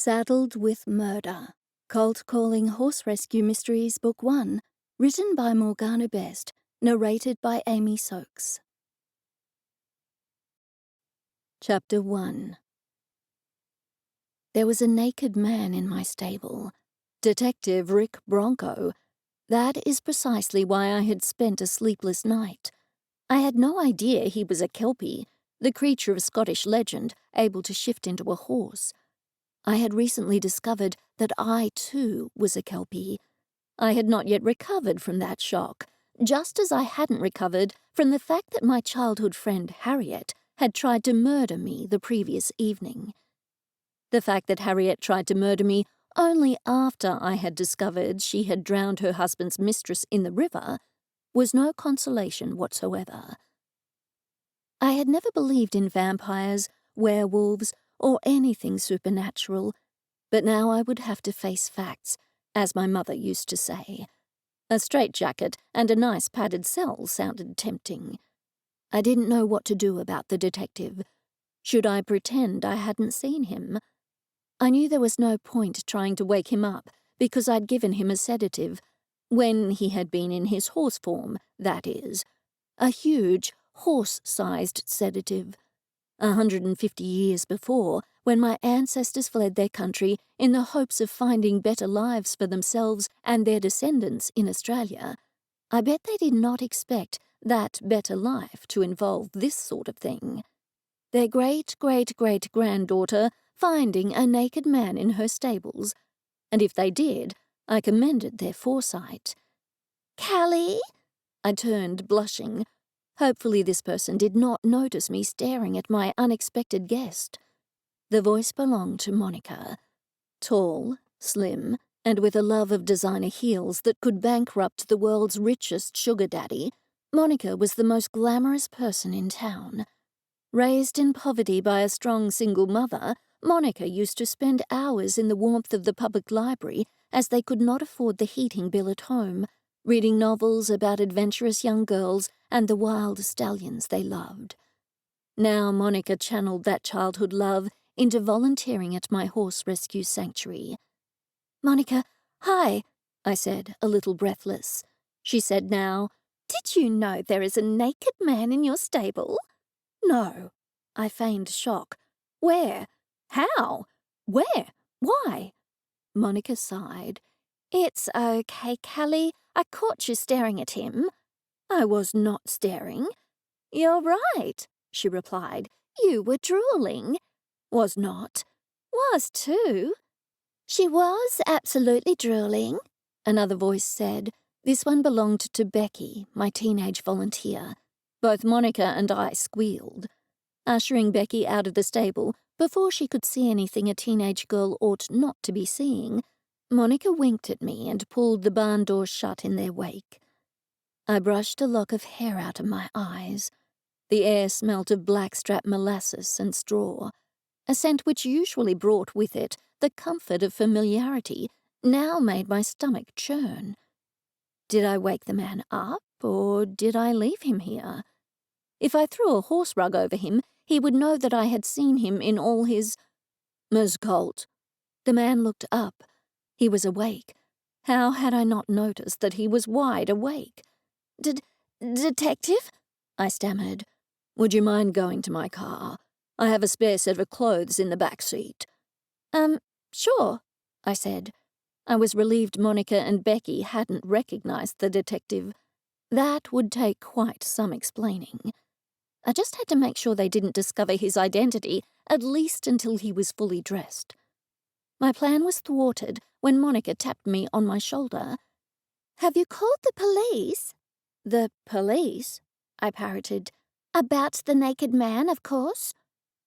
Saddled with Murder, Colt Calling Horse Rescue Mysteries Book 1, written by Morgana Best, narrated by Amy Soakes. Chapter 1. There was a naked man in my stable, Detective Rick Bronco. That is precisely why I had spent a sleepless night. I had no idea he was a Kelpie, the creature of Scottish legend, able to shift into a horse. I had recently discovered that I, too, was a Kelpie. I had not yet recovered from that shock, just as I hadn't recovered from the fact that my childhood friend Harriet had tried to murder me the previous evening. The fact that Harriet tried to murder me only after I had discovered she had drowned her husband's mistress in the river was no consolation whatsoever. I had never believed in vampires, werewolves, or anything supernatural, but now I would have to face facts, as my mother used to say. A straitjacket and a nice padded cell sounded tempting. I didn't know what to do about the detective. Should I pretend I hadn't seen him? I knew there was no point trying to wake him up because I'd given him a sedative, when he had been in his horse form, that is. A huge, horse-sized sedative. 150 years before, when my ancestors fled their country in the hopes of finding better lives for themselves and their descendants in Australia, I bet they did not expect that better life to involve this sort of thing. Their great-great-great-granddaughter finding a naked man in her stables, and if they did, I commended their foresight. "Cally?" I turned, blushing. Hopefully this person did not notice me staring at my unexpected guest. The voice belonged to Monica. Tall, slim, and with a love of designer heels that could bankrupt the world's richest sugar daddy, Monica was the most glamorous person in town. Raised in poverty by a strong single mother, Monica used to spend hours in the warmth of the public library as they could not afford the heating bill at home, reading novels about adventurous young girls and the wild stallions they loved. Now Monica channeled that childhood love into volunteering at my horse rescue sanctuary. "Monica, hi," I said, a little breathless. She said now, "Did you know there is a naked man in your stable?" "No." I feigned shock. "Where? How? Where? Why?" Monica sighed. "It's okay, Cally. I caught you staring at him." "I was not staring." "You're right," she replied. "You were drooling." "Was not." "Was too." "She was absolutely drooling," another voice said. This one belonged to Becky, my teenage volunteer. Both Monica and I squealed. Ushering Becky out of the stable, before she could see anything a teenage girl ought not to be seeing, Monica winked at me and pulled the barn door shut in their wake. I brushed a lock of hair out of my eyes. The air smelt of blackstrap molasses and straw. A scent which usually brought with it the comfort of familiarity now made my stomach churn. Did I wake the man up, or did I leave him here? If I threw a horse rug over him, he would know that I had seen him in all his— "Miss Colt." The man looked up. He was awake. How had I not noticed that he was wide awake? Detective?" I stammered. "Would you mind going to my car? I have a spare set of clothes in the back seat." Sure," I said. I was relieved Monica and Becky hadn't recognized the detective. That would take quite some explaining. I just had to make sure they didn't discover his identity, at least until he was fully dressed. My plan was thwarted when Monica tapped me on my shoulder. "Have you called the police?" "The police?" I parroted. "About the naked man, of course."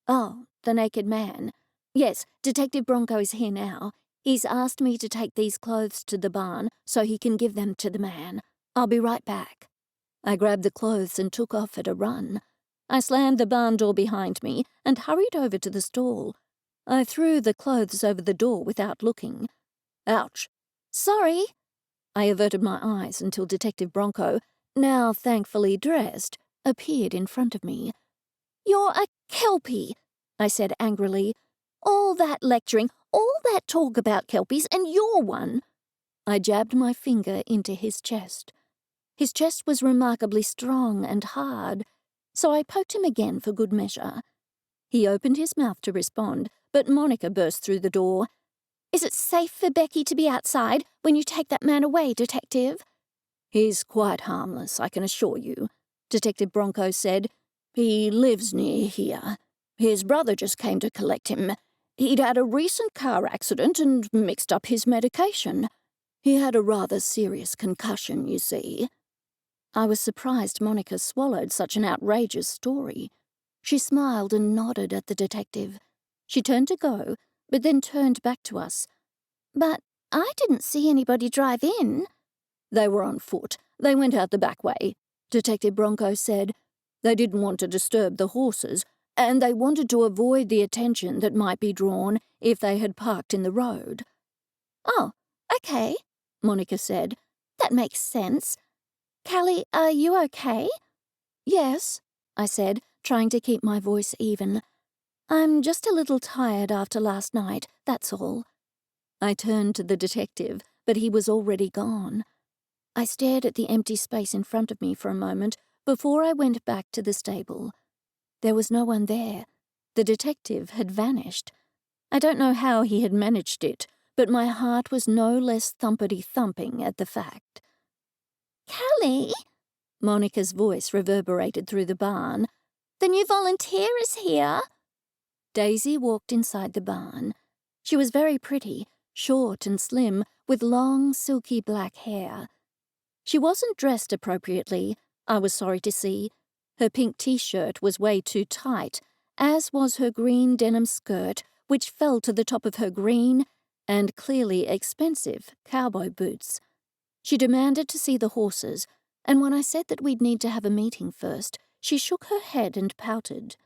"Oh, the naked man. Yes, Detective Bronco is here now. He's asked me to take these clothes to the barn so he can give them to the man. I'll be right back." I grabbed the clothes and took off at a run. I slammed the barn door behind me and hurried over to the stall. I threw the clothes over the door without looking. "Ouch." "Sorry." I averted my eyes until Detective Bronco, now thankfully dressed, appeared in front of me. "You're a Kelpie," I said angrily. "All that lecturing, all that talk about kelpies, and you're one." I jabbed my finger into his chest. His chest was remarkably strong and hard, so I poked him again for good measure. He opened his mouth to respond, but Monica burst through the door. "Is it safe for Becky to be outside when you take that man away, Detective?" "He's quite harmless, I can assure you," Detective Bronco said. "He lives near here. His brother just came to collect him. He'd had a recent car accident and mixed up his medication. He had a rather serious concussion, you see." I was surprised Monica swallowed such an outrageous story. She smiled and nodded at the detective. She turned to go, but then turned back to us. "But I didn't see anybody drive in." "They were on foot. They went out the back way," Detective Bronco said. "They didn't want to disturb the horses, and they wanted to avoid the attention that might be drawn if they had parked in the road." "Oh, okay," Monica said. "That makes sense. Cally, are you okay?" "Yes," I said, trying to keep my voice even. "I'm just a little tired after last night, that's all." I turned to the detective, but he was already gone. I stared at the empty space in front of me for a moment before I went back to the stable. There was no one there. The detective had vanished. I don't know how he had managed it, but my heart was no less thumpity-thumping at the fact. "Cally?" Monica's voice reverberated through the barn. "The new volunteer is here." Daisy walked inside the barn. She was very pretty, short and slim, with long, silky black hair. She wasn't dressed appropriately, I was sorry to see. Her pink t-shirt was way too tight, as was her green denim skirt, which fell to the top of her green and clearly expensive cowboy boots. She demanded to see the horses, and when I said that we'd need to have a meeting first, she shook her head and pouted.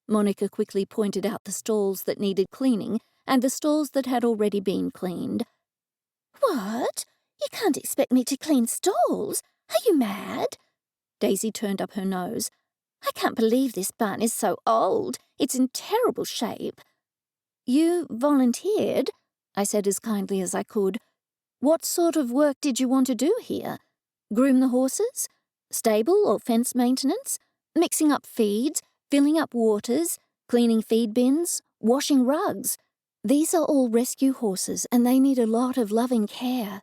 Monica quickly pointed out the stalls that needed cleaning and the stalls that had already been cleaned. "What? You can't expect me to clean stalls. Are you mad?" Daisy turned up her nose. "I can't believe this barn is so old. It's in terrible shape." "You volunteered," I said as kindly as I could. "What sort of work did you want to do here? Groom the horses? Stable or fence maintenance? Mixing up feeds? Filling up waters? Cleaning feed bins? Washing rugs? These are all rescue horses, and they need a lot of loving care."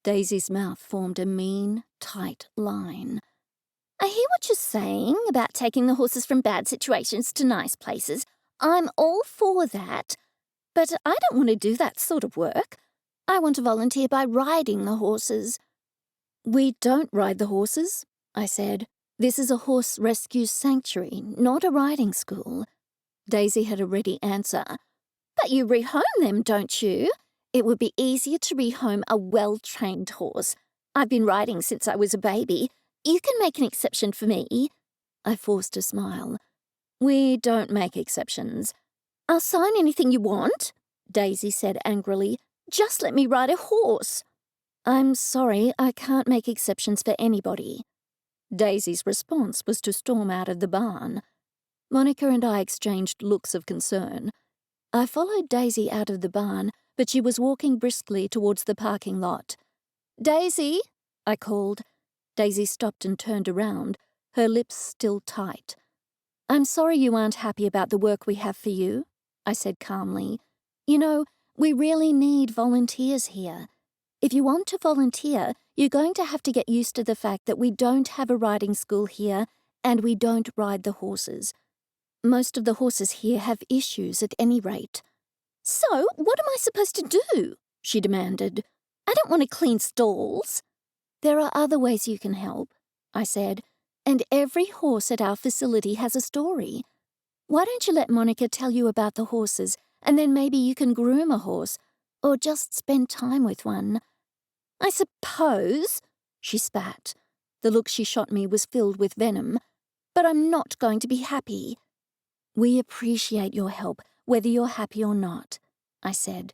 Daisy's mouth formed a mean, tight line. "I hear what you're saying about taking the horses from bad situations to nice places. I'm all for that. But I don't want to do that sort of work. I want to volunteer by riding the horses." "We don't ride the horses," I said. "This is a horse rescue sanctuary, not a riding school." Daisy had a ready answer. "But you rehome them, don't you? It would be easier to rehome a well-trained horse. I've been riding since I was a baby. You can make an exception for me." I forced a smile. "We don't make exceptions." "I'll sign anything you want," Daisy said angrily. "Just let me ride a horse." "I'm sorry, I can't make exceptions for anybody." Daisy's response was to storm out of the barn. Monica and I exchanged looks of concern. I followed Daisy out of the barn, but she was walking briskly towards the parking lot. "Daisy," I called. Daisy stopped and turned around, her lips still tight. "I'm sorry you aren't happy about the work we have for you," I said calmly. "You know, we really need volunteers here. If you want to volunteer, you're going to have to get used to the fact that we don't have a riding school here and we don't ride the horses. Most of the horses here have issues at any rate." "So, what am I supposed to do?" she demanded. "I don't want to clean stalls." "There are other ways you can help," I said, "and every horse at our facility has a story. Why don't you let Monica tell you about the horses, and then maybe you can groom a horse, or just spend time with one?" "I suppose," she spat. The look she shot me was filled with venom. "But I'm not going to be happy." "We appreciate your help, whether you're happy or not," I said.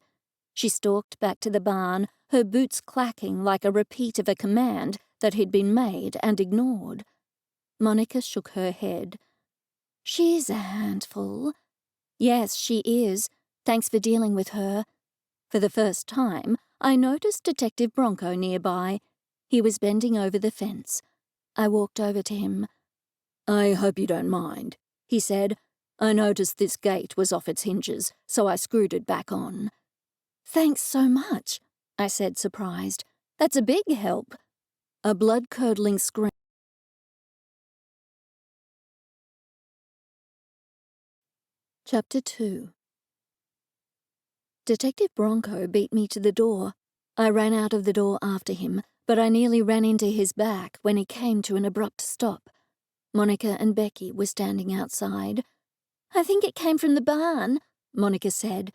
She stalked back to the barn, her boots clacking like a repeat of a command that had been made and ignored. Monica shook her head. "She's a handful." "Yes, she is. Thanks for dealing with her." For the first time, I noticed Detective Bronco nearby. He was bending over the fence. I walked over to him. "I hope you don't mind," he said. "I noticed this gate was off its hinges, so I screwed it back on." "Thanks so much," I said, surprised. "That's a big help." A blood-curdling scream. Chapter 2. Detective Bronco beat me to the door. I ran out of the door after him, but I nearly ran into his back when he came to an abrupt stop. Monica and Becky were standing outside. "I think it came from the barn," Monica said.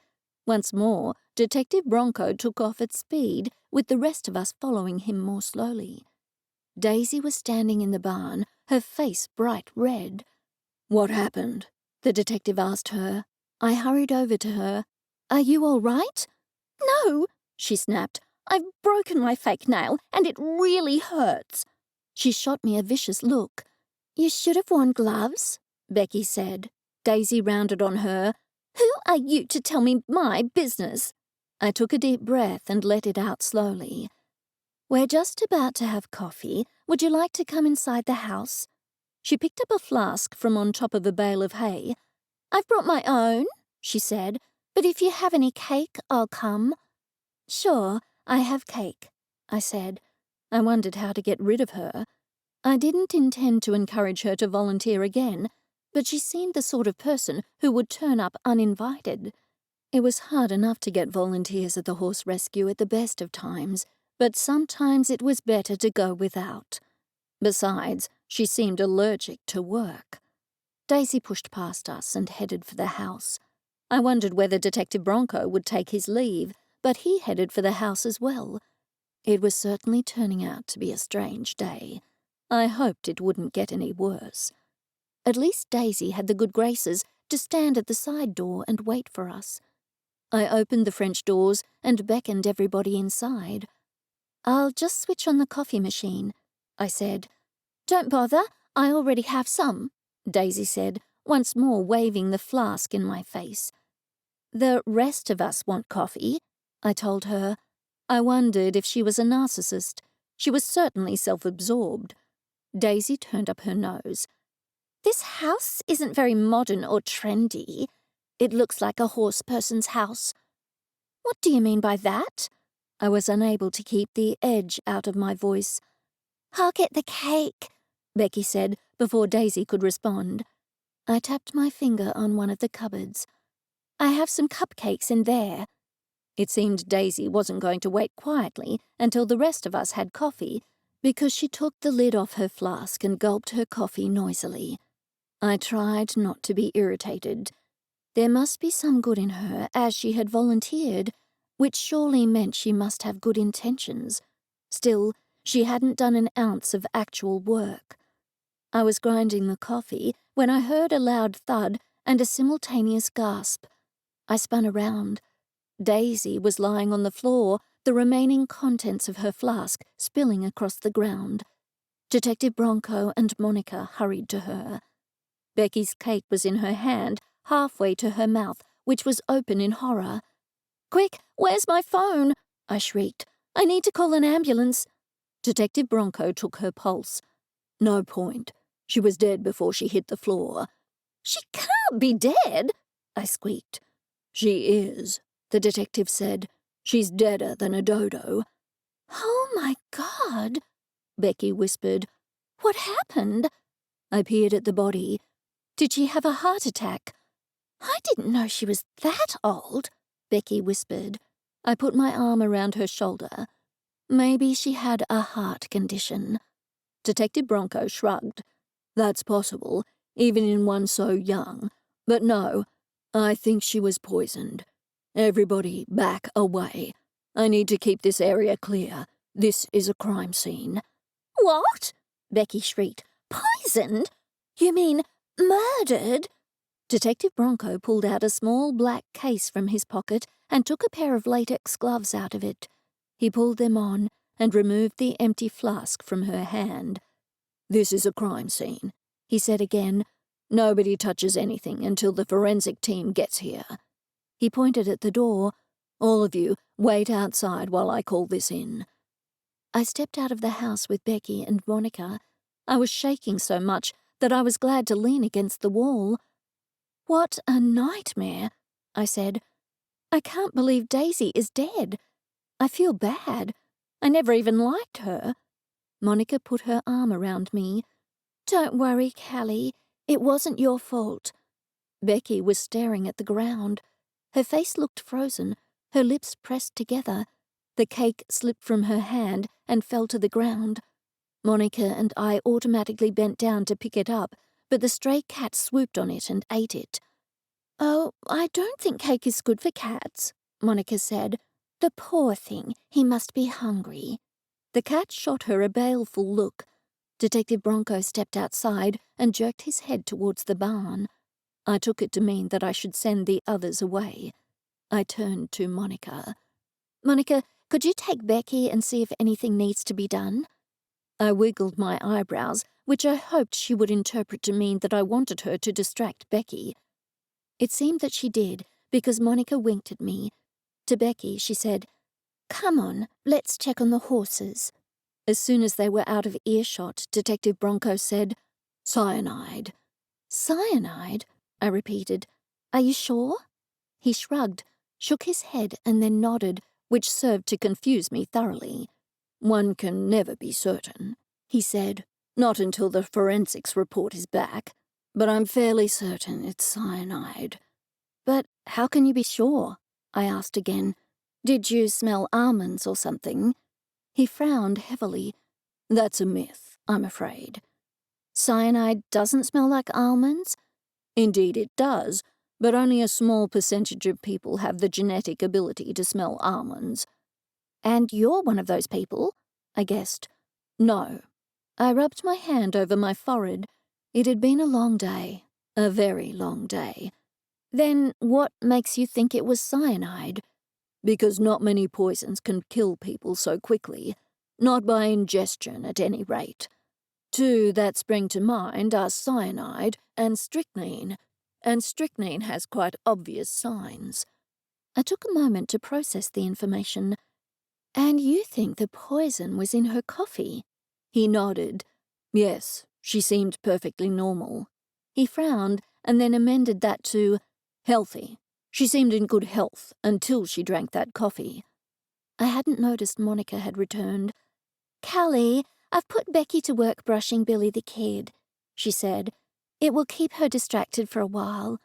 Once more, Detective Bronco took off at speed, with the rest of us following him more slowly. Daisy was standing in the barn, her face bright red. "What happened?" the detective asked her. I hurried over to her. "Are you all right?" "No," she snapped. "I've broken my fake nail, and it really hurts." She shot me a vicious look. "You should have worn gloves," Becky said. Daisy rounded on her. "Who are you to tell me my business?" I took a deep breath and let it out slowly. "We're just about to have coffee. Would you like to come inside the house?" She picked up a flask from on top of a bale of hay. "I've brought my own," she said, "but if you have any cake, I'll come." "Sure, I have cake," I said. I wondered how to get rid of her. I didn't intend to encourage her to volunteer again, but she seemed the sort of person who would turn up uninvited. It was hard enough to get volunteers at the horse rescue at the best of times, but sometimes it was better to go without. Besides, she seemed allergic to work. Daisy pushed past us and headed for the house. I wondered whether Detective Bronco would take his leave, but he headed for the house as well. It was certainly turning out to be a strange day. I hoped it wouldn't get any worse. At least Daisy had the good graces to stand at the side door and wait for us. I opened the French doors and beckoned everybody inside. "I'll just switch on the coffee machine," I said. "Don't bother, I already have some," Daisy said, once more waving the flask in my face. "The rest of us want coffee," I told her. I wondered if she was a narcissist. She was certainly self-absorbed. Daisy turned up her nose. "This house isn't very modern or trendy. It looks like a horse person's house." "What do you mean by that?" I was unable to keep the edge out of my voice. "I'll get the cake," Becky said before Daisy could respond. I tapped my finger on one of the cupboards. "I have some cupcakes in there." It seemed Daisy wasn't going to wait quietly until the rest of us had coffee, because she took the lid off her flask and gulped her coffee noisily. I tried not to be irritated. There must be some good in her, as she had volunteered, which surely meant she must have good intentions. Still, she hadn't done an ounce of actual work. I was grinding the coffee when I heard a loud thud and a simultaneous gasp. I spun around. Daisy was lying on the floor, the remaining contents of her flask spilling across the ground. Detective Bronco and Monica hurried to her. Becky's cake was in her hand, halfway to her mouth, which was open in horror. "Quick, where's my phone?" I shrieked. "I need to call an ambulance." Detective Bronco took her pulse. "No point. She was dead before she hit the floor." "She can't be dead," I squeaked. "She is," the detective said. "She's deader than a dodo." "Oh, my God," Becky whispered. "What happened?" I peered at the body. "Did she have a heart attack?" "I didn't know she was that old," Becky whispered. I put my arm around her shoulder. Maybe she had a heart condition. Detective Bronco shrugged. "That's possible, even in one so young. But no, I think she was poisoned. Everybody back away. I need to keep this area clear. This is a crime scene." "What?" Becky shrieked. "Poisoned? You mean murdered?" Detective Bronco pulled out a small black case from his pocket and took a pair of latex gloves out of it. He pulled them on and removed the empty flask from her hand. "This is a crime scene," he said again. "Nobody touches anything until the forensic team gets here." He pointed at the door. "All of you, Wait outside while I call this in." I stepped out of the house with Becky and Monica. I was shaking so much that I was glad to lean against the wall. "What a nightmare," I said. "I can't believe Daisy is dead. I feel bad. I never even liked her." Monica put her arm around me. "Don't worry, Cally. It wasn't your fault." Becky was staring at the ground. Her face looked frozen, her lips pressed together. The cake slipped from her hand and fell to the ground. Monica and I automatically bent down to pick it up, but the stray cat swooped on it and ate it. "Oh, I don't think cake is good for cats," Monica said. "The poor thing, he must be hungry." The cat shot her a baleful look. Detective Bronco stepped outside and jerked his head towards the barn. I took it to mean that I should send the others away. I turned to Monica. "Monica, could you take Becky and see if anything needs to be done?" I wiggled my eyebrows, which I hoped she would interpret to mean that I wanted her to distract Becky. It seemed that she did, because Monica winked at me. To Becky, she said, "Come on, let's check on the horses." As soon as they were out of earshot, Detective Bronco said, "Cyanide." "Cyanide?" I repeated. "Are you sure?" He shrugged, shook his head, and then nodded, which served to confuse me thoroughly. "One can never be certain," he said. "Not until the forensics report is back. But I'm fairly certain it's cyanide." "But how can you be sure?" I asked again. "Did you smell almonds or something?" He frowned heavily. "That's a myth, I'm afraid." "Cyanide doesn't smell like almonds?" "Indeed it does, but only a small percentage of people have the genetic ability to smell almonds." "And you're one of those people?" I guessed. "No." I rubbed my hand over my forehead. It had been a long day, a very long day. "Then what makes you think it was cyanide?" "Because not many poisons can kill people so quickly. Not by ingestion, at any rate. Two that spring to mind are cyanide and strychnine has quite obvious signs." I took a moment to process the information. "And you think the poison was in her coffee?" He nodded. "Yes, she seemed perfectly normal." He frowned and then amended that to healthy. She seemed in good health until she drank that coffee. I hadn't noticed Monica had returned. "Cally, I've put Becky to work brushing Billy the Kid," she said. "It will keep her distracted for a while."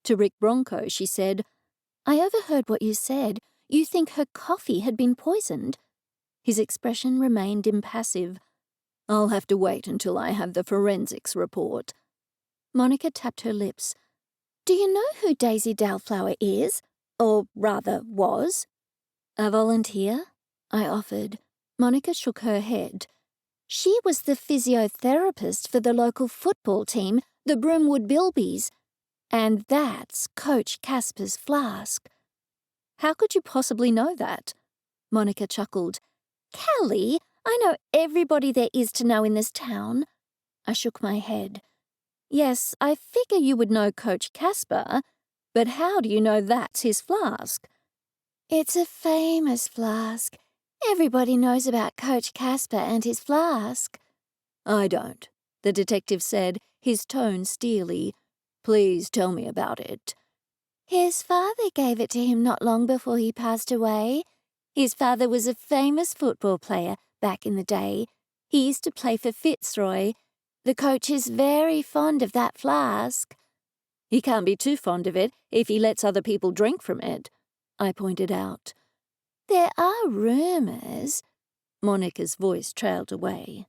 To Rick Bronco, she said, "I overheard what you said. You think her coffee had been poisoned?" His expression remained impassive. "I'll have to wait until I have the forensics report." Monica tapped her lips. "Do you know who Daisy Dowflower is? Or rather, was?" "A volunteer?" I offered. Monica shook her head. "She was the physiotherapist for the local football team, the Broomwood Bilbies. And that's Coach Casper's flask." "How could you possibly know that?" Monica chuckled. "Cally, I know everybody there is to know in this town." I shook my head. "Yes, I figure you would know Coach Casper, but how do you know that's his flask?" "It's a famous flask. Everybody knows about Coach Casper and his flask." "I don't," the detective said, his tone steely. "Please tell me about it." "His father gave it to him not long before he passed away. His father was a famous football player back in the day. He used to play for Fitzroy. The coach is very fond of that flask." "He can't be too fond of it if he lets other people drink from it," I pointed out. "There are rumours." Monica's voice trailed away.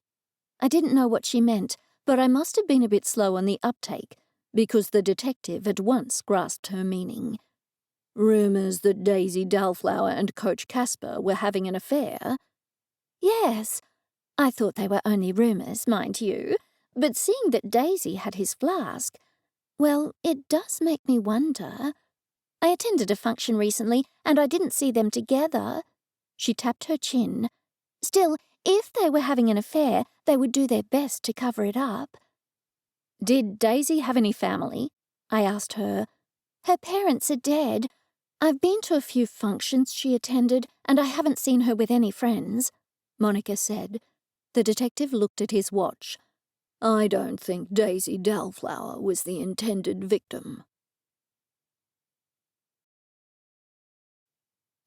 I didn't know what she meant, but I must have been a bit slow on the uptake, because the detective at once grasped her meaning. "Rumours that Daisy Dowflower and Coach Casper were having an affair?" "Yes. I thought they were only rumours, mind you. But seeing that Daisy had his flask, well, it does make me wonder. I attended a function recently, and I didn't see them together." She tapped her chin. "Still, if they were having an affair, they would do their best to cover it up." "Did Daisy have any family?" I asked her. "Her parents are dead. I've been to a few functions she attended, and I haven't seen her with any friends, Monica said. The detective looked at his watch. I don't think Daisy Dalflower was the intended victim.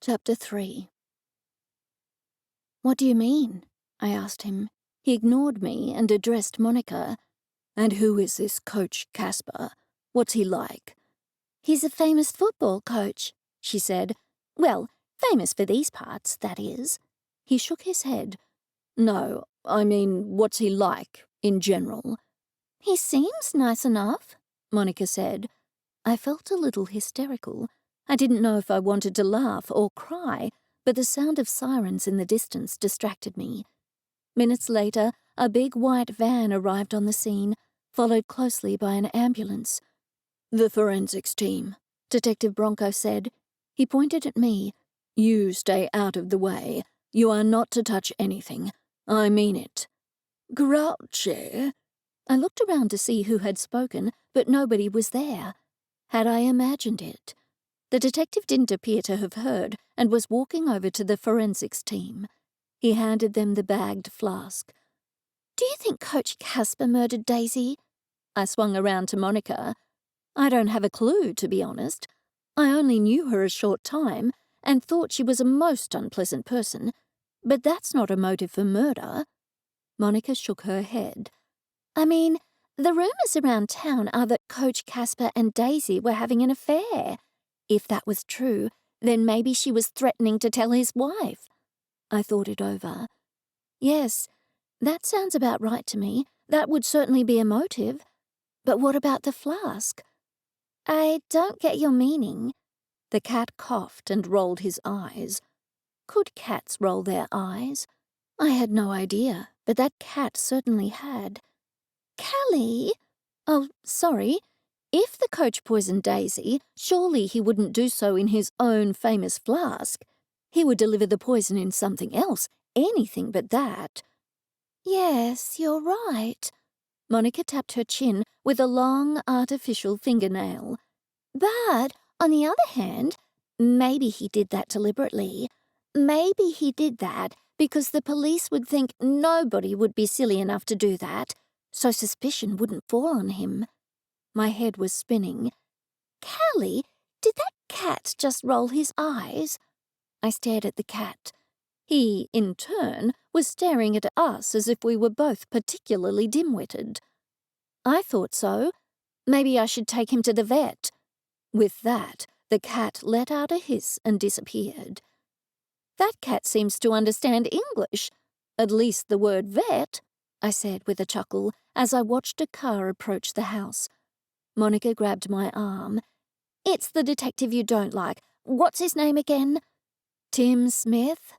Chapter 3. What do you mean? I asked him. He ignored me and addressed Monica. And who is this Coach Casper? What's he like? He's a famous football coach, she said. Well, famous for these parts, that is. He shook his head. No, I mean, what's he like, in general? He seems nice enough, Monica said. I felt a little hysterical. I didn't know if I wanted to laugh or cry, but the sound of sirens in the distance distracted me. Minutes later, a big white van arrived on the scene, followed closely by an ambulance. The forensics team, Detective Bronco said. He pointed at me. You stay out of the way. You are not to touch anything. I mean it. Grouchy. I looked around to see who had spoken, but nobody was there. Had I imagined it? The detective didn't appear to have heard and was walking over to the forensics team. He handed them the bagged flask. Do you think Coach Casper murdered Daisy? I swung around to Monica. I don't have a clue, to be honest. I only knew her a short time and thought she was a most unpleasant person, but that's not a motive for murder. Monica shook her head. I mean, the rumours around town are that Coach Casper and Daisy were having an affair. If that was true, then maybe she was threatening to tell his wife. I thought it over. Yes, that sounds about right to me. That would certainly be a motive. But what about the flask? I don't get your meaning. The cat coughed and rolled his eyes. Could cats roll their eyes? I had no idea, but that cat certainly had. Cally? Oh, sorry. If the coach poisoned Daisy, surely he wouldn't do so in his own famous flask. He would deliver the poison in something else, anything but that. Yes, you're right. Monica tapped her chin with a long, artificial fingernail. But, on the other hand, maybe he did that deliberately. Maybe he did that because the police would think nobody would be silly enough to do that, so suspicion wouldn't fall on him. My head was spinning. Cally, did that cat just roll his eyes? I stared at the cat. He, in turn, was staring at us as if we were both particularly dim-witted. I thought so. Maybe I should take him to the vet. With that, the cat let out a hiss and disappeared. That cat seems to understand English. At least the word vet, I said with a chuckle as I watched a car approach the house. Monica grabbed my arm. It's the detective you don't like. What's his name again? Tim Smith?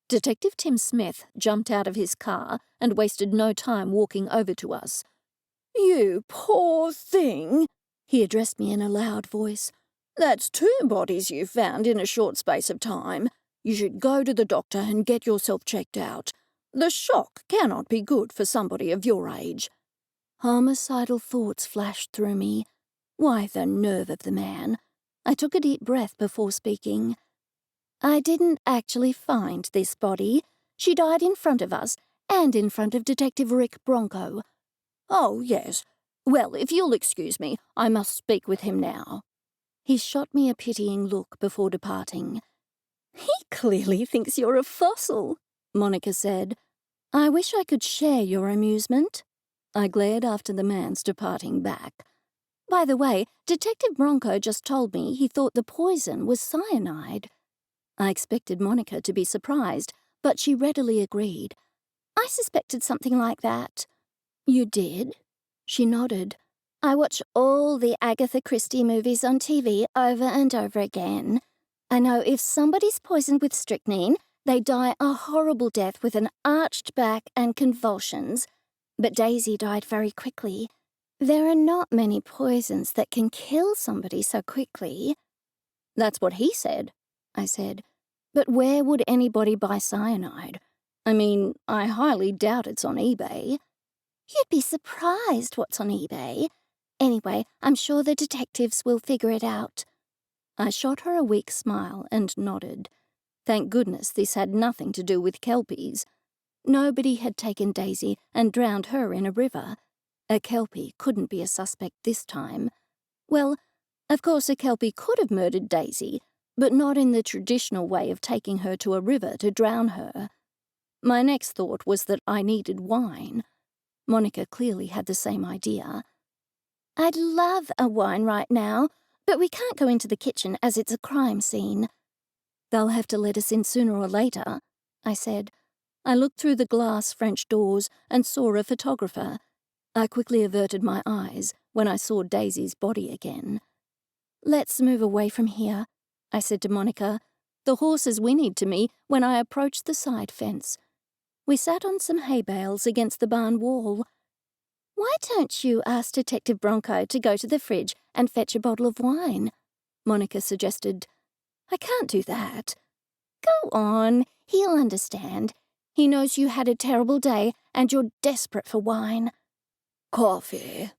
Detective Tim Smith jumped out of his car and wasted no time walking over to us. You poor thing, he addressed me in a loud voice. That's 2 bodies you found in a short space of time. You should go to the doctor and get yourself checked out. The shock cannot be good for somebody of your age. Homicidal thoughts flashed through me. Why, the nerve of the man. I took a deep breath before speaking. I didn't actually find this body. She died in front of us, and in front of Detective Rick Bronco. Oh, yes. Well, if you'll excuse me, I must speak with him now. He shot me a pitying look before departing. He clearly thinks you're a fossil, Monica said. I wish I could share your amusement. I glared after the man's departing back. By the way, Detective Bronco just told me he thought the poison was cyanide. I expected Monica to be surprised, but she readily agreed. I suspected something like that. You did? She nodded. I watch all the Agatha Christie movies on TV over and over again. I know if somebody's poisoned with strychnine, they die a horrible death with an arched back and convulsions. But Daisy died very quickly. There are not many poisons that can kill somebody so quickly. That's what he said, I said. But where would anybody buy cyanide? I mean, I highly doubt it's on eBay. You'd be surprised what's on eBay. Anyway, I'm sure the detectives will figure it out. I shot her a weak smile and nodded. Thank goodness this had nothing to do with Kelpies. Nobody had taken Daisy and drowned her in a river. A Kelpie couldn't be a suspect this time. Well, of course a Kelpie could have murdered Daisy, but not in the traditional way of taking her to a river to drown her. My next thought was that I needed wine. Monica clearly had the same idea. "I'd love a wine right now, but we can't go into the kitchen as it's a crime scene." "They'll have to let us in sooner or later," I said. I looked through the glass French doors and saw a photographer. I quickly averted my eyes when I saw Daisy's body again. "Let's move away from here," I said to Monica. The horses whinnied to me when I approached the side fence. We sat on some hay bales against the barn wall. "Why don't you ask Detective Bronco to go to the fridge and fetch a bottle of wine?" Monica suggested. "I can't do that." "Go on, he'll understand. He knows you had a terrible day and you're desperate for wine." "Coffee."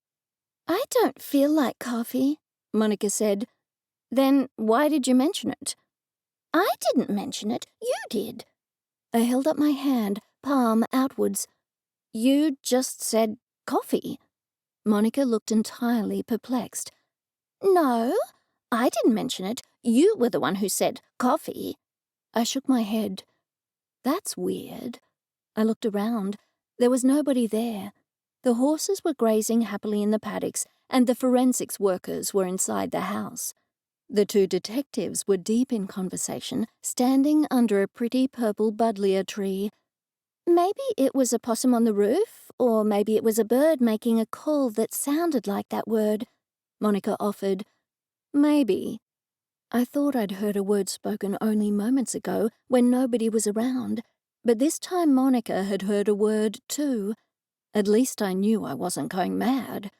"I don't feel like coffee," Monica said. "Then why did you mention it?" "I didn't mention it, you did." I held up my hand, palm outwards. "You just said coffee." Monica looked entirely perplexed. "No, I didn't mention it. You were the one who said coffee." I shook my head. "That's weird." I looked around. There was nobody there. The horses were grazing happily in the paddocks, and the forensics workers were inside the house. The two detectives were deep in conversation, standing under a pretty purple buddleia tree. "Maybe it was a possum on the roof, or maybe it was a bird making a call that sounded like that word," Monica offered. "Maybe." I thought I'd heard a word spoken only moments ago when nobody was around, but this time Monica had heard a word too. At least I knew I wasn't going mad.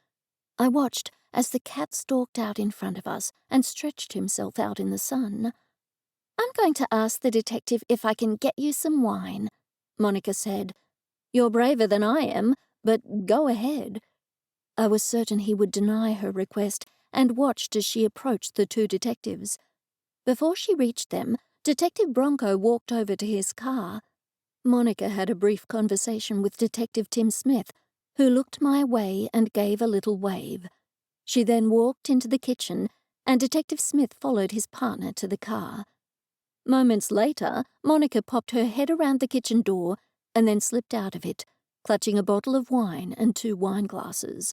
I watched as the cat stalked out in front of us and stretched himself out in the sun. "I'm going to ask the detective if I can get you some wine," Monica said. "You're braver than I am, but go ahead." I was certain he would deny her request and watched as she approached the two detectives. Before she reached them, Detective Bronco walked over to his car. Monica had a brief conversation with Detective Tim Smith, who looked my way and gave a little wave. She then walked into the kitchen, and Detective Smith followed his partner to the car. Moments later, Monica popped her head around the kitchen door and then slipped out of it, clutching a bottle of wine and 2 wine glasses.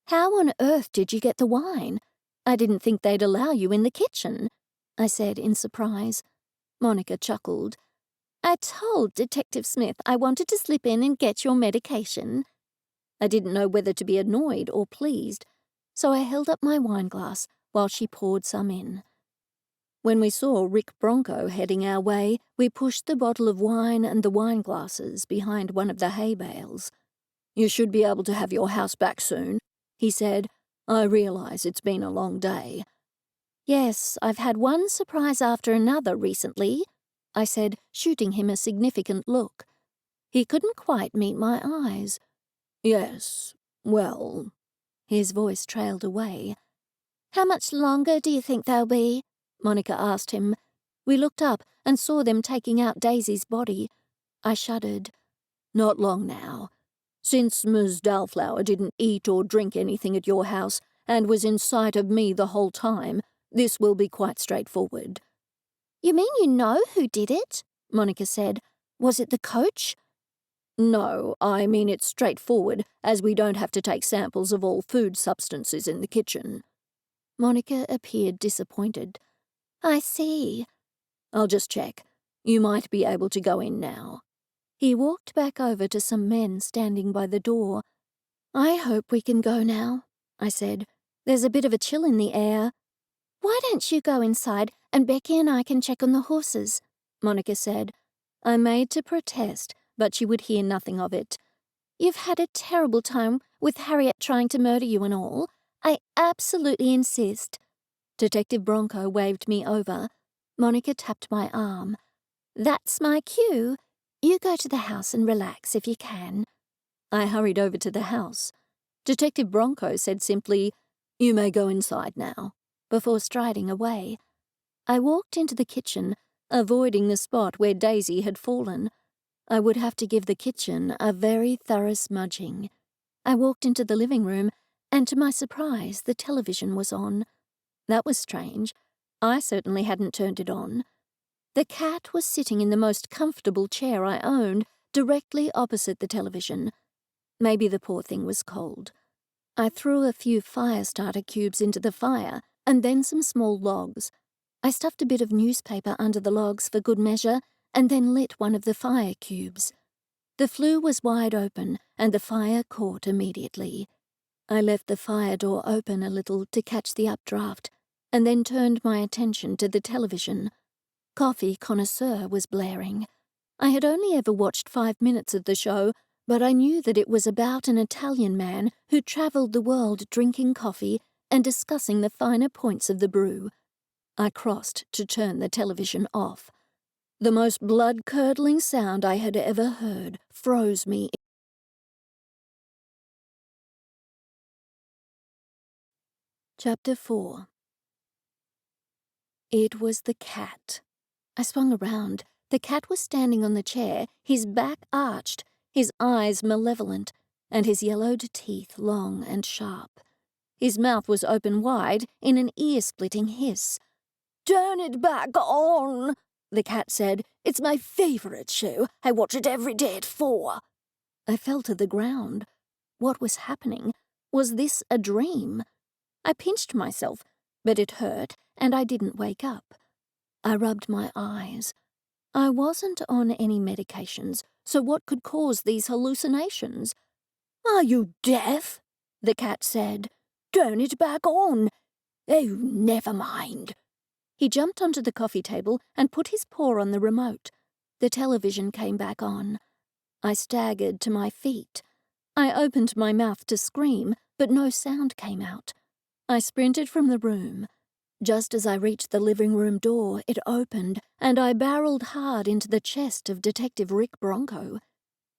"How on earth did you get the wine? I didn't think they'd allow you in the kitchen," I said in surprise. Monica chuckled. "I told Detective Smith I wanted to slip in and get your medication." I didn't know whether to be annoyed or pleased, so I held up my wine glass while she poured some in. When we saw Rick Bronco heading our way, we pushed the bottle of wine and the wine glasses behind one of the hay bales. "You should be able to have your house back soon," he said. "I realize it's been a long day." "Yes, I've had one surprise after another recently," I said, shooting him a significant look. He couldn't quite meet my eyes. "Yes, well..." His voice trailed away. "How much longer do you think they'll be?" Monica asked him. We looked up and saw them taking out Daisy's body. I shuddered. "Not long now. Since Ms. Dalflower didn't eat or drink anything at your house and was in sight of me the whole time, this will be quite straightforward." "You mean you know who did it?" Monica said. "Was it the coach?" "No, I mean it's straightforward, as we don't have to take samples of all food substances in the kitchen." Monica appeared disappointed. "I see." "I'll just check. You might be able to go in now." He walked back over to some men standing by the door. "I hope we can go now," I said. "There's a bit of a chill in the air." "Why don't you go inside and Becky and I can check on the horses?" Monica said. I made to protest, but she would hear nothing of it. "You've had a terrible time with Harriet trying to murder you and all. I absolutely insist." Detective Bronco waved me over. Monica tapped my arm. "That's my cue. You go to the house and relax if you can." I hurried over to the house. Detective Bronco said simply, "You may go inside now." before striding away. I walked into the kitchen, avoiding the spot where Daisy had fallen. I would have to give the kitchen a very thorough smudging. I walked into the living room, and to my surprise, the television was on. That was strange. I certainly hadn't turned it on. The cat was sitting in the most comfortable chair I owned, directly opposite the television. Maybe the poor thing was cold. I threw a few fire starter cubes into the fire, and then some small logs. I stuffed a bit of newspaper under the logs for good measure, and then lit one of the fire cubes. The flue was wide open, and the fire caught immediately. I left the fire door open a little to catch the updraft, and then turned my attention to the television. Coffee Connoisseur was blaring. I had only ever watched 5 minutes of the show, but I knew that it was about an Italian man who travelled the world drinking coffee and discussing the finer points of the brew. I crossed to turn the television off. The most blood-curdling sound I had ever heard froze me. Chapter 4. It was the cat. I swung around. The cat was standing on the chair, his back arched, his eyes malevolent, and his yellowed teeth long and sharp. His mouth was open wide in an ear-splitting hiss. "Turn it back on," the cat said. "It's my favourite show. I watch it every day at 4. I fell to the ground. What was happening? Was this a dream? I pinched myself, but it hurt, and I didn't wake up. I rubbed my eyes. I wasn't on any medications, so what could cause these hallucinations? "Are you deaf?" the cat said. "Turn it back on. Oh, never mind." He jumped onto the coffee table and put his paw on the remote. The television came back on. I staggered to my feet. I opened my mouth to scream, but no sound came out. I sprinted from the room. Just as I reached the living room door, it opened, and I barreled hard into the chest of Detective Rick Bronco.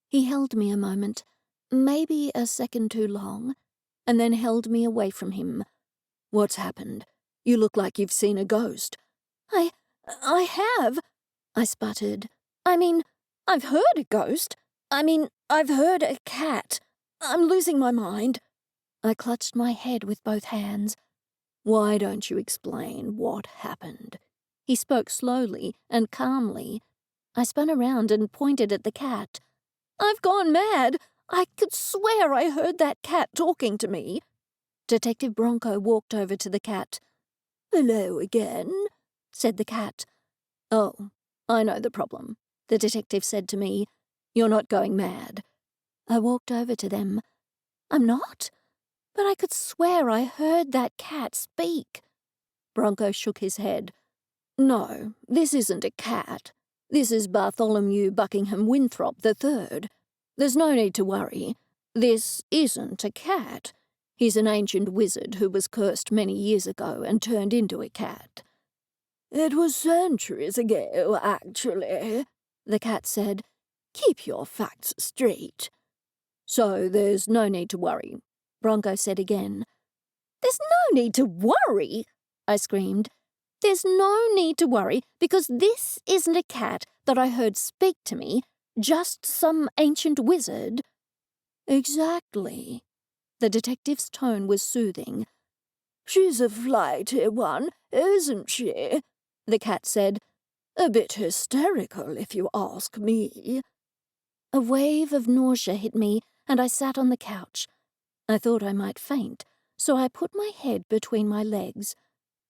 He held me a moment, maybe a second too long, and then held me away from him. "What's happened? You look like you've seen a ghost." I have," I sputtered. I've heard a ghost. I've heard a cat. I'm losing my mind." I clutched my head with both hands. "Why don't you explain what happened?" He spoke slowly and calmly. I spun around and pointed at the cat. "I've gone mad. I could swear I heard that cat talking to me." Detective Bronco walked over to the cat. "Hello again," said the cat. "Oh, I know the problem," the detective said to me. "You're not going mad." I walked over to them. "I'm not? But I could swear I heard that cat speak." Bronco shook his head. "No, this isn't a cat. This is Bartholomew Buckingham Winthrop III. There's no need to worry. This isn't a cat. He's an ancient wizard who was cursed many years ago and turned into a cat." "It was centuries ago, actually," the cat said. "Keep your facts straight." "So there's no need to worry," Bronco said again. "There's no need to worry," I screamed. "There's no need to worry because this isn't a cat that I heard speak to me, just some ancient wizard." "Exactly." The detective's tone was soothing. "She's a flighty one, isn't she?" the cat said. "A bit hysterical, if you ask me." A wave of nausea hit me, and I sat on the couch. I thought I might faint, so I put my head between my legs.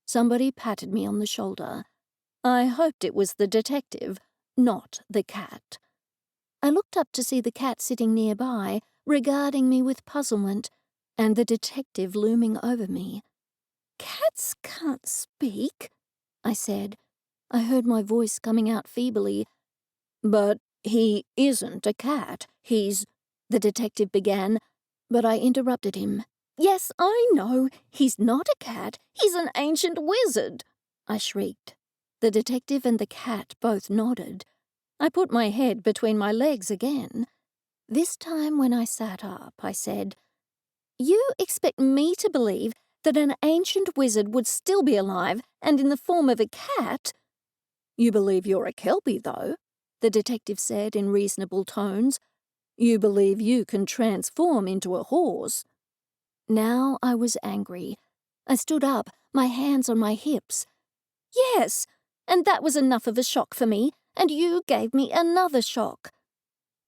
Somebody patted me on the shoulder. I hoped it was the detective, not the cat. I looked up to see the cat sitting nearby, regarding me with puzzlement, and the detective looming over me. "Cats can't speak," I said. I heard my voice coming out feebly. "But he isn't a cat. He's—" the detective began, but I interrupted him. "Yes, I know. He's not a cat. He's an ancient wizard," I shrieked. The detective and the cat both nodded. I put my head between my legs again. This time when I sat up, I said, "You expect me to believe That an ancient wizard would still be alive and in the form of a cat? You believe you're a Kelpie, though, the detective said in reasonable tones. You believe you can transform into a horse. Now I was angry. I stood up, my hands on my hips. Yes, and that was enough of a shock for me, and you gave me another shock.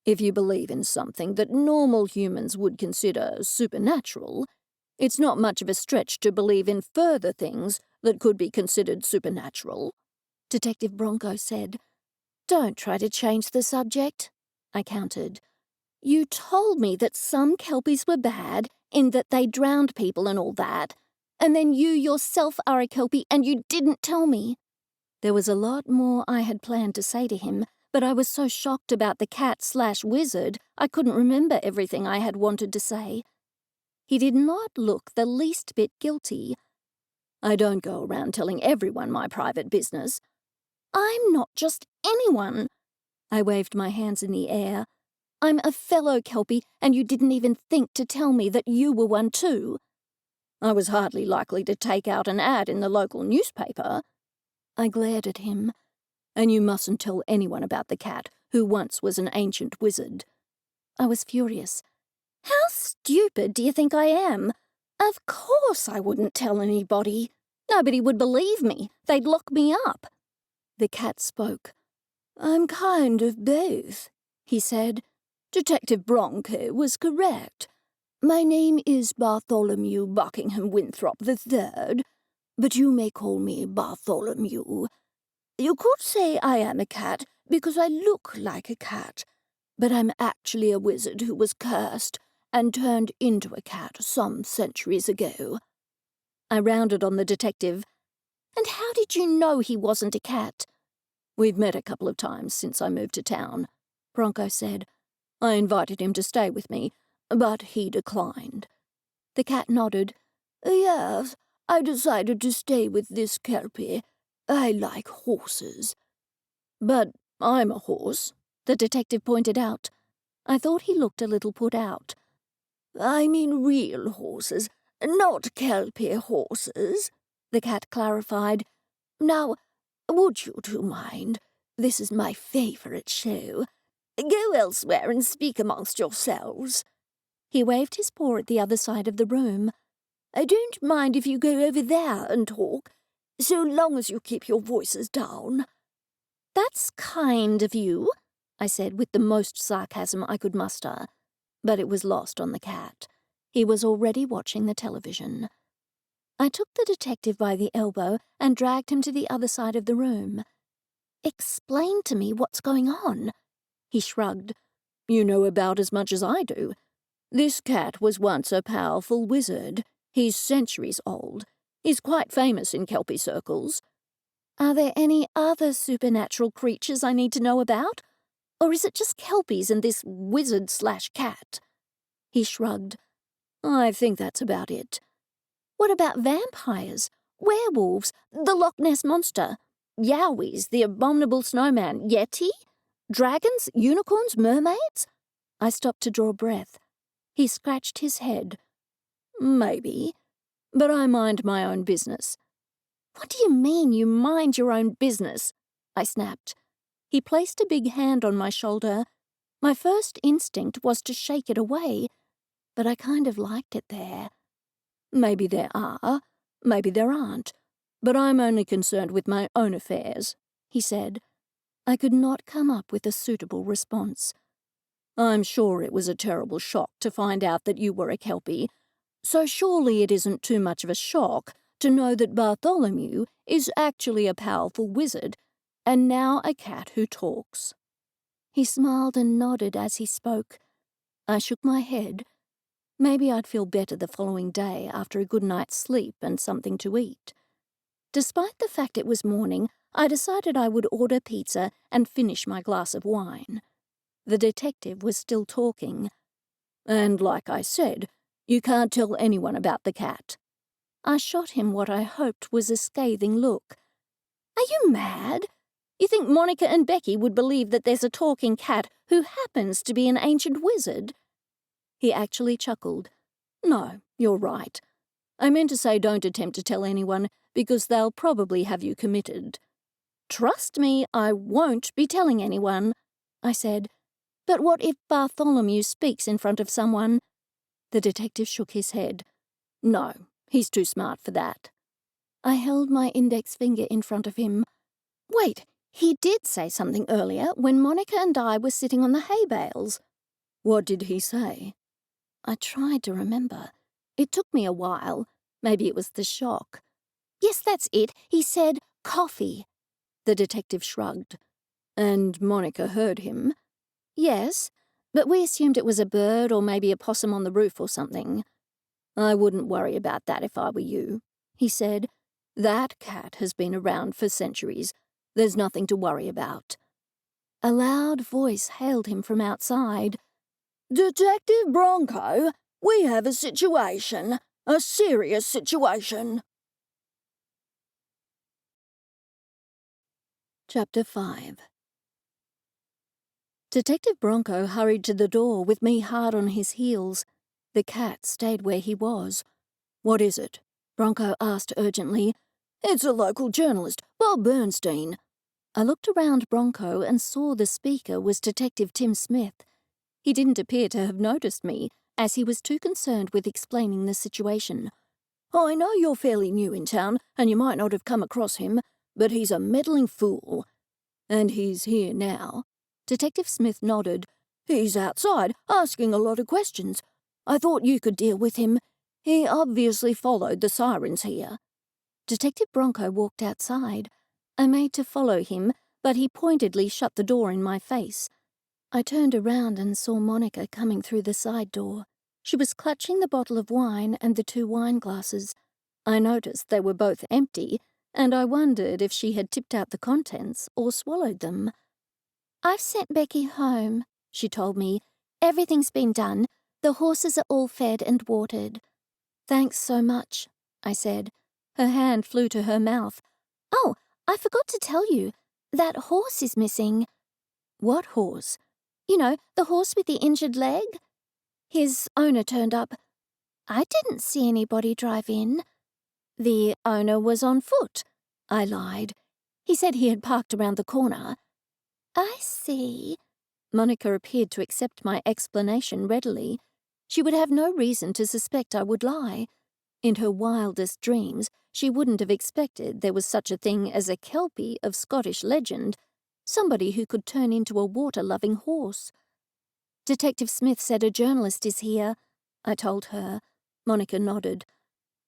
If you believe in something that normal humans would consider supernatural, it's not much of a stretch to believe in further things that could be considered supernatural, Detective Bronco said. Don't try to change the subject, I countered. You told me that some Kelpies were bad, in that they drowned people and all that, and then you yourself are a Kelpie and you didn't tell me. There was a lot more I had planned to say to him, but I was so shocked about the cat/wizard I couldn't remember everything I had wanted to say. He did not look the least bit guilty. I don't go around telling everyone my private business. I'm not just anyone. I waved my hands in the air. I'm a fellow Kelpie, and you didn't even think to tell me that you were one too. I was hardly likely to take out an ad in the local newspaper. I glared at him. And you mustn't tell anyone about the cat who once was an ancient wizard. I was furious. How stupid do you think I am? Of course I wouldn't tell anybody. Nobody would believe me. They'd lock me up. The cat spoke. I'm kind of both, he said. Detective Bronco was correct. My name is Bartholomew Buckingham Winthrop III, but you may call me Bartholomew. You could say I am a cat because I look like a cat, but I'm actually a wizard who was cursed and turned into a cat some centuries ago. I rounded on the detective. And how did you know he wasn't a cat? We've met a couple of times since I moved to town, Bronco said. I invited him to stay with me, but he declined. The cat nodded. Yes, I decided to stay with this Kelpie. I like horses. But I'm a horse, the detective pointed out. I thought he looked a little put out. I mean real horses, not Kelpie horses, the cat clarified. Now, would you two mind? This is my favorite show. Go elsewhere and speak amongst yourselves. He waved his paw at the other side of the room. I don't mind if you go over there and talk, so long as you keep your voices down. That's kind of you, I said with the most sarcasm I could muster. But it was lost on the cat. He was already watching the television. I took the detective by the elbow and dragged him to the other side of the room. Explain to me what's going on. He shrugged. You know about as much as I do. This cat was once a powerful wizard. He's centuries old. He's quite famous in Kelpie circles. Are there any other supernatural creatures I need to know about? Or is it just Kelpies and this wizard/cat? He shrugged. I think that's about it. What about vampires, werewolves, the Loch Ness Monster, Yowies, the abominable snowman, Yeti? Dragons, unicorns, mermaids? I stopped to draw breath. He scratched his head. Maybe, but I mind my own business. What do you mean you mind your own business? I snapped. He placed a big hand on my shoulder. My first instinct was to shake it away, but I kind of liked it there. Maybe there are, maybe there aren't, but I'm only concerned with my own affairs, he said. I could not come up with a suitable response. I'm sure it was a terrible shock to find out that you were a Kelpie, so surely it isn't too much of a shock to know that Bartholomew is actually a powerful wizard, and now a cat who talks. He smiled and nodded as he spoke. I shook my head. Maybe I'd feel better the following day after a good night's sleep and something to eat. Despite the fact it was morning, I decided I would order pizza and finish my glass of wine. The detective was still talking. And like I said, you can't tell anyone about the cat. I shot him what I hoped was a scathing look. Are you mad? You think Monica and Becky would believe that there's a talking cat who happens to be an ancient wizard? He actually chuckled. No, you're right. I meant to say don't attempt to tell anyone, because they'll probably have you committed." "Trust me, I won't be telling anyone," I said. "But what if Bartholomew speaks in front of someone?" The detective shook his head. "No, he's too smart for that." I held my index finger in front of him. "Wait, he did say something earlier when Monica and I were sitting on the hay bales." "What did he say?" I tried to remember. It took me a while. Maybe it was the shock. "Yes, that's it. He said coffee." The detective shrugged. "And Monica heard him?" "Yes, but we assumed it was a bird or maybe a possum on the roof or something." "I wouldn't worry about that if I were you," he said. "That cat has been around for centuries. There's nothing to worry about." A loud voice hailed him from outside. "Detective Bronco, we have a situation. A serious situation." Chapter 5. Detective Bronco hurried to the door with me hard on his heels. The cat stayed where he was. "What is it?" Bronco asked urgently. "It's a local journalist, Bob Bernstein." I looked around Bronco and saw the speaker was Detective Tim Smith. He didn't appear to have noticed me, as he was too concerned with explaining the situation. "I know you're fairly new in town, and you might not have come across him, but he's a meddling fool." "And he's here now?" Detective Smith nodded. "He's outside, asking a lot of questions. I thought you could deal with him. He obviously followed the sirens here." Detective Bronco walked outside. I made to follow him, but he pointedly shut the door in my face. I turned around and saw Monica coming through the side door. She was clutching the bottle of wine and the 2 wine glasses. I noticed they were both empty, and I wondered if she had tipped out the contents or swallowed them. "I've sent Becky home," she told me. "Everything's been done. The horses are all fed and watered." "Thanks so much," I said. Her hand flew to her mouth. "Oh, I forgot to tell you. That horse is missing." "What horse?" "You know, the horse with the injured leg." "His owner turned up." "I didn't see anybody drive in." "The owner was on foot," I lied. "He said he had parked around the corner." "I see." Monica appeared to accept my explanation readily. She would have no reason to suspect I would lie. In her wildest dreams, she wouldn't have expected there was such a thing as a Kelpie of Scottish legend, somebody who could turn into a water-loving horse. "Detective Smith said a journalist is here," I told her. Monica nodded.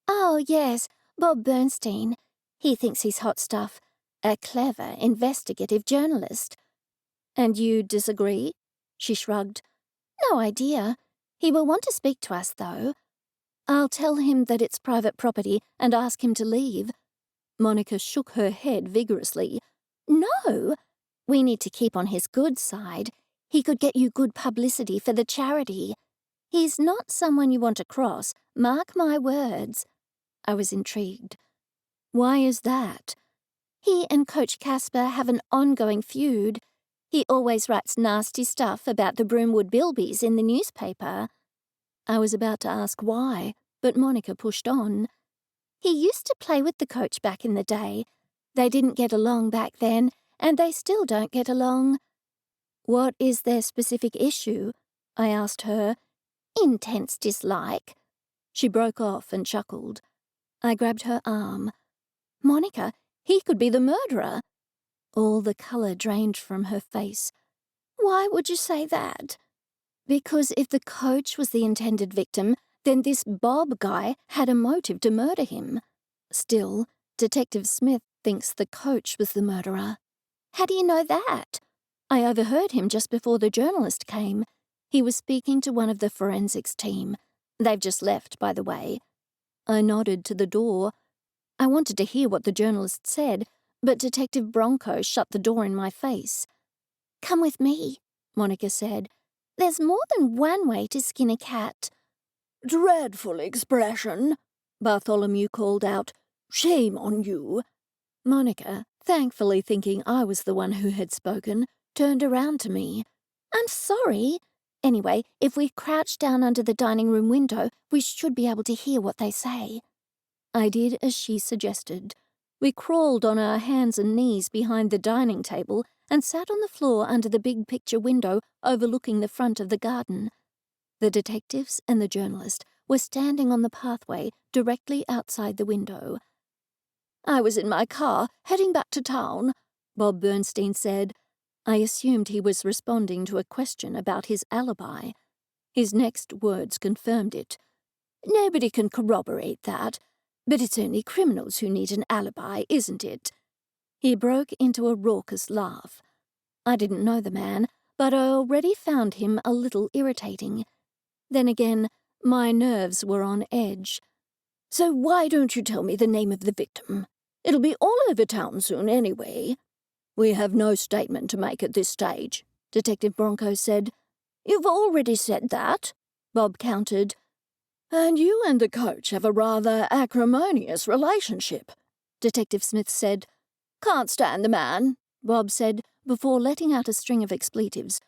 "Oh, yes, Bob Bernstein. He thinks he's hot stuff. A clever, investigative journalist." "And you disagree?" She shrugged. "No idea. He will want to speak to us, though." "I'll tell him that it's private property and ask him to leave." Monica shook her head vigorously. "No! We need to keep on his good side. He could get you good publicity for the charity. He's not someone you want to cross, mark my words." I was intrigued. "Why is that?" "He and Coach Casper have an ongoing feud. He always writes nasty stuff about the Broomwood Bilbies in the newspaper." I was about to ask why, but Monica pushed on. "He used to play with the coach back in the day. They didn't get along back then, and they still don't get along." "What is their specific issue?" I asked her. "Intense dislike." She broke off and chuckled. I grabbed her arm. "Monica, he could be the murderer." All the colour drained from her face. "Why would you say that?" "Because if the coach was the intended victim, then this Bob guy had a motive to murder him. Still, Detective Smith thinks the coach was the murderer." "How do you know that?" "I overheard him just before the journalist came. He was speaking to one of the forensics team. They've just left, by the way." I nodded to the door. I wanted to hear what the journalist said, but Detective Bronco shut the door in my face. "Come with me," Monica said. "There's more than one way to skin a cat." "Dreadful expression," Bartholomew called out. "Shame on you." Monica, thankfully thinking I was the one who had spoken, turned around to me. "I'm sorry. Anyway, if we crouch down under the dining room window, we should be able to hear what they say." I did as she suggested. We crawled on our hands and knees behind the dining table and sat on the floor under the big picture window overlooking the front of the garden. The detectives and the journalist were standing on the pathway directly outside the window. "I was in my car, heading back to town," Bob Bernstein said. I assumed he was responding to a question about his alibi. His next words confirmed it. "Nobody can corroborate that, but it's only criminals who need an alibi, isn't it?" He broke into a raucous laugh. I didn't know the man, but I already found him a little irritating. Then again, my nerves were on edge. "So why don't you tell me the name of the victim? It'll be all over town soon anyway." "We have no statement to make at this stage," Detective Bronco said. "You've already said that," Bob countered. "And you and the coach have a rather acrimonious relationship," Detective Smith said. "Can't stand the man," Bob said, before letting out a string of expletives.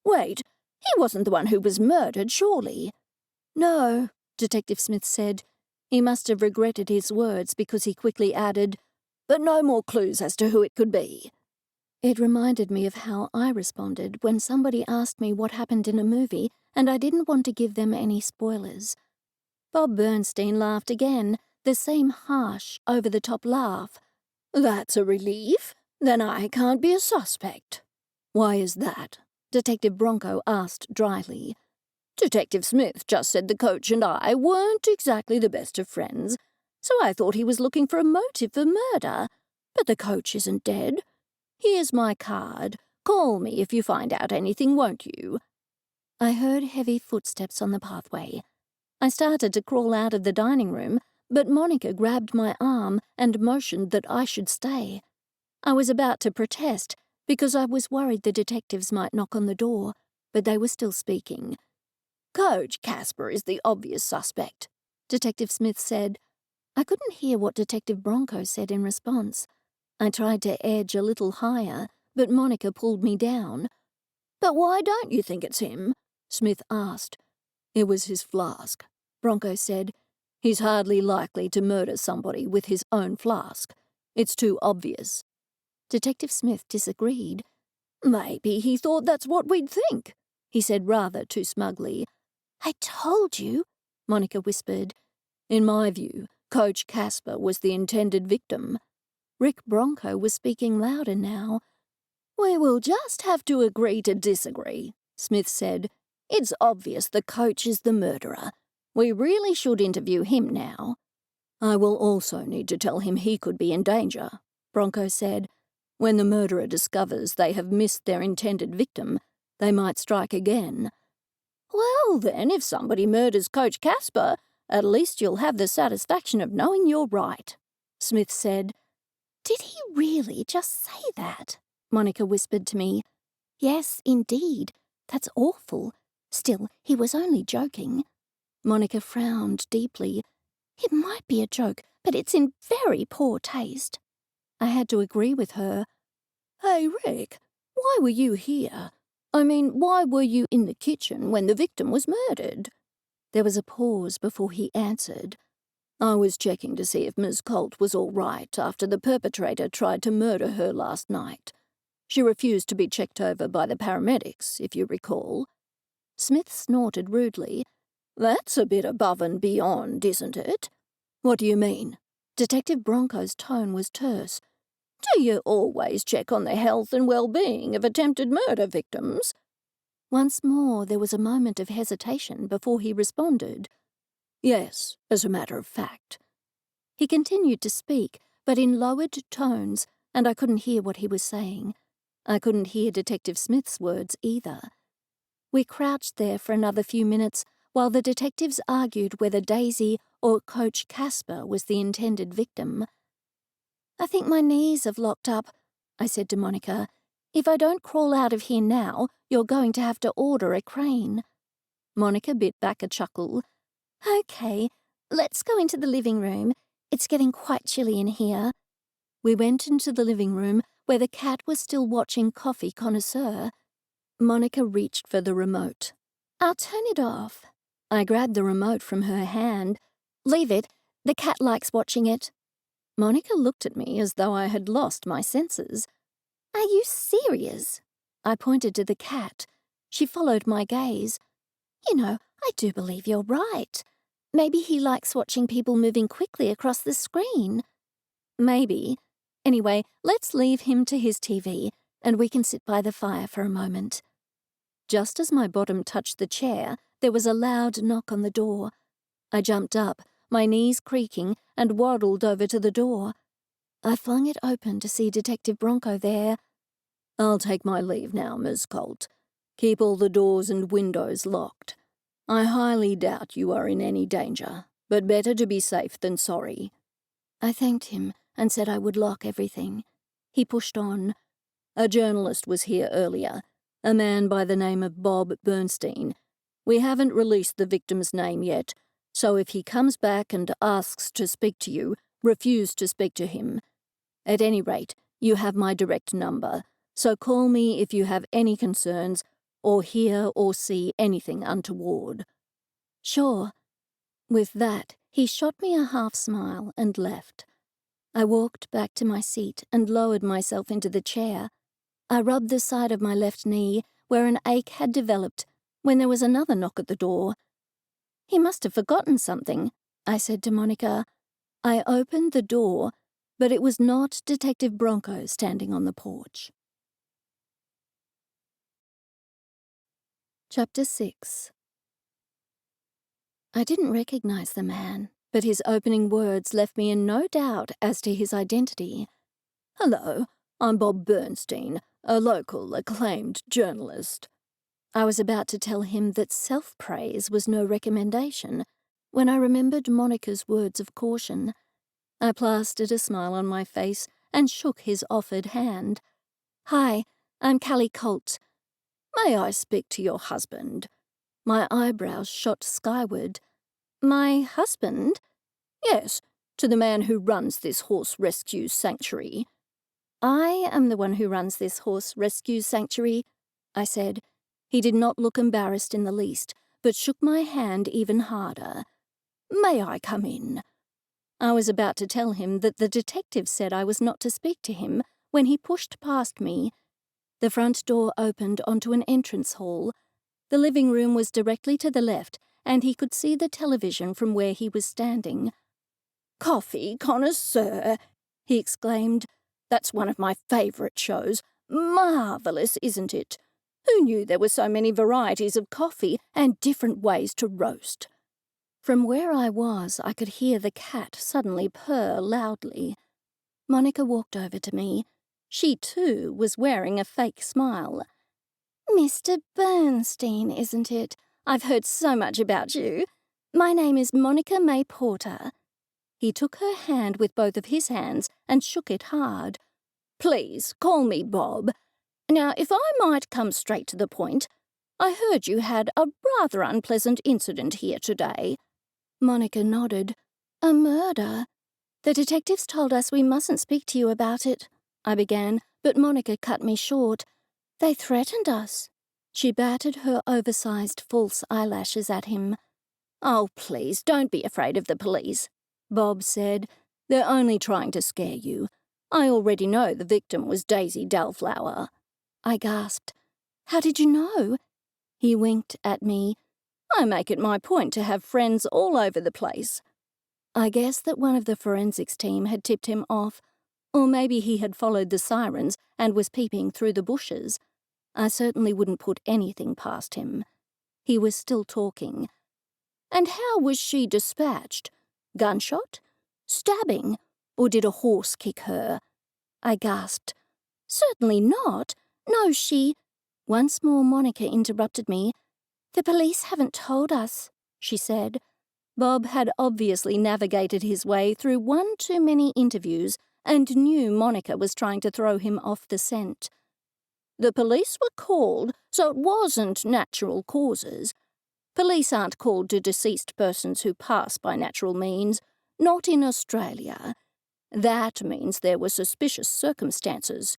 "Wait, he wasn't the one who was murdered, surely?" "No," Detective Smith said. He must have regretted his words because he quickly added, "But no more clues as to who it could be." It reminded me of how I responded when somebody asked me what happened in a movie and I didn't want to give them any spoilers. Bob Bernstein laughed again, the same harsh, over-the-top laugh. "That's a relief. Then I can't be a suspect." "Why is that?" Detective Bronco asked dryly. "Detective Smith just said the coach and I weren't exactly the best of friends, so I thought he was looking for a motive for murder. But the coach isn't dead. Here's my card. Call me if you find out anything, won't you?" I heard heavy footsteps on the pathway. I started to crawl out of the dining room, but Monica grabbed my arm and motioned that I should stay. I was about to protest because I was worried the detectives might knock on the door, but they were still speaking. "Coach Casper is the obvious suspect," Detective Smith said. I couldn't hear what Detective Bronco said in response. I tried to edge a little higher, but Monica pulled me down. "But why don't you think it's him?" Smith asked. "It was his flask," Bronco said. "He's hardly likely to murder somebody with his own flask. It's too obvious." Detective Smith disagreed. "Maybe he thought that's what we'd think," he said rather too smugly. "I told you," Monica whispered. "In my view, Coach Casper was the intended victim." Rick Bronco was speaking louder now. "We will just have to agree to disagree," Smith said. "It's obvious the coach is the murderer. We really should interview him now." "I will also need to tell him he could be in danger," Bronco said. "When the murderer discovers they have missed their intended victim, they might strike again." "Well, then, if somebody murders Coach Casper, at least you'll have the satisfaction of knowing you're right," Smith said. "Did he really just say that?" Monica whispered to me. "Yes, indeed. That's awful. Still, he was only joking." Monica frowned deeply. "It might be a joke, but it's in very poor taste." I had to agree with her. "Hey, Rick, why were you here? I mean, why were you in the kitchen when the victim was murdered?" There was a pause before he answered. "I was checking to see if Ms. Colt was all right after the perpetrator tried to murder her last night. She refused to be checked over by the paramedics, if you recall." Smith snorted rudely. "That's a bit above and beyond, isn't it?" "What do you mean?" Detective Bronco's tone was terse. "Do you always check on the health and well-being of attempted murder victims?" Once more there was a moment of hesitation before he responded. "Yes, as a matter of fact." He continued to speak, but in lowered tones, and I couldn't hear what he was saying. I couldn't hear Detective Smith's words either. We crouched there for another few minutes while the detectives argued whether Daisy or Coach Casper was the intended victim. "I think my knees have locked up," I said to Monica. "If I don't crawl out of here now, you're going to have to order a crane." Monica bit back a chuckle. "Okay, let's go into the living room. It's getting quite chilly in here." We went into the living room, where the cat was still watching Coffee Connoisseur. Monica reached for the remote. "I'll turn it off." I grabbed the remote from her hand. "Leave it. The cat likes watching it. Monica looked at me as though I had lost my senses. Are you serious? I pointed to the cat. She followed my gaze. You know, I do believe you're right. Maybe he likes watching people moving quickly across the screen. Maybe. Anyway, let's leave him to his TV, and we can sit by the fire for a moment. Just as my bottom touched the chair, there was a loud knock on the door. I jumped up, my knees creaking, and waddled over to the door. I flung it open to see Detective Bronco there. I'll take my leave now, Miss Colt. Keep all the doors and windows locked. I highly doubt you are in any danger, but better to be safe than sorry. I thanked him and said I would lock everything. He pushed on. A journalist was here earlier, a man by the name of Bob Bernstein. We haven't released the victim's name yet, so if he comes back and asks to speak to you, refuse to speak to him. At any rate, you have my direct number, so call me if you have any concerns or hear or see anything untoward. Sure. With that, he shot me a half-smile and left. I walked back to my seat and lowered myself into the chair. I rubbed the side of my left knee, where an ache had developed, when there was another knock at the door. He must have forgotten something, I said to Monica. I opened the door, but it was not Detective Bronco standing on the porch. Chapter 6. I didn't recognize the man, but his opening words left me in no doubt as to his identity. Hello, I'm Bob Bernstein, a local acclaimed journalist. I was about to tell him that self-praise was no recommendation when I remembered Monica's words of caution. I plastered a smile on my face and shook his offered hand. Hi, I'm Cally Colt. May I speak to your husband? My eyebrows shot skyward. My husband? Yes, to the man who runs this horse rescue sanctuary. I am the one who runs this horse rescue sanctuary, I said. He did not look embarrassed in the least, but shook my hand even harder. May I come in? I was about to tell him that the detective said I was not to speak to him when he pushed past me. The front door opened onto an entrance hall. The living room was directly to the left, and he could see the television from where he was standing. Coffee connoisseur, he exclaimed. That's one of my favourite shows. Marvellous, isn't it? Who knew there were so many varieties of coffee and different ways to roast? From where I was, I could hear the cat suddenly purr loudly. Monica walked over to me. She, too, was wearing a fake smile. Mr. Bernstein, isn't it? I've heard so much about you. My name is Monica May Porter. He took her hand with both of his hands and shook it hard. Please, call me Bob. Now, if I might come straight to the point, I heard you had a rather unpleasant incident here today. Monica nodded. A murder? The detectives told us we mustn't speak to you about it, I began, but Monica cut me short. They threatened us. She batted her oversized false eyelashes at him. Oh, please, don't be afraid of the police, Bob said. They're only trying to scare you. I already know the victim was Daisy Dellflower. I gasped. How did you know? He winked at me. I make it my point to have friends all over the place. I guess that one of the forensics team had tipped him off, or maybe he had followed the sirens and was peeping through the bushes. I certainly wouldn't put anything past him. He was still talking. And how was she dispatched? Gunshot? Stabbing? Or did a horse kick her? I gasped. Certainly not. No, she... Once more Monica interrupted me. The police haven't told us, she said. Bob had obviously navigated his way through one too many interviews and knew Monica was trying to throw him off the scent. The police were called, so it wasn't natural causes. Police aren't called to deceased persons who pass by natural means, not in Australia. That means there were suspicious circumstances.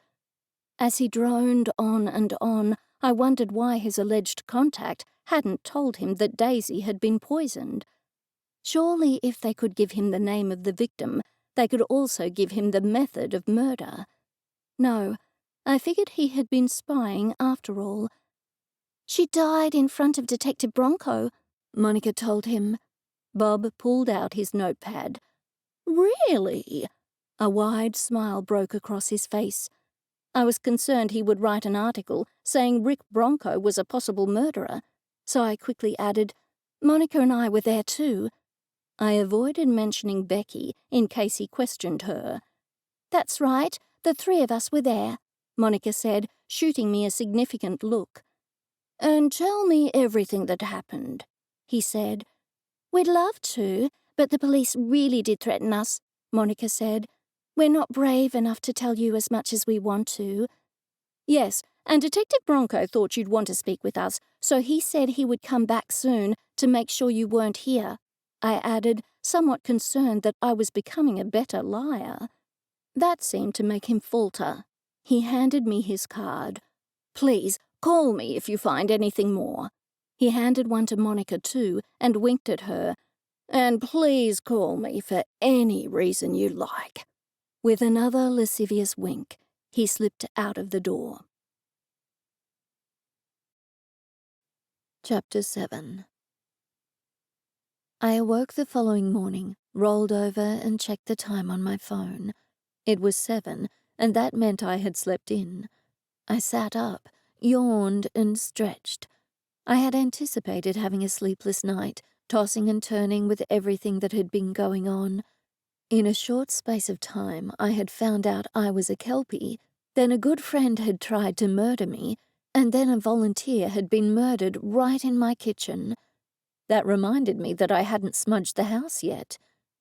As he droned on and on, I wondered why his alleged contact hadn't told him that Daisy had been poisoned. Surely if they could give him the name of the victim, they could also give him the method of murder. No, I figured he had been spying after all. "She died in front of Detective Bronco," Monica told him. Bob pulled out his notepad. "Really?" A wide smile broke across his face. I was concerned he would write an article saying Rick Bronco was a possible murderer, so I quickly added, "Monica and I were there too." I avoided mentioning Becky in case he questioned her. "That's right, the three of us were there," Monica said, shooting me a significant look. "And tell me everything that happened," he said. "We'd love to, but the police really did threaten us," Monica said. "We're not brave enough to tell you as much as we want to." "Yes, and Detective Bronco thought you'd want to speak with us, so he said he would come back soon to make sure you weren't here," I added, somewhat concerned that I was becoming a better liar. That seemed to make him falter. He handed me his card. "Please, call me if you find anything more." He handed one to Monica too and winked at her. "And please call me for any reason you like." With another lascivious wink, he slipped out of the door. Chapter 7. I awoke the following morning, rolled over and checked the time on my phone. It was 7, and that meant I had slept in. I sat up, yawned and stretched. I had anticipated having a sleepless night, tossing and turning with everything that had been going on. In a short space of time, I had found out I was a Kelpie, then a good friend had tried to murder me, and then a volunteer had been murdered right in my kitchen. That reminded me that I hadn't smudged the house yet.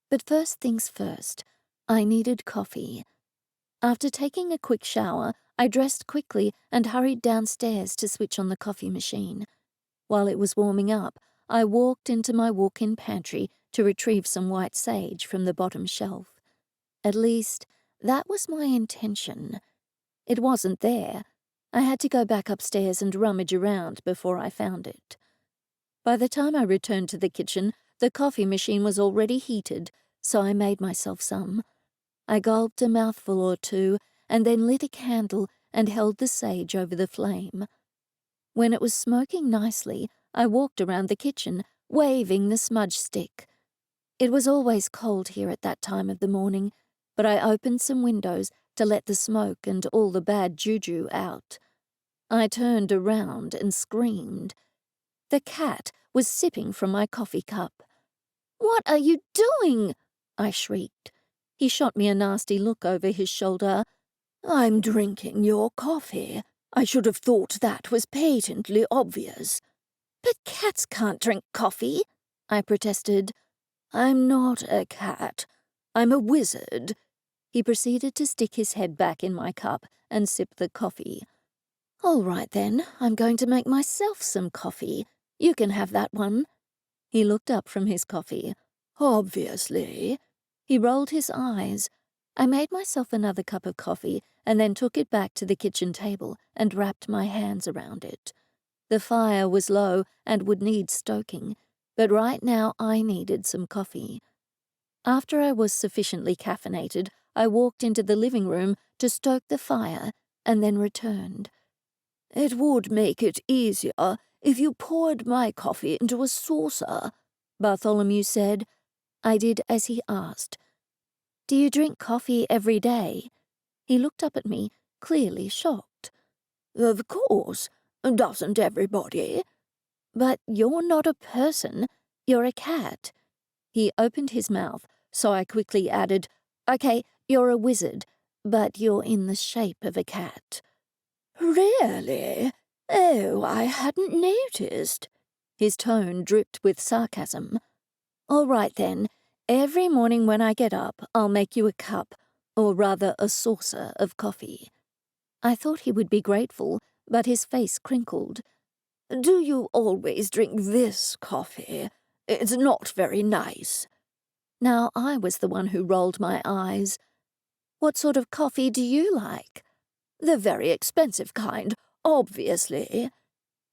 But first things first, I needed coffee. After taking a quick shower, I dressed quickly and hurried downstairs to switch on the coffee machine. While it was warming up, I walked into my walk-in pantry to retrieve some white sage from the bottom shelf. At least, that was my intention. It wasn't there. I had to go back upstairs and rummage around before I found it. By the time I returned to the kitchen, the coffee machine was already heated, so I made myself some. I gulped a mouthful or two and then lit a candle and held the sage over the flame. When it was smoking nicely, I walked around the kitchen, waving the smudge stick. It was always cold here at that time of the morning, but I opened some windows to let the smoke and all the bad juju out. I turned around and screamed. The cat was sipping from my coffee cup. "What are you doing?" I shrieked. He shot me a nasty look over his shoulder. "I'm drinking your coffee. I should have thought that was patently obvious." "But cats can't drink coffee," I protested. "I'm not a cat. I'm a wizard." He proceeded to stick his head back in my cup and sip the coffee. "All right then, I'm going to make myself some coffee. You can have that one." He looked up from his coffee. "Obviously." He rolled his eyes. I made myself another cup of coffee and then took it back to the kitchen table and wrapped my hands around it. The fire was low and would need stoking, but right now I needed some coffee. After I was sufficiently caffeinated, I walked into the living room to stoke the fire and then returned. "It would make it easier if you poured my coffee into a saucer," Bartholomew said. I did as he asked. "Do you drink coffee every day?" He looked up at me, clearly shocked. "Of course. Doesn't everybody?" "But you're not a person. You're a cat." He opened his mouth, so I quickly added, "Okay, you're a wizard, but you're in the shape of a cat." "Really? Oh, I hadn't noticed." His tone dripped with sarcasm. "All right then. Every morning when I get up, I'll make you a cup, or rather a saucer of coffee." I thought he would be grateful, but his face crinkled. "Do you always drink this coffee? It's not very nice." Now I was the one who rolled my eyes. "What sort of coffee do you like?" "The very expensive kind, obviously."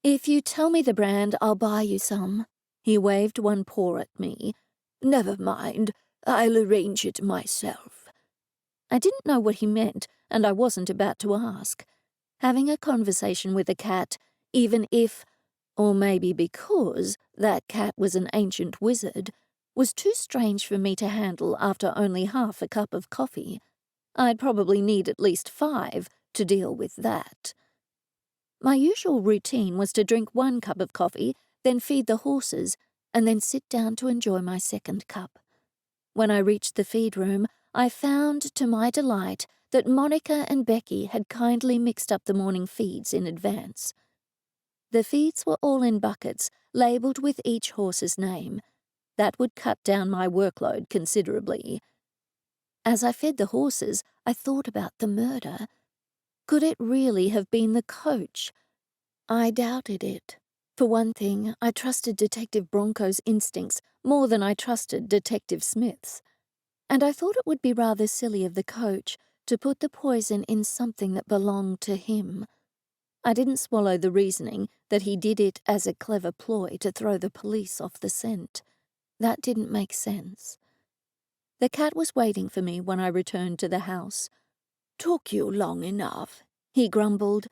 "If you tell me the brand, I'll buy you some." He waved one paw at me. Never mind, I'll arrange it myself." I didn't know what he meant, and I wasn't about to ask. Having a conversation with a cat, even if, or maybe because, that cat was an ancient wizard, was too strange for me to handle after only half a cup of coffee. I'd probably need at least 5 to deal with that. My usual routine was to drink 1 cup of coffee, then feed the horses, and then sit down to enjoy my 2nd cup. When I reached the feed room, I found, to my delight, that Monica and Becky had kindly mixed up the morning feeds in advance. The feeds were all in buckets, labelled with each horse's name. That would cut down my workload considerably. As I fed the horses, I thought about the murder. Could it really have been the coach? I doubted it. For one thing, I trusted Detective Bronco's instincts more than I trusted Detective Smith's. And I thought it would be rather silly of the coach to put the poison in something that belonged to him. I didn't swallow the reasoning that he did it as a clever ploy to throw the police off the scent. That didn't make sense. The cat was waiting for me when I returned to the house. "Took you long enough," he grumbled.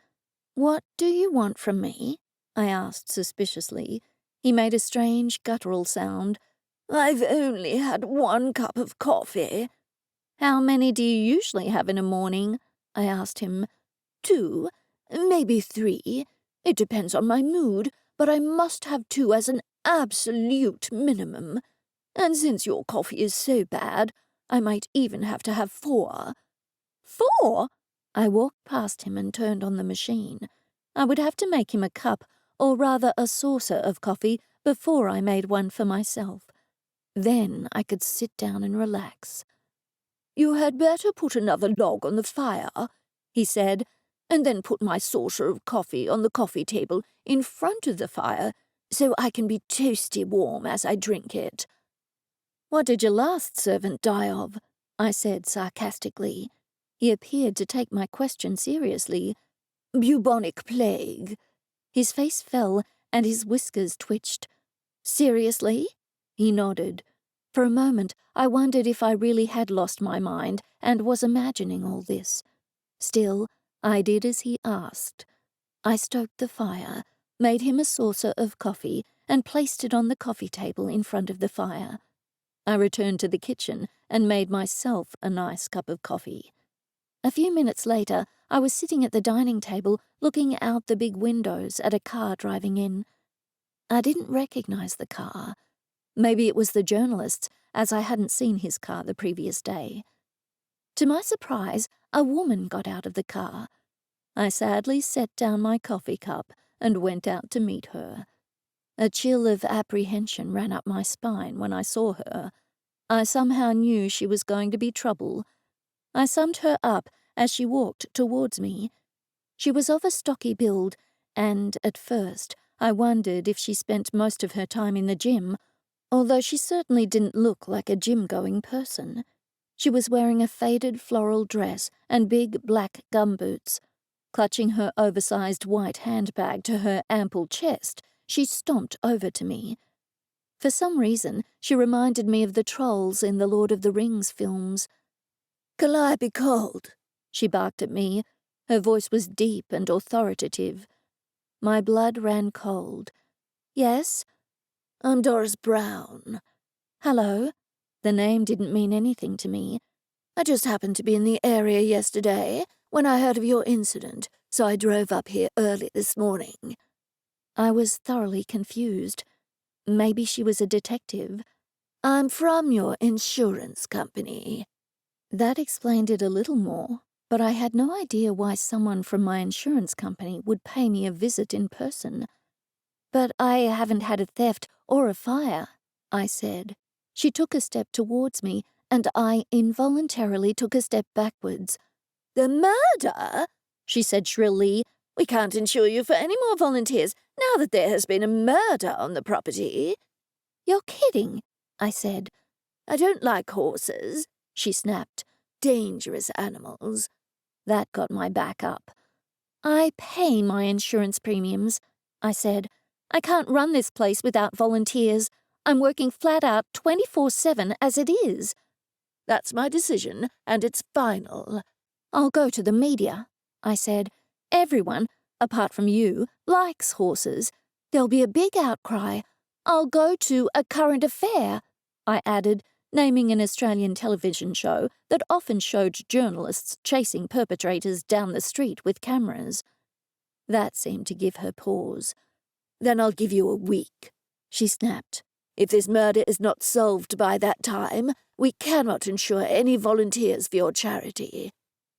"What do you want from me?" I asked suspiciously. He made a strange guttural sound. "I've only had 1 cup of coffee." "How many do you usually have in a morning?" I asked him. 2, maybe 3. It depends on my mood, but I must have 2 as an absolute minimum. And since your coffee is so bad, I might even have to have 4. 4? I walked past him and turned on the machine. I would have to make him a cup, or rather a saucer of coffee, before I made one for myself. Then I could sit down and relax. "You had better put another log on the fire," he said, "and then put my saucer of coffee on the coffee table in front of the fire so I can be toasty warm as I drink it." "What did your last servant die of?" I said sarcastically. He appeared to take my question seriously. "Bubonic plague." His face fell and his whiskers twitched. "Seriously?" He nodded. For a moment, I wondered if I really had lost my mind and was imagining all this. Still, I did as he asked. I stoked the fire, made him a saucer of coffee, and placed it on the coffee table in front of the fire. I returned to the kitchen and made myself a nice cup of coffee. A few minutes later, I was sitting at the dining table looking out the big windows at a car driving in. I didn't recognize the car. Maybe it was the journalist's, as I hadn't seen his car the previous day. To my surprise, a woman got out of the car. I sadly set down my coffee cup and went out to meet her. A chill of apprehension ran up my spine when I saw her. I somehow knew she was going to be trouble. I summed her up as she walked towards me. She was of a stocky build, and at first I wondered if she spent most of her time in the gym, although she certainly didn't look like a gym-going person. She was wearing a faded floral dress and big black gumboots. Clutching her oversized white handbag to her ample chest, she stomped over to me. For some reason, she reminded me of the trolls in the Lord of the Rings films. "Cally Colt," she barked at me. Her voice was deep and authoritative. My blood ran cold. "Yes?" "I'm Doris Brown." "Hello." The name didn't mean anything to me. "I just happened to be in the area yesterday when I heard of your incident, so I drove up here early this morning." I was thoroughly confused. Maybe she was a detective. "I'm from your insurance company." That explained it a little more, but I had no idea why someone from my insurance company would pay me a visit in person. "But I haven't had a theft or a fire," I said. She took a step towards me, and I involuntarily took a step backwards. "The murder?" she said shrilly. "We can't insure you for any more volunteers now that there has been a murder on the property." "You're kidding," I said. "I don't like horses," she snapped. "Dangerous animals." That got my back up. "I pay my insurance premiums," I said. "I can't run this place without volunteers. I'm working flat out 24/7 as it is. That's my decision, and it's final. I'll go to the media, I said. Everyone, apart from you, likes horses. There'll be a big outcry. I'll go to A Current Affair, I added, naming an Australian television show that often showed journalists chasing perpetrators down the street with cameras. That seemed to give her pause. Then I'll give you a week, she snapped. If this murder is not solved by that time, we cannot ensure any volunteers for your charity.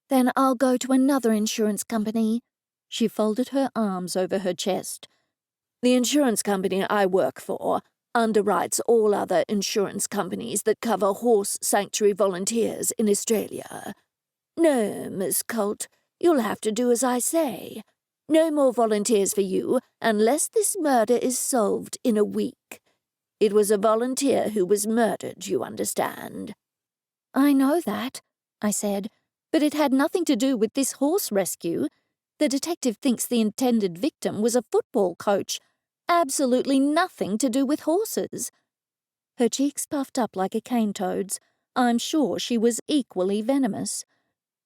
Then I'll go to another insurance company. She folded her arms over her chest. The insurance company I work for underwrites all other insurance companies that cover horse sanctuary volunteers in Australia. No, Miss Colt, you'll have to do as I say. No more volunteers for you unless this murder is solved in a week. It was a volunteer who was murdered, you understand. I know that, I said, but it had nothing to do with this horse rescue. The detective thinks the intended victim was a football coach. Absolutely nothing to do with horses. Her cheeks puffed up like a cane toad's. I'm sure she was equally venomous.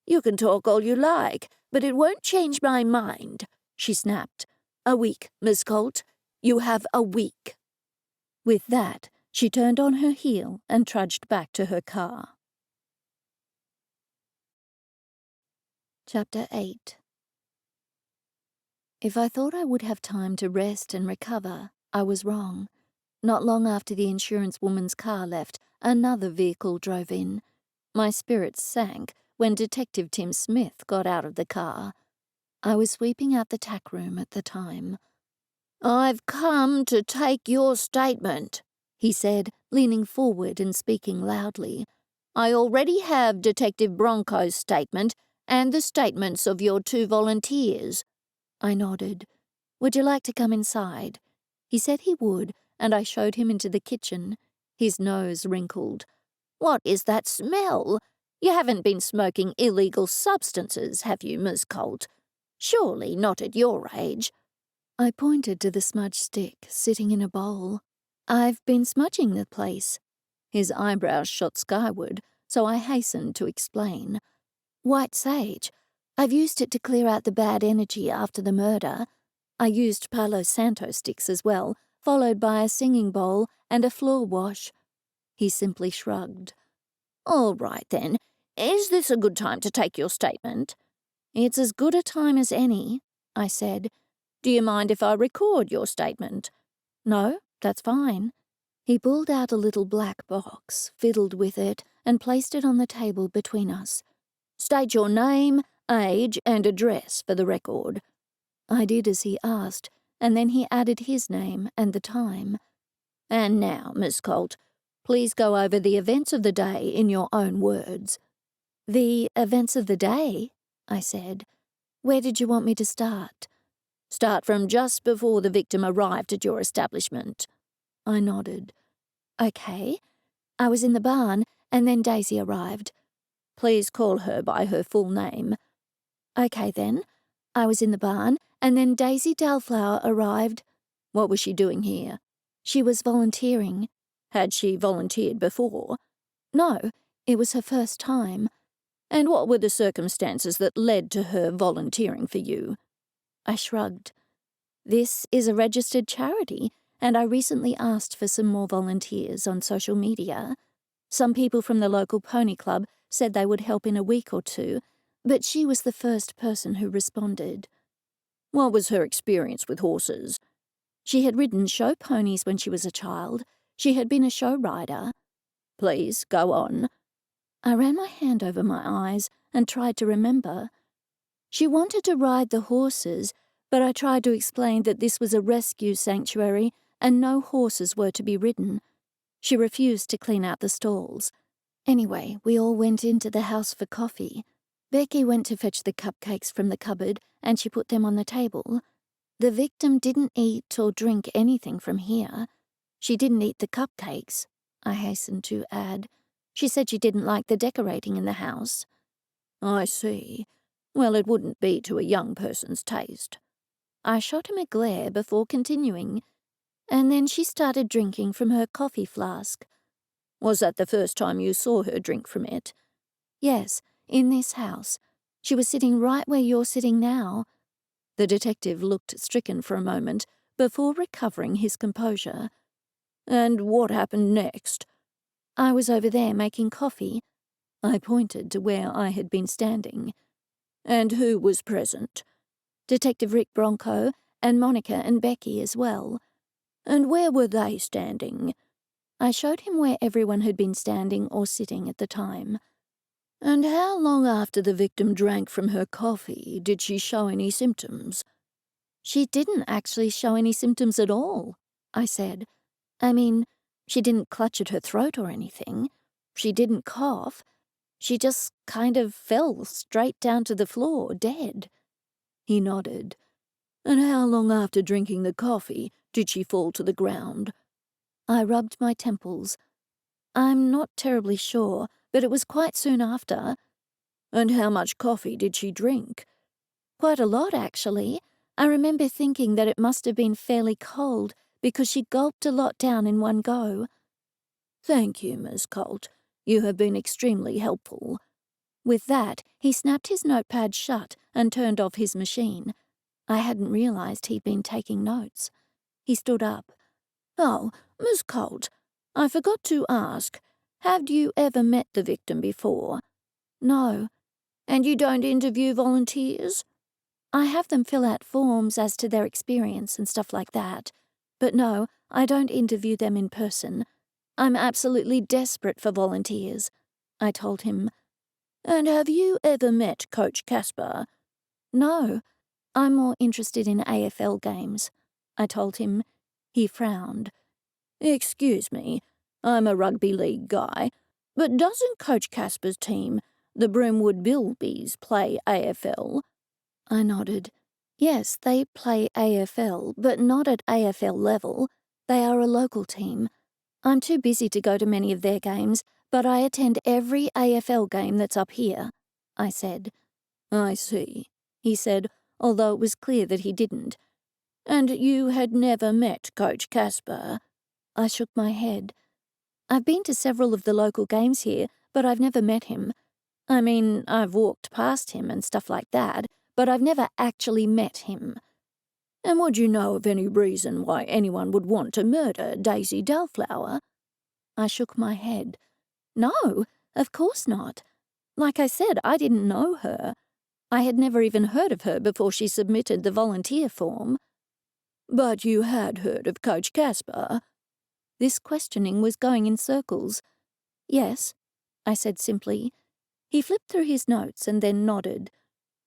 You can talk all you like, but it won't change my mind, she snapped. A week, Miss Colt. You have a week. With that, she turned on her heel and trudged back to her car. Chapter 8. If I thought I would have time to rest and recover, I was wrong. Not long after the insurance woman's car left, another vehicle drove in. My spirits sank when Detective Tim Smith got out of the car. I was sweeping out the tack room at the time. I've come to take your statement, he said, leaning forward and speaking loudly. I already have Detective Bronco's statement and the statements of your 2 volunteers. I nodded. Would you like to come inside? He said he would, and I showed him into the kitchen. His nose wrinkled. What is that smell? You haven't been smoking illegal substances, have you, Miss Colt? Surely not at your age. I pointed to the smudge stick sitting in a bowl. I've been smudging the place. His eyebrows shot skyward, so I hastened to explain. White sage. I've used it to clear out the bad energy after the murder. I used Palo Santo sticks as well, followed by a singing bowl and a floor wash. He simply shrugged. All right, then. Is this a good time to take your statement? It's as good a time as any, I said. Do you mind if I record your statement? No, that's fine. He pulled out a little black box, fiddled with it, and placed it on the table between us. State your name, age, and address for the record. I did as he asked, and then he added his name and the time. And now, Miss Colt, please go over the events of the day in your own words. The events of the day? I said. Where did you want me to start? Start from just before the victim arrived at your establishment. I nodded. Okay. I was in the barn, and then Daisy arrived. Please call her by her full name. Okay, then. I was in the barn, and then Daisy Dalflower arrived. What was she doing here? She was volunteering. Had she volunteered before? No, it was her first time. And what were the circumstances that led to her volunteering for you? I shrugged. This is a registered charity, and I recently asked for some more volunteers on social media. Some people from the local pony club said they would help in a week or 2, but she was the first person who responded. What was her experience with horses? She had ridden show ponies when she was a child. She had been a show rider. Please, go on. I ran my hand over my eyes and tried to remember. She wanted to ride the horses, but I tried to explain that this was a rescue sanctuary and no horses were to be ridden. She refused to clean out the stalls. Anyway, we all went into the house for coffee. Becky went to fetch the cupcakes from the cupboard and she put them on the table. The victim didn't eat or drink anything from here. She didn't eat the cupcakes, I hastened to add. She said she didn't like the decorating in the house. I see. Well, it wouldn't be to a young person's taste. I shot him a glare before continuing. And then she started drinking from her coffee flask. Was that the first time you saw her drink from it? Yes, in this house. She was sitting right where you're sitting now. The detective looked stricken for a moment before recovering his composure. And what happened next? I was over there making coffee. I pointed to where I had been standing. And who was present? Detective Rick Bronco and Monica and Becky as well. And where were they standing? I showed him where everyone had been standing or sitting at the time. And how long after the victim drank from her coffee did she show any symptoms? She didn't actually show any symptoms at all, I said. I mean, she didn't clutch at her throat or anything. She didn't cough. She just kind of fell straight down to the floor, dead. He nodded. And how long after drinking the coffee did she fall to the ground? I rubbed my temples. I'm not terribly sure, but it was quite soon after. And how much coffee did she drink? Quite a lot, actually. I remember thinking that it must have been fairly cold because she gulped a lot down in one go. Thank you, Miss Colt. You have been extremely helpful. With that, he snapped his notepad shut and turned off his machine. I hadn't realized he'd been taking notes. He stood up. Oh, Miss Colt, I forgot to ask, have you ever met the victim before? No. And you don't interview volunteers? I have them fill out forms as to their experience and stuff like that. But no, I don't interview them in person. I'm absolutely desperate for volunteers, I told him. And have you ever met Coach Casper? No, I'm more interested in AFL games, I told him. He frowned. Excuse me, I'm a rugby league guy, but doesn't Coach Casper's team, the Broomwood Bilbies, play AFL? I nodded. Yes, they play AFL, but not at AFL level. They are a local team. I'm too busy to go to many of their games, but I attend every AFL game that's up here, I said. I see, he said, although it was clear that he didn't. And you had never met Coach Casper? I shook my head. I've been to several of the local games here, but I've never met him. I mean, I've walked past him and stuff like that, but I've never actually met him. And would you know of any reason why anyone would want to murder Daisy Dellflower? I shook my head. No, of course not. Like I said, I didn't know her. I had never even heard of her before she submitted the volunteer form. But you had heard of Coach Casper? This questioning was going in circles. Yes, I said simply. He flipped through his notes and then nodded.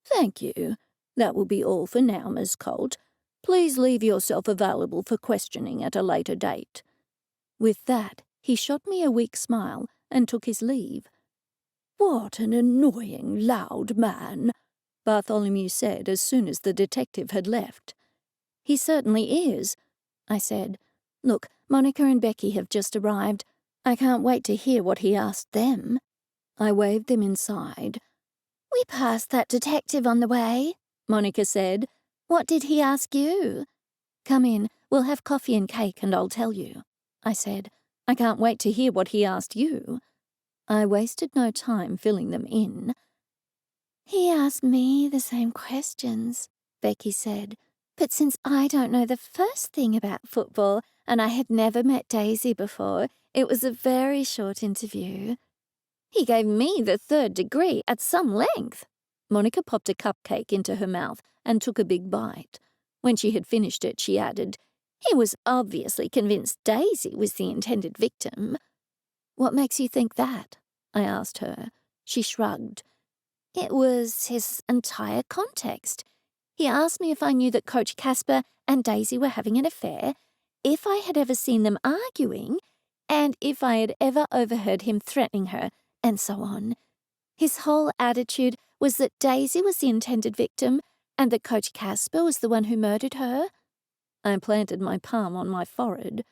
Thank you. That will be all for now, Miss Colt. Please leave yourself available for questioning at a later date. With that, he shot me a weak smile and took his leave. What an annoying, loud man, Bartholomew said as soon as the detective had left. He certainly is, I said. Look, Monica and Becky have just arrived. I can't wait to hear what he asked them. I waved them inside. We passed that detective on the way, Monica said. What did he ask you? Come in, we'll have coffee and cake and I'll tell you, I said. I can't wait to hear what he asked you. I wasted no time filling them in. He asked me the same questions, Becky said. But since I don't know the first thing about football and I had never met Daisy before, it was a very short interview. He gave me the 3rd degree at some length. Monica popped a cupcake into her mouth and took a big bite. When she had finished it, she added, He was obviously convinced Daisy was the intended victim. What makes you think that? I asked her. She shrugged. It was his entire context. He asked me if I knew that Coach Casper and Daisy were having an affair, if I had ever seen them arguing, and if I had ever overheard him threatening her, and so on. His whole attitude was that Daisy was the intended victim and that Coach Casper was the one who murdered her. I planted my palm on my forehead.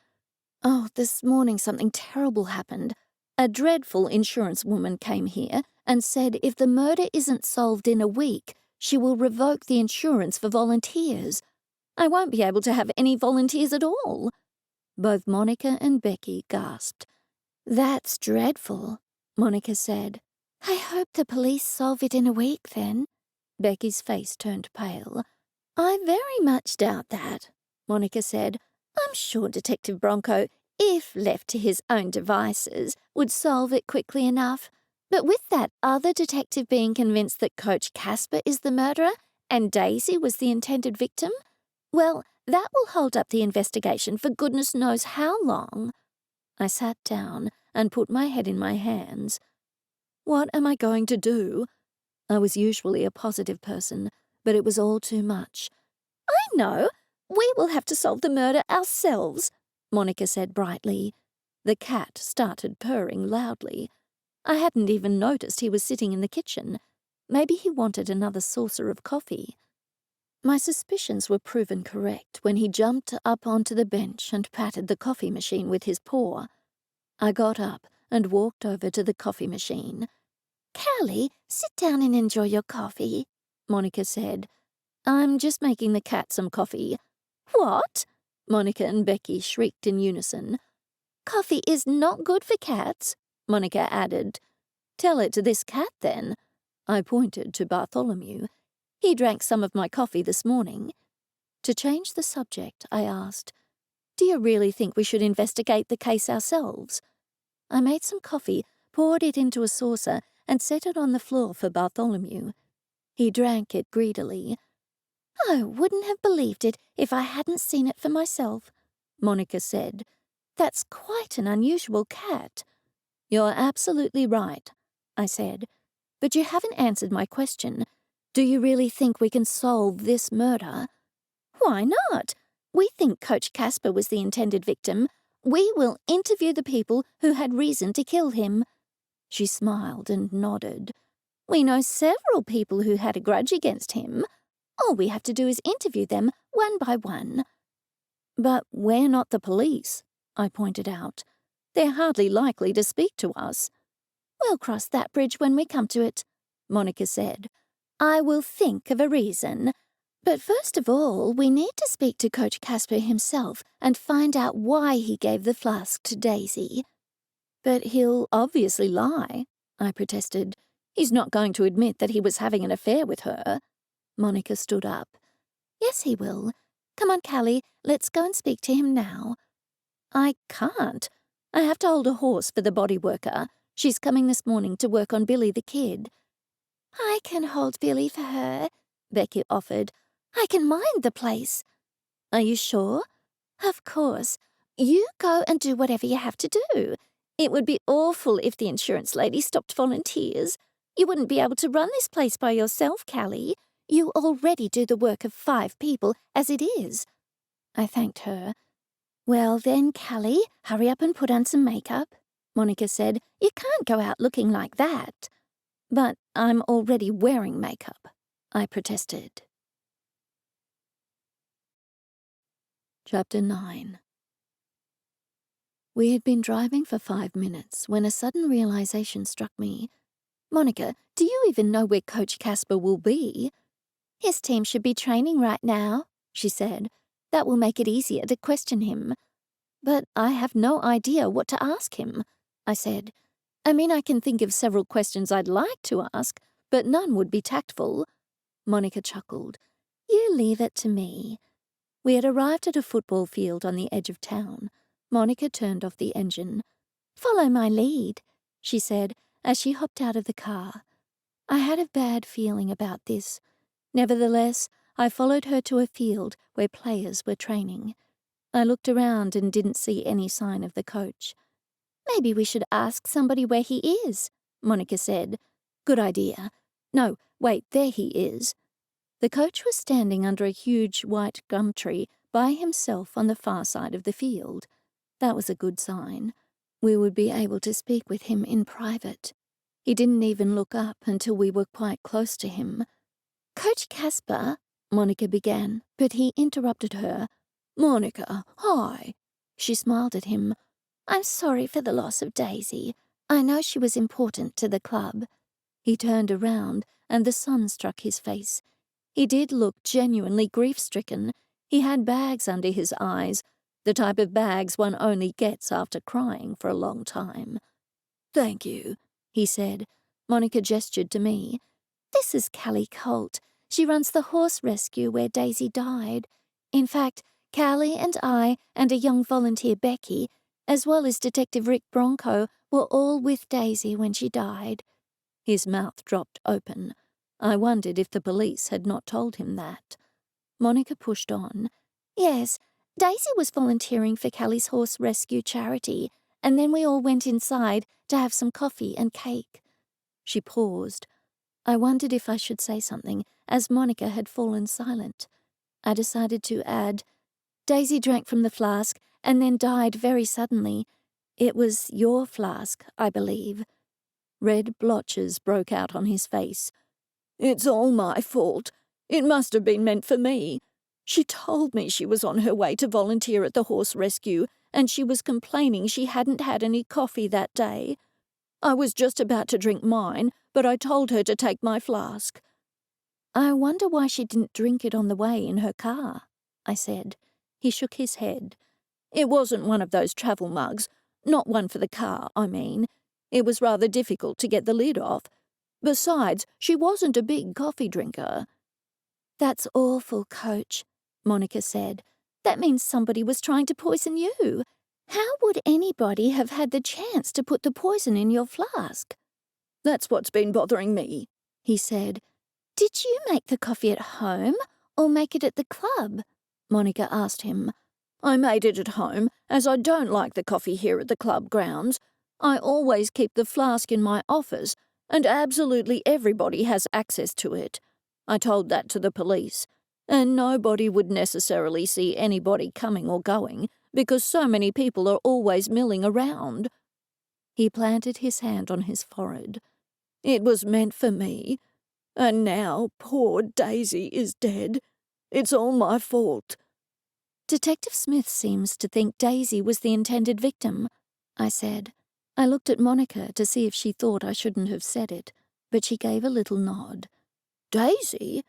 Oh, this morning something terrible happened. A dreadful insurance woman came here and said if the murder isn't solved in a week, she will revoke the insurance for volunteers. I won't be able to have any volunteers at all. Both Monica and Becky gasped. "That's dreadful," Monica said. "I hope the police solve it in a week, then." Becky's face turned pale. "I very much doubt that," Monica said. "I'm sure Detective Bronco, if left to his own devices, would solve it quickly enough. But with that other detective being convinced that Coach Casper is the murderer and Daisy was the intended victim, well, that will hold up the investigation for goodness knows how long." I sat down and put my head in my hands. What am I going to do? I was usually a positive person, but it was all too much. "I know. We will have to solve the murder ourselves," Monica said brightly. The cat started purring loudly. I hadn't even noticed he was sitting in the kitchen. Maybe he wanted another saucer of coffee. My suspicions were proven correct when he jumped up onto the bench and patted the coffee machine with his paw. I got up and walked over to the coffee machine. "Cally, sit down and enjoy your coffee," Monica said. "I'm just making the cat some coffee." "What?" Monica and Becky shrieked in unison. "Coffee is not good for cats," Monica added. "Tell it to this cat, then." I pointed to Bartholomew. "He drank some of my coffee this morning." To change the subject, I asked, "Do you really think we should investigate the case ourselves?" I made some coffee, poured it into a saucer, and set it on the floor for Bartholomew. He drank it greedily. "I wouldn't have believed it if I hadn't seen it for myself," Monica said. "That's quite an unusual cat." "You're absolutely right," I said. "But you haven't answered my question. Do you really think we can solve this murder?" "Why not? We think Coach Casper was the intended victim. We will interview the people who had reason to kill him." She smiled and nodded. "We know several people who had a grudge against him. All we have to do is interview them one by one." "But we're not the police," I pointed out. "They're hardly likely to speak to us." "We'll cross that bridge when we come to it," Monica said. "I will think of a reason. But first of all, we need to speak to Coach Casper himself and find out why he gave the flask to Daisy." "But he'll obviously lie," I protested. "He's not going to admit that he was having an affair with her." Monica stood up. "Yes, he will. Come on, Cally, let's go and speak to him now." "I can't. I have to hold a horse for the body worker. She's coming this morning to work on Billy the kid." "I can hold Billy for her," Becky offered. "I can mind the place." "Are you sure?" "Of course. You go and do whatever you have to do. It would be awful if the insurance lady stopped volunteers. You wouldn't be able to run this place by yourself, Cally. You already do the work of 5 people as it is." I thanked her. "Well then, Cally, hurry up and put on some makeup," Monica said. "You can't go out looking like that." "But I'm already wearing makeup," I protested. Chapter 9. We had been driving for 5 minutes when a sudden realization struck me. "Monica, do you even know where Coach Casper will be?" "His team should be training right now," she said. "That will make it easier to question him." "But I have no idea what to ask him," I said. "I mean, I can think of several questions I'd like to ask, but none would be tactful." Monica chuckled. "You leave it to me." We had arrived at a football field on the edge of town. Monica turned off the engine. "Follow my lead," she said as she hopped out of the car. I had a bad feeling about this. Nevertheless, I followed her to a field where players were training. I looked around and didn't see any sign of the coach. "Maybe we should ask somebody where he is," Monica said. "Good idea. No, wait, there he is." The coach was standing under a huge white gum tree by himself on the far side of the field. That was a good sign. We would be able to speak with him in private. He didn't even look up until we were quite close to him. "Coach Casper," Monica began, but he interrupted her. "Monica, hi." She smiled at him. "I'm sorry for the loss of Daisy. I know she was important to the club." He turned around, and the sun struck his face. He did look genuinely grief-stricken. He had bags under his eyes, The type of bags one only gets after crying for a long time. "Thank you," he said. Monica gestured to me. "This is Cally Colt. She runs the horse rescue where Daisy died. In fact, Cally and I and a young volunteer, Becky, as well as Detective Rick Bronco, were all with Daisy when she died." His mouth dropped open. I wondered if the police had not told him that. Monica pushed on. "Yes, Daisy was volunteering for Cally's horse rescue charity, and then we all went inside to have some coffee and cake." She paused. I wondered if I should say something, as Monica had fallen silent. I decided to add, "Daisy drank from the flask and then died very suddenly. It was your flask, I believe." Red blotches broke out on his face. "It's all my fault. It must have been meant for me. She told me she was on her way to volunteer at the horse rescue, and she was complaining she hadn't had any coffee that day. I was just about to drink mine, but I told her to take my flask." "I wonder why she didn't drink it on the way in her car," I said. He shook his head. "It wasn't one of those travel mugs. Not one for the car, I mean. It was rather difficult to get the lid off. Besides, she wasn't a big coffee drinker." "That's awful, Coach," Monica said. "That means somebody was trying to poison you. How would anybody have had the chance to put the poison in your flask?" "That's what's been bothering me," he said. "Did you make the coffee at home or make it at the club?" Monica asked him. "I made it at home, as I don't like the coffee here at the club grounds. I always keep the flask in my office, and absolutely everybody has access to it. I told that to the police, and nobody would necessarily see anybody coming or going, because so many people are always milling around." He planted his hand on his forehead. "It was meant for me, and now poor Daisy is dead. It's all my fault." "Detective Smith seems to think Daisy was the intended victim," I said. I looked at Monica to see if she thought I shouldn't have said it, but she gave a little nod. "Daisy?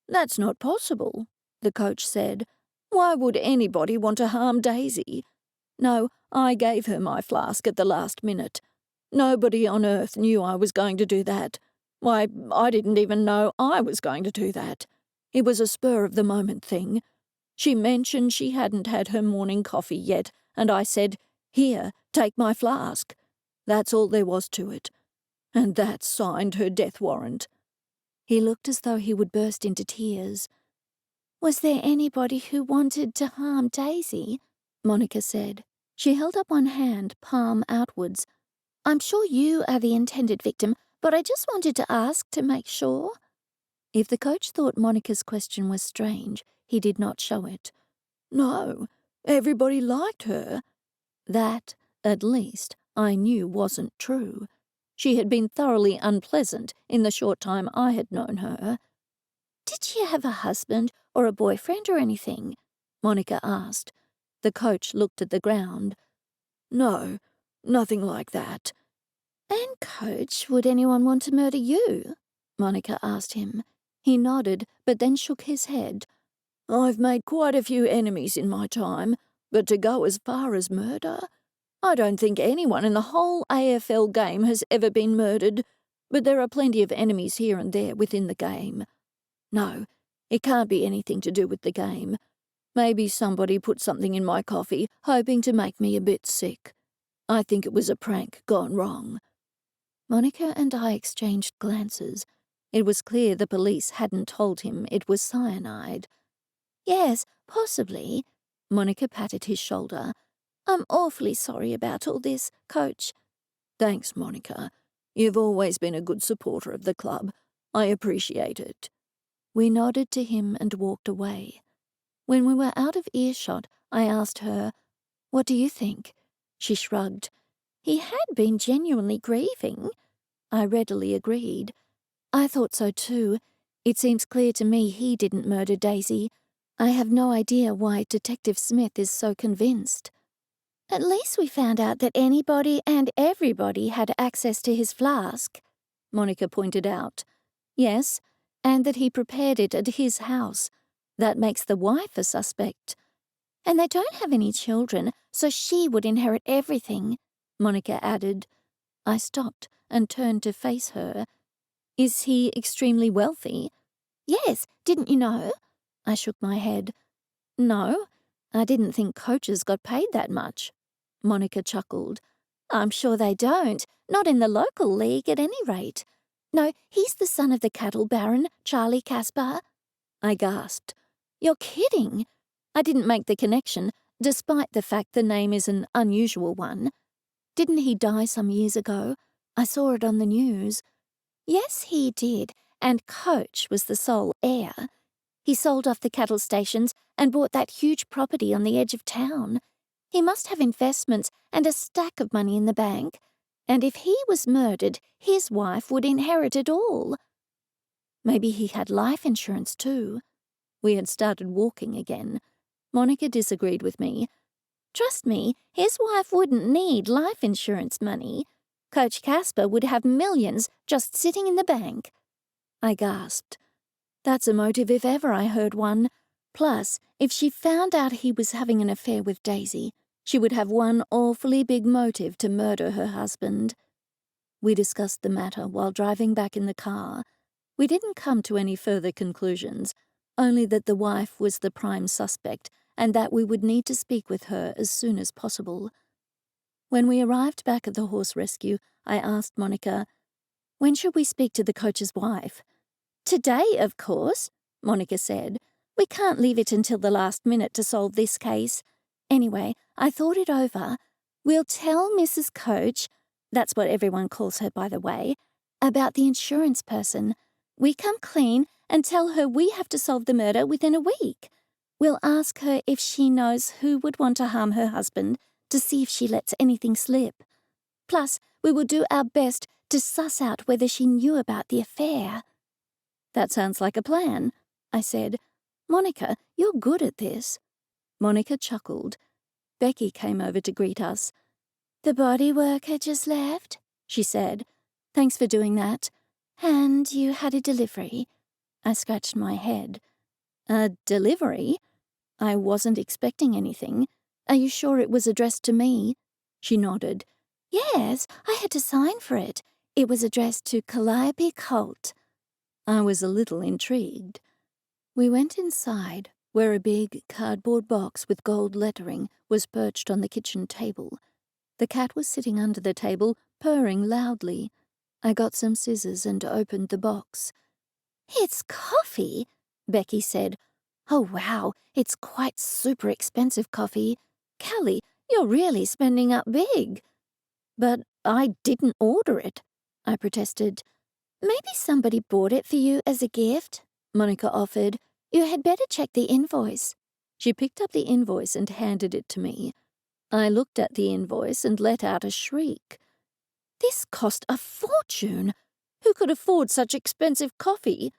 That's not possible," the coach said. "Why would anybody want to harm Daisy? No, I gave her my flask at the last minute. Nobody on earth knew I was going to do that. Why, I didn't even know I was going to do that. It was a spur-of-the-moment thing. She mentioned she hadn't had her morning coffee yet, and I said, 'Here, take my flask.' That's all there was to it. And that signed her death warrant." He looked as though he would burst into tears. "Was there anybody who wanted to harm Daisy?" Monica said. She held up one hand, palm outwards. "I'm sure you are the intended victim, but I just wanted to ask to make sure." If the coach thought Monica's question was strange, he did not show it. "No, everybody liked her." That, at least, I knew wasn't true. She had been thoroughly unpleasant in the short time I had known her. "Did she have a husband or a boyfriend or anything?" Monica asked. The coach looked at the ground. "No, nothing like that." "And, Coach, would anyone want to murder you?" Monica asked him. He nodded, but then shook his head. "I've made quite a few enemies in my time, but to go as far as murder? I don't think anyone in the whole AFL game has ever been murdered, but there are plenty of enemies here and there within the game. No, it can't be anything to do with the game. Maybe somebody put something in my coffee, hoping to make me a bit sick. I think it was a prank gone wrong." Monica and I exchanged glances. It was clear the police hadn't told him it was cyanide. "Yes, possibly." Monica patted his shoulder. "I'm awfully sorry about all this, Coach." "Thanks, Monica. You've always been a good supporter of the club. I appreciate it." We nodded to him and walked away. When we were out of earshot, I asked her, "What do you think?" She shrugged. "He had been genuinely grieving." I readily agreed. "I thought so too. It seems clear to me he didn't murder Daisy. I have no idea why Detective Smith is so convinced." "At least we found out that anybody and everybody had access to his flask," Monica pointed out. "Yes, and that he prepared it at his house. That makes the wife a suspect." And they don't have any children, so she would inherit everything, Monica added. I stopped and turned to face her. Is he extremely wealthy? Yes, didn't you know? I shook my head. No, I didn't think coaches got paid that much. Monica chuckled. I'm sure they don't, not in the local league at any rate. No, he's the son of the cattle baron, Charlie Caspar. I gasped. You're kidding. I didn't make the connection, despite the fact the name is an unusual one. Didn't he die some years ago? I saw it on the news. Yes, he did, and Coach was the sole heir. He sold off the cattle stations and bought that huge property on the edge of town. He must have investments and a stack of money in the bank, and if he was murdered, his wife would inherit it all. Maybe he had life insurance too. We had started walking again. Monica disagreed with me. Trust me, his wife wouldn't need life insurance money. Coach Caspar would have millions just sitting in the bank. I gasped. That's a motive if ever I heard one. Plus, if she found out he was having an affair with Daisy, she would have one awfully big motive to murder her husband. We discussed the matter while driving back in the car. We didn't come to any further conclusions, only that the wife was the prime suspect and that we would need to speak with her as soon as possible. When we arrived back at the horse rescue, I asked Monica, when should we speak to the coach's wife? Today, of course, Monica said. We can't leave it until the last minute to solve this case. Anyway, I thought it over. We'll tell Mrs. Coach, that's what everyone calls her by the way, about the insurance person. We come clean and tell her we have to solve the murder within a week. We'll ask her if she knows who would want to harm her husband to see if she lets anything slip. Plus, we will do our best to suss out whether she knew about the affair. That sounds like a plan, I said. Monica, you're good at this. Monica chuckled. Becky came over to greet us. The body worker just left, she said. Thanks for doing that. And you had a delivery. I scratched my head. A delivery? I wasn't expecting anything. Are you sure it was addressed to me? She nodded. Yes, I had to sign for it. It was addressed to Cally Colt. I was a little intrigued. We went inside, where a big cardboard box with gold lettering was perched on the kitchen table. The cat was sitting under the table, purring loudly. I got some scissors and opened the box. It's coffee, Becky said. Oh, wow, it's quite super expensive coffee. Cally, you're really spending up big. But I didn't order it, I protested. Maybe somebody bought it for you as a gift, Monica offered. You had better check the invoice. She picked up the invoice and handed it to me. I looked at the invoice and let out a shriek. This cost a fortune. Who could afford such expensive coffee?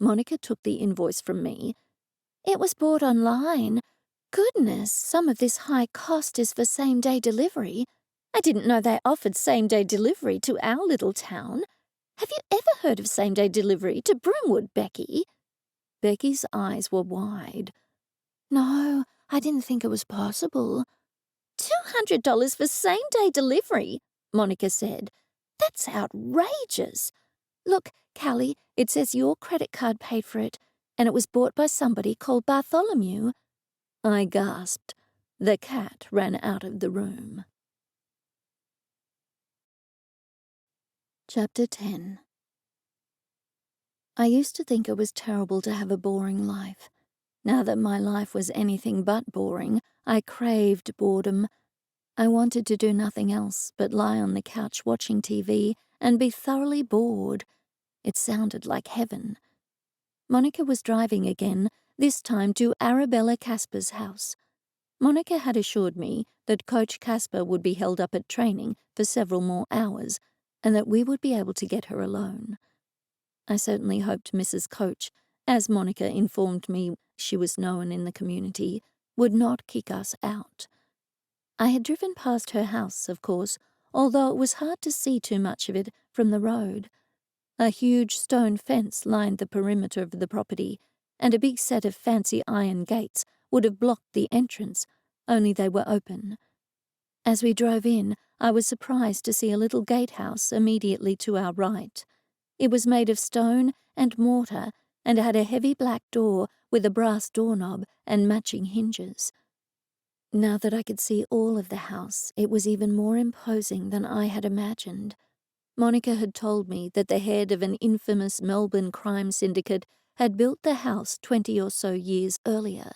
Monica took the invoice from me. It was bought online. Goodness, some of this high cost is for same-day delivery. I didn't know they offered same-day delivery to our little town. Have you ever heard of same-day delivery to Broomwood, Becky? Becky's eyes were wide. No, I didn't think it was possible. $200 for same-day delivery, Monica said. That's outrageous. Look, Cally, it says your credit card paid for it, and it was bought by somebody called Bartholomew. I gasped. The cat ran out of the room. Chapter 10. I used to think it was terrible to have a boring life. Now that my life was anything but boring, I craved boredom. I wanted to do nothing else but lie on the couch watching TV and be thoroughly bored. It sounded like heaven. Monica was driving again, this time to Arabella Caspar's house. Monica had assured me that Coach Caspar would be held up at training for several more hours, and that we would be able to get her alone. I certainly hoped Mrs. Coach, as Monica informed me she was known in the community, would not kick us out. I had driven past her house, of course, although it was hard to see too much of it from the road. A huge stone fence lined the perimeter of the property, and a big set of fancy iron gates would have blocked the entrance, only they were open. As we drove in, I was surprised to see a little gatehouse immediately to our right. It was made of stone and mortar and had a heavy black door with a brass doorknob and matching hinges. Now that I could see all of the house, it was even more imposing than I had imagined. Monica had told me that the head of an infamous Melbourne crime syndicate had built the house 20 or so years earlier.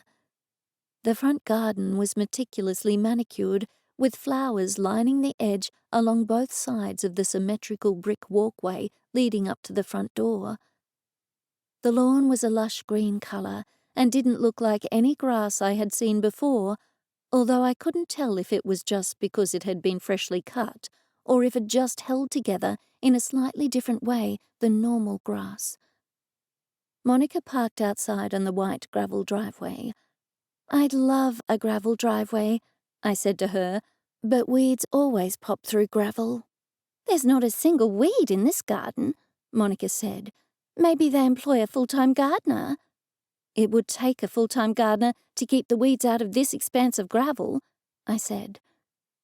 The front garden was meticulously manicured, with flowers lining the edge along both sides of the symmetrical brick walkway leading up to the front door. The lawn was a lush green colour and didn't look like any grass I had seen before, although I couldn't tell if it was just because it had been freshly cut or if it just held together in a slightly different way than normal grass. Monica parked outside on the white gravel driveway. "I'd love a gravel driveway," I said to her, "but weeds always pop through gravel." "There's not a single weed in this garden," Monica said. "Maybe they employ a full-time gardener." "It would take a full-time gardener to keep the weeds out of this expanse of gravel," I said.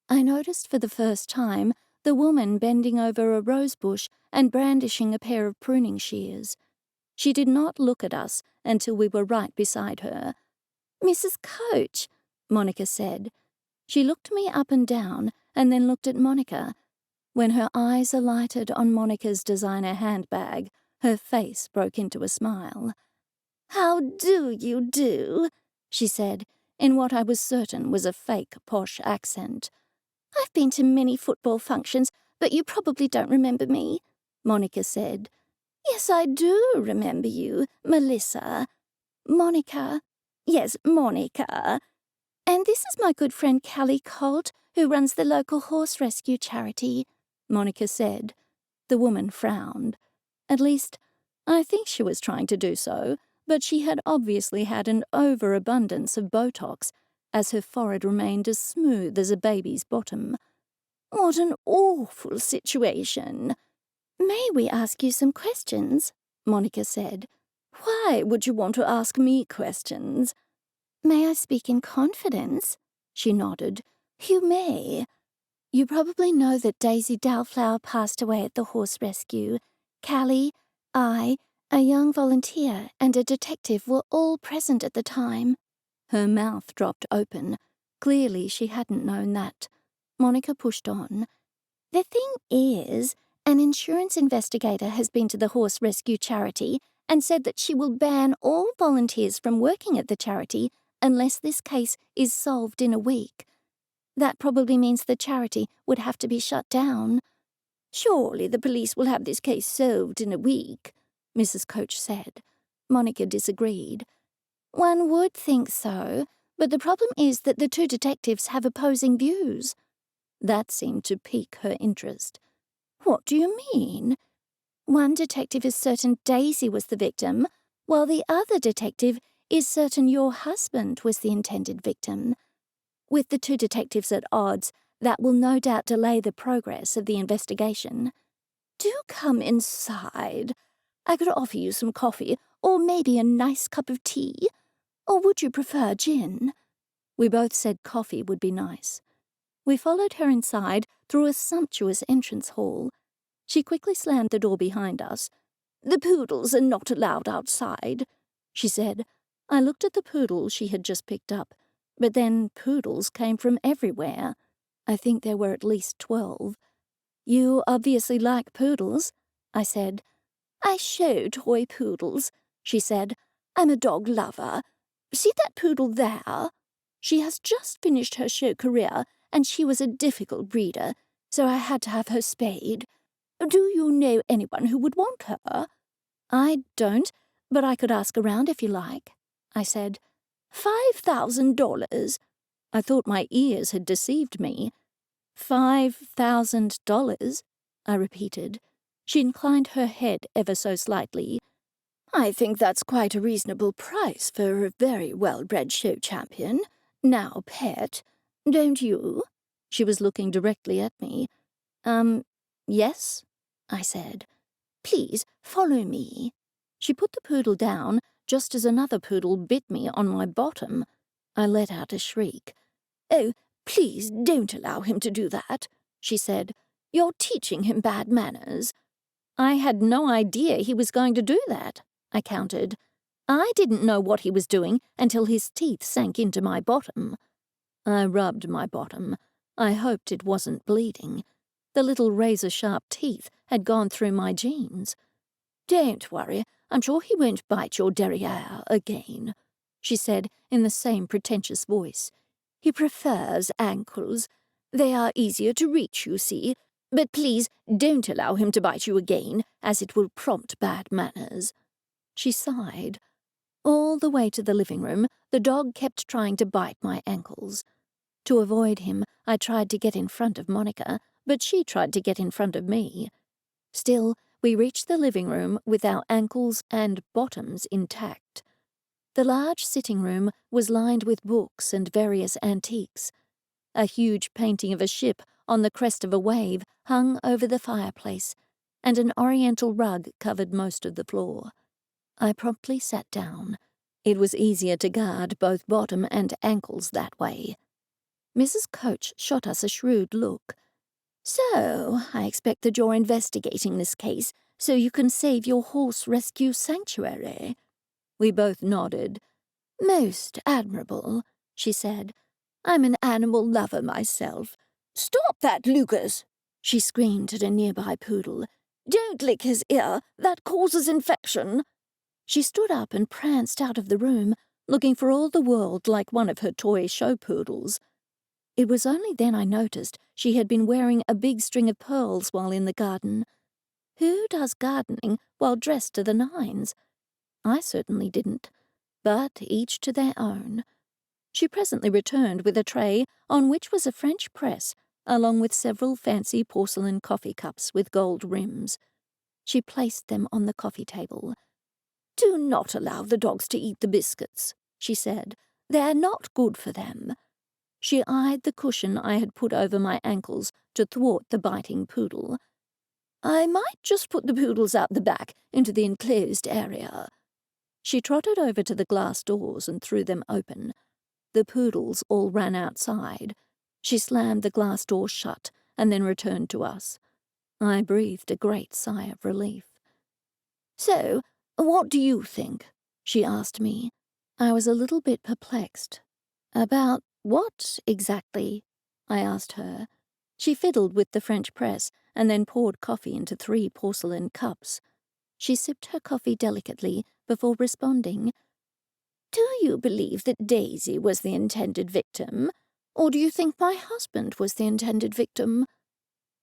I noticed for the first time the woman bending over a rose bush and brandishing a pair of pruning shears. She did not look at us until we were right beside her. "Mrs. Coach," Monica said. She looked me up and down and then looked at Monica. When her eyes alighted on Monica's designer handbag, her face broke into a smile. "How do you do?" she said, in what I was certain was a fake posh accent. "I've been to many football functions, but you probably don't remember me," Monica said. "Yes, I do remember you, Melissa." "Monica." "Yes, Monica. And this is my good friend Cally Colt, who runs the local horse rescue charity," Monica said. The woman frowned. At least, I think she was trying to do so, but she had obviously had an overabundance of Botox, as her forehead remained as smooth as a baby's bottom. "What an awful situation." "May we ask you some questions?" Monica said. "Why would you want to ask me questions?" "May I speak in confidence?" She nodded. "You may." "You probably know that Daisy Dowflower passed away at the horse rescue. Cally, I, a young volunteer, and a detective were all present at the time." Her mouth dropped open. Clearly she hadn't known that. Monica pushed on. "The thing is, an insurance investigator has been to the horse rescue charity and said that she will ban all volunteers from working at the charity unless this case is solved in a week. That probably means the charity would have to be shut down." "Surely the police will have this case solved in a week," Mrs. Coach said. Monica disagreed. "One would think so, but the problem is that the two detectives have opposing views." That seemed to pique her interest. "What do you mean?" "One detective is certain Daisy was the victim, while the other detective is certain your husband was the intended victim. With the two detectives at odds, that will no doubt delay the progress of the investigation." "Do come inside. I could offer you some coffee, or maybe a nice cup of tea. Or would you prefer gin?" We both said coffee would be nice. We followed her inside through a sumptuous entrance hall. She quickly slammed the door behind us. "The Poodles are not allowed outside," she said. I looked at the poodle she had just picked up, but then poodles came from everywhere. I think there were at least 12. "You obviously like poodles," I said. "I show toy poodles," she said. "I'm a dog lover. See that poodle there? She has just finished her show career, and she was a difficult breeder, so I had to have her spayed. Do you know anyone who would want her?" "I don't, but I could ask around if you like," I said. $5,000. I thought my ears had deceived me. $5,000, I repeated. She inclined her head ever so slightly. "I think that's quite a reasonable price for a very well-bred show champion. Now, pet, don't you?" She was looking directly at me. Yes," I said. "Please follow me." She put the poodle down just as another poodle bit me on my bottom. I let out a shriek. "Oh, please don't allow him to do that," she said. "You're teaching him bad manners." "I had no idea he was going to do that," I countered. "I didn't know what he was doing until his teeth sank into my bottom." I rubbed my bottom. I hoped it wasn't bleeding. The little razor-sharp teeth had gone through my jeans. "Don't worry, I'm sure he won't bite your derriere again," she said in the same pretentious voice. "He prefers ankles. They are easier to reach, you see. But please don't allow him to bite you again, as it will prompt bad manners." She sighed. All the way to the living room, the dog kept trying to bite my ankles. To avoid him, I tried to get in front of Monica, but she tried to get in front of me. Still, we reached the living room with our ankles and bottoms intact. The large sitting room was lined with books and various antiques. A huge painting of a ship on the crest of a wave hung over the fireplace, and an oriental rug covered most of the floor. I promptly sat down. It was easier to guard both bottom and ankles that way. Mrs. Coach shot us a shrewd look. "So, I expect that you're investigating this case so you can save your horse rescue sanctuary." We both nodded. "Most admirable," she said. "I'm an animal lover myself." "Stop that, Lucas!" she screamed at a nearby poodle. "Don't lick his ear. That causes infection." She stood up and pranced out of the room, looking for all the world like one of her toy show poodles. It was only then I noticed she had been wearing a big string of pearls while in the garden. Who does gardening while dressed to the nines? I certainly didn't, but each to their own. She presently returned with a tray on which was a French press, along with several fancy porcelain coffee cups with gold rims. She placed them on the coffee table. "Do not allow the dogs to eat the biscuits," she said. "They're not good for them." She eyed the cushion I had put over my ankles to thwart the biting poodle. "I might just put the poodles out the back into the enclosed area." She trotted over to the glass doors and threw them open. The poodles all ran outside. She slammed the glass door shut and then returned to us. I breathed a great sigh of relief. "So, what do you think?" she asked me. I was a little bit perplexed. "About what, exactly?" I asked her. She fiddled with the French press and then poured coffee into 3 porcelain cups. She sipped her coffee delicately before responding. "Do you believe that Daisy was the intended victim, or do you think my husband was the intended victim?"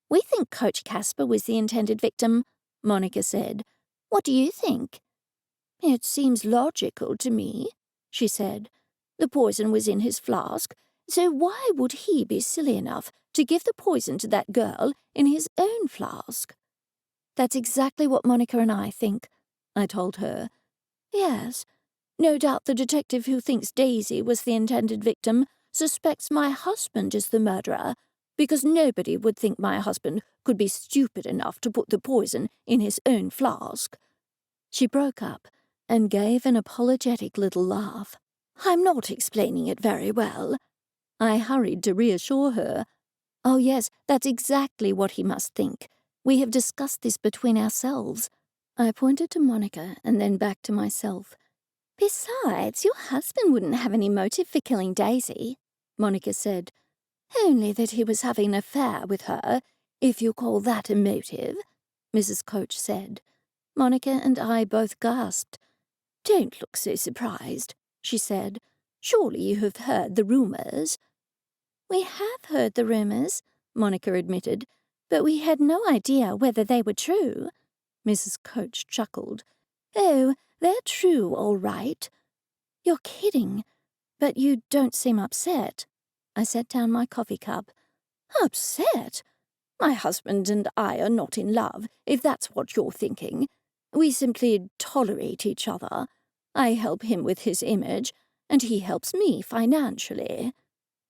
"We think Coach Casper was the intended victim," Monica said. "What do you think?" "It seems logical to me," she said. "The poison was in his flask, so why would he be silly enough to give the poison to that girl in his own flask?" "That's exactly what Monica and I think," I told her. "Yes, no doubt the detective who thinks Daisy was the intended victim suspects my husband is the murderer, because nobody would think my husband could be stupid enough to put the poison in his own flask." She broke up and gave an apologetic little laugh. "I'm not explaining it very well." I hurried to reassure her. "Oh yes, that's exactly what he must think. We have discussed this between ourselves." I pointed to Monica and then back to myself. "Besides, your husband wouldn't have any motive for killing Daisy," Monica said. "Only that he was having an affair with her, if you call that a motive," Mrs. Coach said. Monica and I both gasped. "Don't look so surprised," she said. "Surely you have heard the rumors." "We have heard the rumors," Monica admitted, "but we had no idea whether they were true." Mrs. Coach chuckled. "Oh, they're true, all right." "You're kidding, but you don't seem upset." I set down my coffee cup. "Upset? My husband and I are not in love, if that's what you're thinking. We simply tolerate each other. I help him with his image, and he helps me financially."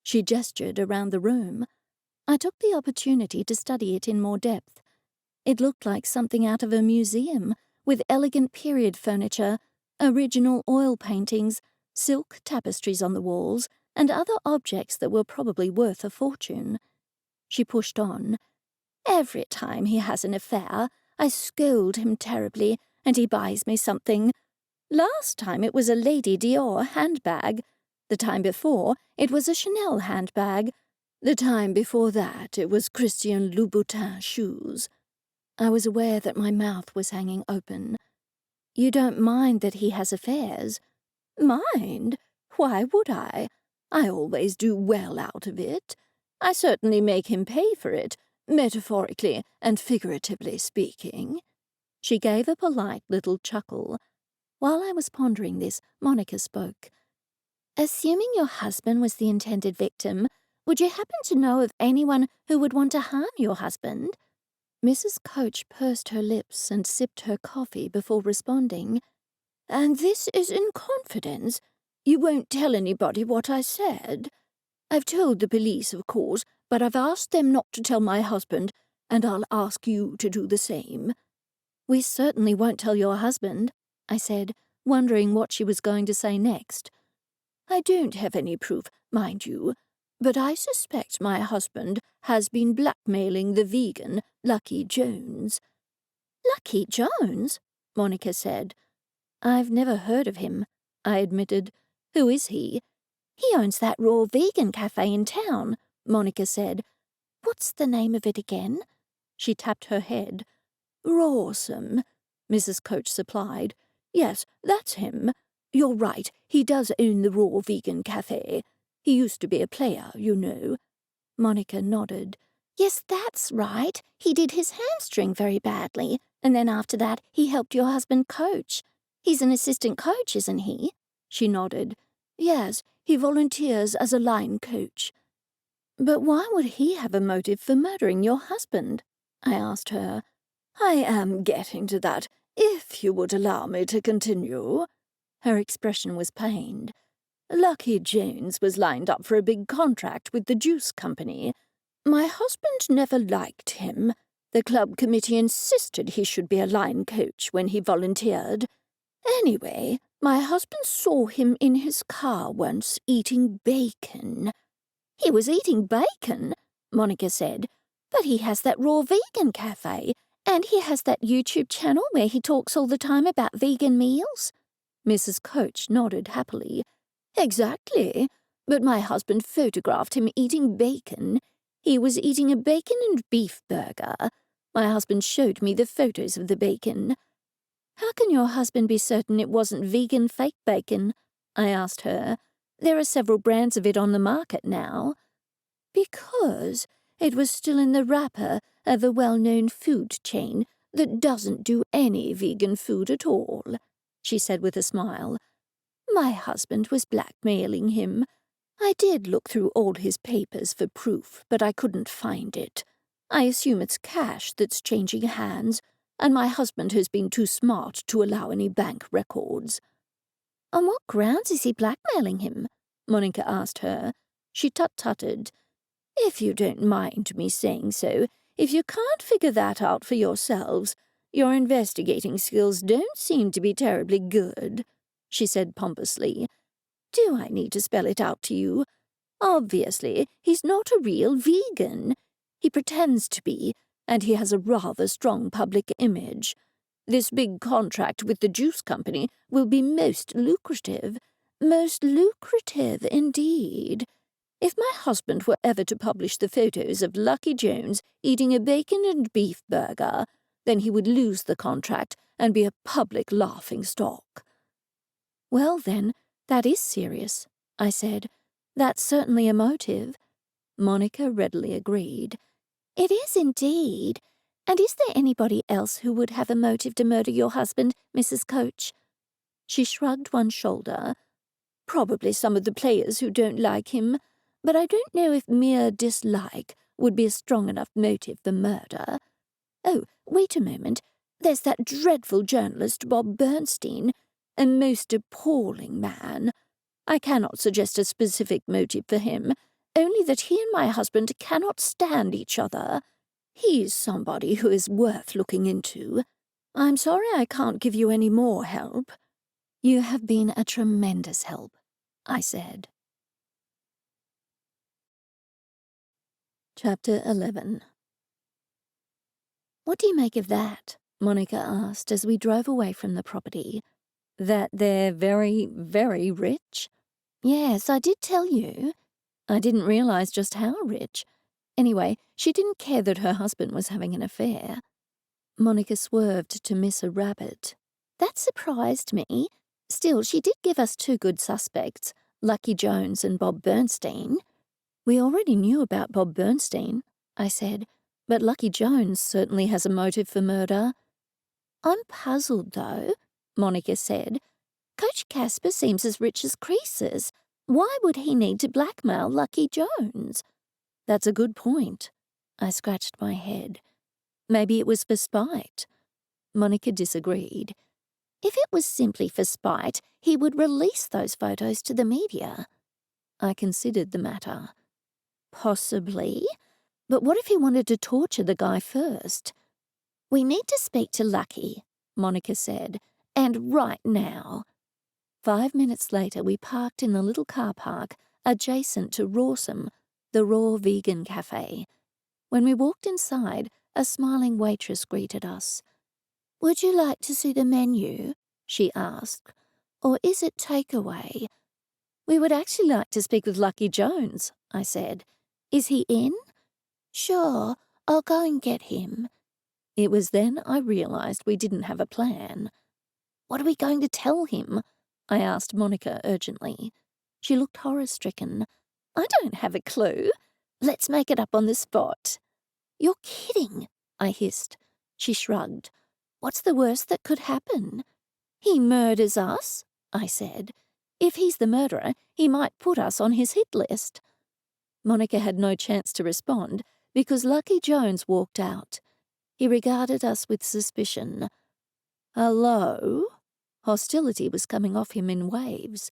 She gestured around the room. I took the opportunity to study it in more depth. It looked like something out of a museum, with elegant period furniture, original oil paintings, silk tapestries on the walls, and other objects that were probably worth a fortune. She pushed on. Every time he has an affair, I scold him terribly, and he buys me something. Last time it was a Lady Dior handbag. The time before, it was a Chanel handbag. The time before that, it was Christian Louboutin shoes. I was aware that my mouth was hanging open. You don't mind that he has affairs? Mind? Why would I? I always do well out of it. I certainly make him pay for it, metaphorically and figuratively speaking. She gave a polite little chuckle. While I was pondering this, Monica spoke. Assuming your husband was the intended victim, would you happen to know of anyone who would want to harm your husband? Mrs. Coach pursed her lips and sipped her coffee before responding. And this is in confidence. You won't tell anybody what I said. I've told the police, of course, but I've asked them not to tell my husband, and I'll ask you to do the same. We certainly won't tell your husband, I said, wondering what she was going to say next. I don't have any proof, mind you, but I suspect my husband has been blackmailing the vegan, Lucky Jones. Lucky Jones? Monica said. I've never heard of him, I admitted. Who is he? He owns that raw vegan cafe in town, Monica said. What's the name of it again? She tapped her head. Rawsome, Mrs. Coach supplied. Yes, that's him. You're right, he does own the raw vegan cafe. He used to be a player, you know. Monica nodded. Yes, that's right. He did his hamstring very badly, and then after that he helped your husband coach. He's an assistant coach, isn't he? She nodded. Yes, he volunteers as a line coach. But why would he have a motive for murdering your husband? I asked her. I am getting to that, if you would allow me to continue. Her expression was pained. Lucky Jones was lined up for a big contract with the juice company. My husband never liked him. The club committee insisted he should be a line coach when he volunteered. Anyway, my husband saw him in his car once eating bacon. He was eating bacon, Monica said, but he has that raw vegan cafe, and he has that YouTube channel where he talks all the time about vegan meals. Mrs. Coach nodded happily. Exactly, but my husband photographed him eating bacon. He was eating a bacon and beef burger. My husband showed me the photos of the bacon. How can your husband be certain it wasn't vegan fake bacon? I asked her. There are several brands of it on the market now. Because it was still in the wrapper of a well-known food chain that doesn't do any vegan food at all, she said with a smile. My husband was blackmailing him. I did look through all his papers for proof, but I couldn't find it. I assume it's cash that's changing hands, and my husband has been too smart to allow any bank records. On what grounds is he blackmailing him? Monica asked her. She tut-tutted. If you don't mind me saying so, if you can't figure that out for yourselves, your investigating skills don't seem to be terribly good, she said pompously. Do I need to spell it out to you? Obviously, he's not a real vegan. He pretends to be, and he has a rather strong public image. This big contract with the juice company will be most lucrative indeed. If my husband were ever to publish the photos of Lucky Jones eating a bacon and beef burger, then he would lose the contract and be a public laughingstock. Well, then, that is serious, I said. That's certainly a motive. Monica readily agreed. It is indeed. And is there anybody else who would have a motive to murder your husband, Mrs. Coach? She shrugged one shoulder. Probably some of the players who don't like him, but I don't know if mere dislike would be a strong enough motive for murder. Oh, wait a moment. There's that dreadful journalist Bob Bernstein, a most appalling man. I cannot suggest a specific motive for him, only that he and my husband cannot stand each other. He's somebody who is worth looking into. I'm sorry I can't give you any more help. You have been a tremendous help, I said. Chapter 11. "What do you make of that?" Monica asked as we drove away from the property. "That they're very, very rich?" "Yes, I did tell you." "I didn't realize just how rich. Anyway, she didn't care that her husband was having an affair." Monica swerved to miss a rabbit. "That surprised me. Still, she did give us two good suspects, Lucky Jones and Bob Bernstein." "We already knew about Bob Bernstein," I said, "but Lucky Jones certainly has a motive for murder." "I'm puzzled, though," Monica said. "Coach Casper seems as rich as Croesus. Why would he need to blackmail Lucky Jones?" "That's a good point." I scratched my head. "Maybe it was for spite." Monica disagreed. "If it was simply for spite, he would release those photos to the media." I considered the matter. "Possibly. But what if he wanted to torture the guy first?" "We need to speak to Lucky," Monica said, "and right now." 5 minutes later, we parked in the little car park adjacent to Rawsome, the raw vegan cafe. When we walked inside, a smiling waitress greeted us. "Would you like to see the menu?" she asked. "Or is it takeaway?" "We would actually like to speak with Lucky Jones," I said. "Is he in?" "Sure, I'll go and get him." It was then I realized we didn't have a plan. "What are we going to tell him?" I asked Monica urgently. She looked horror-stricken. "I don't have a clue. Let's make it up on the spot." "You're kidding," I hissed. She shrugged. "What's the worst that could happen?" "He murders us," I said. "If he's the murderer, he might put us on his hit list." Monica had no chance to respond because Lucky Jones walked out. He regarded us with suspicion. "Hello?" Hostility was coming off him in waves.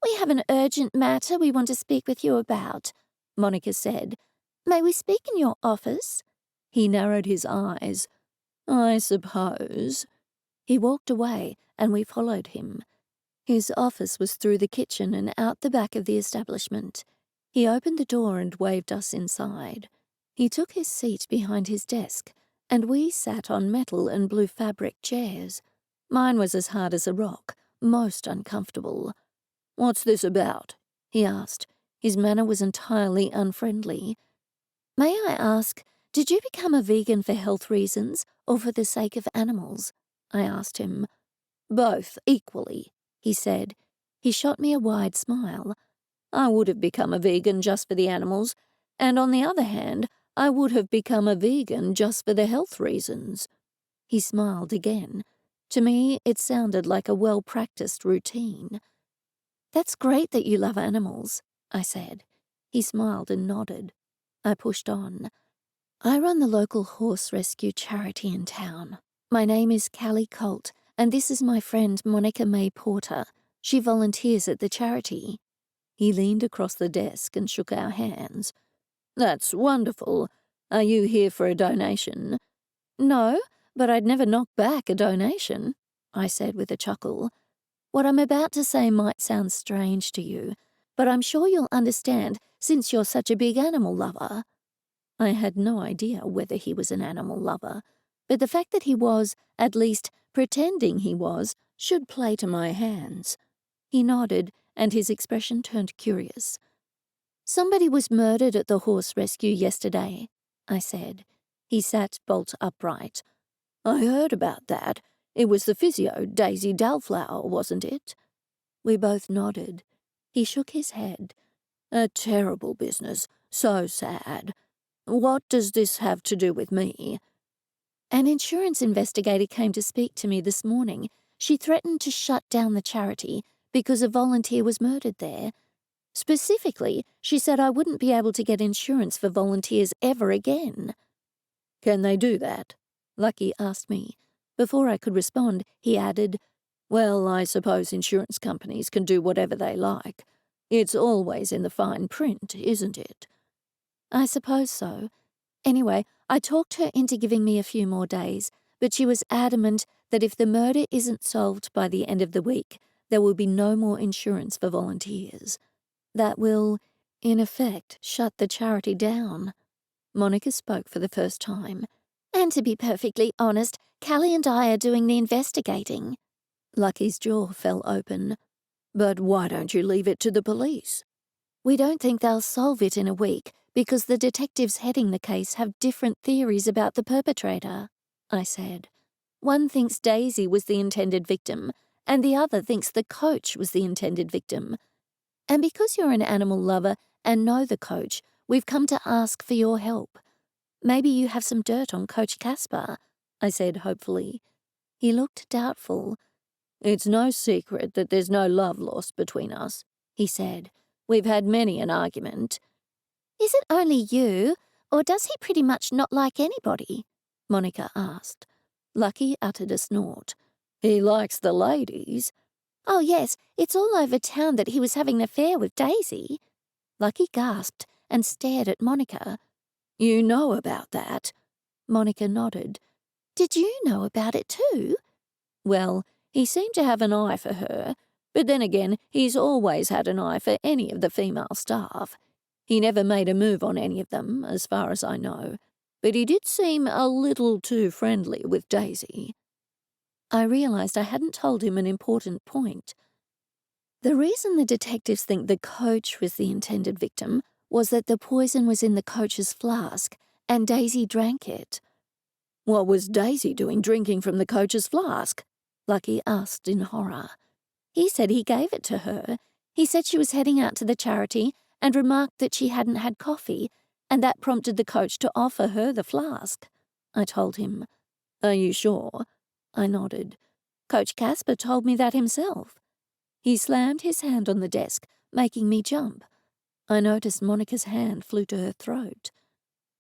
"We have an urgent matter we want to speak with you about," Monica said. "May we speak in your office?" He narrowed his eyes. "I suppose." He walked away, and we followed him. His office was through the kitchen and out the back of the establishment. He opened the door and waved us inside. He took his seat behind his desk, and we sat on metal and blue fabric chairs. Mine was as hard as a rock, most uncomfortable. "What's this about?" he asked. His manner was entirely unfriendly. "May I ask, did you become a vegan for health reasons or for the sake of animals?" I asked him. "Both, equally," he said. He shot me a wide smile. "I would have become a vegan just for the animals, and on the other hand, I would have become a vegan just for the health reasons." He smiled again. To me, it sounded like a well-practiced routine. "That's great that you love animals," I said. He smiled and nodded. I pushed on. "I run the local horse rescue charity in town. My name is Cally Colt, and this is my friend Monica May Porter. She volunteers at the charity." He leaned across the desk and shook our hands. "That's wonderful. Are you here for a donation?" "No, but I'd never knock back a donation," I said with a chuckle. "What I'm about to say might sound strange to you, but I'm sure you'll understand since you're such a big animal lover." I had no idea whether he was an animal lover, but the fact that he was, at least pretending he was, should play to my hands. He nodded, and his expression turned curious. "Somebody was murdered at the horse rescue yesterday," I said. He sat bolt upright. "I heard about that. It was the physio, Daisy Dalflower, wasn't it?" We both nodded. He shook his head. "A terrible business. So sad. What does this have to do with me?" "An insurance investigator came to speak to me this morning. She threatened to shut down the charity because a volunteer was murdered there. Specifically, she said I wouldn't be able to get insurance for volunteers ever again." "Can they do that?" Lucky asked me. Before I could respond, he added, "Well, I suppose insurance companies can do whatever they like. It's always in the fine print, isn't it?" "I suppose so. Anyway, I talked her into giving me a few more days, but she was adamant that if the murder isn't solved by the end of the week, There will be no more insurance for volunteers. That will, in effect, shut the charity down. Monica spoke for the first time. And to be perfectly honest, Cally and I are doing the investigating. Lucky's jaw fell open. But why don't you leave it to the police? We don't think they'll solve it in a week because the detectives heading the case have different theories about the perpetrator, I said. One thinks Daisy was the intended victim, and the other thinks the coach was the intended victim. And because you're an animal lover and know the coach, we've come to ask for your help. Maybe you have some dirt on Coach Casper, I said hopefully. He looked doubtful. It's no secret that there's no love lost between us, he said. We've had many an argument. Is it only you, or does he pretty much not like anybody? Monica asked. Lucky uttered a snort. He likes the ladies. Oh yes, it's all over town that he was having an affair with Daisy. Lucky gasped and stared at Monica. You know about that? Monica nodded. Did you know about it too? Well, he seemed to have an eye for her, but then again, he's always had an eye for any of the female staff. He never made a move on any of them, as far as I know, but he did seem a little too friendly with Daisy. I realized I hadn't told him an important point. The reason the detectives think the coach was the intended victim was that the poison was in the coach's flask, and Daisy drank it. What was Daisy doing drinking from the coach's flask? Lucky asked in horror. He said he gave it to her. He said she was heading out to the charity and remarked that she hadn't had coffee, and that prompted the coach to offer her the flask. I told him. Are you sure? I nodded. Coach Casper told me that himself. He slammed his hand on the desk, making me jump. I noticed Monica's hand flew to her throat.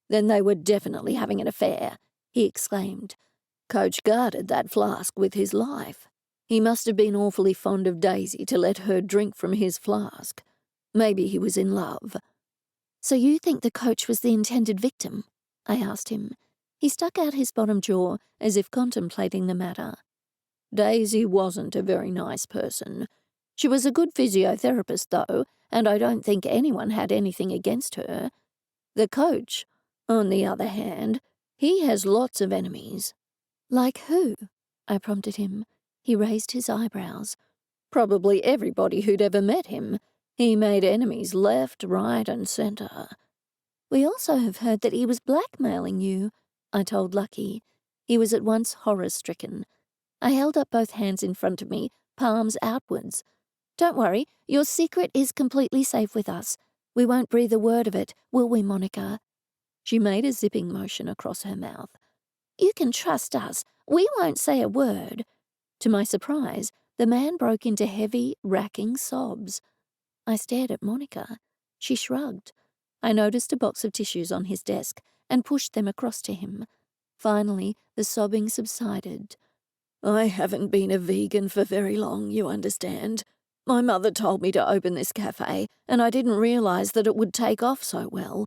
Then they were definitely having an affair, he exclaimed. Coach guarded that flask with his life. He must have been awfully fond of Daisy to let her drink from his flask. Maybe he was in love. So you think the coach was the intended victim? I asked him. He stuck out his bottom jaw as if contemplating the matter. Daisy wasn't a very nice person. She was a good physiotherapist, though, and I don't think anyone had anything against her. The coach, on the other hand, he has lots of enemies. Like who? I prompted him. He raised his eyebrows. Probably everybody who'd ever met him. He made enemies left, right, and center. We also have heard that he was blackmailing you, I told Lucky. He was at once horror-stricken. I held up both hands in front of me, palms outwards. Don't worry, your secret is completely safe with us. We won't breathe a word of it, will we, Monica? She made a zipping motion across her mouth. You can trust us. We won't say a word. To my surprise, the man broke into heavy, racking sobs. I stared at Monica. She shrugged. I noticed a box of tissues on his desk and pushed them across to him. Finally, the sobbing subsided. I haven't been a vegan for very long, you understand. My mother told me to open this cafe, and I didn't realize that it would take off so well.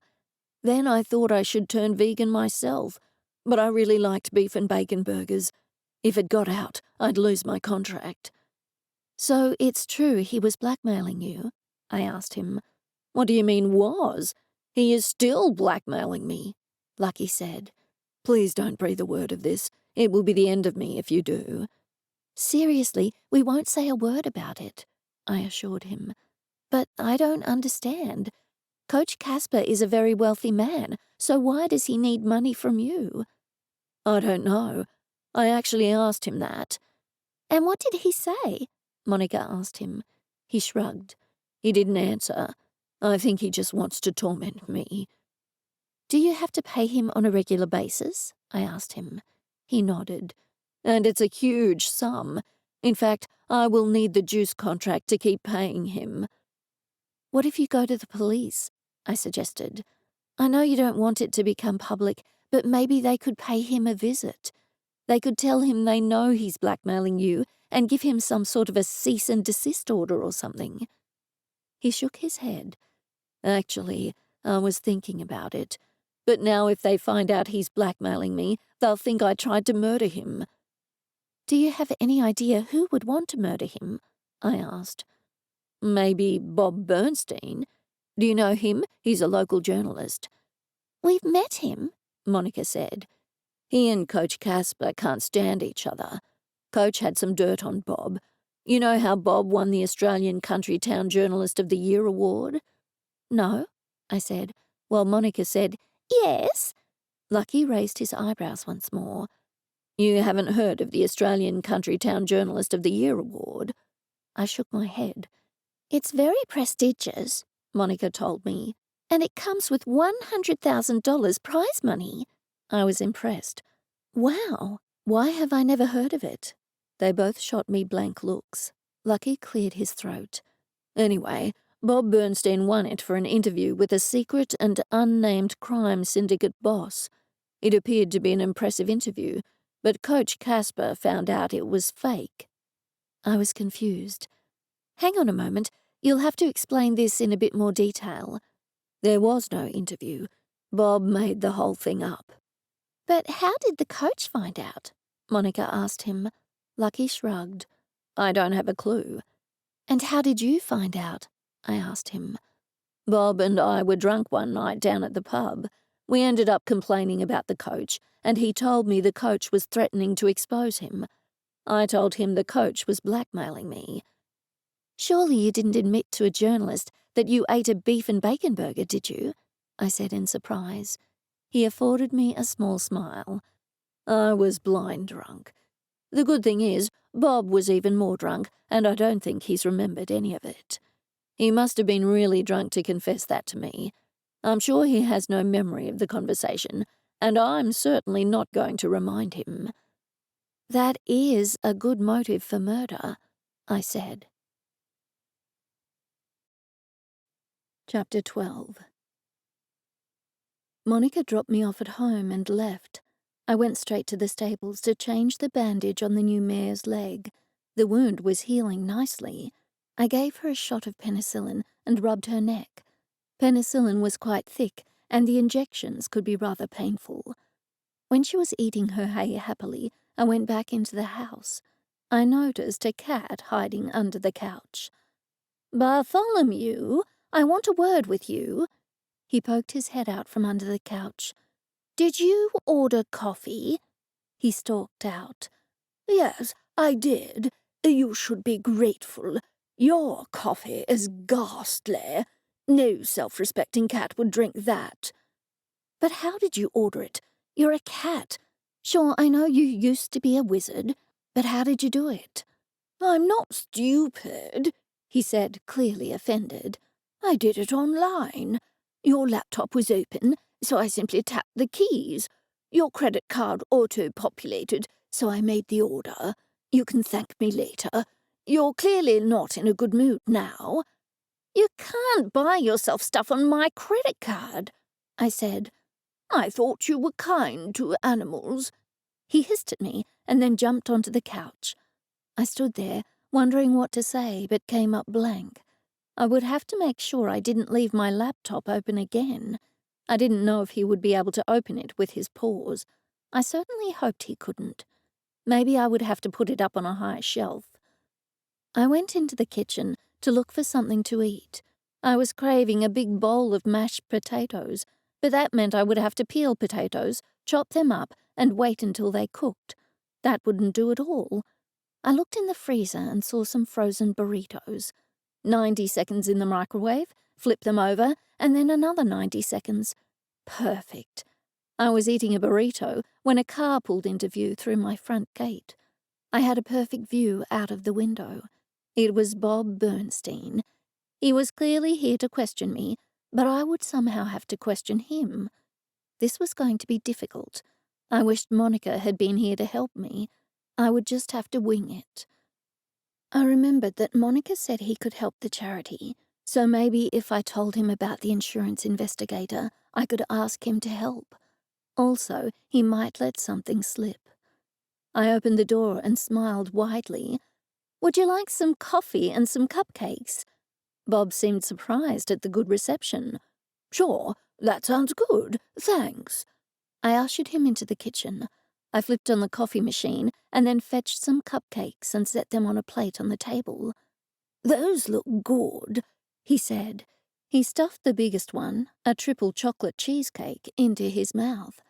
Then I thought I should turn vegan myself, but I really liked beef and bacon burgers. If it got out, I'd lose my contract. So it's true he was blackmailing you? I asked him. What do you mean was? He is still blackmailing me, Lucky said. Please don't breathe a word of this. It will be the end of me if you do. Seriously, we won't say a word about it, I assured him. But I don't understand. Coach Casper is a very wealthy man, so why does he need money from you? I don't know. I actually asked him that. And what did he say? Monica asked him. He shrugged. He didn't answer. I think he just wants to torment me. Do you have to pay him on a regular basis? I asked him. He nodded. And it's a huge sum. In fact, I will need the juice contract to keep paying him. What if you go to the police? I suggested. I know you don't want it to become public, but maybe they could pay him a visit. They could tell him they know he's blackmailing you and give him some sort of a cease and desist order or something. He shook his head. Actually, I was thinking about it. But now if they find out he's blackmailing me, they'll think I tried to murder him. Do you have any idea who would want to murder him? I asked. Maybe Bob Bernstein. Do you know him? He's a local journalist. We've met him, Monica said. He and Coach Casper can't stand each other. Coach had some dirt on Bob. You know how Bob won the Australian Country Town Journalist of the Year award? No, I said. Well, Monica said, yes. Lucky raised his eyebrows once more. You haven't heard of the Australian Country Town Journalist of the Year award? I shook my head. It's very prestigious, Monica told me. And it comes with $100,000 prize money. I was impressed. Wow. Why have I never heard of it? They both shot me blank looks. Lucky cleared his throat. Anyway, Bob Bernstein won it for an interview with a secret and unnamed crime syndicate boss. It appeared to be an impressive interview, but Coach Casper found out it was fake. I was confused. Hang on a moment. You'll have to explain this in a bit more detail. There was no interview. Bob made the whole thing up. But how did the coach find out? Monica asked him. Lucky shrugged. I don't have a clue. And how did you find out? I asked him. Bob and I were drunk one night down at the pub. We ended up complaining about the coach, and he told me the coach was threatening to expose him. I told him the coach was blackmailing me. Surely you didn't admit to a journalist that you ate a beef and bacon burger, did you? I said in surprise. He afforded me a small smile. I was blind drunk. The good thing is, Bob was even more drunk, and I don't think he's remembered any of it. He must have been really drunk to confess that to me. I'm sure he has no memory of the conversation, and I'm certainly not going to remind him. That is a good motive for murder, I said. Chapter 12. Monica dropped me off at home and left. I went straight to the stables to change the bandage on the new mare's leg. The wound was healing nicely. I gave her a shot of penicillin and rubbed her neck. Penicillin was quite thick, and the injections could be rather painful. When she was eating her hay happily, I went back into the house. I noticed a cat hiding under the couch. Bartholomew, I want a word with you. He poked his head out from under the couch. Did you order coffee? He stalked out. Yes, I did. You should be grateful. Your coffee is ghastly. No self-respecting cat would drink that. But how did you order it? You're a cat. Sure, I know you used to be a wizard, but how did you do it? I'm not stupid, he said, clearly offended. I did it online. Your laptop was open, so I simply tapped the keys. Your credit card auto-populated, so I made the order. You can thank me later. You're clearly not in a good mood now. You can't buy yourself stuff on my credit card, I said. I thought you were kind to animals. He hissed at me and then jumped onto the couch. I stood there, wondering what to say, but came up blank. I would have to make sure I didn't leave my laptop open again. I didn't know if he would be able to open it with his paws. I certainly hoped he couldn't. Maybe I would have to put it up on a high shelf. I went into the kitchen to look for something to eat. I was craving a big bowl of mashed potatoes, but that meant I would have to peel potatoes, chop them up, and wait until they cooked. That wouldn't do at all. I looked in the freezer and saw some frozen burritos. 90 seconds in the microwave, flip them over, and then another 90 seconds. Perfect. I was eating a burrito when a car pulled into view through my front gate. I had a perfect view out of the window. It was Bob Bernstein. He was clearly here to question me, but I would somehow have to question him. This was going to be difficult. I wished Monica had been here to help me. I would just have to wing it. I remembered that Monica said he could help the charity, so maybe if I told him about the insurance investigator, I could ask him to help. Also, he might let something slip. I opened the door and smiled widely. Would you like some coffee and some cupcakes? Bob seemed surprised at the good reception. Sure, that sounds good, thanks. I ushered him into the kitchen. I flipped on the coffee machine and then fetched some cupcakes and set them on a plate on the table. "Those look good," he said. He stuffed the biggest one, a triple chocolate cheesecake, into his mouth.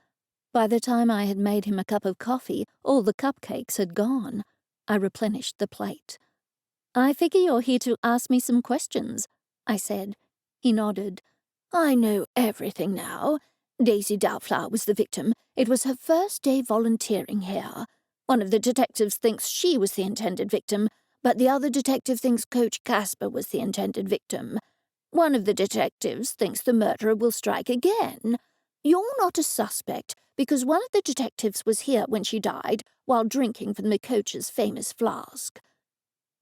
By the time I had made him a cup of coffee, all the cupcakes had gone. I replenished the plate. "I figure you're here to ask me some questions," I said. He nodded. "I know everything now. Daisy Doubtflower was the victim. It was her first day volunteering here. One of the detectives thinks she was the intended victim, but the other detective thinks Coach Casper was the intended victim. One of the detectives thinks the murderer will strike again. You're not a suspect, because one of the detectives was here when she died while drinking from the coach's famous flask."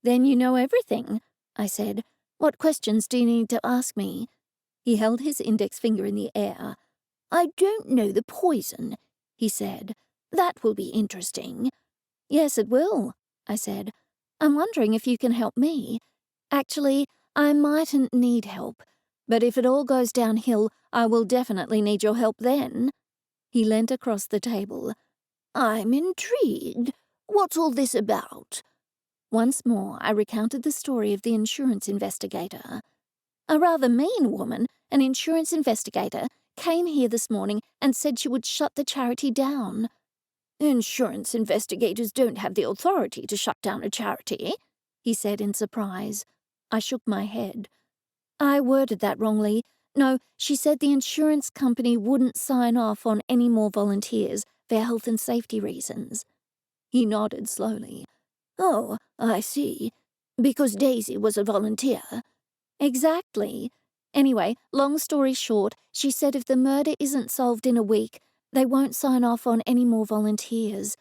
"Then you know everything," I said. "What questions do you need to ask me?" He held his index finger in the air. "I don't know the poison," he said. "That will be interesting." "Yes, it will," I said. "I'm wondering if you can help me. Actually, I mightn't need help, but if it all goes downhill, I will definitely need your help then." He leant across the table. "I'm intrigued. What's all this about?" Once more, I recounted the story of the insurance investigator. "A rather mean woman, an insurance investigator, came here this morning and said she would shut the charity down." "Insurance investigators don't have the authority to shut down a charity," he said in surprise. I shook my head. "I worded that wrongly. No, she said the insurance company wouldn't sign off on any more volunteers for health and safety reasons." He nodded slowly. "Oh, I see. Because Daisy was a volunteer." "Exactly. Anyway, long story short, she said if the murder isn't solved in a week, they won't sign off on any more volunteers.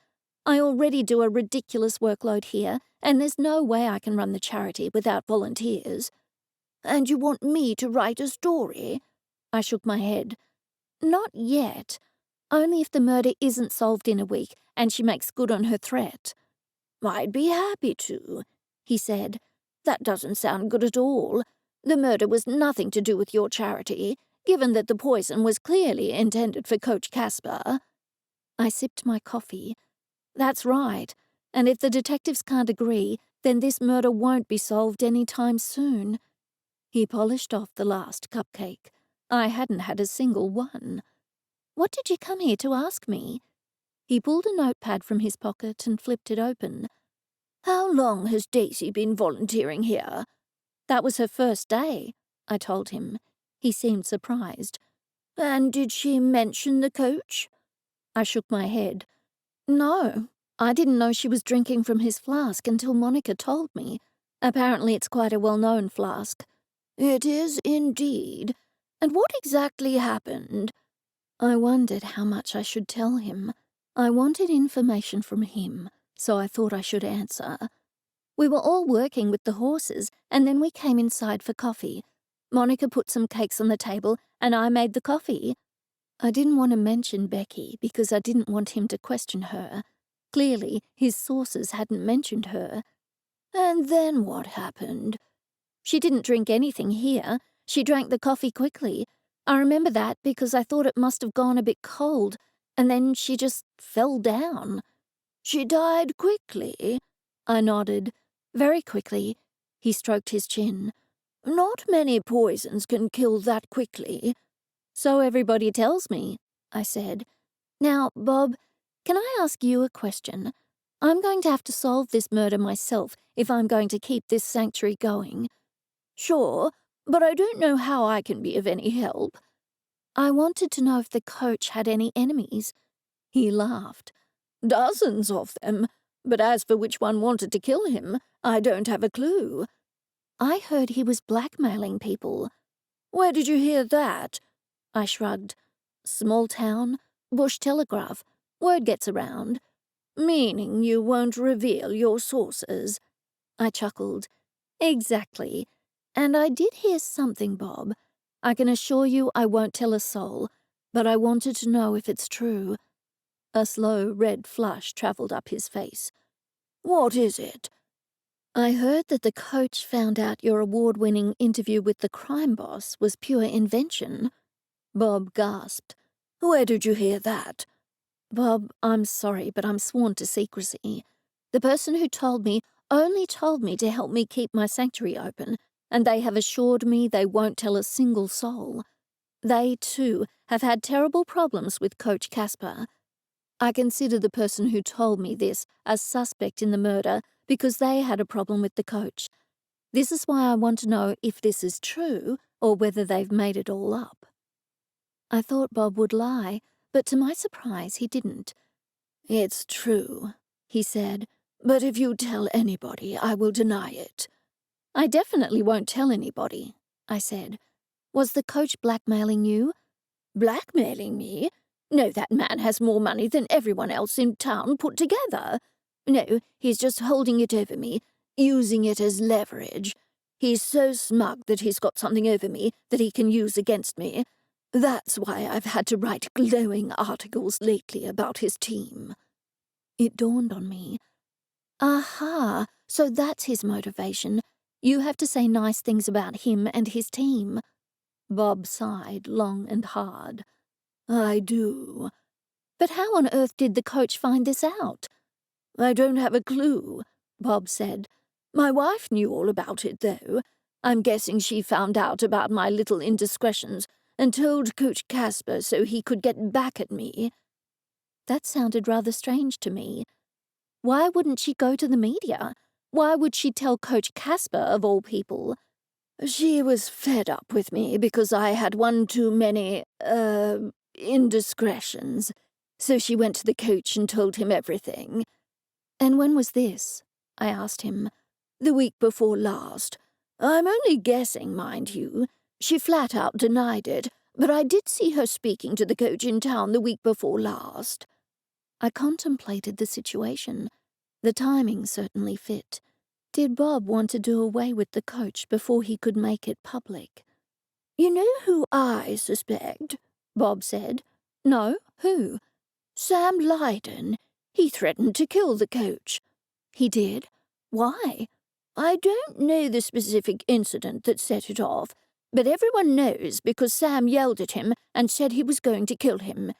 I already do a ridiculous workload here, and there's no way I can run the charity without volunteers." "And you want me to write a story?" I shook my head. "Not yet. Only if the murder isn't solved in a week and she makes good on her threat." "I'd be happy to," he said. "That doesn't sound good at all. The murder was nothing to do with your charity, given that the poison was clearly intended for Coach Casper." I sipped my coffee. "That's right. And if the detectives can't agree, then this murder won't be solved any time soon." He polished off the last cupcake. I hadn't had a single one. "What did you come here to ask me?" He pulled a notepad from his pocket and flipped it open. "How long has Daisy been volunteering here?" "That was her first day," I told him. He seemed surprised. "And did she mention the coach?" I shook my head. "No, I didn't know she was drinking from his flask until Monica told me. Apparently it's quite a well-known flask." "It is indeed. And what exactly happened?" I wondered how much I should tell him. I wanted information from him, so I thought I should answer. "We were all working with the horses, and then we came inside for coffee. Monica put some cakes on the table, and I made the coffee." I didn't want to mention Becky because I didn't want him to question her. Clearly, his sources hadn't mentioned her. "And then what happened?" "She didn't drink anything here. She drank the coffee quickly. I remember that because I thought it must have gone a bit cold, and then she just fell down." "She died quickly?" I nodded. "Very quickly." He stroked his chin. "Not many poisons can kill that quickly." "So everybody tells me," I said. "Now, Bob, can I ask you a question? I'm going to have to solve this murder myself if I'm going to keep this sanctuary going." "Sure, but I don't know how I can be of any help." "I wanted to know if the coach had any enemies." He laughed. "Dozens of them, but as for which one wanted to kill him, I don't have a clue." "I heard he was blackmailing people." "Where did you hear that?" I shrugged. "Small town, bush telegraph. Word gets around." "Meaning you won't reveal your sources?" I chuckled. "Exactly. And I did hear something, Bob. I can assure you I won't tell a soul, but I wanted to know if it's true." A slow red flush travelled up his face. "What is it?" "I heard that the coach found out your award-winning interview with the crime boss was pure invention." Bob gasped. "Where did you hear that?" "Bob, I'm sorry, but I'm sworn to secrecy. The person who told me only told me to help me keep my sanctuary open, and they have assured me they won't tell a single soul. They, too, have had terrible problems with Coach Casper. I consider the person who told me this as suspect in the murder because they had a problem with the coach. This is why I want to know if this is true or whether they've made it all up." I thought Bob would lie, but to my surprise he didn't. "It's true," he said, "but if you tell anybody, I will deny it." "I definitely won't tell anybody," I said. "Was the coach blackmailing you?" "Blackmailing me? No, that man has more money than everyone else in town put together. No, he's just holding it over me, using it as leverage. He's so smug that he's got something over me that he can use against me. That's why I've had to write glowing articles lately about his team." It dawned on me. Aha, so that's his motivation. You have to say nice things about him and his team. Bob sighed long and hard. "I do." "But how on earth did the coach find this out?" "I don't have a clue," Bob said. "My wife knew all about it, though. I'm guessing she found out about my little indiscretions and told Coach Casper so he could get back at me." That sounded rather strange to me. Why wouldn't she go to the media? Why would she tell Coach Casper, of all people? "She was fed up with me because I had one too many, indiscretions. So she went to the coach and told him everything." "And when was this?" I asked him. "The week before last. I'm only guessing, mind you. She flat out denied it, but I did see her speaking to the coach in town the week before last." I contemplated the situation. The timing certainly fit. Did Bob want to do away with the coach before he could make it public? "You know who I suspect?" Bob said. "No, who?" "Sam Lydon. He threatened to kill the coach." "He did? Why?" "I don't know the specific incident that set it off, but everyone knows because Sam yelled at him and said he was going to kill him.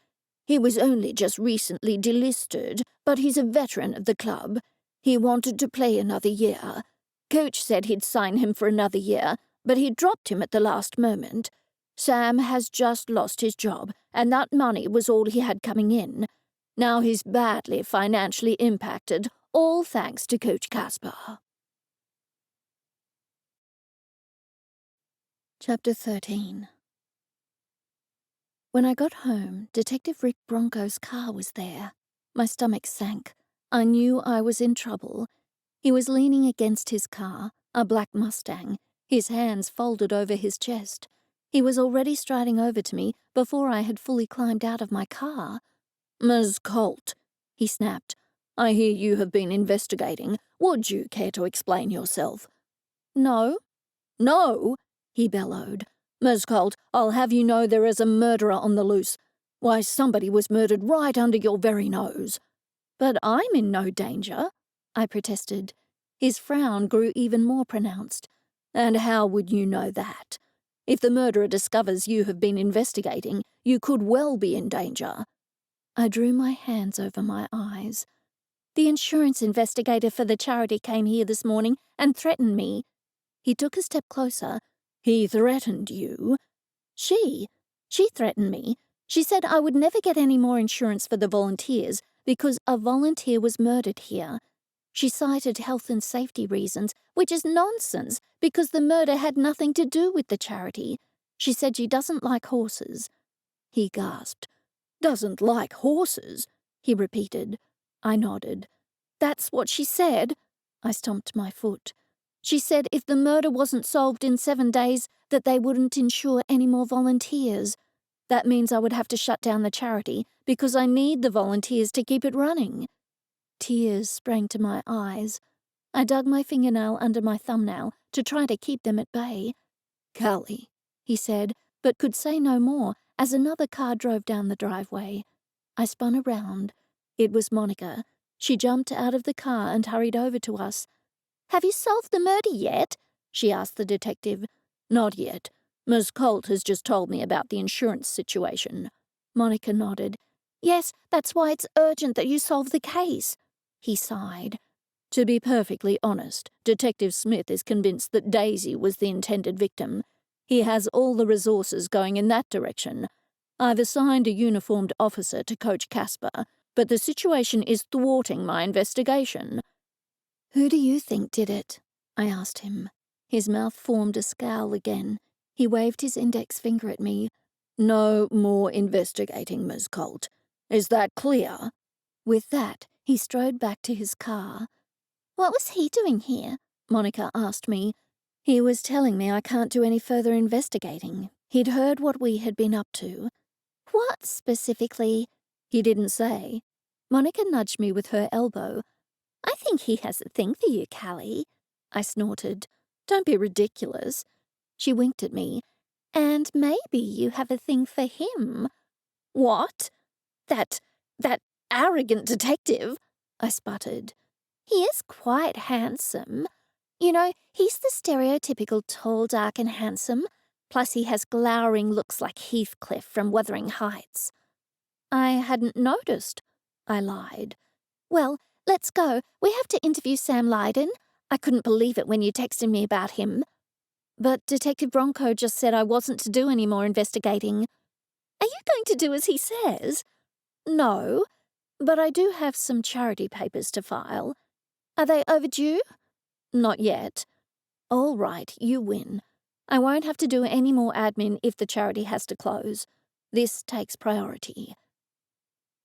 He was only just recently delisted, but he's a veteran of the club. He wanted to play another year. Coach said he'd sign him for another year, but he dropped him at the last moment. Sam has just lost his job, and that money was all he had coming in. Now he's badly financially impacted, all thanks to Coach Casper." Chapter 13. When I got home, Detective Rick Bronco's car was there. My stomach sank. I knew I was in trouble. He was leaning against his car, a black Mustang, his hands folded over his chest. He was already striding over to me before I had fully climbed out of my car. "Ms. Colt," he snapped, "I hear you have been investigating. Would you care to explain yourself?" "No." "No?" he bellowed. "Ms. Colt, I'll have you know there is a murderer on the loose. Why, somebody was murdered right under your very nose." "But I'm in no danger," I protested. His frown grew even more pronounced. "And how would you know that? If the murderer discovers you have been investigating, you could well be in danger." I drew my hands over my eyes. "The insurance investigator for the charity came here this morning and threatened me." He took a step closer. "He threatened you?" She threatened me. She said I would never get any more insurance for the volunteers because a volunteer was murdered here. She cited health and safety reasons, which is nonsense because the murder had nothing to do with the charity. She said she doesn't like horses." He gasped. "Doesn't like horses?" he repeated. I nodded. "That's what she said." I stomped my foot. "She said if the murder wasn't solved in 7 days, that they wouldn't insure any more volunteers. That means I would have to shut down the charity because I need the volunteers to keep it running." Tears sprang to my eyes. I dug my fingernail under my thumbnail to try to keep them at bay. "Cally," he said, but could say no more as another car drove down the driveway. I spun around. It was Monica. She jumped out of the car and hurried over to us. "Have you solved the murder yet?" she asked the detective. "Not yet. Ms. Colt has just told me about the insurance situation." Monica nodded. "Yes, that's why it's urgent that you solve the case." He sighed. To be perfectly honest, Detective Smith is convinced that Daisy was the intended victim. He has all the resources going in that direction. I've assigned a uniformed officer to coach Casper, but the situation is thwarting my investigation." "Who do you think did it?" I asked him. His mouth formed a scowl again. He waved his index finger at me. "No more investigating, Miss Colt. Is that clear?" With that, he strode back to his car. "What was he doing here?" Monica asked me. "He was telling me I can't do any further investigating. He'd heard what we had been up to." "What specifically?" "He didn't say." Monica nudged me with her elbow. "I think he has a thing for you, Cally." I snorted. "Don't be ridiculous." She winked at me. "And maybe you have a thing for him." "What? That arrogant detective?" I sputtered. "He is quite handsome. You know, he's the stereotypical tall, dark and handsome, plus he has glowering looks like Heathcliff from Wuthering Heights." "I hadn't noticed," I lied. "Well, let's go. We have to interview Sam Lydon. I couldn't believe it when you texted me about him." "But Detective Bronco just said I wasn't to do any more investigating." "Are you going to do as he says?" "No, but I do have some charity papers to file." "Are they overdue?" "Not yet." "All right, you win. I won't have to do any more admin if the charity has to close. This takes priority."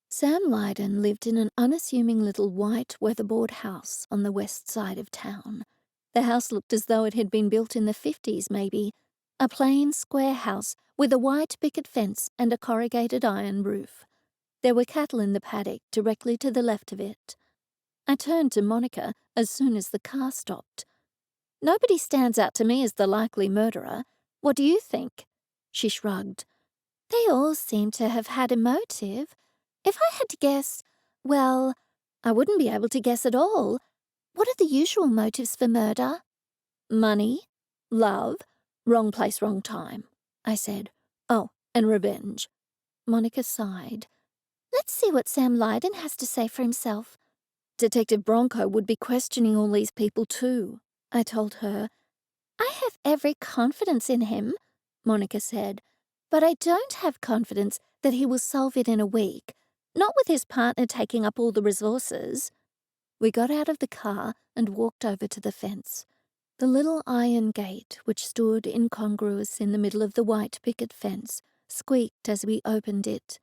Sam Lydon lived in an unassuming little white weatherboard house on the west side of town. The house looked as though it had been built in the 50s, maybe. A plain, square house with a white picket fence and a corrugated iron roof. There were cattle in the paddock directly to the left of it. I turned to Monica as soon as the car stopped. "Nobody stands out to me as the likely murderer. What do you think?" She shrugged. "They all seem to have had a motive. If I had to guess, well, I wouldn't be able to guess at all. What are the usual motives for murder?" "Money, love, wrong place, wrong time," I said. "Oh, and revenge." Monica sighed. "Let's see what Sam Lydon has to say for himself." "Detective Bronco would be questioning all these people too," I told her. "I have every confidence in him," Monica said, "but I don't have confidence that he will solve it in a week, not with his partner taking up all the resources." We got out of the car and walked over to the fence. The little iron gate, which stood incongruous in the middle of the white picket fence, squeaked as we opened it.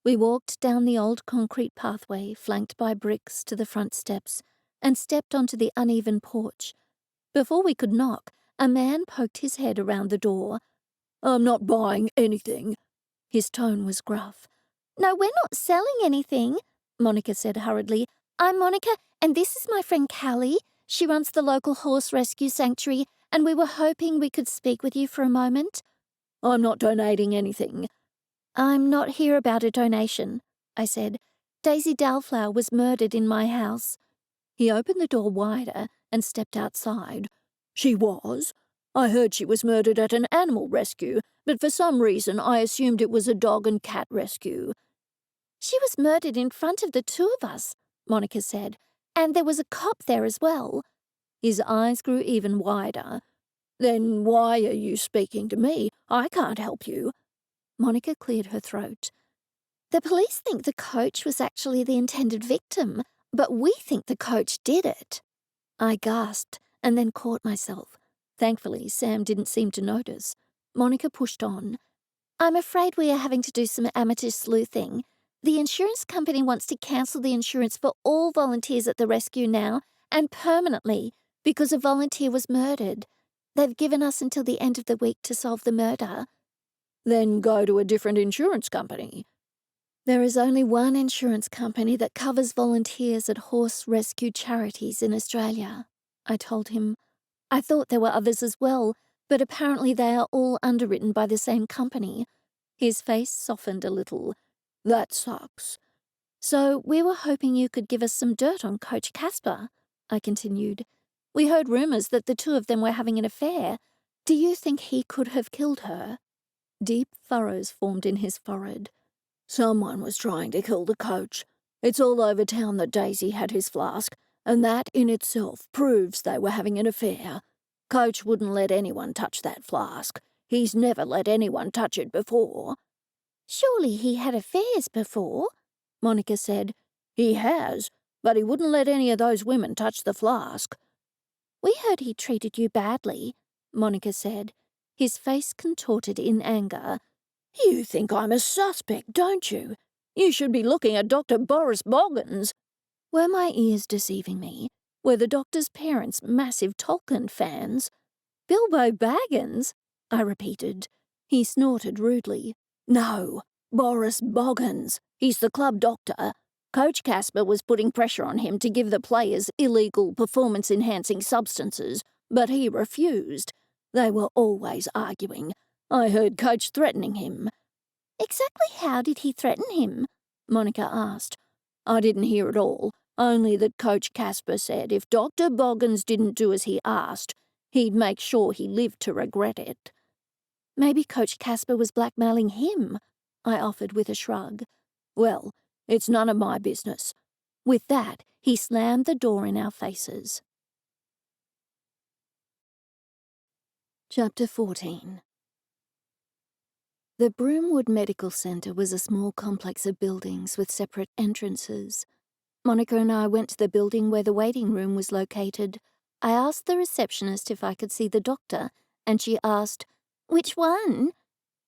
We walked down the old concrete pathway flanked by bricks to the front steps and stepped onto the uneven porch. Before we could knock, a man poked his head around the door. "I'm not buying anything." His tone was gruff. "No, we're not selling anything," Monica said hurriedly. "I'm Monica, and this is my friend Cally. She runs the local horse rescue sanctuary, and we were hoping we could speak with you for a moment." "I'm not donating anything." "I'm not here about a donation," I said. "Daisy Dalflower was murdered in my house." He opened the door wider and stepped outside. "She was? I heard she was murdered at an animal rescue, but for some reason I assumed it was a dog and cat rescue." "She was murdered in front of the two of us," Monica said, "and there was a cop there as well." His eyes grew even wider. "Then why are you speaking to me? I can't help you." Monica cleared her throat. "The police think the coach was actually the intended victim, but we think the coach did it." I gasped and then caught myself. Thankfully, Sam didn't seem to notice. Monica pushed on. "I'm afraid we are having to do some amateur sleuthing. The insurance company wants to cancel the insurance for all volunteers at the rescue now, and permanently, because a volunteer was murdered. They've given us until the end of the week to solve the murder." "Then go to a different insurance company." "There is only one insurance company that covers volunteers at horse rescue charities in Australia," I told him. "I thought there were others as well, but apparently they are all underwritten by the same company." His face softened a little. "That sucks." "So we were hoping you could give us some dirt on Coach Casper," I continued. "We heard rumors that the two of them were having an affair. Do you think he could have killed her?" Deep furrows formed in his forehead. "Someone was trying to kill the coach. It's all over town that Daisy had his flask. and that in itself proves they were having an affair. Coach wouldn't let anyone touch that flask. He's never let anyone touch it before." "Surely he had affairs before," Monica said. "He has, but he wouldn't let any of those women touch the flask." "We heard he treated you badly," Monica said. His face contorted in anger. "You think I'm a suspect, don't you? You should be looking at Dr. Boris Boggins." Were my ears deceiving me? Were the doctor's parents massive Tolkien fans? "Bilbo Baggins?" I repeated. He snorted rudely. "No, Boris Boggins. He's the club doctor. Coach Casper was putting pressure on him to give the players illegal performance-enhancing substances, but he refused. They were always arguing. I heard Coach threatening him." "Exactly how did he threaten him?" Monica asked. "I didn't hear it all, only that Coach Casper said if Dr. Boggins didn't do as he asked, he'd make sure he lived to regret it." "Maybe Coach Casper was blackmailing him," I offered with a shrug. "Well, it's none of my business." With that, he slammed the door in our faces. Chapter 14. The Broomwood Medical Centre was a small complex of buildings with separate entrances. Monica and I went to the building where the waiting room was located. I asked the receptionist if I could see the doctor, and she asked, "Which one?"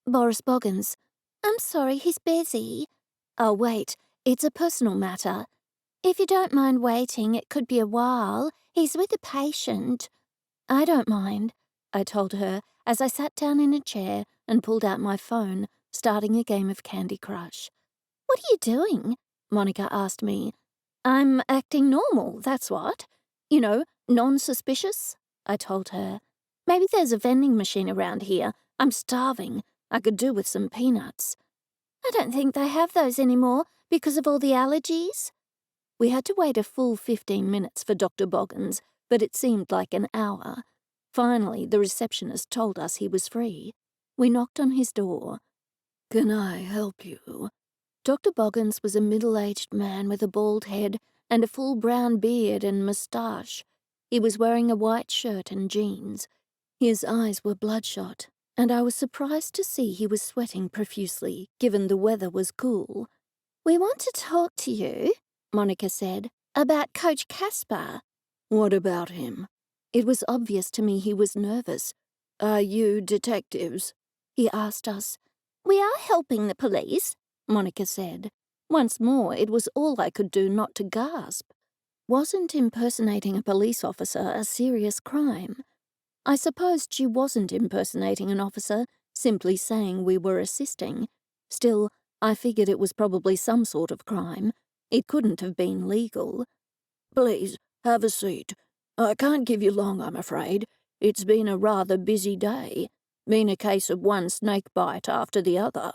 "Boris Boggins." "I'm sorry, he's busy." "Oh, wait, it's a personal matter." "If you don't mind waiting, it could be a while. He's with a patient." "I don't mind," I told her as I sat down in a chair and pulled out my phone, starting a game of Candy Crush. "What are you doing?" Monica asked me. "I'm acting normal, that's what. You know, non-suspicious," I told her. "Maybe there's a vending machine around here. I'm starving. I could do with some peanuts." "I don't think they have those anymore because of all the allergies." We had to wait a full 15 minutes for Dr. Boggins, but it seemed like an hour. Finally, the receptionist told us he was free. We knocked on his door. "Can I help you?" Dr. Boggins was a middle-aged man with a bald head and a full brown beard and moustache. He was wearing a white shirt and jeans. His eyes were bloodshot, and I was surprised to see he was sweating profusely, given the weather was cool. "We want to talk to you," Monica said, "about Coach Casper." "What about him?" It was obvious to me he was nervous. "Are you detectives?" he asked us. "We are helping the police," Monica said. Once more, it was all I could do not to gasp. Wasn't impersonating a police officer a serious crime? I supposed she wasn't impersonating an officer, simply saying we were assisting. Still, I figured it was probably some sort of crime. It couldn't have been legal. "Please, have a seat. I can't give you long, I'm afraid. It's been a rather busy day. Been a case of one snake bite after the other."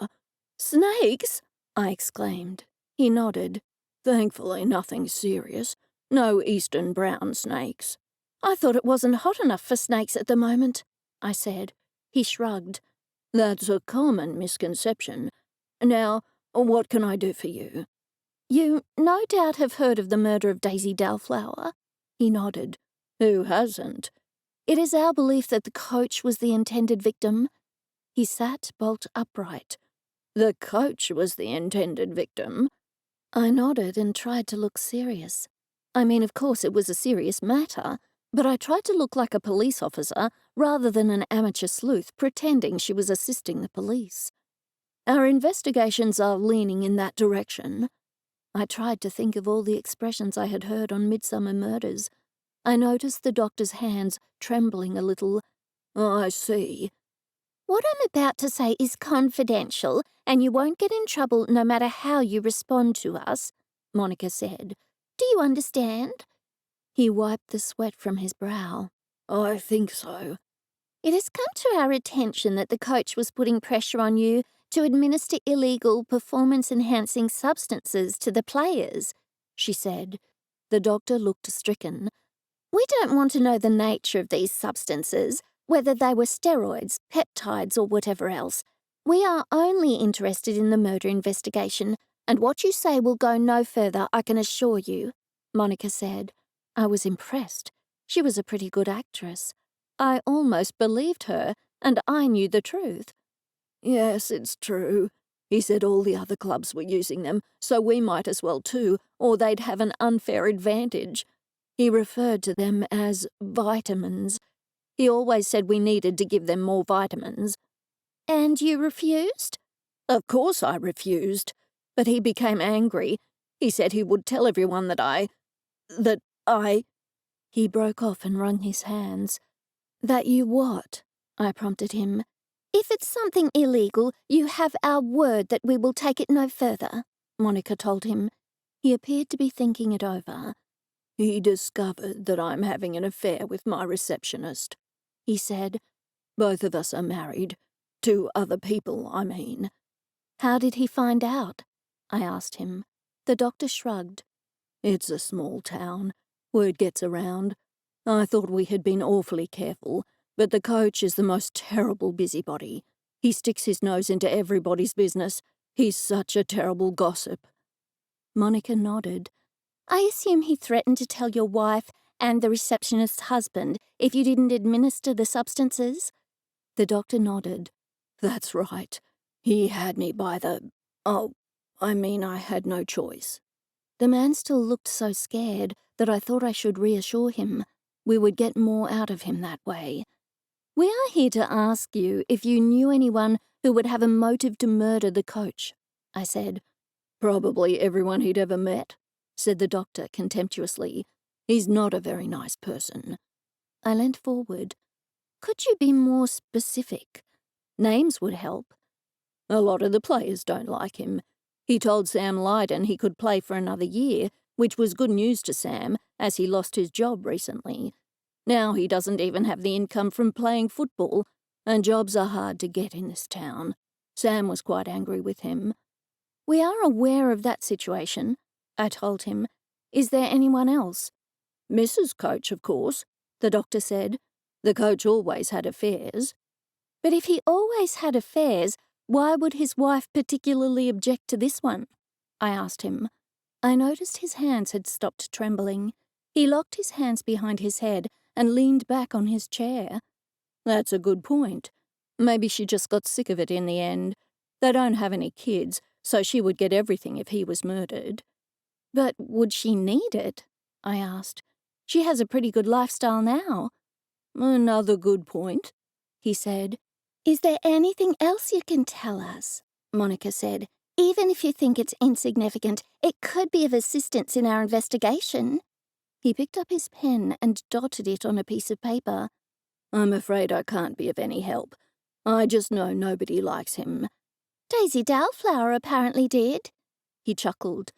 "Snakes?" I exclaimed. He nodded. "Thankfully, nothing serious. No eastern brown snakes." "I thought it wasn't hot enough for snakes at the moment," I said. He shrugged. "That's a common misconception. Now, what can I do for you?" "You no doubt have heard of the murder of Daisy Dellflower." He nodded. "Who hasn't?" "It is our belief that the coach was the intended victim." He sat bolt upright. "The coach was the intended victim?" I nodded and tried to look serious. I mean, of course it was a serious matter, but I tried to look like a police officer rather than an amateur sleuth pretending she was assisting the police. "Our investigations are leaning in that direction." I tried to think of all the expressions I had heard on Midsummer Murders. I noticed the doctor's hands trembling a little. "I see." "What I'm about to say is confidential, and you won't get in trouble no matter how you respond to us," Monica said. "Do you understand?" He wiped the sweat from his brow. "I think so." "It has come to our attention that the coach was putting pressure on you to administer illegal performance-enhancing substances to the players," she said. The doctor looked stricken. "We don't want to know the nature of these substances, whether they were steroids, peptides, or whatever else. We are only interested in the murder investigation, and what you say will go no further, I can assure you," Monica said. I was impressed. She was a pretty good actress. I almost believed her, and I knew the truth. Yes, it's true. He said all the other clubs were using them, so we might as well too, or they'd have an unfair advantage. He referred to them as vitamins. He always said we needed to give them more vitamins. And you refused? Of course I refused, but he became angry. He said he would tell everyone that I... He broke off and wrung his hands. That you what? I prompted him. If it's something illegal, you have our word that we will take it no further, Monica told him. He appeared to be thinking it over. He discovered that I'm having an affair with my receptionist, he said. Both of us are married. 2 other people, I mean. How did he find out? I asked him. The doctor shrugged. It's a small town. Word gets around. I thought we had been awfully careful, but the coach is the most terrible busybody. He sticks his nose into everybody's business. He's such a terrible gossip. Monica nodded. I assume he threatened to tell your wife and the receptionist's husband if you didn't administer the substances? The doctor nodded. That's right. He had me by the... I had no choice. The man still looked so scared that I thought I should reassure him. We would get more out of him that way. We are here to ask you if you knew anyone who would have a motive to murder the coach, I said. Probably everyone he'd ever met, said the doctor contemptuously. He's not a very nice person. I leant forward. Could you be more specific? Names would help. A lot of the players don't like him. He told Sam Lydon he could play for another year, which was good news to Sam, as he lost his job recently. Now he doesn't even have the income from playing football, and jobs are hard to get in this town. Sam was quite angry with him. We are aware of that situation, I told him. Is there anyone else? Mrs. Coach, of course, the doctor said. The coach always had affairs. But if he always had affairs, why would his wife particularly object to this one? I asked him. I noticed his hands had stopped trembling. He locked his hands behind his head and leaned back on his chair. That's a good point. Maybe she just got sick of it in the end. They don't have any kids, so she would get everything if he was murdered. But would she need it? I asked. She has a pretty good lifestyle now. Another good point, he said. Is there anything else you can tell us? Monica said. Even if you think it's insignificant, it could be of assistance in our investigation. He picked up his pen and dotted it on a piece of paper. I'm afraid I can't be of any help. I just know nobody likes him. Daisy Dowflower apparently did. He chuckled.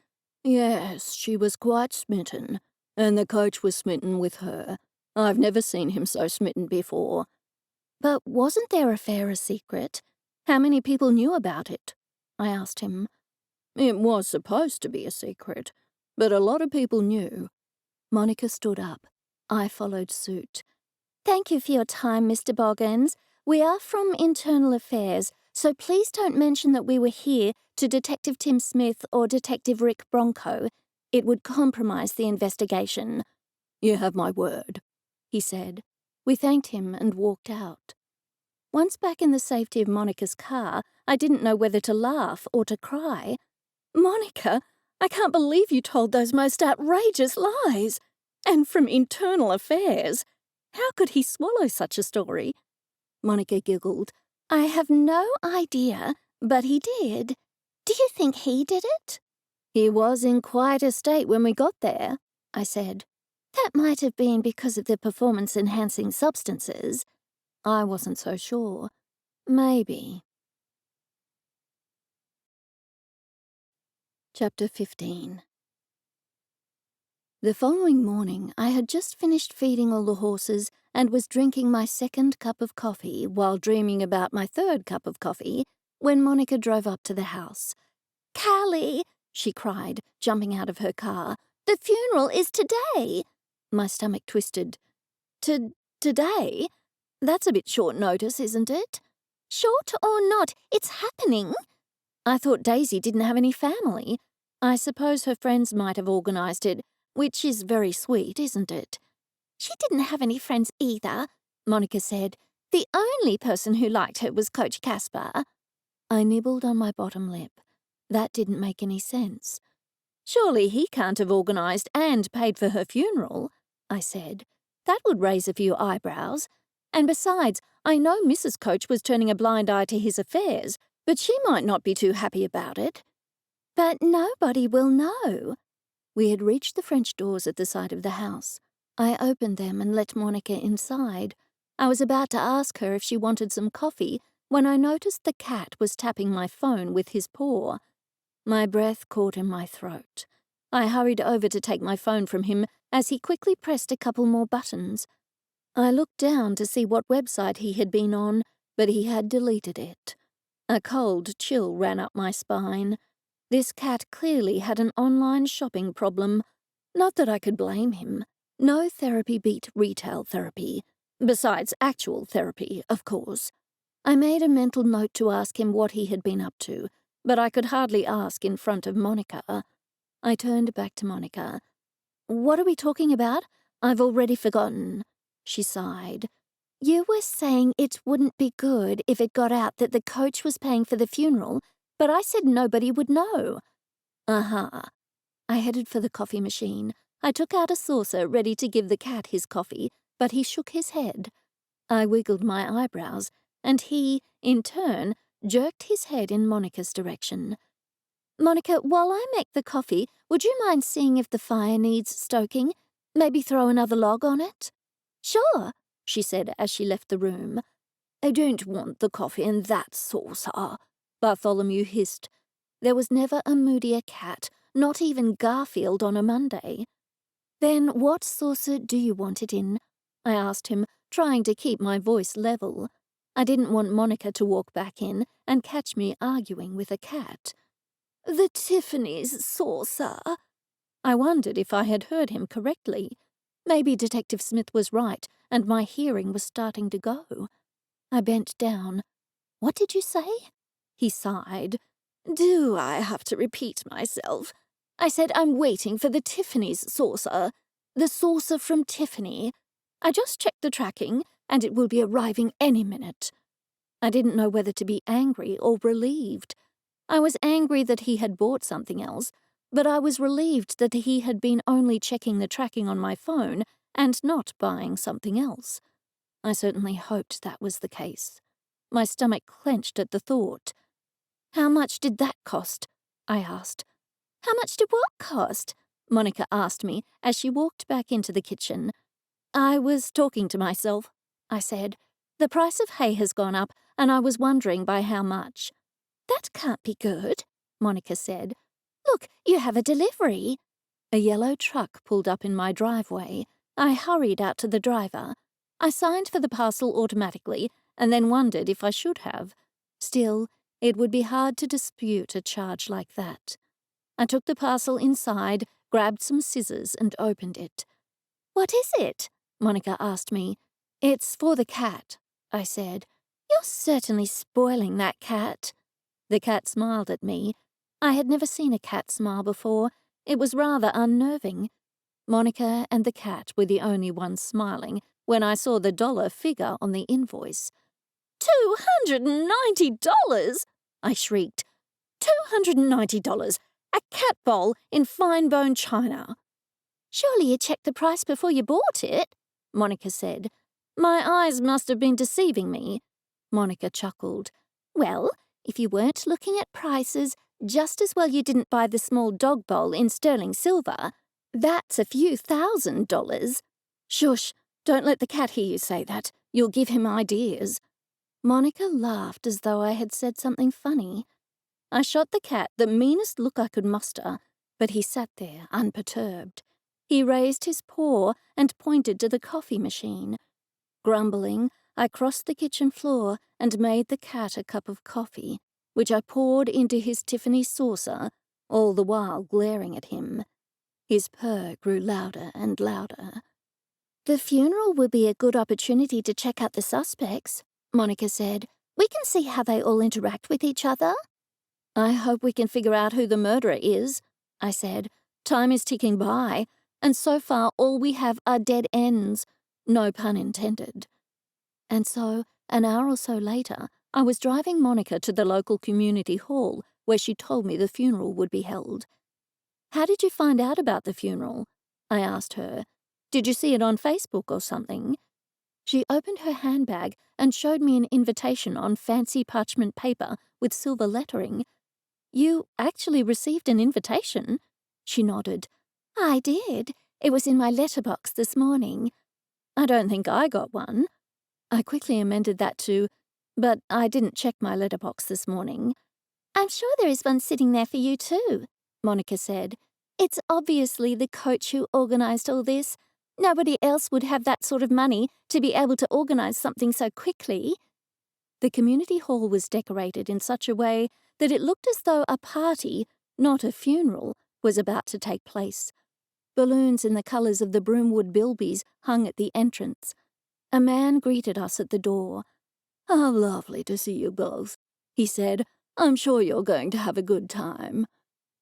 Yes, she was quite smitten, and the coach was smitten with her. I've never seen him so smitten before. But wasn't their affair a secret? How many people knew about it? I asked him. It was supposed to be a secret, but a lot of people knew. Monica stood up. I followed suit. Thank you for your time, Mr. Boggins. We are from Internal Affairs, so please don't mention that we were here to Detective Tim Smith or Detective Rick Bronco. It would compromise the investigation. You have my word, he said. We thanked him and walked out. Once back in the safety of Monica's car, I didn't know whether to laugh or to cry. Monica, I can't believe you told those most outrageous lies. And from Internal Affairs. How could he swallow such a story? Monica giggled. I have no idea, but he did. Do you think he did it? He was in quite a state when we got there, I said. That might have been because of the performance-enhancing substances. I wasn't so sure. Maybe. Chapter 15. The following morning, I had just finished feeding all the horses and was drinking my 2nd cup of coffee while dreaming about my 3rd cup of coffee when Monica drove up to the house. Cally, she cried, jumping out of her car. The funeral is today. My stomach twisted. Today? That's a bit short notice, isn't it? Short or not, it's happening. I thought Daisy didn't have any family. I suppose her friends might have organised it, which is very sweet, isn't it?" "She didn't have any friends either," Monica said. "The only person who liked her was Coach Caspar." I nibbled on my bottom lip. That didn't make any sense. "Surely he can't have organised and paid for her funeral," I said. "That would raise a few eyebrows. And besides, I know Mrs. Coach was turning a blind eye to his affairs, but she might not be too happy about it." "But nobody will know." We had reached the French doors at the side of the house. I opened them and let Monica inside. I was about to ask her if she wanted some coffee when I noticed the cat was tapping my phone with his paw. My breath caught in my throat. I hurried over to take my phone from him as he quickly pressed a couple more buttons. I looked down to see what website he had been on, but he had deleted it. A cold chill ran up my spine. This cat clearly had an online shopping problem. Not that I could blame him. No therapy beat retail therapy. Besides actual therapy, of course. I made a mental note to ask him what he had been up to, but I could hardly ask in front of Monica. I turned back to Monica. "What are we talking about? I've already forgotten." She sighed. "You were saying it wouldn't be good if it got out that the coach was paying for the funeral, but I said nobody would know." "Uh-huh." I headed for the coffee machine. I took out a saucer ready to give the cat his coffee, but he shook his head. I wiggled my eyebrows, and he, in turn, jerked his head in Monica's direction. "Monica, while I make the coffee, would you mind seeing if the fire needs stoking? Maybe throw another log on it?" "Sure," she said as she left the room. "I don't want the coffee in that saucer," Bartholomew hissed. There was never a moodier cat, not even Garfield on a Monday. "Then what saucer do you want it in?" I asked him, trying to keep my voice level. I didn't want Monica to walk back in and catch me arguing with a cat. "The Tiffany's saucer." I wondered if I had heard him correctly. Maybe Detective Smith was right, and my hearing was starting to go. I bent down. "What did you say?" He sighed. "Do I have to repeat myself? I said I'm waiting for the Tiffany's saucer. The saucer from Tiffany. I just checked the tracking, and it will be arriving any minute." I didn't know whether to be angry or relieved. I was angry that he had bought something else, but I was relieved that he had been only checking the tracking on my phone and not buying something else. I certainly hoped that was the case. My stomach clenched at the thought. "How much did that cost?" I asked. "How much did what cost?" Monica asked me as she walked back into the kitchen. "I was talking to myself," I said. "The price of hay has gone up, and I was wondering by how much." "That can't be good," Monica said. "Look, you have a delivery." A yellow truck pulled up in my driveway. I hurried out to the driver. I signed for the parcel automatically and then wondered if I should have. Still, it would be hard to dispute a charge like that. I took the parcel inside, grabbed some scissors, and opened it. "What is it?" Monica asked me. "It's for the cat," I said. "You're certainly spoiling that cat." The cat smiled at me. I had never seen a cat smile before. It was rather unnerving. Monica and the cat were the only ones smiling when I saw the dollar figure on the invoice. $290! I shrieked. $290! A cat bowl in fine bone china. "Surely you checked the price before you bought it," Monica said. "My eyes must have been deceiving me." Monica chuckled. "Well, if you weren't looking at prices, just as well you didn't buy the small dog bowl in sterling silver. That's a few $1,000s. "Shush, don't let the cat hear you say that. You'll give him ideas." Monica laughed as though I had said something funny. I shot the cat the meanest look I could muster, but he sat there unperturbed. He raised his paw and pointed to the coffee machine. Grumbling, I crossed the kitchen floor and made the cat a cup of coffee, which I poured into his Tiffany saucer, all the while glaring at him. His purr grew louder and louder. "The funeral will be a good opportunity to check out the suspects," Monica said. "We can see how they all interact with each other." "I hope we can figure out who the murderer is," I said. "Time is ticking by. and so far all we have are dead ends. No pun intended. And so, an hour or so later, I was driving Monica to the local community hall where she told me the funeral would be held. "How did you find out about the funeral?" I asked her. "Did you see it on Facebook or something?" She opened her handbag and showed me an invitation on fancy parchment paper with silver lettering. "You actually received an invitation?" She nodded. "I did. It was in my letterbox this morning." "I don't think I got one." I quickly amended that to, "But I didn't check my letterbox this morning." "I'm sure there is one sitting there for you too," Monica said. "It's obviously the coach who organised all this. Nobody else would have that sort of money to be able to organise something so quickly." The community hall was decorated in such a way that it looked as though a party, not a funeral, was about to take place. Balloons in the colours of the Broomwood bilbies hung at the entrance. A man greeted us at the door. "How lovely to see you both," he said. "I'm sure you're going to have a good time."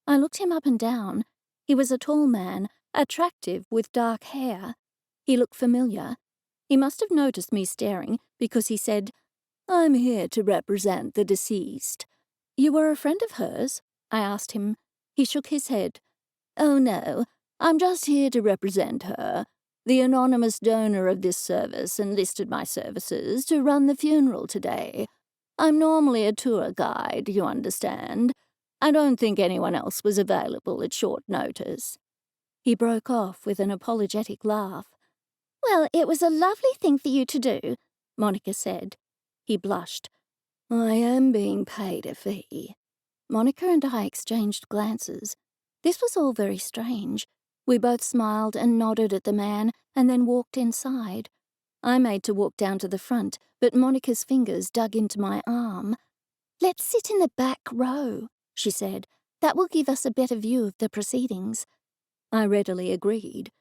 I looked him up and down. He was a tall man, attractive with dark hair. He looked familiar. He must have noticed me staring because he said, "I'm here to represent the deceased." "You were a friend of hers?" I asked him. He shook his head. "Oh, no, I'm just here to represent her. The anonymous donor of this service enlisted my services to run the funeral today. I'm normally a tour guide, you understand. I don't think anyone else was available at short notice." He broke off with an apologetic laugh. "Well, it was a lovely thing for you to do," Monica said. He blushed. "I am being paid a fee." Monica and I exchanged glances. This was all very strange. We both smiled and nodded at the man and then walked inside. I made to walk down to the front, but Monica's fingers dug into my arm. "Let's sit in the back row," she said. "That will give us a better view of the proceedings." I readily agreed.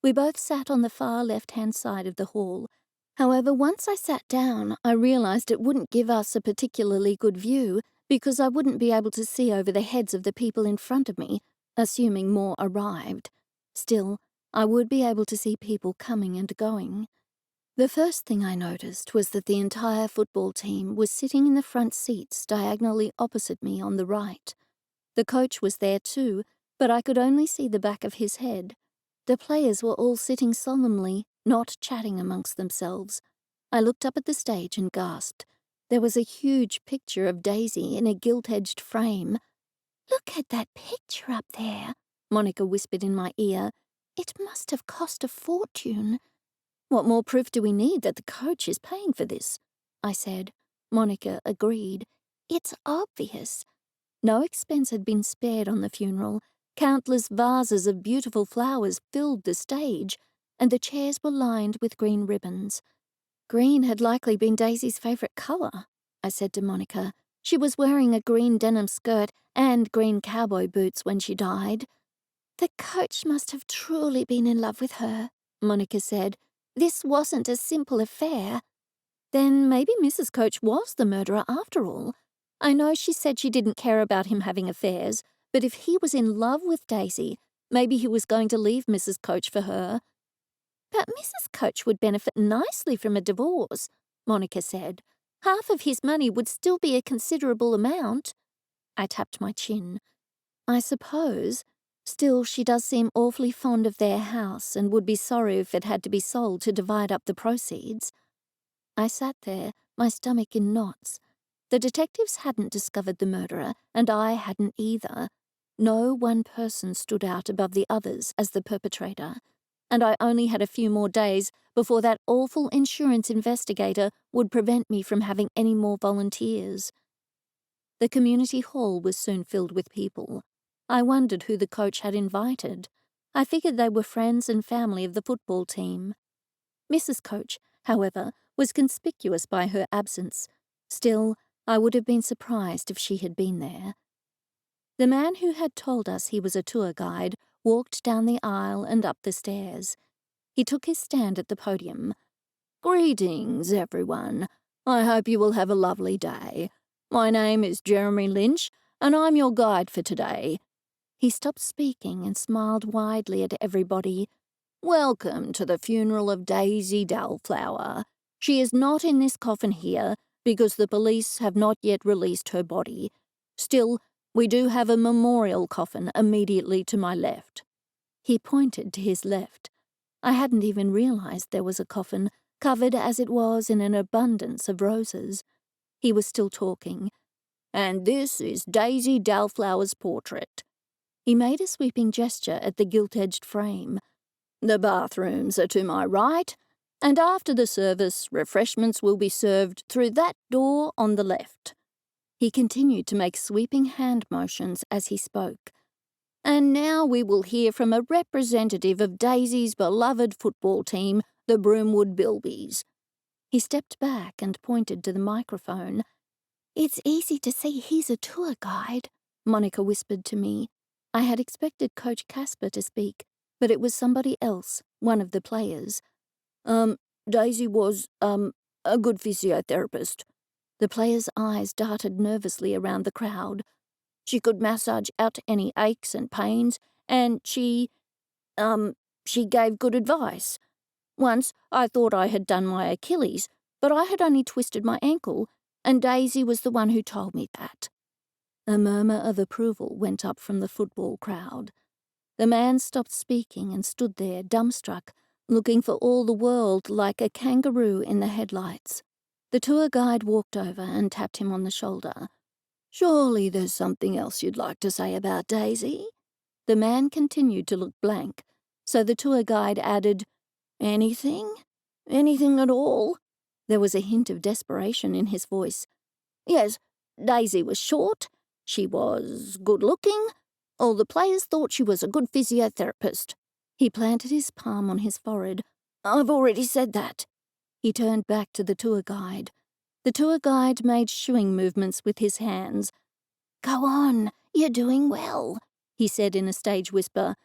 We both sat on the far left-hand side of the hall. However, once I sat down, I realized it wouldn't give us a particularly good view because I wouldn't be able to see over the heads of the people in front of me, assuming more arrived. Still, I would be able to see people coming and going. The first thing I noticed was that the entire football team was sitting in the front seats diagonally opposite me on the right. The coach was there too, but I could only see the back of his head. The players were all sitting solemnly, not chatting amongst themselves. I looked up at the stage and gasped. There was a huge picture of Daisy in a gilt-edged frame. "Look at that picture up there," Monica whispered in my ear. "It must have cost a fortune." "What more proof do we need that the coach is paying for this?" I said. Monica agreed. "It's obvious." No expense had been spared on the funeral. Countless vases of beautiful flowers filled the stage, and the chairs were lined with green ribbons. Green had likely been Daisy's favourite colour, I said to Monica. She was wearing a green denim skirt and green cowboy boots when she died. "The coach must have truly been in love with her," Monica said. "This wasn't a simple affair." "Then maybe Mrs. Coach was the murderer after all. I know she said she didn't care about him having affairs, but if he was in love with Daisy, maybe he was going to leave Mrs. Coach for her." "But Mrs. Coach would benefit nicely from a divorce," Monica said. "Half of his money would still be a considerable amount." I tapped my chin. "I suppose. Still, she does seem awfully fond of their house and would be sorry if it had to be sold to divide up the proceeds." I sat there, my stomach in knots. The detectives hadn't discovered the murderer, and I hadn't either. No one person stood out above the others as the perpetrator, and I only had a few more days before that awful insurance investigator would prevent me from having any more volunteers. The community hall was soon filled with people. I wondered who the coach had invited. I figured they were friends and family of the football team. Mrs. Coach, however, was conspicuous by her absence. Still, I would have been surprised if she had been there. The man who had told us he was a tour guide walked down the aisle and up the stairs. He took his stand at the podium. "Greetings, everyone. I hope you will have a lovely day. My name is Jeremy Lynch, and I'm your guide for today." He stopped speaking and smiled widely at everybody. "Welcome to the funeral of Daisy Dellflower. She is not in this coffin here because the police have not yet released her body. Still, we do have a memorial coffin immediately to my left." He pointed to his left. I hadn't even realized there was a coffin, covered as it was in an abundance of roses. He was still talking. "And this is Daisy Dellflower's portrait." He made a sweeping gesture at the gilt-edged frame. "The bathrooms are to my right, and after the service, refreshments will be served through that door on the left." He continued to make sweeping hand motions as he spoke. "And now we will hear from a representative of Daisy's beloved football team, the Broomwood Bilbies." He stepped back and pointed to the microphone. "It's easy to see he's a tour guide," Monica whispered to me. I had expected Coach Casper to speak, but it was somebody else, one of the players. Daisy was, a good physiotherapist." The player's eyes darted nervously around the crowd. "She could massage out any aches and pains, and she gave good advice. Once I thought I had done my Achilles, but I had only twisted my ankle, and Daisy was the one who told me that." A murmur of approval went up from the football crowd. The man stopped speaking and stood there, dumbstruck, looking for all the world like a kangaroo in the headlights. The tour guide walked over and tapped him on the shoulder. "Surely there's something else you'd like to say about Daisy?" The man continued to look blank, so the tour guide added, "Anything? Anything at all?" There was a hint of desperation in his voice. "Yes, Daisy was short. She was good-looking. All the players thought she was a good physiotherapist." He planted his palm on his forehead. "I've already said that." He turned back to the tour guide. The tour guide made shooing movements with his hands. "Go on, you're doing well," he said in a stage whisper.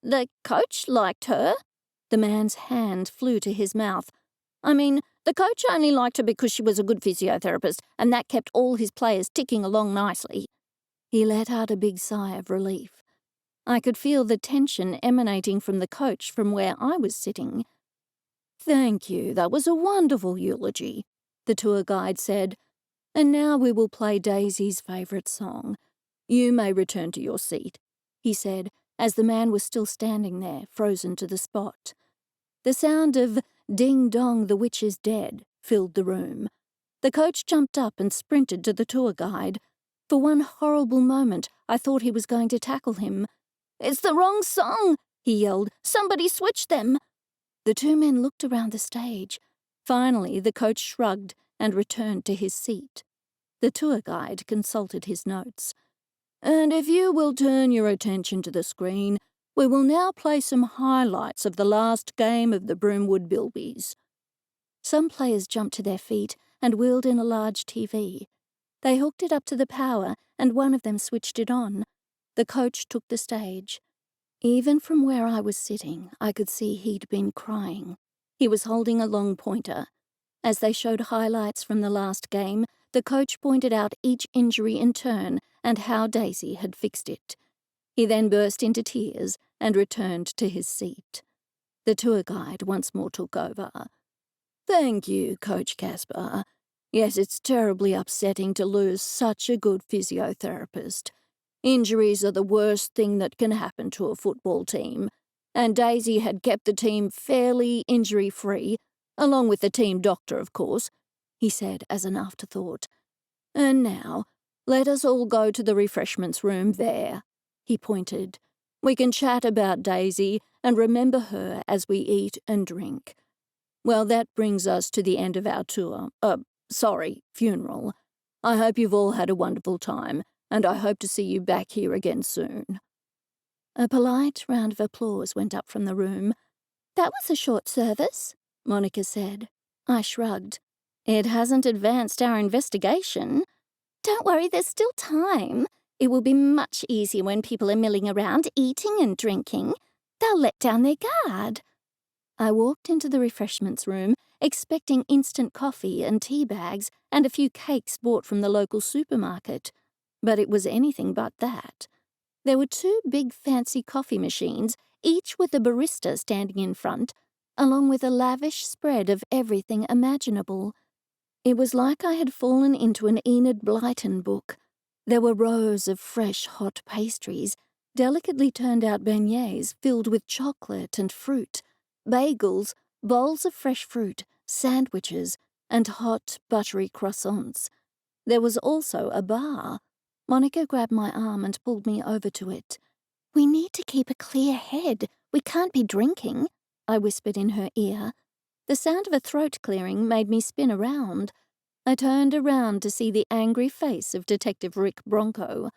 "The coach liked her." The man's hand flew to his mouth. "I mean, the coach only liked her because she was a good physiotherapist, and that kept all his players ticking along nicely." He let out a big sigh of relief. I could feel the tension emanating from the coach from where I was sitting. "Thank you, that was a wonderful eulogy," the tour guide said. "And now we will play Daisy's favourite song. You may return to your seat," he said, as the man was still standing there, frozen to the spot. The sound of "Ding Dong, the Witch is Dead" filled the room. The coach jumped up and sprinted to the tour guide. For one horrible moment, I thought he was going to tackle him. "It's the wrong song!" he yelled. "Somebody switch them!" The two men looked around the stage. Finally, the coach shrugged and returned to his seat. The tour guide consulted his notes. "And if you will turn your attention to the screen, we will now play some highlights of the last game of the Broomwood Bilbies." Some players jumped to their feet and wheeled in a large TV. They hooked it up to the power, and one of them switched it on. The coach took the stage. Even from where I was sitting, I could see he'd been crying. He was holding a long pointer. As they showed highlights from the last game, the coach pointed out each injury in turn and how Daisy had fixed it. He then burst into tears and returned to his seat. The tour guide once more took over. "Thank you, Coach Casper. Yes, it's terribly upsetting to lose such a good physiotherapist. Injuries are the worst thing that can happen to a football team, and Daisy had kept the team fairly injury-free, along with the team doctor, of course," he said as an afterthought. "And now, let us all go to the refreshments room there," he pointed. "We can chat about Daisy and remember her as we eat and drink. Well, that brings us to the end of our tour. Funeral. I hope you've all had a wonderful time, and I hope to see you back here again soon." A polite round of applause went up from the room. "That was a short service," Monica said. I shrugged. "It hasn't advanced our investigation." "Don't worry, there's still time. It will be much easier when people are milling around, eating and drinking. They'll let down their guard." I walked into the refreshments room, expecting instant coffee and tea bags and a few cakes bought from the local supermarket, but it was anything but that. There were two big fancy coffee machines, each with a barista standing in front, along with a lavish spread of everything imaginable. It was like I had fallen into an Enid Blyton book. There were rows of fresh hot pastries, delicately turned out beignets filled with chocolate and fruit, bagels, bowls of fresh fruit, sandwiches, and hot, buttery croissants. There was also a bar. Monica grabbed my arm and pulled me over to it. "We need to keep a clear head. We can't be drinking," I whispered in her ear. The sound of a throat clearing made me spin around. I turned around to see the angry face of Detective Rick Bronco.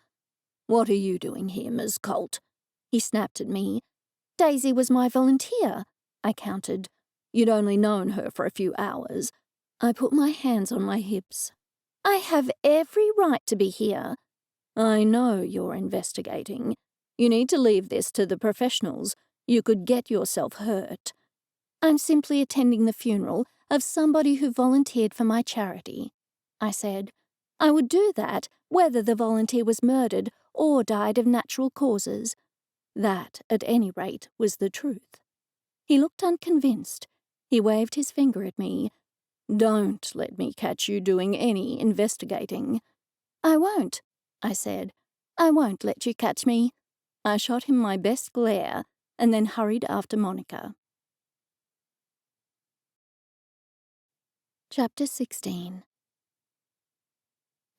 "What are you doing here, Miss Colt?" He snapped at me. "Daisy was my volunteer," I countered. "You'd only known her for a few hours." I put my hands on my hips. "I have every right to be here." "I know you're investigating. You need to leave this to the professionals. You could get yourself hurt." "I'm simply attending the funeral of somebody who volunteered for my charity," I said. "I would do that whether the volunteer was murdered or died of natural causes." That, at any rate, was the truth. He looked unconvinced. He waved his finger at me. "Don't let me catch you doing any investigating." "I won't," I said. "I won't let you catch me." I shot him my best glare and then hurried after Monica. Chapter 16.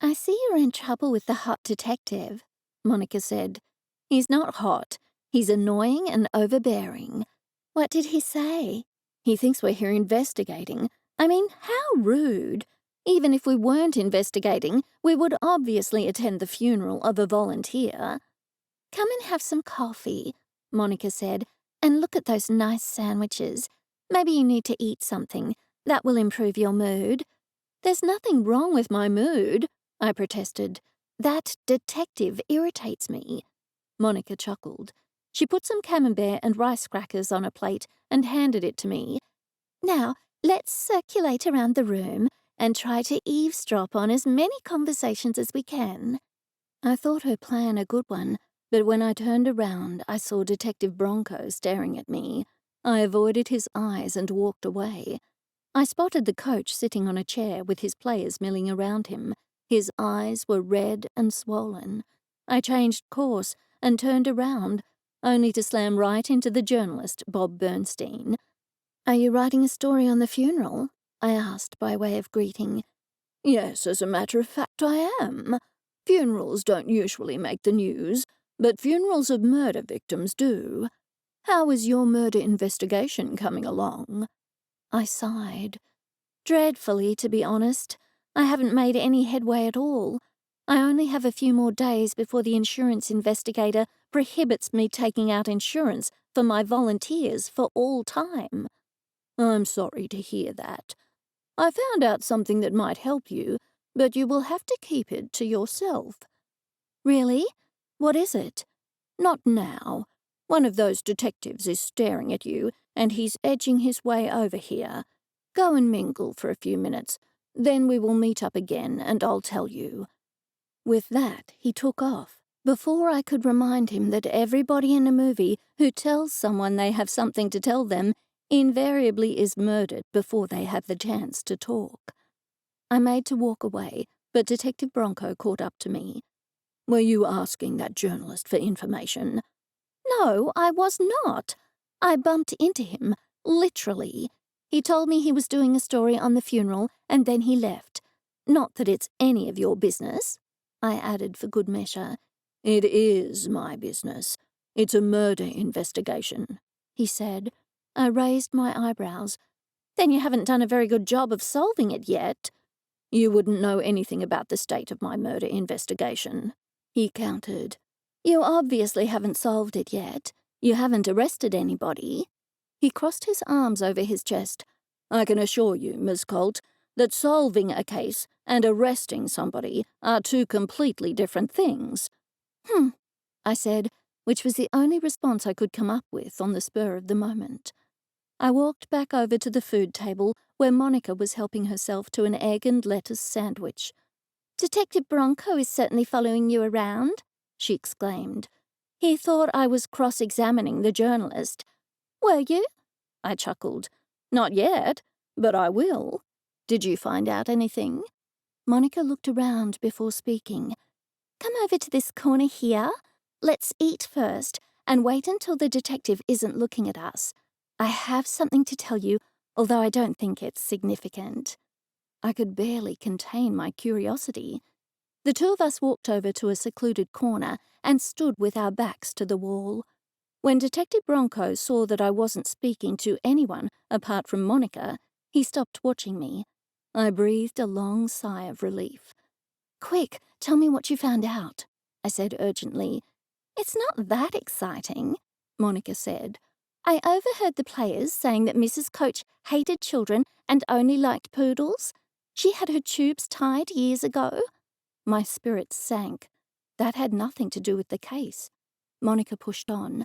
"I see you're in trouble with the hot detective," Monica said. "He's not hot. He's annoying and overbearing." "What did he say?" "He thinks we're here investigating. I mean, how rude. Even if we weren't investigating, we would obviously attend the funeral of a volunteer." "Come and have some coffee," Monica said, "and look at those nice sandwiches. Maybe you need to eat something. That will improve your mood." "There's nothing wrong with my mood," I protested. "That detective irritates me." Monica chuckled. She put some camembert and rice crackers on a plate and handed it to me. "Now, let's circulate around the room and try to eavesdrop on as many conversations as we can." I thought her plan a good one, but when I turned around, I saw Detective Bronco staring at me. I avoided his eyes and walked away. I spotted the coach sitting on a chair with his players milling around him. His eyes were red and swollen. I changed course and turned around, only to slam right into the journalist, Bob Bernstein. "Are you writing a story on the funeral?" I asked by way of greeting. "Yes, as a matter of fact, I am. Funerals don't usually make the news, but funerals of murder victims do. How is your murder investigation coming along?" I sighed. "Dreadfully, to be honest. I haven't made any headway at all. I only have a few more days before the insurance investigator prohibits me taking out insurance for my volunteers for all time." "I'm sorry to hear that. I found out something that might help you, but you will have to keep it to yourself." "Really? What is it?" "Not now. One of those detectives is staring at you, and he's edging his way over here. Go and mingle for a few minutes. Then we will meet up again, and I'll tell you." With that, he took off, before I could remind him that everybody in a movie who tells someone they have something to tell them invariably is murdered before they have the chance to talk. I made to walk away, but Detective Bronco caught up to me. "Were you asking that journalist for information?" "No, I was not. I bumped into him, literally. He told me he was doing a story on the funeral, and then he left. Not that it's any of your business," I added for good measure. "It is my business. It's a murder investigation," he said. I raised my eyebrows. "Then you haven't done a very good job of solving it yet." "You wouldn't know anything about the state of my murder investigation," he countered. "You obviously haven't solved it yet. You haven't arrested anybody." He crossed his arms over his chest. "I can assure you, Miss Colt, that solving a case and arresting somebody are two completely different things." I said, which was the only response I could come up with on the spur of the moment. I walked back over to the food table where Monica was helping herself to an egg and lettuce sandwich. "Detective Bronco is certainly following you around," she exclaimed. He thought I was cross-examining the journalist. Were you? I chuckled. Not yet, but I will. Did you find out anything? Monica looked around before speaking. Come over to this corner here. Let's eat first, and wait until the detective isn't looking at us. I have something to tell you, although I don't think it's significant. I could barely contain my curiosity. The two of us walked over to a secluded corner and stood with our backs to the wall. When Detective Bronco saw that I wasn't speaking to anyone apart from Monica, he stopped watching me. I breathed a long sigh of relief. Quick, tell me what you found out, I said urgently. It's not that exciting, Monica said. I overheard the players saying that Mrs. Coach hated children and only liked poodles. She had her tubes tied years ago. My spirits sank. That had nothing to do with the case. Monica pushed on.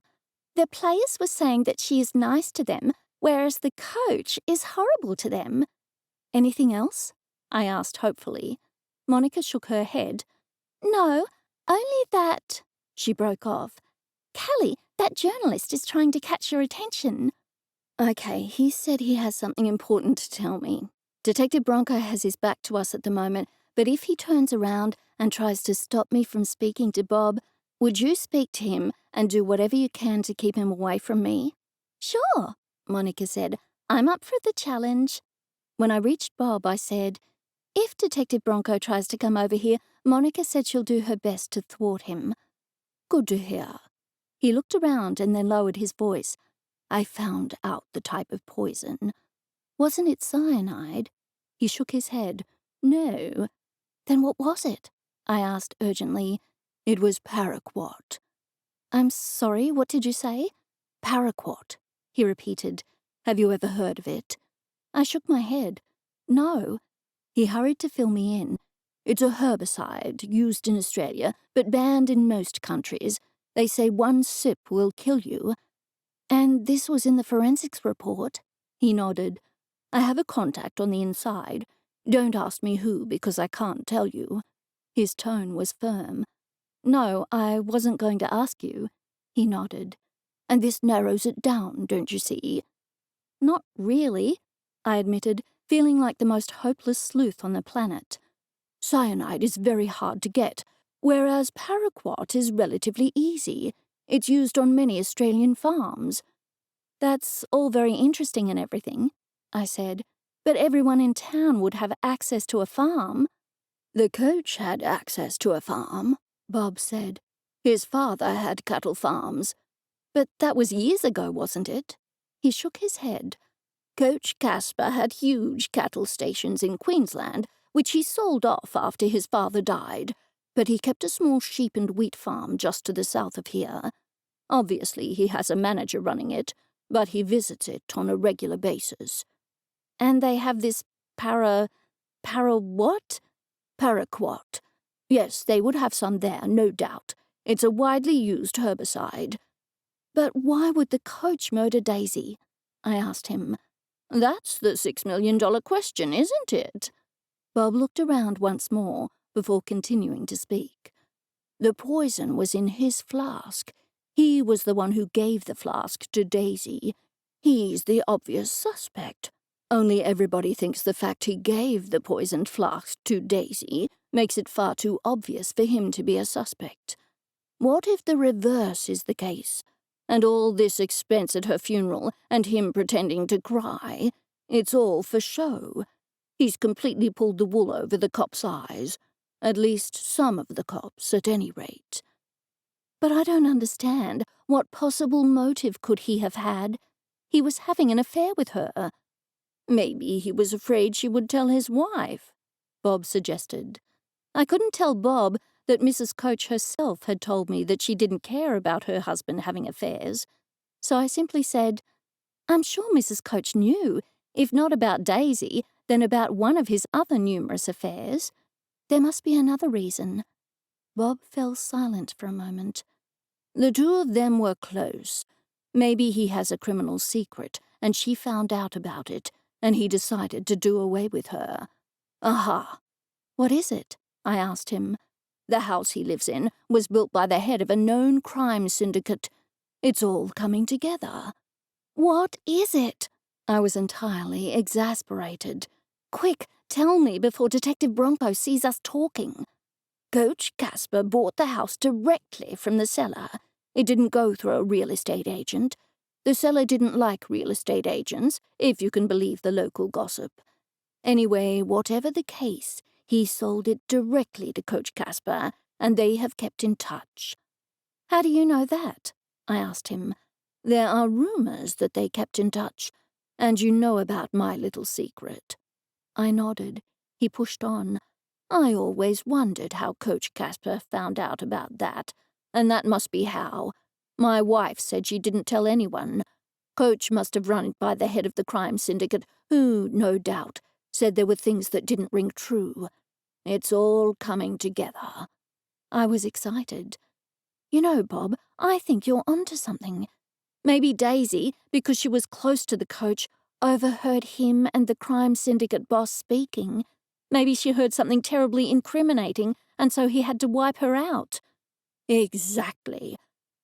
The players were saying that she is nice to them, whereas the coach is horrible to them. Anything else? I asked hopefully. Monica shook her head. No, only that... She broke off. Cally, that journalist is trying to catch your attention. Okay, he said he has something important to tell me. Detective Bronco has his back to us at the moment, but if he turns around and tries to stop me from speaking to Bob, would you speak to him and do whatever you can to keep him away from me? Sure, Monica said. I'm up for the challenge. When I reached Bob, I said, if Detective Bronco tries to come over here, Monica said she'll do her best to thwart him. Good to hear. He looked around and then lowered his voice. I found out the type of poison. Wasn't it cyanide? He shook his head. No. Then what was it? I asked urgently. It was paraquat. I'm sorry, what did you say? Paraquat, he repeated. Have you ever heard of it? I shook my head. No. He hurried to fill me in. It's a herbicide used in Australia, but banned in most countries. They say one sip will kill you. And this was in the forensics report? He nodded. I have a contact on the inside. Don't ask me who, because I can't tell you. His tone was firm. No, I wasn't going to ask you. He nodded. And this narrows it down, don't you see? Not really, I admitted, feeling like the most hopeless sleuth on the planet. Cyanide is very hard to get, whereas paraquat is relatively easy. It's used on many Australian farms. That's all very interesting and everything, I said, but everyone in town would have access to a farm. The coach had access to a farm, Bob said. His father had cattle farms. But that was years ago, wasn't it? He shook his head. Coach Casper had huge cattle stations in Queensland, which he sold off after his father died, but he kept a small sheep and wheat farm just to the south of here. Obviously, he has a manager running it, but he visits it on a regular basis. And they have this what? Paraquat. Yes, they would have some there, no doubt. It's a widely used herbicide. But why would the coach murder Daisy? I asked him. That's the $6 million question, isn't it? Bob looked around once more before continuing to speak. The poison was in his flask. He was the one who gave the flask to Daisy. He's the obvious suspect. Only everybody thinks the fact he gave the poisoned flask to Daisy makes it far too obvious for him to be a suspect. What if the reverse is the case? And all this expense at her funeral and him pretending to cry, it's all for show. He's completely pulled the wool over the cops' eyes. At least some of the cops, at any rate. But I don't understand. What possible motive could he have had? He was having an affair with her. Maybe he was afraid she would tell his wife, Bob suggested. I couldn't tell Bob that Mrs. Coach herself had told me that she didn't care about her husband having affairs. So I simply said, I'm sure Mrs. Coach knew, if not about Daisy, then about one of his other numerous affairs. There must be another reason. Bob fell silent for a moment. The two of them were close. Maybe he has a criminal secret, and she found out about it, and he decided to do away with her. Aha! What is it? I asked him. The house he lives in was built by the head of a known crime syndicate. It's all coming together." "What is it?" I was entirely exasperated. "Quick, tell me before Detective Bronco sees us talking." "Coach Casper bought the house directly from the seller. It didn't go through a real estate agent. The seller didn't like real estate agents, if you can believe the local gossip. Anyway, whatever the case, he sold it directly to Coach Casper, and they have kept in touch." "How do you know that?" I asked him. "There are rumors that they kept in touch, and you know about my little secret." I nodded. He pushed on. "I always wondered how Coach Casper found out about that, and that must be how. My wife said she didn't tell anyone. Coach must have run it by the head of the crime syndicate, who, no doubt, said there were things that didn't ring true. It's all coming together." I was excited. "You know, Bob, I think you're onto something. Maybe Daisy, because she was close to the coach, overheard him and the crime syndicate boss speaking. Maybe she heard something terribly incriminating, and so he had to wipe her out." "Exactly.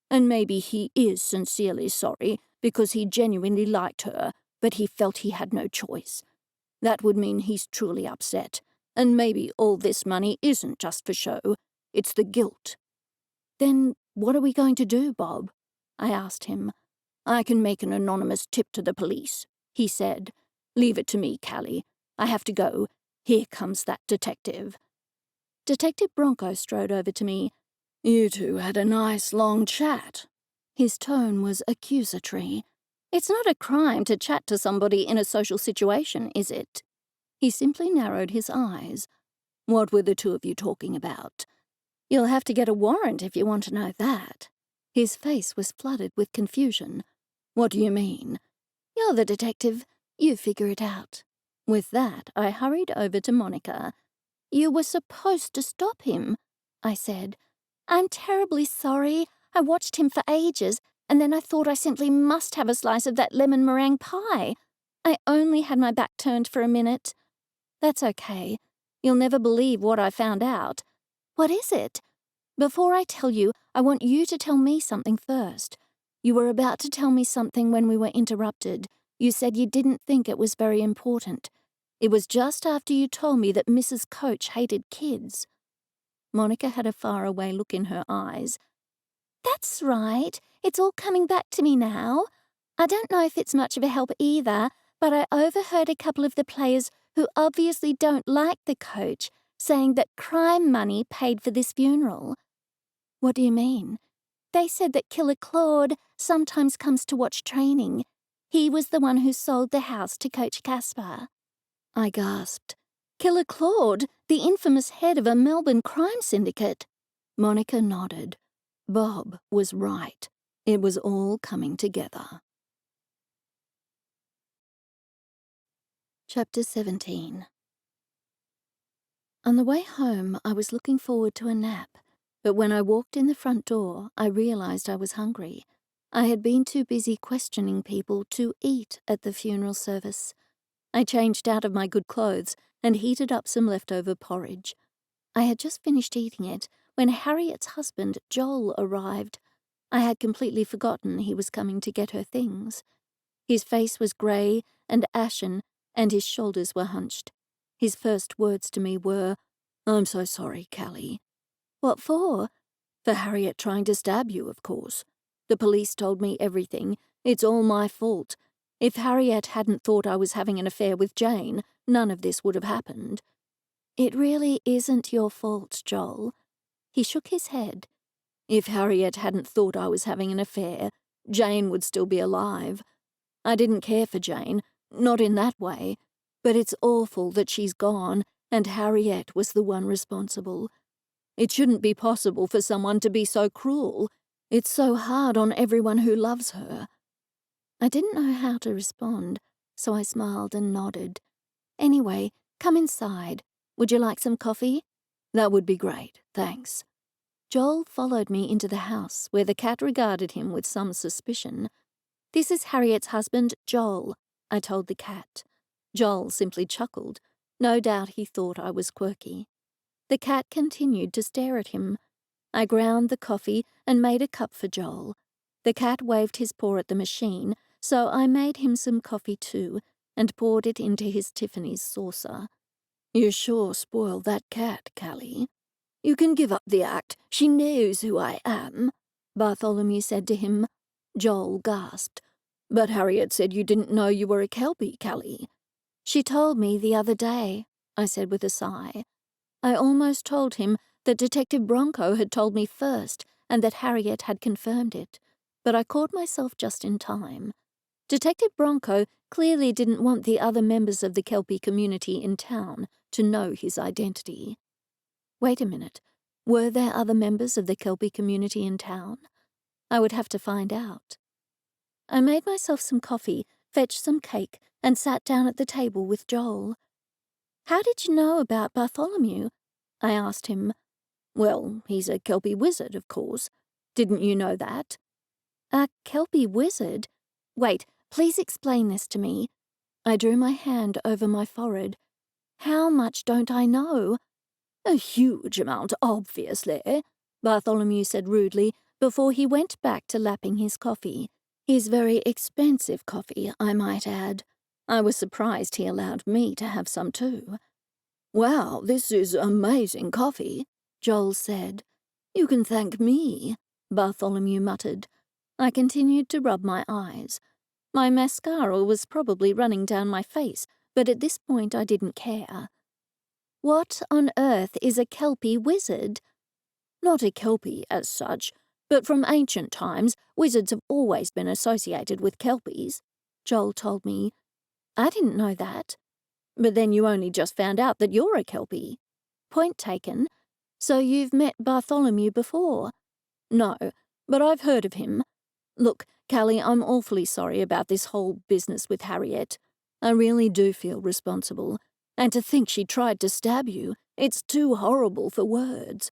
And maybe he is sincerely sorry because he genuinely liked her, but he felt he had no choice. That would mean he's truly upset, and maybe all this money isn't just for show. It's the guilt." "Then what are we going to do, Bob?" I asked him. "I can make an anonymous tip to the police," he said. "Leave it to me, Cally. I have to go. Here comes that detective." Detective Bronco strode over to me. "You two had a nice long chat." His tone was accusatory. "It's not a crime to chat to somebody in a social situation, is it?" He simply narrowed his eyes. "What were the two of you talking about?" "You'll have to get a warrant if you want to know that." His face was flooded with confusion. "What do you mean?" "You're the detective. You figure it out." With that, I hurried over to Monica. "You were supposed to stop him," I said. "I'm terribly sorry. I watched him for ages, and then I thought I simply must have a slice of that lemon meringue pie. I only had my back turned for a minute." "That's okay. You'll never believe what I found out." "What is it?" "Before I tell you, I want you to tell me something first. You were about to tell me something when we were interrupted. You said you didn't think it was very important. It was just after you told me that Mrs. Coach hated kids." Monica had a faraway look in her eyes. "That's right. It's all coming back to me now. I don't know if it's much of a help either, but I overheard a couple of the players who obviously don't like the coach saying that crime money paid for this funeral." "What do you mean?" "They said that Killer Claude sometimes comes to watch training. He was the one who sold the house to Coach Casper." I gasped. "Killer Claude, the infamous head of a Melbourne crime syndicate?" Monica nodded. Bob was right. It was all coming together. Chapter 17. On the way home, I was looking forward to a nap, but when I walked in the front door, I realized I was hungry. I had been too busy questioning people to eat at the funeral service. I changed out of my good clothes and heated up some leftover porridge. I had just finished eating it when Harriet's husband, Joel, arrived. I had completely forgotten he was coming to get her things. His face was grey and ashen, and his shoulders were hunched. His first words to me were, "I'm so sorry, Cally." "What for?" "For Harriet trying to stab you, of course. The police told me everything. It's all my fault. If Harriet hadn't thought I was having an affair with Jane, none of this would have happened." "It really isn't your fault, Joel." He shook his head. "If Harriet hadn't thought I was having an affair, Jane would still be alive. I didn't care for Jane, not in that way, but it's awful that she's gone, and Harriet was the one responsible. It shouldn't be possible for someone to be so cruel. It's so hard on everyone who loves her." I didn't know how to respond, so I smiled and nodded. "Anyway, come inside. Would you like some coffee?" "That would be great, thanks." Joel followed me into the house, where the cat regarded him with some suspicion. "This is Harriet's husband, Joel," I told the cat. Joel simply chuckled. No doubt he thought I was quirky. The cat continued to stare at him. I ground the coffee and made a cup for Joel. The cat waved his paw at the machine, so I made him some coffee too and poured it into his Tiffany's saucer. "You sure spoiled that cat, Cally. You can give up the act. She knows who I am," Bartholomew said to him. Joel gasped. "But Harriet said you didn't know you were a Kelpie, Cally." "She told me the other day," I said with a sigh. I almost told him that Detective Bronco had told me first and that Harriet had confirmed it, but I caught myself just in time. Detective Bronco clearly didn't want the other members of the Kelpie community in town to know his identity. Wait a minute. Were there other members of the Kelpie community in town? I would have to find out. I made myself some coffee, fetched some cake, and sat down at the table with Joel. "How did you know about Bartholomew?" I asked him. "Well, he's a Kelpie wizard, of course. Didn't you know that?" "A Kelpie wizard? Wait, please explain this to me." I drew my hand over my forehead. "How much don't I know?" "A huge amount, obviously," Bartholomew said rudely before he went back to lapping his coffee. His very expensive coffee, I might add. I was surprised he allowed me to have some too. "Wow, this is amazing coffee," Joel said. "You can thank me," Bartholomew muttered. I continued to rub my eyes. My mascara was probably running down my face, but at this point I didn't care. "What on earth is a Kelpie wizard?" "Not a Kelpie as such, but from ancient times, wizards have always been associated with Kelpies," Joel told me. "I didn't know that." "But then you only just found out that you're a Kelpie." "Point taken. So you've met Bartholomew before?" "No, but I've heard of him. Look, Cally, I'm awfully sorry about this whole business with Harriet. I really do feel responsible. And to think she tried to stab you, it's too horrible for words.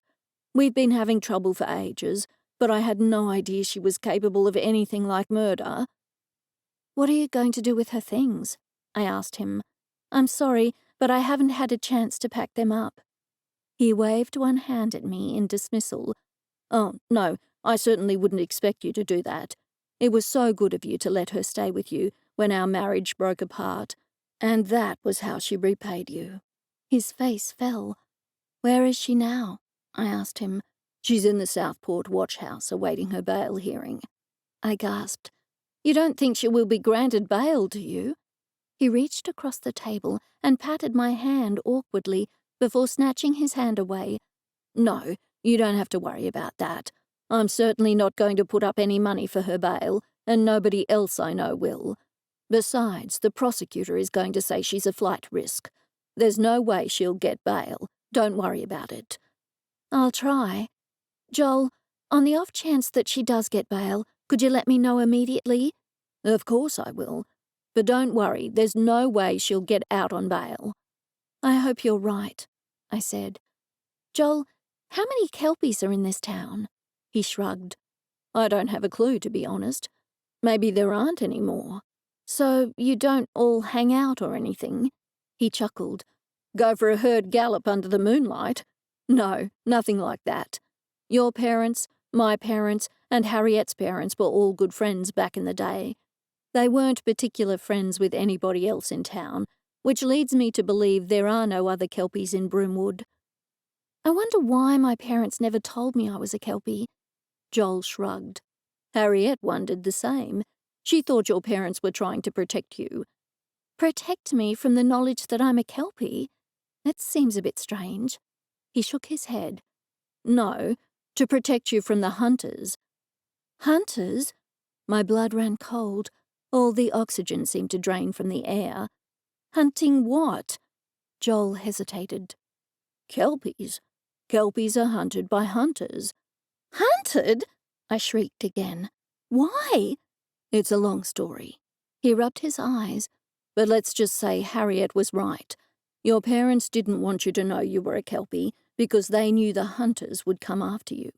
We've been having trouble for ages, but I had no idea she was capable of anything like murder." "What are you going to do with her things?" I asked him. "I'm sorry, but I haven't had a chance to pack them up." He waved one hand at me in dismissal. "Oh, no, I certainly wouldn't expect you to do that. It was so good of you to let her stay with you when our marriage broke apart, and that was how she repaid you." His face fell. "Where is she now?" I asked him. "She's in the Southport watch house awaiting her bail hearing." I gasped. "You don't think she will be granted bail, do you?" He reached across the table and patted my hand awkwardly before snatching his hand away. "No, you don't have to worry about that. I'm certainly not going to put up any money for her bail, and nobody else I know will. Besides, the prosecutor is going to say she's a flight risk. There's no way she'll get bail. Don't worry about it." "I'll try. Joel, on the off chance that she does get bail, could you let me know immediately?" "Of course I will. But don't worry, there's no way she'll get out on bail." "I hope you're right," I said. "Joel, how many Kelpies are in this town?" He shrugged. "I don't have a clue, to be honest. Maybe there aren't any more." "So you don't all hang out or anything?" He chuckled. "Go for a herd gallop under the moonlight? No, nothing like that. Your parents, my parents, and Harriet's parents were all good friends back in the day. They weren't particular friends with anybody else in town, which leads me to believe there are no other Kelpies in Broomwood." "I wonder why my parents never told me I was a Kelpie." Joel shrugged. "Harriet wondered the same. She thought your parents were trying to protect you." "Protect me from the knowledge that I'm a Kelpie? That seems a bit strange." He shook his head. "No, to protect you from the hunters." "Hunters?" My blood ran cold. All the oxygen seemed to drain from the air. "Hunting what?" Joel hesitated. "Kelpies. Kelpies are hunted by hunters." "Hunted?" I shrieked again. "Why?" "It's a long story." He rubbed his eyes. "But let's just say Harriet was right. Your parents didn't want you to know you were a Kelpie because they knew the hunters would come after you."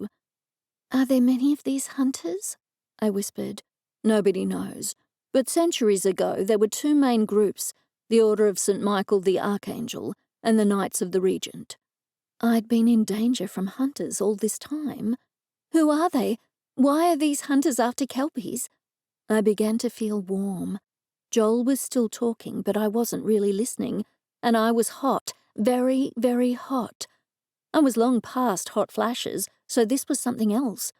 "Are there many of these hunters?" I whispered. "Nobody knows. But centuries ago there were two main groups, the Order of St. Michael the Archangel and the Knights of the Regent." I'd been in danger from hunters all this time. Who are they? Why are these hunters after kelpies? I began to feel warm. Joel was still talking, but I wasn't really listening, and I was hot, very, very hot. I was long past hot flashes, so this was something else.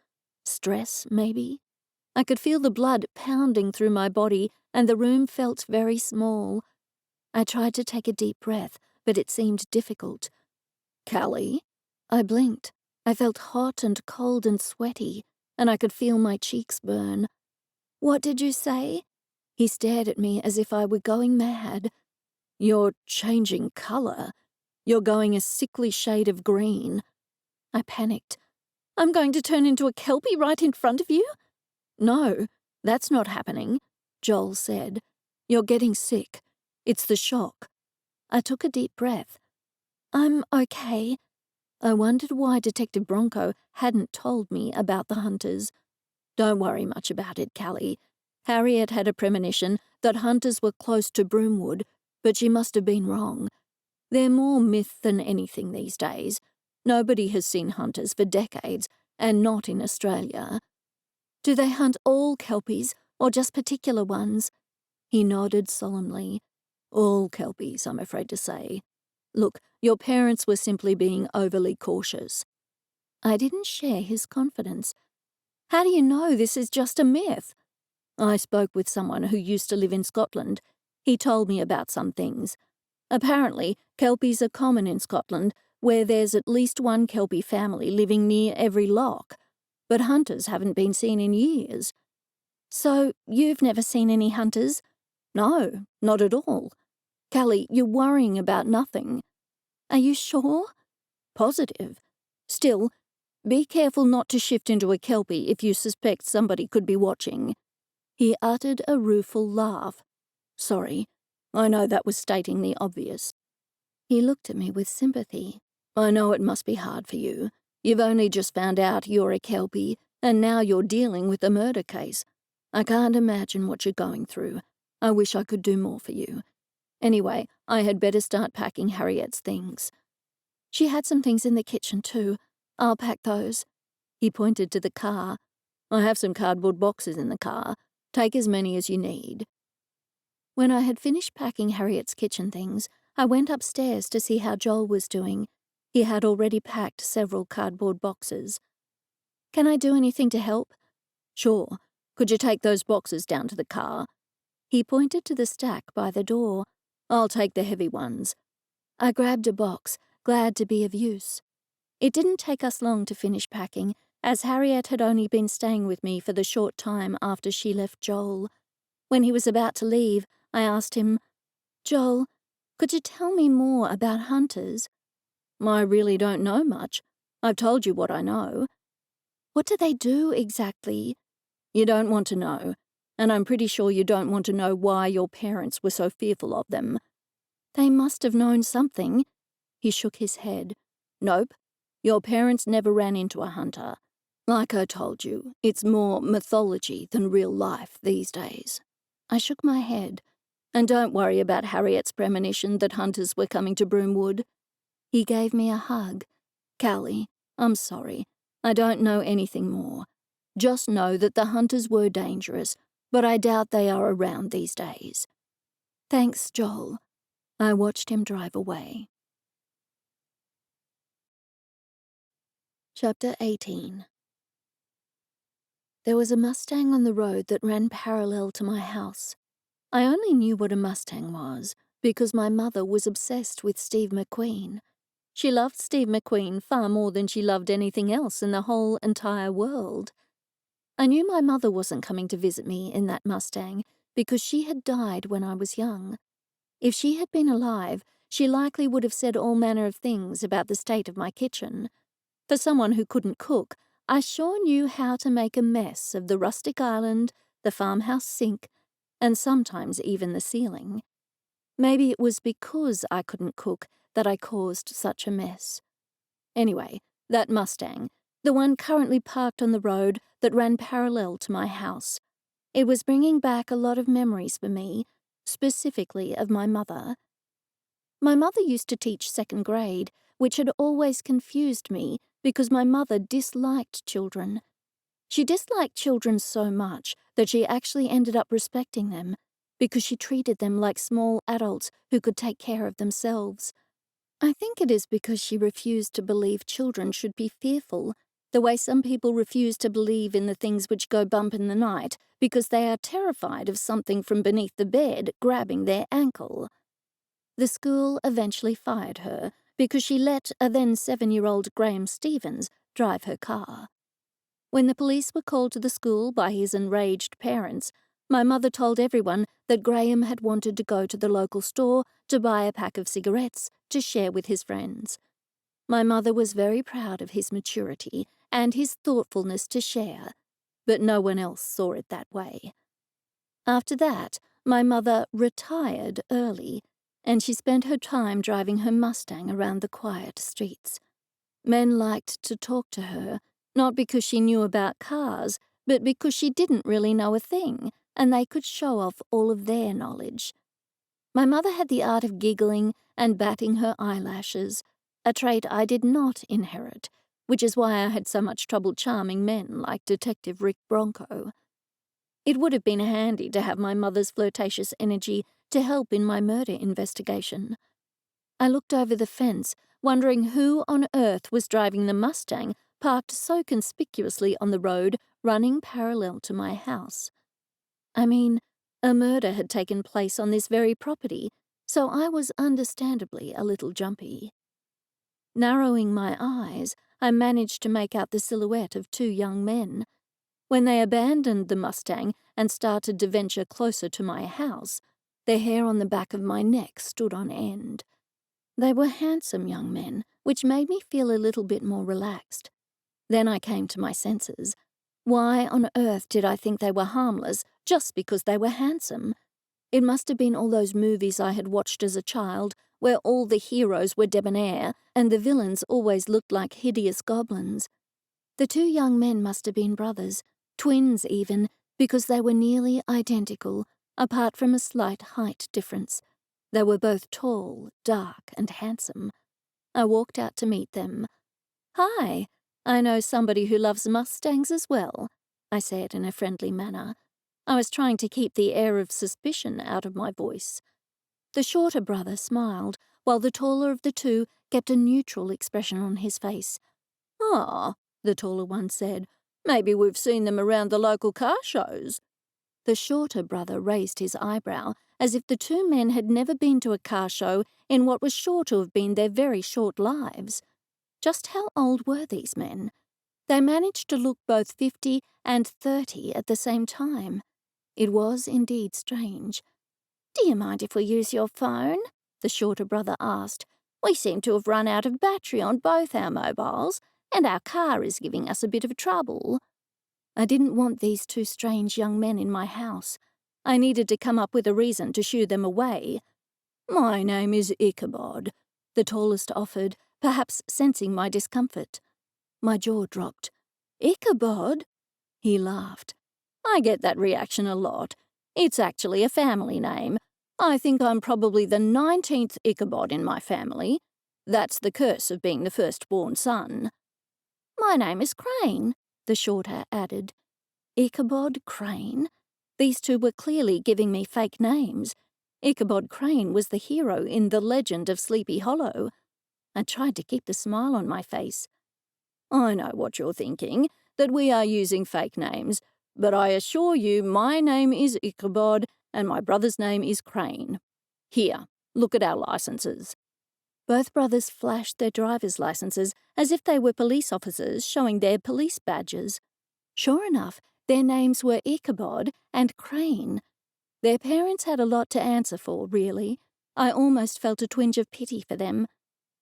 Stress, maybe? I could feel the blood pounding through my body, and the room felt very small. I tried to take a deep breath, but it seemed difficult. Cally? I blinked. I felt hot and cold and sweaty, and I could feel my cheeks burn. What did you say? He stared at me as if I were going mad. You're changing colour. You're going a sickly shade of green. I panicked. I'm going to turn into a kelpie right in front of you? No, that's not happening, Joel said. You're getting sick. It's the shock. I took a deep breath. I'm okay. I wondered why Detective Bronco hadn't told me about the hunters. Don't worry much about it, Cally. Harriet had a premonition that hunters were close to Broomwood, but she must have been wrong. They're more myth than anything these days. Nobody has seen hunters for decades, and not in Australia. Do they hunt all kelpies, or just particular ones? He nodded solemnly. All kelpies, I'm afraid to say. Look, your parents were simply being overly cautious. I didn't share his confidence. How do you know this is just a myth? I spoke with someone who used to live in Scotland. He told me about some things. Apparently, kelpies are common in Scotland, where there's at least one kelpie family living near every loch. But hunters haven't been seen in years. So, you've never seen any hunters? No, not at all. Cally, you're worrying about nothing. Are you sure? Positive. Still, be careful not to shift into a kelpie if you suspect somebody could be watching. He uttered a rueful laugh. Sorry, I know that was stating the obvious. He looked at me with sympathy. I know it must be hard for you. You've only just found out you're a kelpie, and now you're dealing with a murder case. I can't imagine what you're going through. I wish I could do more for you. Anyway, I had better start packing Harriet's things. She had some things in the kitchen too. I'll pack those. He pointed to the car. I have some cardboard boxes in the car. Take as many as you need. When I had finished packing Harriet's kitchen things, I went upstairs to see how Joel was doing. He had already packed several cardboard boxes. Can I do anything to help? Sure. Could you take those boxes down to the car? He pointed to the stack by the door. I'll take the heavy ones. I grabbed a box, glad to be of use. It didn't take us long to finish packing, as Harriet had only been staying with me for the short time after she left Joel. When he was about to leave, I asked him, Joel, could you tell me more about hunters? I really don't know much. I've told you what I know. What do they do exactly? You don't want to know, and I'm pretty sure you don't want to know why your parents were so fearful of them. They must have known something. He shook his head. Nope. Your parents never ran into a hunter. Like I told you, it's more mythology than real life these days. I shook my head. And don't worry about Harriet's premonition that hunters were coming to Broomwood. He gave me a hug. Cally, I'm sorry. I don't know anything more. Just know that the hunters were dangerous, but I doubt they are around these days. Thanks, Joel. I watched him drive away. Chapter 18. There was a Mustang on the road that ran parallel to my house. I only knew what a Mustang was because my mother was obsessed with Steve McQueen. She loved Steve McQueen far more than she loved anything else in the whole entire world. I knew my mother wasn't coming to visit me in that Mustang because she had died when I was young. If she had been alive, she likely would have said all manner of things about the state of my kitchen. For someone who couldn't cook, I sure knew how to make a mess of the rustic island, the farmhouse sink, and sometimes even the ceiling. Maybe it was because I couldn't cook that I caused such a mess. Anyway, that Mustang, the one currently parked on the road that ran parallel to my house, it was bringing back a lot of memories for me, specifically of my mother. My mother used to teach second grade, which had always confused me because my mother disliked children. She disliked children so much that she actually ended up respecting them because she treated them like small adults who could take care of themselves. I think it is because she refused to believe children should be fearful, the way some people refuse to believe in the things which go bump in the night because they are terrified of something from beneath the bed grabbing their ankle. The school eventually fired her because she let a then 7-year-old Graham Stevens drive her car. When the police were called to the school by his enraged parents, my mother told everyone that Graham had wanted to go to the local store to buy a pack of cigarettes to share with his friends. My mother was very proud of his maturity and his thoughtfulness to share, but no one else saw it that way. After that, my mother retired early, and she spent her time driving her Mustang around the quiet streets. Men liked to talk to her, not because she knew about cars, but because she didn't really know a thing, and they could show off all of their knowledge. My mother had the art of giggling and batting her eyelashes, a trait I did not inherit, which is why I had so much trouble charming men like Detective Rick Bronco. It would have been handy to have my mother's flirtatious energy to help in my murder investigation. I looked over the fence, wondering who on earth was driving the Mustang parked so conspicuously on the road running parallel to my house. I mean, a murder had taken place on this very property, so I was understandably a little jumpy. Narrowing my eyes, I managed to make out the silhouette of 2 young men. When they abandoned the Mustang and started to venture closer to my house, the hair on the back of my neck stood on end. They were handsome young men, which made me feel a little bit more relaxed. Then I came to my senses. Why on earth did I think they were harmless just because they were handsome? It must have been all those movies I had watched as a child, where all the heroes were debonair and the villains always looked like hideous goblins. The 2 young men must have been brothers, twins even, because they were nearly identical, apart from a slight height difference. They were both tall, dark, and handsome. I walked out to meet them. "Hi, I know somebody who loves Mustangs as well," I said in a friendly manner. I was trying to keep the air of suspicion out of my voice. The shorter brother smiled, while the taller of the 2 kept a neutral expression on his face. "Ah," the taller one said, "maybe we've seen them around the local car shows." The shorter brother raised his eyebrow, as if the 2 men had never been to a car show in what was sure to have been their very short lives. Just how old were these men? They managed to look both 50 and 30 at the same time. It was indeed strange. "Do you mind if we use your phone?" the shorter brother asked. "We seem to have run out of battery on both our mobiles, and our car is giving us a bit of trouble." I didn't want these 2 strange young men in my house. I needed to come up with a reason to shoo them away. "My name is Ichabod," the tallest offered, perhaps sensing my discomfort. My jaw dropped. "Ichabod?" He laughed. "I get that reaction a lot. It's actually a family name. I think I'm probably the 19th Ichabod in my family. That's the curse of being the firstborn son." "My name is Crane," the shorter added. Ichabod Crane? These 2 were clearly giving me fake names. Ichabod Crane was the hero in The Legend of Sleepy Hollow. I tried to keep the smile on my face. "I know what you're thinking, that we are using fake names, but I assure you my name is Ichabod and my brother's name is Crane. Here, look at our licenses." Both brothers flashed their driver's licenses as if they were police officers showing their police badges. Sure enough, their names were Ichabod and Crane. Their parents had a lot to answer for, really. I almost felt a twinge of pity for them.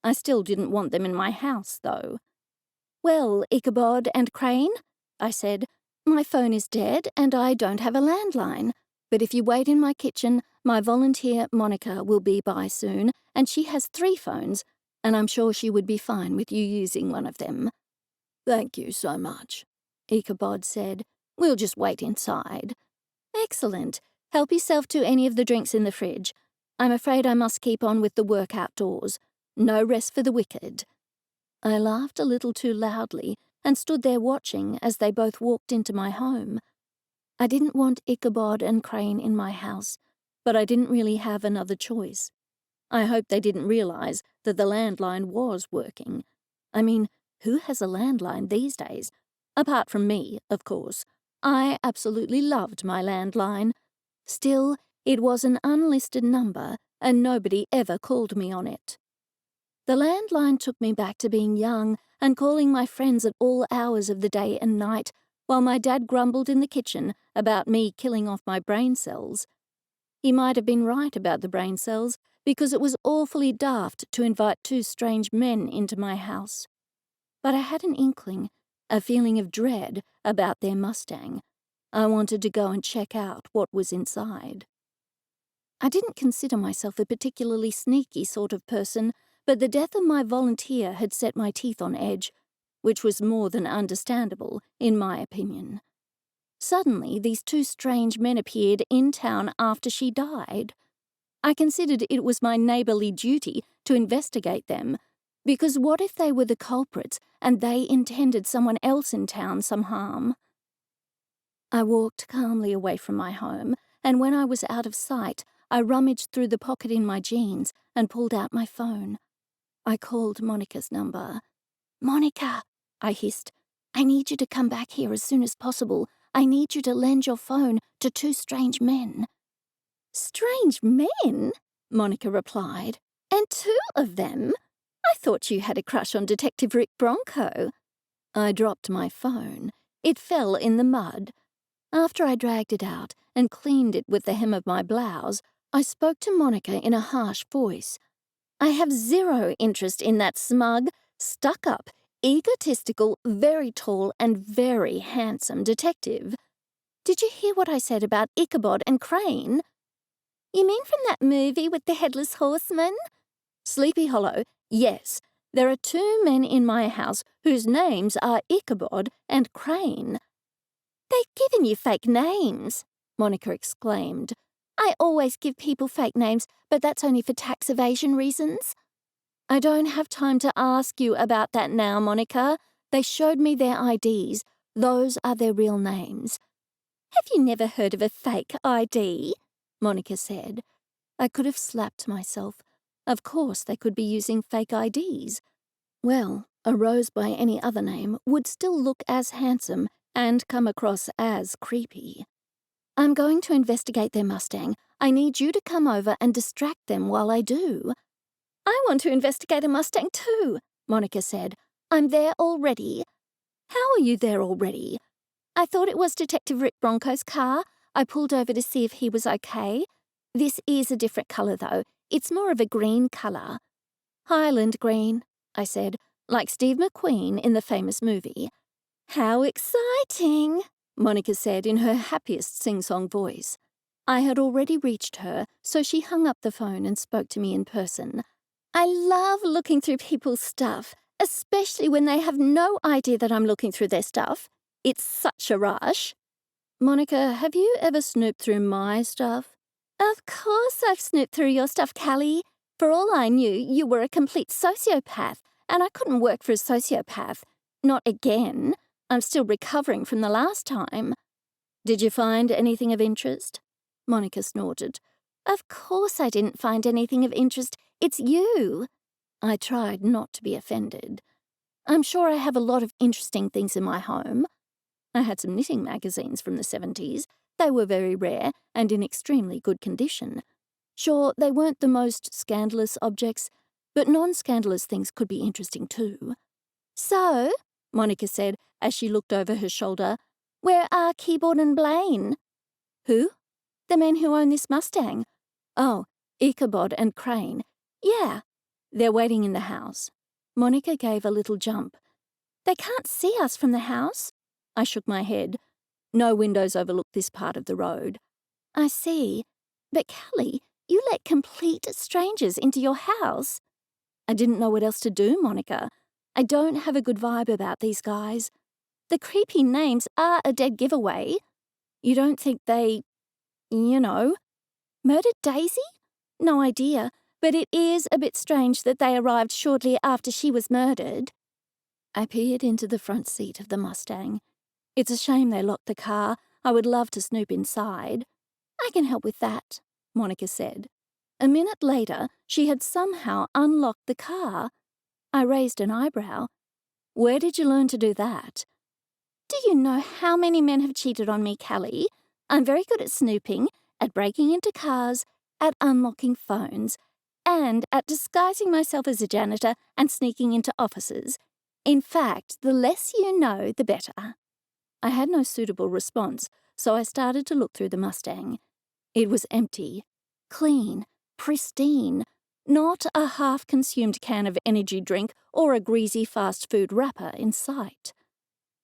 I still didn't want them in my house, though. "Well, Ichabod and Crane," I said, "my phone is dead and I don't have a landline. But if you wait in my kitchen, my volunteer, Monica, will be by soon, and she has 3 phones, and I'm sure she would be fine with you using one of them." "Thank you so much," Ichabod said. "We'll just wait inside." "Excellent. Help yourself to any of the drinks in the fridge. I'm afraid I must keep on with the work outdoors. No rest for the wicked." I laughed a little too loudly and stood there watching as they both walked into my home. I didn't want Ichabod and Crane in my house, but I didn't really have another choice. I hope they didn't realize that the landline was working. I mean, who has a landline these days? Apart from me, of course. I absolutely loved my landline. Still, it was an unlisted number, and nobody ever called me on it. The landline took me back to being young and calling my friends at all hours of the day and night, while my dad grumbled in the kitchen about me killing off my brain cells. He might have been right about the brain cells, because it was awfully daft to invite two strange men into my house. But I had an inkling, a feeling of dread about their Mustang. I wanted to go and check out what was inside. I didn't consider myself a particularly sneaky sort of person, but the death of my volunteer had set my teeth on edge, which was more than understandable, in my opinion. Suddenly, these two strange men appeared in town after she died. I considered it was my neighbourly duty to investigate them, because what if they were the culprits and they intended someone else in town some harm? I walked calmly away from my home, and when I was out of sight, I rummaged through the pocket in my jeans and pulled out my phone. I called Monica's number. "Monica," I hissed, "I need you to come back here as soon as possible. I need you to lend your phone to two strange men." "Strange men?" Monica replied. "And two of them? I thought you had a crush on Detective Rick Bronco." I dropped my phone. It fell in the mud. After I dragged it out and cleaned it with the hem of my blouse, I spoke to Monica in a harsh voice. "I have zero interest in that smug, stuck-up, egotistical, very tall and very handsome detective. Did you hear what I said about Ichabod and Crane?" "You mean from that movie with the headless horseman?" "Sleepy Hollow, yes. There are two men in my house whose names are Ichabod and Crane." "They've given you fake names," Monica exclaimed. "I always give people fake names, but that's only for tax evasion reasons." "I don't have time to ask you about that now, Monica. They showed me their IDs. Those are their real names." "Have you never heard of a fake ID?" Monica said. I could have slapped myself. Of course they could be using fake IDs. Well, a Rose by any other name would still look as handsome and come across as creepy. "I'm going to investigate their Mustang. I need you to come over and distract them while I do." "I want to investigate a Mustang too," Monica said. "I'm there already." "How are you there already?" "I thought it was Detective Rick Bronco's car. I pulled over to see if he was okay. This is a different colour, though. It's more of a green colour." "Highland green," I said, "like Steve McQueen in the famous movie." "How exciting," Monica said in her happiest sing-song voice. I had already reached her, so she hung up the phone and spoke to me in person. "I love looking through people's stuff, especially when they have no idea that I'm looking through their stuff. It's such a rush." "Monica, have you ever snooped through my stuff?" "Of course I've snooped through your stuff, Cally. For all I knew, you were a complete sociopath, and I couldn't work for a sociopath. Not again. I'm still recovering from the last time." "Did you find anything of interest?" Monica snorted. "Of course I didn't find anything of interest. It's you." I tried not to be offended. "I'm sure I have a lot of interesting things in my home." I had some knitting magazines from the 70s. They were very rare and in extremely good condition. Sure, they weren't the most scandalous objects, but non-scandalous things could be interesting too. "So," Monica said as she looked over her shoulder, "where are Keyboard and Blaine?" "Who?" "The men who own this Mustang." "Oh, Ichabod and Crane. Yeah, they're waiting in the house." Monica gave a little jump. "They can't see us from the house." I shook my head. "No windows overlook this part of the road." "I see. But Cally, you let complete strangers into your house." "I didn't know what else to do, Monica. I don't have a good vibe about these guys. The creepy names are a dead giveaway. You don't think they, you know." "Murdered Daisy? No idea. but it is a bit strange that they arrived shortly after she was murdered." I peered into the front seat of the Mustang. "It's a shame they locked the car. I would love to snoop inside." "I can help with that," Monica said. A minute later, she had somehow unlocked the car. I raised an eyebrow. "Where did you learn to do that?" "Do you know how many men have cheated on me, Cally? I'm very good at snooping, at breaking into cars, at unlocking phones, and at disguising myself as a janitor and sneaking into offices. In fact, the less you know, the better." I had no suitable response, so I started to look through the Mustang. It was empty, clean, pristine, not a half-consumed can of energy drink or a greasy fast food wrapper in sight.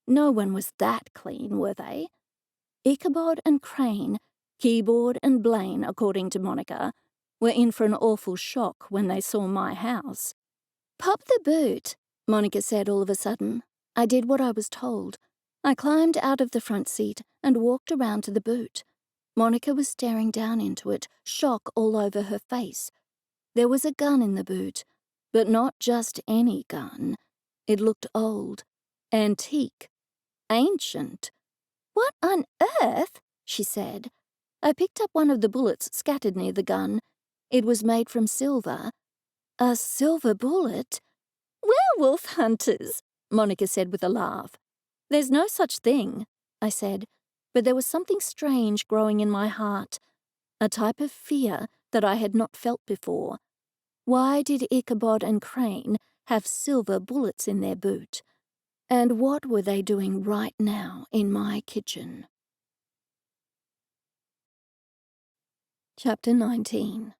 No one was that clean, were they? Ichabod and Crane, Keyboard and Blaine, according to Monica, were in for an awful shock when they saw my house. "Pop the boot," Monica said all of a sudden. I did what I was told. I climbed out of the front seat and walked around to the boot. Monica was staring down into it, shock all over her face. There was a gun in the boot, but not just any gun. It looked old, antique, ancient. "What on earth?" she said. I picked up one of the bullets scattered near the gun. It was made from silver. "A silver bullet?" "Werewolf hunters," Monica said with a laugh. "There's no such thing," I said, but there was something strange growing in my heart, a type of fear that I had not felt before. Why did Ichabod and Crane have silver bullets in their boot? And what were they doing right now in my kitchen? Chapter 19.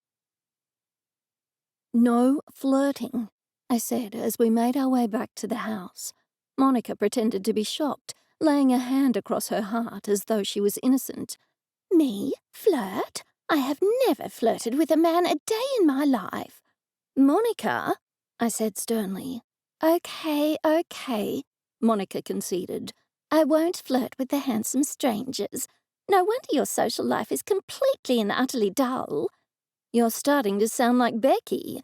"No flirting," I said as we made our way back to the house. Monica pretended to be shocked, laying a hand across her heart as though she was innocent. "Me? Flirt? I have never flirted with a man a day in my life." "Monica," I said sternly. Okay, Monica conceded. "I won't flirt with the handsome strangers. No wonder your social life is completely and utterly dull." "You're starting to sound like Becky."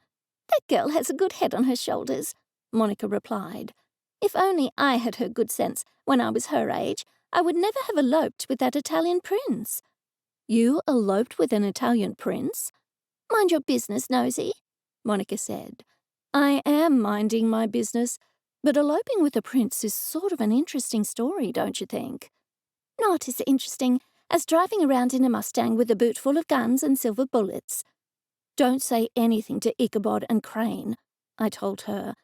"That girl has a good head on her shoulders," Monica replied. "If only I had her good sense when I was her age, I would never have eloped with that Italian prince." "You eloped with an Italian prince?" "Mind your business, Nosy," Monica said. "I am minding my business, but eloping with a prince is sort of an interesting story, don't you think?" "Not as interesting as driving around in a Mustang with a boot full of guns and silver bullets." "Don't say anything to Ichabod and Crane," I told her.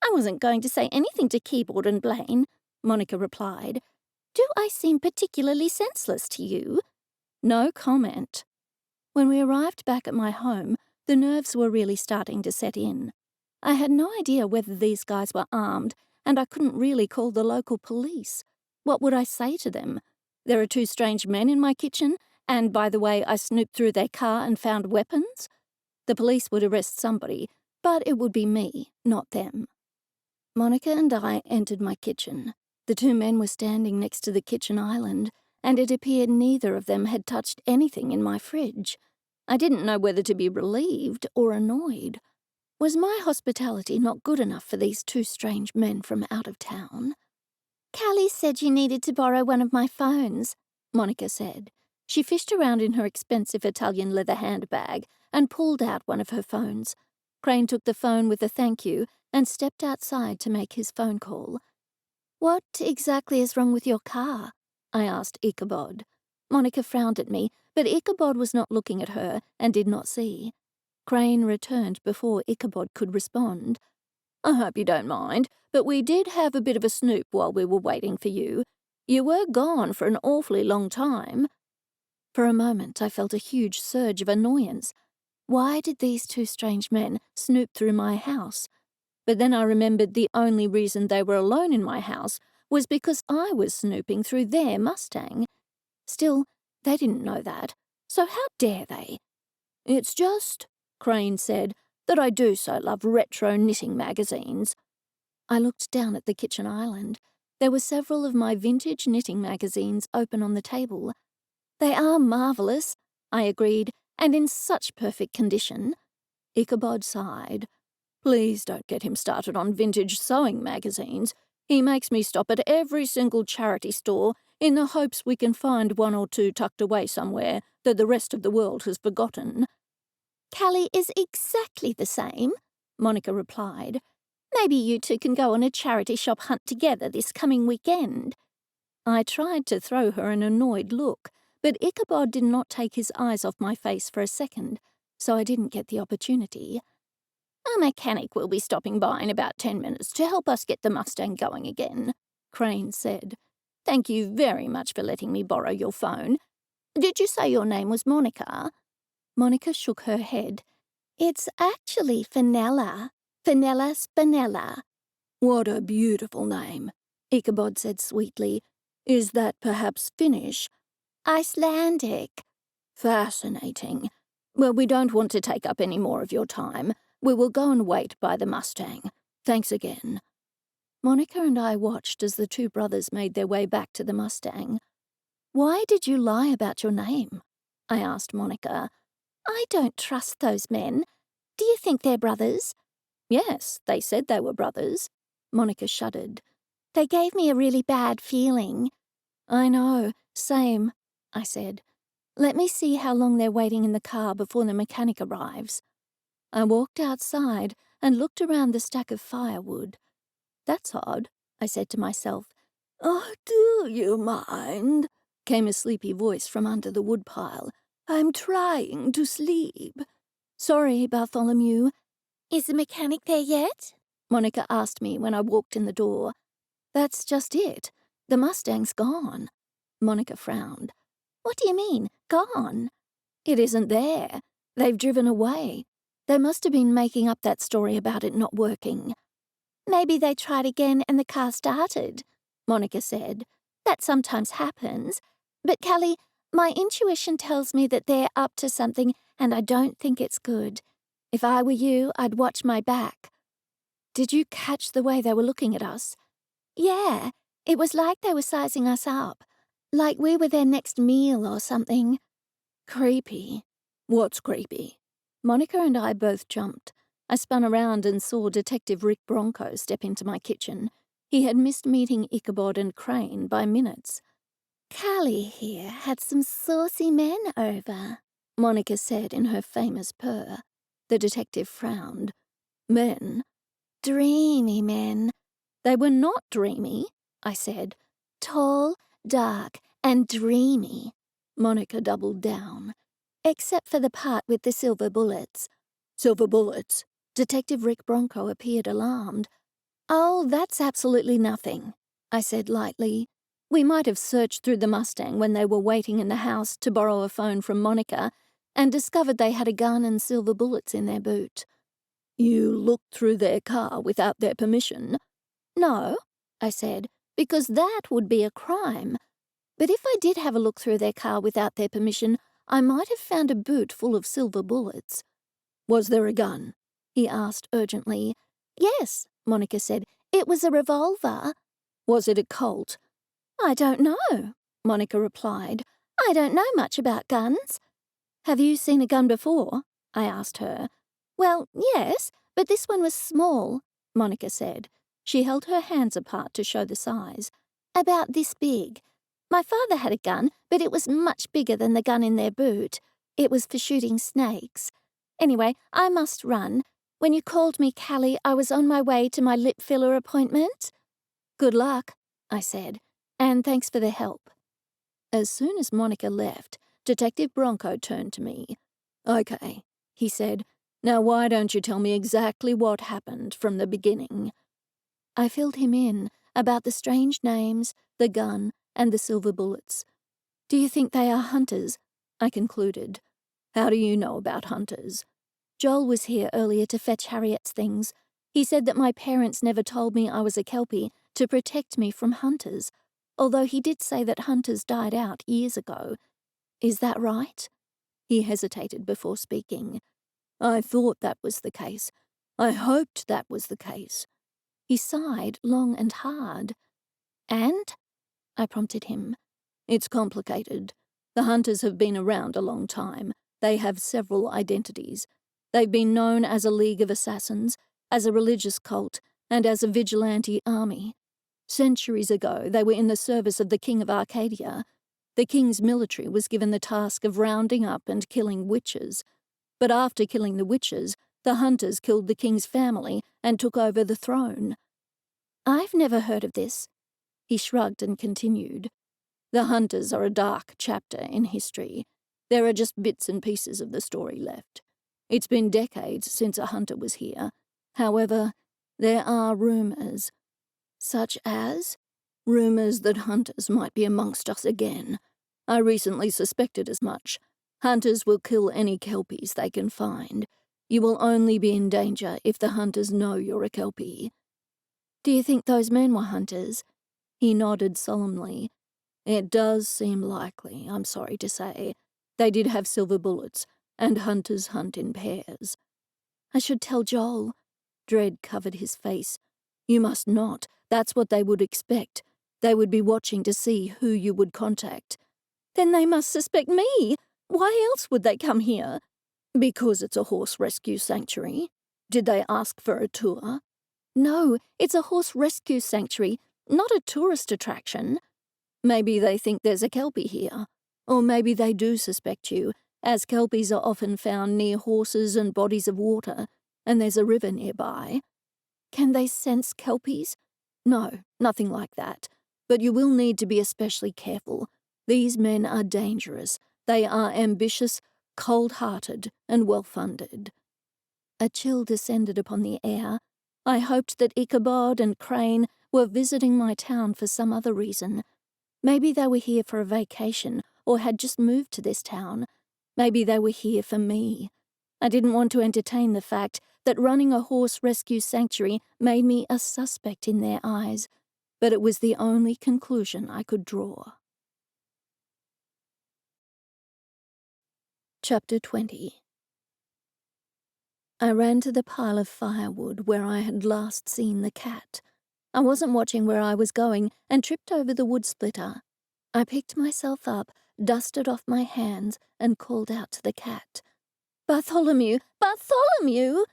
"I wasn't going to say anything to Keyboard and Blaine," Monica replied. "Do I seem particularly senseless to you?" No comment. When we arrived back at my home, the nerves were really starting to set in. I had no idea whether these guys were armed, and I couldn't really call the local police. What would I say to them? "There are two strange men in my kitchen, and by the way, I snooped through their car and found weapons?" The police would arrest somebody, but it would be me, not them. Monica and I entered my kitchen. The two men were standing next to the kitchen island, and it appeared neither of them had touched anything in my fridge. I didn't know whether to be relieved or annoyed. Was my hospitality not good enough for these two strange men from out of town? "Cally said you needed to borrow one of my phones," Monica said. She fished around in her expensive Italian leather handbag and pulled out one of her phones. Crane took the phone with a thank you and stepped outside to make his phone call. "What exactly is wrong with your car?" I asked Ichabod. Monica frowned at me, but Ichabod was not looking at her and did not see. Crane returned before Ichabod could respond. "I hope you don't mind, but we did have a bit of a snoop while we were waiting for you. You were gone for an awfully long time." For a moment I felt a huge surge of annoyance. Why did these two strange men snoop through my house? But then I remembered the only reason they were alone in my house was because I was snooping through their Mustang. Still, they didn't know that, so how dare they? "It's just," Crane said, "that I do so love retro knitting magazines." I looked down at the kitchen island. There were several of my vintage knitting magazines open on the table. "They are marvellous," I agreed, "and in such perfect condition." Ichabod sighed. Please don't get him started on vintage sewing magazines. He makes me stop at every single charity store in the hopes we can find one or two tucked away somewhere that the rest of the world has forgotten. Cally is exactly the same, Monica replied. Maybe you two can go on a charity shop hunt together this coming weekend. I tried to throw her an annoyed look, but Ichabod did not take his eyes off my face for a second, so I didn't get the opportunity. A mechanic will be stopping by in about 10 minutes to help us get the Mustang going again, Crane said. Thank you very much for letting me borrow your phone. Did you say your name was Monica? Monica shook her head. It's actually Fenella. Fenella Spinella. What a beautiful name, Ichabod said sweetly. Is that perhaps Finnish? Icelandic. Fascinating. Well, we don't want to take up any more of your time. We will go and wait by the Mustang. Thanks again. Monica and I watched as the two brothers made their way back to the Mustang. Why did you lie about your name? I asked Monica. I don't trust those men. Do you think they're brothers? Yes, they said they were brothers. Monica shuddered. They gave me a really bad feeling. I know, same, I said. Let me see how long they're waiting in the car before the mechanic arrives. I walked outside and looked around the stack of firewood. That's odd, I said to myself. Oh, do you mind? Came a sleepy voice from under the woodpile. I'm trying to sleep. Sorry, Bartholomew. Is the mechanic there yet? Monica asked me when I walked in the door. That's just it. The Mustang's gone. Monica frowned. What do you mean, gone? It isn't there. They've driven away. They must have been making up that story about it not working. Maybe they tried again and the car started, Monica said. That sometimes happens. But, Cally, my intuition tells me that they're up to something and I don't think it's good. If I were you, I'd watch my back. Did you catch the way they were looking at us? Yeah, it was like they were sizing us up. Like we were their next meal or something. Creepy. What's creepy? Monica and I both jumped. I spun around and saw Detective Rick Bronco step into my kitchen. He had missed meeting Ichabod and Crane by minutes. Cally here had some saucy men over, Monica said in her famous purr. The detective frowned. Men? Dreamy men. They were not dreamy, I said. Tall, dark, and dreamy. Monica doubled down. Except for the part with the silver bullets. Silver bullets? Detective Rick Bronco appeared alarmed. Oh, that's absolutely nothing, I said lightly. We might have searched through the Mustang when they were waiting in the house to borrow a phone from Monica and discovered they had a gun and silver bullets in their boot. You looked through their car without their permission? No, I said, because that would be a crime. But if I did have a look through their car without their permission, I might have found a boot full of silver bullets. Was there a gun? He asked urgently. Yes, Monica said. It was a revolver. Was it a Colt? I don't know, Monica replied. I don't know much about guns. Have you seen a gun before? I asked her. Well, yes, but this one was small, Monica said. She held her hands apart to show the size. About this big. My father had a gun, but it was much bigger than the gun in their boot. It was for shooting snakes. Anyway, I must run. When you called me, Cally, I was on my way to my lip filler appointment. Good luck, I said, and thanks for the help. As soon as Monica left, Detective Bronco turned to me. Okay, he said. Now why don't you tell me exactly what happened from the beginning? I filled him in about the strange names, the gun, and the silver bullets. Do you think they are hunters? I concluded. How do you know about hunters? Joel was here earlier to fetch Harriet's things. He said that my parents never told me I was a Kelpie to protect me from hunters, although he did say that hunters died out years ago. Is that right? He hesitated before speaking. I thought that was the case. I hoped that was the case. He sighed long and hard. And? I prompted him. It's complicated. The hunters have been around a long time. They have several identities. They've been known as a league of assassins, as a religious cult, and as a vigilante army. Centuries ago, they were in the service of the King of Arcadia. The king's military was given the task of rounding up and killing witches. But after killing the witches, the hunters killed the king's family and took over the throne. I've never heard of this. He shrugged and continued. The hunters are a dark chapter in history. There are just bits and pieces of the story left. It's been decades since a hunter was here. However, there are rumours. Such as? Rumours that hunters might be amongst us again. I recently suspected as much. Hunters will kill any kelpies they can find. You will only be in danger if the hunters know you're a kelpie. Do you think those men were hunters? He nodded solemnly. It does seem likely, I'm sorry to say. They did have silver bullets, and hunters hunt in pairs. I should tell Joel. Dread covered his face. You must not. That's what they would expect. They would be watching to see who you would contact. Then they must suspect me. Why else would they come here? Because it's a horse rescue sanctuary. Did they ask for a tour? No, it's a horse rescue sanctuary, not a tourist attraction. Maybe they think there's a kelpie here. Or maybe they do suspect you, as kelpies are often found near horses and bodies of water, and there's a river nearby. Can they sense kelpies? No, nothing like that. But you will need to be especially careful. These men are dangerous. They are ambitious, cold-hearted, and well-funded. A chill descended upon the air. I hoped that Ichabod and Crane were visiting my town for some other reason. Maybe they were here for a vacation or had just moved to this town. Maybe they were here for me. I didn't want to entertain the fact that running a horse rescue sanctuary made me a suspect in their eyes, but it was the only conclusion I could draw. Chapter 20. I ran to the pile of firewood where I had last seen the cat. I wasn't watching where I was going and tripped over the wood splitter. I picked myself up, dusted off my hands, and called out to the cat. "Bartholomew! Bartholomew!"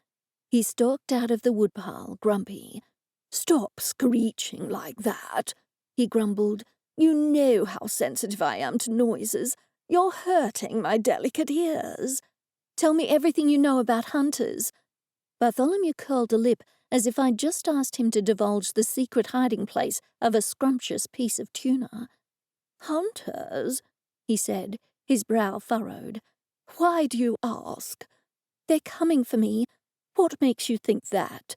He stalked out of the woodpile, grumpy. "Stop screeching like that," he grumbled. "You know how sensitive I am to noises. You're hurting my delicate ears." "Tell me everything you know about hunters." Bartholomew curled a lip as if I'd just asked him to divulge the secret hiding place of a scrumptious piece of tuna. "Hunters?" he said, his brow furrowed. "Why do you ask?" "They're coming for me." "What makes you think that?"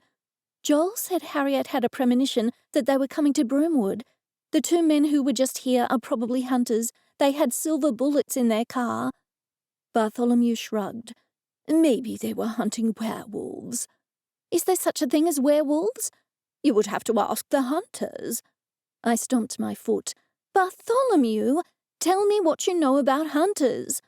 "Joel said Harriet had a premonition that they were coming to Broomwood. The two men who were just here are probably hunters. They had silver bullets in their car." Bartholomew shrugged. "Maybe they were hunting werewolves." "Is there such a thing as werewolves?" "You would have to ask the hunters." I stomped my foot. "Bartholomew, tell me what you know about hunters."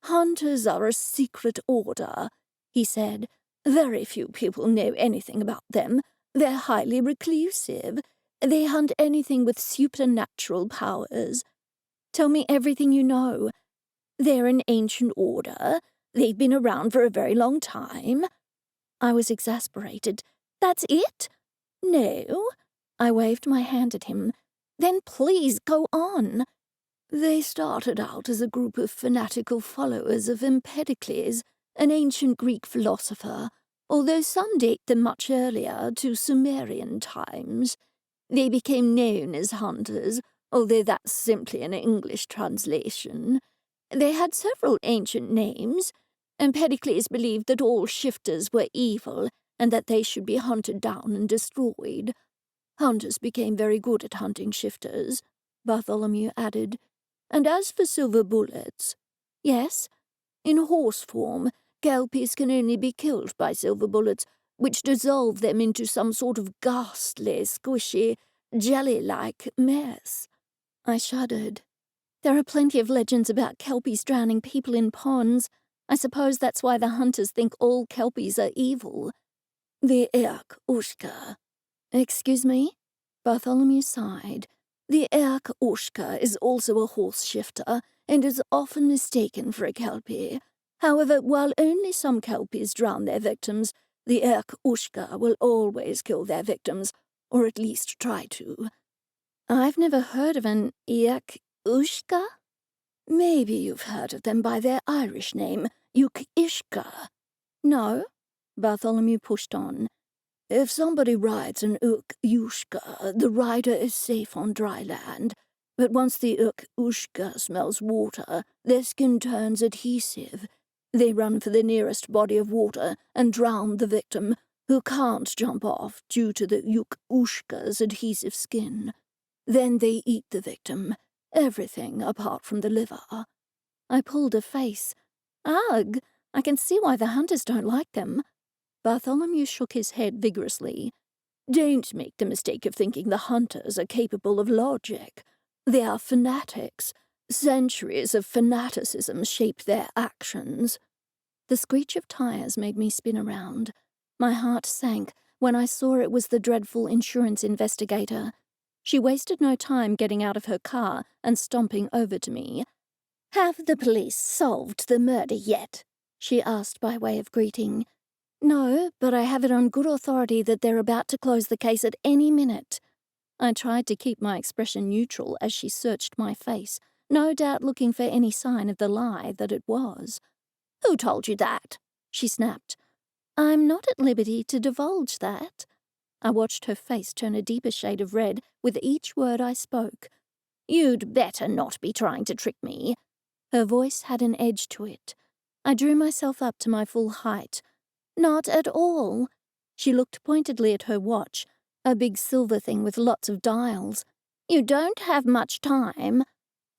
"Hunters are a secret order," he said. "Very few people know anything about them. They're highly reclusive. They hunt anything with supernatural powers." "Tell me everything you know." "They're an ancient order. They've been around for a very long time." I was exasperated. "That's it?" "No." I waved my hand at him. "Then please go on." "They started out as a group of fanatical followers of Empedocles, an ancient Greek philosopher, although some date them much earlier, to Sumerian times. They became known as hunters, although that's simply an English translation. They had several ancient names. Empedocles believed that all shifters were evil and that they should be hunted down and destroyed. Hunters became very good at hunting shifters," Bartholomew added. "And as for silver bullets—" "Yes?" "In horse form, kelpies can only be killed by silver bullets, which dissolve them into some sort of ghastly, squishy, jelly-like mess." I shuddered. "There are plenty of legends about kelpies drowning people in ponds. I suppose that's why the hunters think all kelpies are evil." "The Erk Ushka." "Excuse me?" Bartholomew sighed. "The Erk Ushka is also a horse shifter and is often mistaken for a kelpie. However, while only some kelpies drown their victims, the Ushka will always kill their victims, or at least try to. I've never heard of an Ushka? Maybe you've heard of them by their Irish name, Ishka. No, Bartholomew pushed on. If somebody rides an Yushka, the rider is safe on dry land. But once the Ushka smells water, their skin turns adhesive. They run for the nearest body of water and drown the victim, who can't jump off due to the Ushka's adhesive skin. Then they eat the victim, everything apart from the liver. I pulled a face. Ugh, I can see why the hunters don't like them. Bartholomew shook his head vigorously. Don't make the mistake of thinking the hunters are capable of logic. They are fanatics. Centuries of fanaticism shape their actions. The screech of tires made me spin around. My heart sank when I saw it was the dreadful insurance investigator. She wasted no time getting out of her car and stomping over to me. "Have the police solved the murder yet?" she asked by way of greeting. "No, but I have it on good authority that they're about to close the case at any minute." I tried to keep my expression neutral as she searched my face, no doubt looking for any sign of the lie that it was. "Who told you that?" she snapped. "I'm not at liberty to divulge that." I watched her face turn a deeper shade of red with each word I spoke. "You'd better not be trying to trick me." Her voice had an edge to it. I drew myself up to my full height. "Not at all." She looked pointedly at her watch, a big silver thing with lots of dials. "You don't have much time."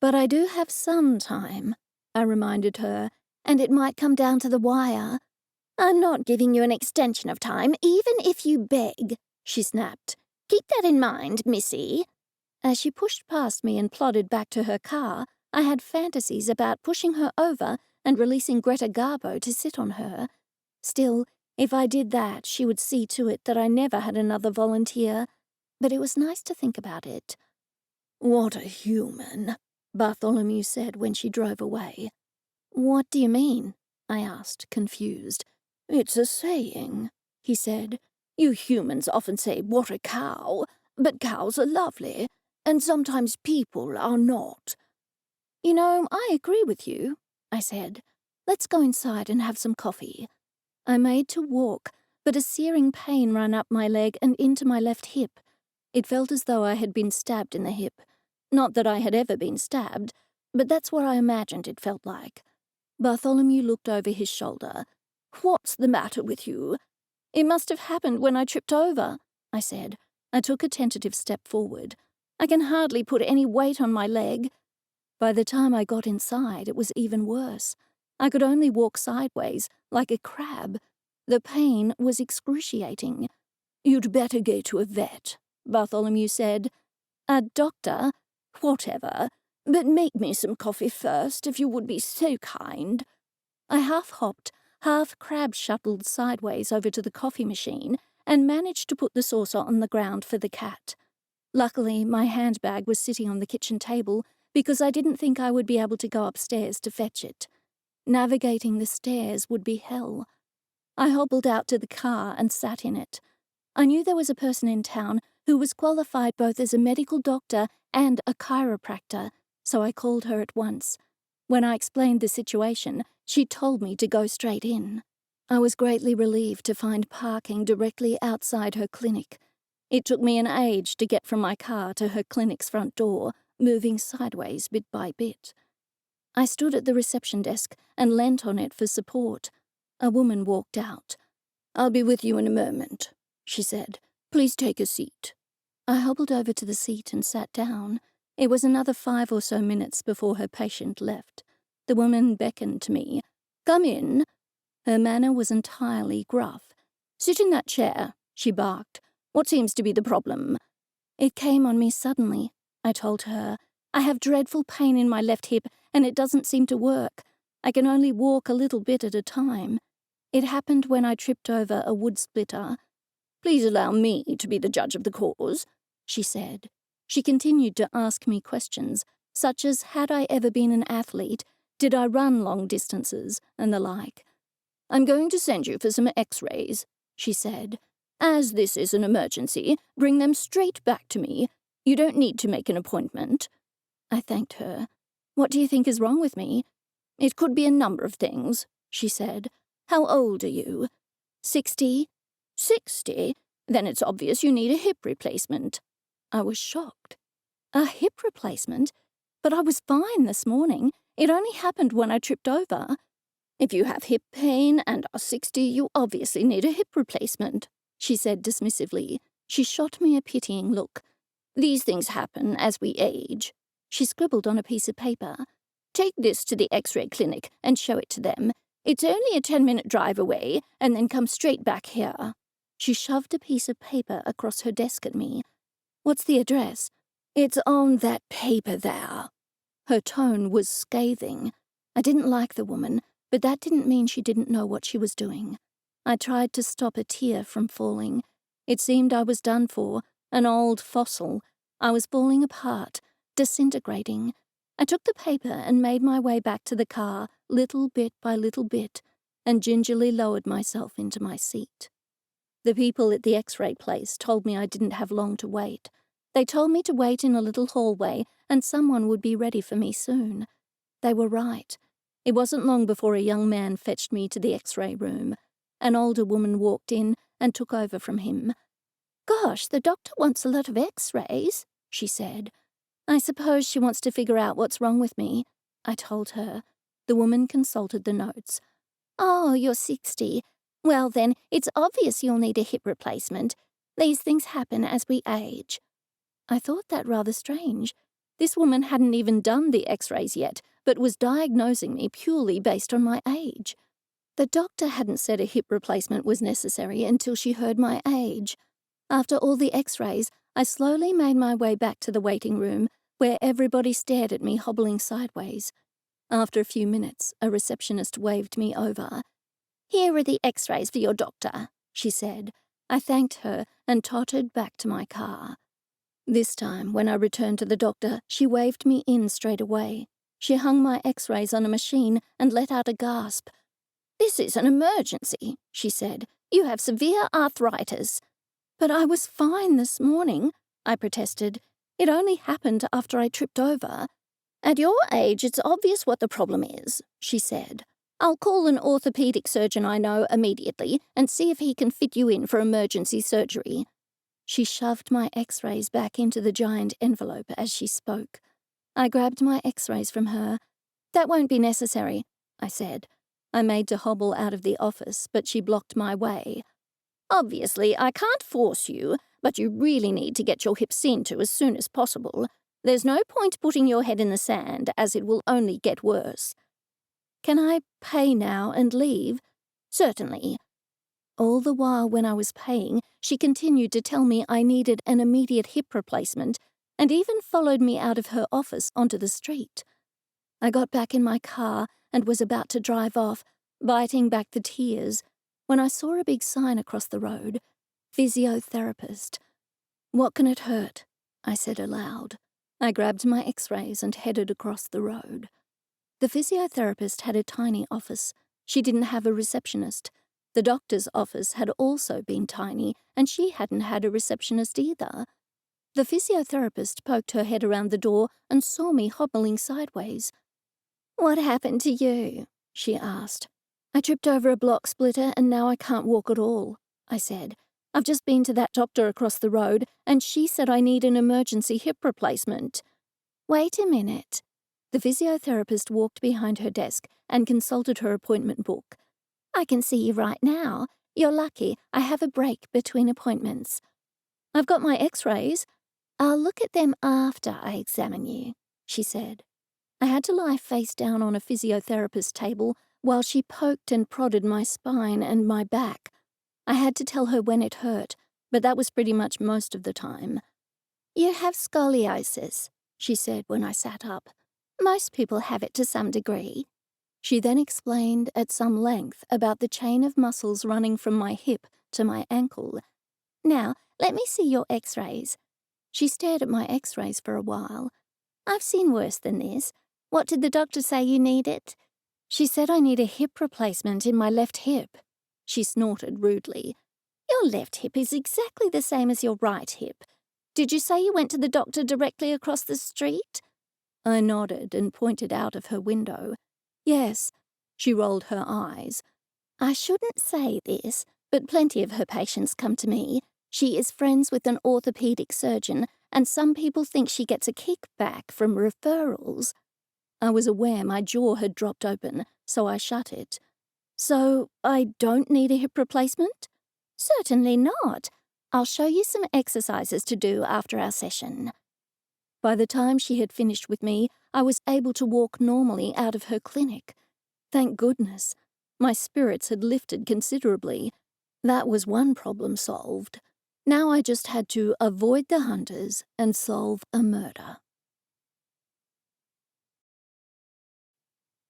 "But I do have some time," I reminded her, "and it might come down to the wire." "I'm not giving you an extension of time, even if you beg," she snapped. "Keep that in mind, missy." As she pushed past me and plodded back to her car, I had fantasies about pushing her over and releasing Greta Garbo to sit on her. Still, if I did that, she would see to it that I never had another volunteer. But it was nice to think about it. "What a human," Bartholomew said when she drove away. "What do you mean?" I asked, confused. "It's a saying," he said. "You humans often say, 'what a cow,' but cows are lovely, and sometimes people are not." "You know, I agree with you," I said. "Let's go inside and have some coffee." I made to walk, but a searing pain ran up my leg and into my left hip. It felt as though I had been stabbed in the hip. Not that I had ever been stabbed, but that's what I imagined it felt like. Bartholomew looked over his shoulder. "What's the matter with you?" "It must have happened when I tripped over," I said. I took a tentative step forward. "I can hardly put any weight on my leg." By the time I got inside, it was even worse. I could only walk sideways, like a crab. The pain was excruciating. "You'd better go to a vet," Bartholomew said. "A doctor?" "Whatever. But make me some coffee first, if you would be so kind." I half-hopped, half-crab-shuttled sideways over to the coffee machine and managed to put the saucer on the ground for the cat. Luckily, my handbag was sitting on the kitchen table because I didn't think I would be able to go upstairs to fetch it. Navigating the stairs would be hell. I hobbled out to the car and sat in it. I knew there was a person in town who was qualified both as a medical doctor and a chiropractor, so I called her at once. When I explained the situation, she told me to go straight in. I was greatly relieved to find parking directly outside her clinic. It took me an age to get from my car to her clinic's front door, moving sideways bit by bit. I stood at the reception desk and leant on it for support. A woman walked out. "I'll be with you in a moment," she said. "Please take a seat." I hobbled over to the seat and sat down. It was another 5 or so minutes before her patient left. The woman beckoned to me. "Come in." Her manner was entirely gruff. "Sit in that chair," she barked. "What seems to be the problem?" "It came on me suddenly," I told her. "I have dreadful pain in my left hip, and it doesn't seem to work. I can only walk a little bit at a time. It happened when I tripped over a wood splitter." "Please allow me to be the judge of the cause," she said. She continued to ask me questions, such as had I ever been an athlete, Did I run long distances and the like? I'm going to send you for some x-rays, she said. As this is an emergency, bring them straight back to me. You don't need to make an appointment. I thanked her. What do you think is wrong with me? It could be a number of things, she said. How old are you? 60? 60? Then it's obvious you need a hip replacement. I was shocked. A hip replacement? But I was fine this morning. It only happened when I tripped over. If you have hip pain and are 60, you obviously need a hip replacement, she said dismissively. She shot me a pitying look. These things happen as we age. She scribbled on a piece of paper. Take this to the X-ray clinic and show it to them. It's only a 10-minute drive away, and then come straight back here. She shoved a piece of paper across her desk at me. What's the address? It's on that paper there. Her tone was scathing. I didn't like the woman, but that didn't mean she didn't know what she was doing. I tried to stop a tear from falling. It seemed I was done for, an old fossil. I was falling apart, disintegrating. I took the paper and made my way back to the car, little bit by little bit, and gingerly lowered myself into my seat. The people at the X-ray place told me I didn't have long to wait. They told me to wait in a little hallway and someone would be ready for me soon. They were right. It wasn't long before a young man fetched me to the X-ray room. An older woman walked in and took over from him. Gosh, the doctor wants a lot of X-rays, she said. I suppose she wants to figure out what's wrong with me, I told her. The woman consulted the notes. Oh, you're 60. Well then, it's obvious you'll need a hip replacement. These things happen as we age. I thought that rather strange. This woman hadn't even done the X-rays yet, but was diagnosing me purely based on my age. The doctor hadn't said a hip replacement was necessary until she heard my age. After all the X-rays, I slowly made my way back to the waiting room, where everybody stared at me hobbling sideways. After a few minutes, a receptionist waved me over. Here are the X-rays for your doctor, she said. I thanked her and tottered back to my car. This time, when I returned to the doctor, she waved me in straight away. She hung my X-rays on a machine and let out a gasp. This is an emergency, she said. You have severe arthritis. But I was fine this morning, I protested. It only happened after I tripped over. At your age, it's obvious what the problem is, she said. I'll call an orthopedic surgeon I know immediately and see if he can fit you in for emergency surgery. She shoved my X-rays back into the giant envelope as she spoke. I grabbed my X-rays from her. That won't be necessary, I said. I made to hobble out of the office, but she blocked my way. Obviously, I can't force you, but you really need to get your hip seen to as soon as possible. There's no point putting your head in the sand, as it will only get worse. Can I pay now and leave? Certainly. All the while when I was paying, she continued to tell me I needed an immediate hip replacement, and even followed me out of her office onto the street. I got back in my car and was about to drive off, biting back the tears, when I saw a big sign across the road, physiotherapist. What can it hurt? I said aloud. I grabbed my X-rays and headed across the road. The physiotherapist had a tiny office. She didn't have a receptionist. The doctor's office had also been tiny, and she hadn't had a receptionist either. The physiotherapist poked her head around the door and saw me hobbling sideways. What happened to you? She asked. I tripped over a block splitter and now I can't walk at all, I said. I've just been to that doctor across the road and she said I need an emergency hip replacement. Wait a minute. The physiotherapist walked behind her desk and consulted her appointment book. I can see you right now. You're lucky. I have a break between appointments. I've got my X-rays. I'll look at them after I examine you, she said. I had to lie face down on a physiotherapist's table while she poked and prodded my spine and my back. I had to tell her when it hurt, but that was pretty much most of the time. You have scoliosis, she said when I sat up. Most people have it to some degree. She then explained at some length about the chain of muscles running from my hip to my ankle. Now, let me see your X-rays. She stared at my X-rays for a while. I've seen worse than this. What did the doctor say you needed? She said I need a hip replacement in my left hip. She snorted rudely. Your left hip is exactly the same as your right hip. Did you say you went to the doctor directly across the street? I nodded and pointed out of her window. Yes. She rolled her eyes. I shouldn't say this, but plenty of her patients come to me. She is friends with an orthopedic surgeon, and some people think she gets a kickback from referrals. I was aware my jaw had dropped open, so I shut it. So I don't need a hip replacement? Certainly not. I'll show you some exercises to do after our session. By the time she had finished with me, I was able to walk normally out of her clinic. Thank goodness. My spirits had lifted considerably. That was one problem solved. Now I just had to avoid the hunters and solve a murder.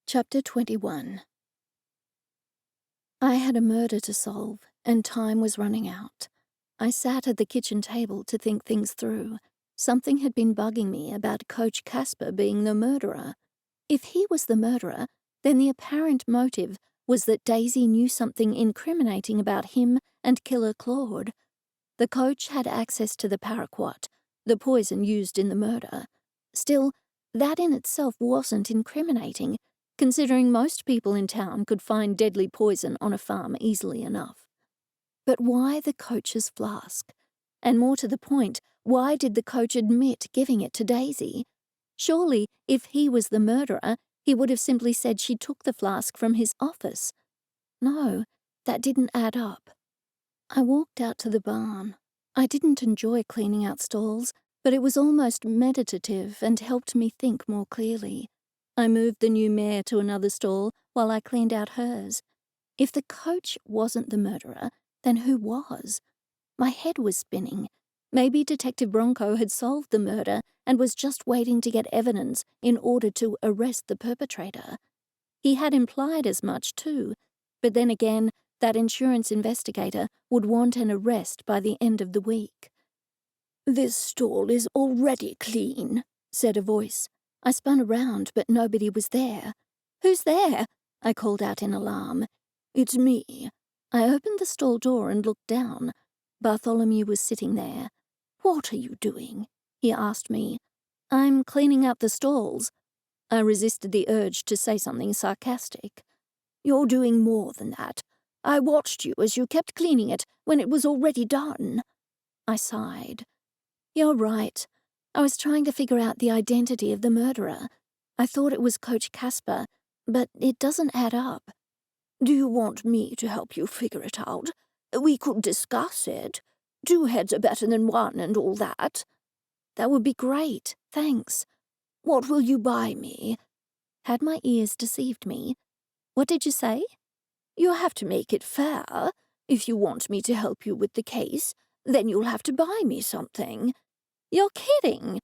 Chapter 21. I had a murder to solve, and time was running out. I sat at the kitchen table to think things through. Something had been bugging me about Coach Casper being the murderer. If he was the murderer, then the apparent motive was that Daisy knew something incriminating about him and Killer Claude. The coach had access to the paraquat, the poison used in the murder. Still, that in itself wasn't incriminating, considering most people in town could find deadly poison on a farm easily enough. But why the coach's flask? And more to the point, why did the coach admit giving it to Daisy? Surely, if he was the murderer, he would have simply said she took the flask from his office. No, that didn't add up. I walked out to the barn. I didn't enjoy cleaning out stalls, but it was almost meditative and helped me think more clearly. I moved the new mare to another stall while I cleaned out hers. If the coach wasn't the murderer, then who was? My head was spinning. Maybe Detective Bronco had solved the murder and was just waiting to get evidence in order to arrest the perpetrator. He had implied as much too, but then again, that insurance investigator would want an arrest by the end of the week. "This stall is already clean," said a voice. I spun around, but nobody was there. "Who's there?" I called out in alarm. "It's me." I opened the stall door and looked down. Bartholomew was sitting there. "What are you doing?" he asked me. "I'm cleaning out the stalls." I resisted the urge to say something sarcastic. "You're doing more than that. I watched you as you kept cleaning it when it was already done." I sighed. "You're right. I was trying to figure out the identity of the murderer. I thought it was Coach Casper, but it doesn't add up." "Do you want me to help you figure it out? We could discuss it. 2 heads are better than 1 and all that." "That would be great, thanks." "What will you buy me?" Had my ears deceived me? What did you say? "You have to make it fair. If you want me to help you with the case, then you'll have to buy me something." "You're kidding."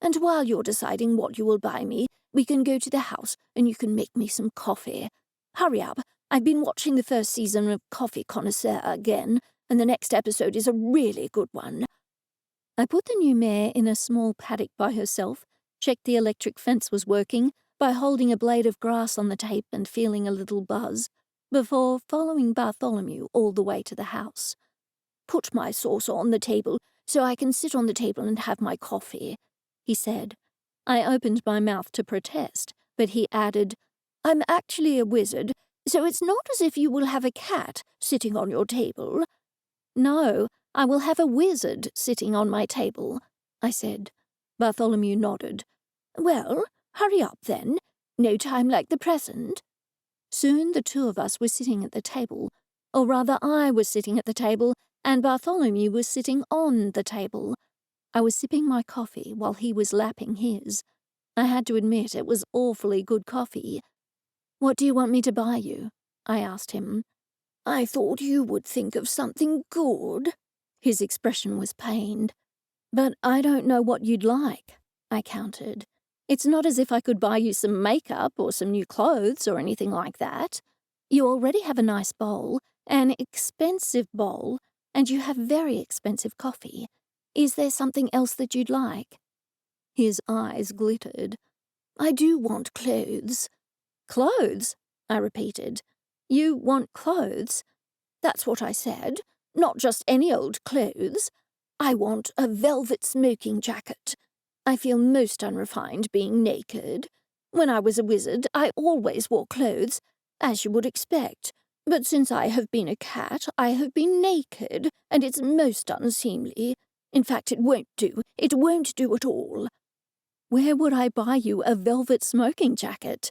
"And while you're deciding what you will buy me, we can go to the house and you can make me some coffee. Hurry up. I've been watching the first season of Coffee Connoisseur again, and the next episode is a really good one." I put the new mare in a small paddock by herself, checked the electric fence was working by holding a blade of grass on the tape and feeling a little buzz, before following Bartholomew all the way to the house. "Put my saucer on the table so I can sit on the table and have my coffee," he said. I opened my mouth to protest, but he added, "I'm actually a wizard, so it's not as if you will have a cat sitting on your table." "No, I will have a wizard sitting on my table," I said. Bartholomew nodded. "Well, hurry up then. No time like the present." Soon the 2 of us were sitting at the table, or rather I was sitting at the table and Bartholomew was sitting on the table. I was sipping my coffee while he was lapping his. I had to admit it was awfully good coffee. "What do you want me to buy you?" I asked him. "I thought you would think of something good." His expression was pained. "But I don't know what you'd like," I countered. "It's not as if I could buy you some makeup or some new clothes or anything like that. You already have a nice bowl, an expensive bowl, and you have very expensive coffee. Is there something else that you'd like?" His eyes glittered. I do want clothes." "Clothes?" I repeated. "You want clothes?" "That's what I said. Not just any old clothes. I want a velvet smoking jacket. I feel most unrefined being naked. When I was a wizard, I always wore clothes, as you would expect. But since I have been a cat, I have been naked, and it's most unseemly. In fact, it won't do. It won't do at all." "Where would I buy you a velvet smoking jacket?"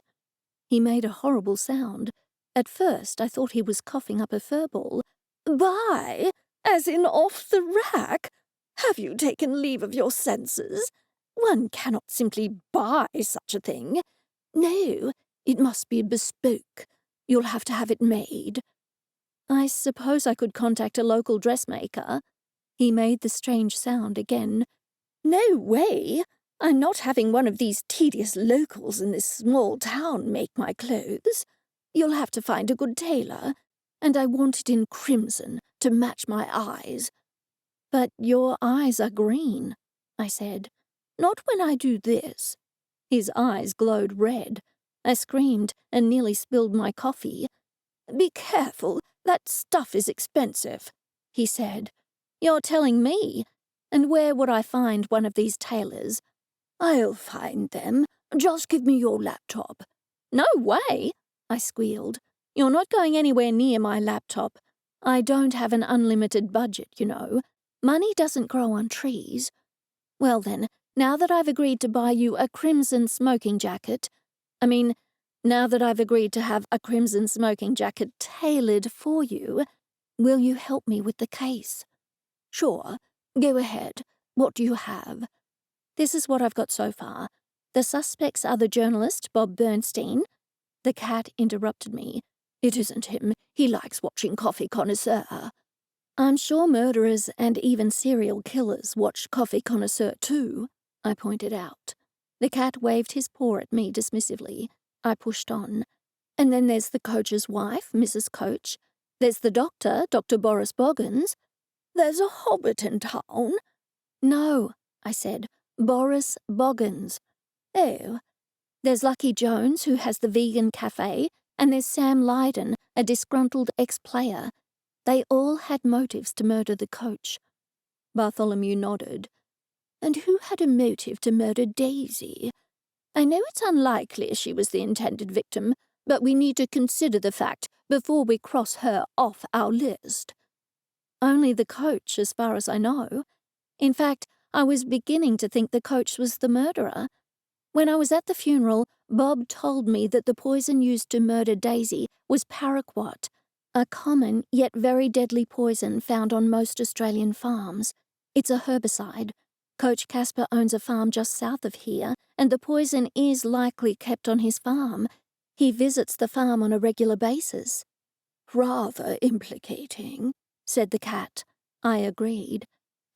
He made a horrible sound. At first I thought he was coughing up a furball. "Buy? As in off the rack? Have you taken leave of your senses? One cannot simply buy such a thing. No, it must be bespoke. You'll have to have it made." "I suppose I could contact a local dressmaker." He made the strange sound again. "No way. I'm not having one of these tedious locals in this small town make my clothes. You'll have to find a good tailor, and I want it in crimson to match my eyes." "But your eyes are green," I said. "Not when I do this." His eyes glowed red. I screamed and nearly spilled my coffee. "Be careful, that stuff is expensive," he said. "You're telling me? And where would I find one of these tailors?" "I'll find them. Just give me your laptop." "No way," I squealed. "You're not going anywhere near my laptop. I don't have an unlimited budget, you know. Money doesn't grow on trees. Well then, now that I've agreed to buy you a crimson smoking jacket, now that I've agreed to have a crimson smoking jacket tailored for you, will you help me with the case?" "Sure. Go ahead. What do you have?" "This is what I've got so far. The suspects are the journalist, Bob Bernstein." The cat interrupted me. "It isn't him. He likes watching Coffee Connoisseur." "I'm sure murderers and even serial killers watch Coffee Connoisseur too," I pointed out. The cat waved his paw at me dismissively. I pushed on. "And then there's the coach's wife, Mrs. Coach. There's the doctor, Dr. Boris Boggins." "There's a hobbit in town?" "No," I said. "Boris Boggins." "Oh." "There's Lucky Jones, who has the vegan cafe, and there's Sam Lydon, a disgruntled ex-player. They all had motives to murder the coach." Bartholomew nodded. "And who had a motive to murder Daisy? I know it's unlikely she was the intended victim, but we need to consider the fact before we cross her off our list." "Only the coach, as far as I know. In fact, I was beginning to think the coach was the murderer. When I was at the funeral, Bob told me that the poison used to murder Daisy was paraquat, a common yet very deadly poison found on most Australian farms. It's a herbicide. Coach Casper owns a farm just south of here, and the poison is likely kept on his farm. He visits the farm on a regular basis." "Rather implicating," said the cat. I agreed.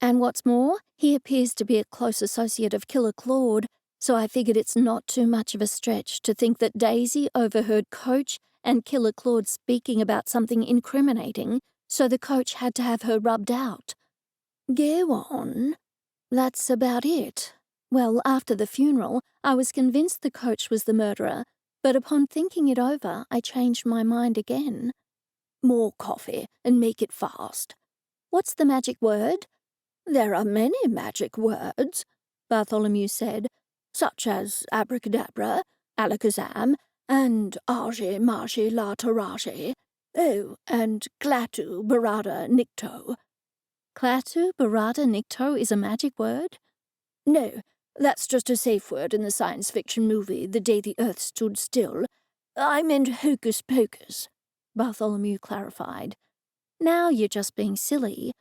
"And what's more, he appears to be a close associate of Killer Claude, so I figured it's not too much of a stretch to think that Daisy overheard Coach and Killer Claude speaking about something incriminating, so the coach had to have her rubbed out." "Go on." "That's about it. Well, after the funeral, I was convinced the coach was the murderer, but upon thinking it over, I changed my mind again." "More coffee, and make it fast." "What's the magic word?" "There are many magic words," Bartholomew said, "such as abracadabra, alakazam, and arge marge la tarage. Oh, and clatu barada nicto." "Clatu barada nicto is a magic word?" "No, that's just a safe word in the science fiction movie The Day the Earth Stood Still. I meant hocus pocus," Bartholomew clarified. "Now you're just being silly."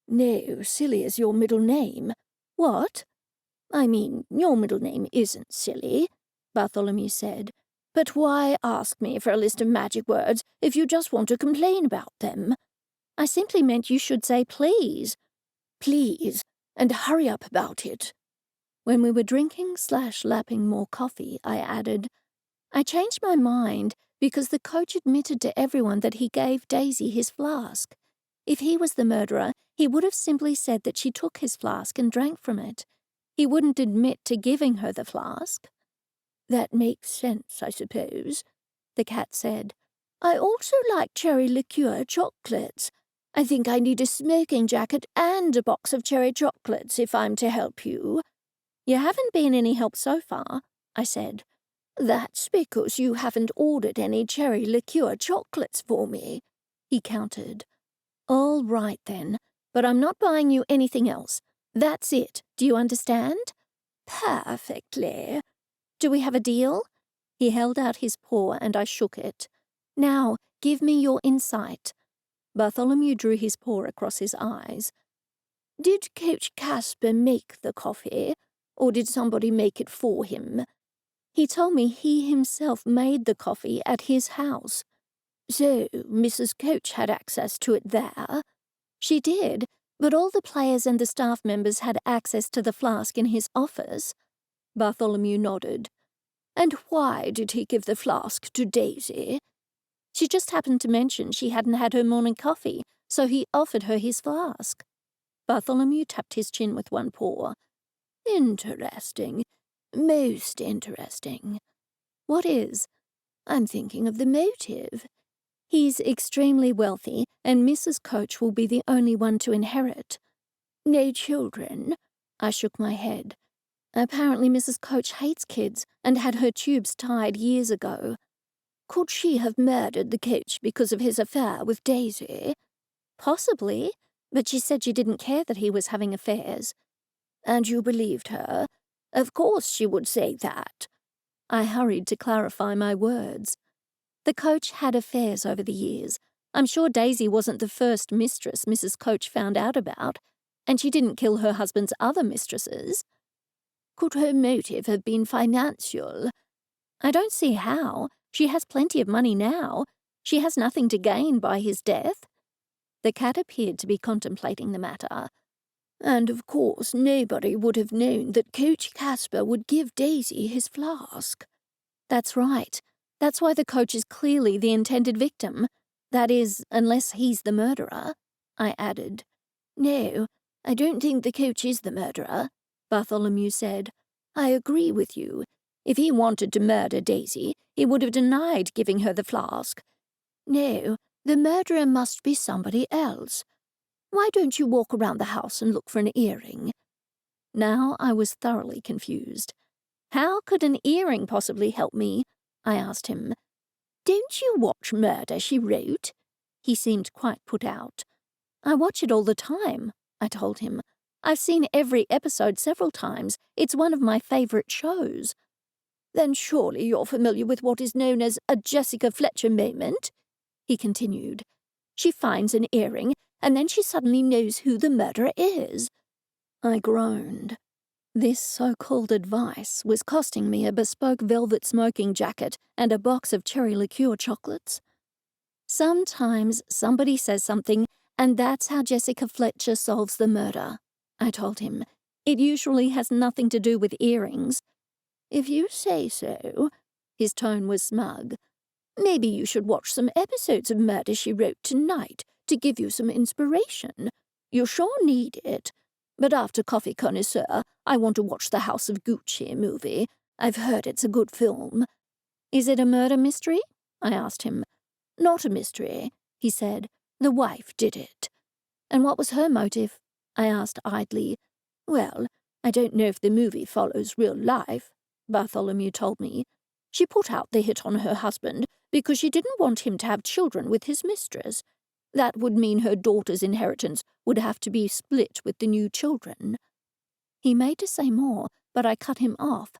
"No, silly is your middle name." "What?" "I mean, your middle name isn't silly," Bartholomew said. "But why ask me for a list of magic words if you just want to complain about them?" "I simply meant you should say please." "Please, and hurry up about it." When we were drinking/lapping more coffee, I added, "I changed my mind because the coach admitted to everyone that he gave Daisy his flask. If he was the murderer, he would have simply said that she took his flask and drank from it. He wouldn't admit to giving her the flask." That makes sense, I suppose, the cat said. I also like cherry liqueur chocolates. I think I need a smoking jacket and a box of cherry chocolates if I'm to help you. You haven't been any help so far, I said. That's because you haven't ordered any cherry liqueur chocolates for me, he countered. All right then, but I'm not buying you anything else. That's it. Do you understand? Perfectly. Do we have a deal? He held out his paw and I shook it. Now, give me your insight. Bartholomew drew his paw across his eyes. Did Coach Casper make the coffee, or did somebody make it for him? He told me he himself made the coffee at his house. So Mrs. Coach had access to it there? She did, but all the players and the staff members had access to the flask in his office. Bartholomew nodded. And why did he give the flask to Daisy? She just happened to mention she hadn't had her morning coffee, so he offered her his flask. Bartholomew tapped his chin with one paw. Interesting. Most interesting. What is? I'm thinking of the motive. He's extremely wealthy, and Mrs. Coach will be the only one to inherit. No children? I shook my head. Apparently Mrs. Coach hates kids and had her tubes tied years ago. Could she have murdered the coach because of his affair with Daisy? Possibly, but she said she didn't care that he was having affairs. And you believed her? Of course she would say that. I hurried to clarify my words. The coach had affairs over the years. I'm sure Daisy wasn't the first mistress Mrs. Coach found out about, and she didn't kill her husband's other mistresses. Could her motive have been financial? I don't see how. She has plenty of money now. She has nothing to gain by his death. The cat appeared to be contemplating the matter. And of course nobody would have known that Coach Casper would give Daisy his flask. That's right. That's why the coach is clearly the intended victim. That is, unless he's the murderer, I added. No, I don't think the coach is the murderer, Bartholomew said. I agree with you. If he wanted to murder Daisy, he would have denied giving her the flask. No, the murderer must be somebody else. Why don't you walk around the house and look for an earring? Now I was thoroughly confused. How could an earring possibly help me? I asked him. Don't you watch Murder, She Wrote? He seemed quite put out. I watch it all the time, I told him. I've seen every episode several times. It's one of my favorite shows. Then surely you're familiar with what is known as a Jessica Fletcher moment, he continued. She finds an earring, and then she suddenly knows who the murderer is. I groaned. This so-called advice was costing me a bespoke velvet smoking jacket and a box of cherry liqueur chocolates. Sometimes somebody says something, and that's how Jessica Fletcher solves the murder, I told him. It usually has nothing to do with earrings. If you say so, his tone was smug. Maybe you should watch some episodes of Murder, She Wrote tonight to give you some inspiration. You sure need it. But after Coffee Connoisseur, I want to watch the House of Gucci movie. I've heard it's a good film. Is it a murder mystery? I asked him. Not a mystery, he said. The wife did it. And what was her motive? I asked idly. Well, I don't know if the movie follows real life, Bartholomew told me. She put out the hit on her husband because she didn't want him to have children with his mistress. That would mean her daughter's inheritance would have to be split with the new children. He made to say more, but I cut him off.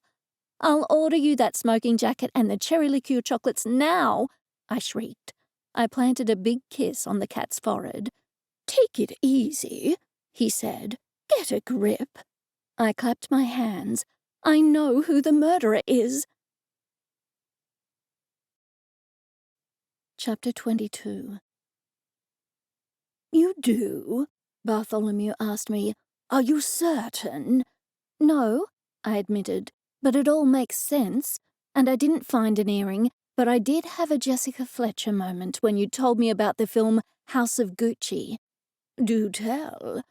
I'll order you that smoking jacket and the cherry liqueur chocolates now, I shrieked. I planted a big kiss on the cat's forehead. Take it easy, he said. Get a grip. I clapped my hands. I know who the murderer is. Chapter 22. You do? Bartholomew asked me. Are you certain? No, I admitted, but it all makes sense. And I didn't find an earring, but I did have a Jessica Fletcher moment when you told me about the film House of Gucci. Do tell.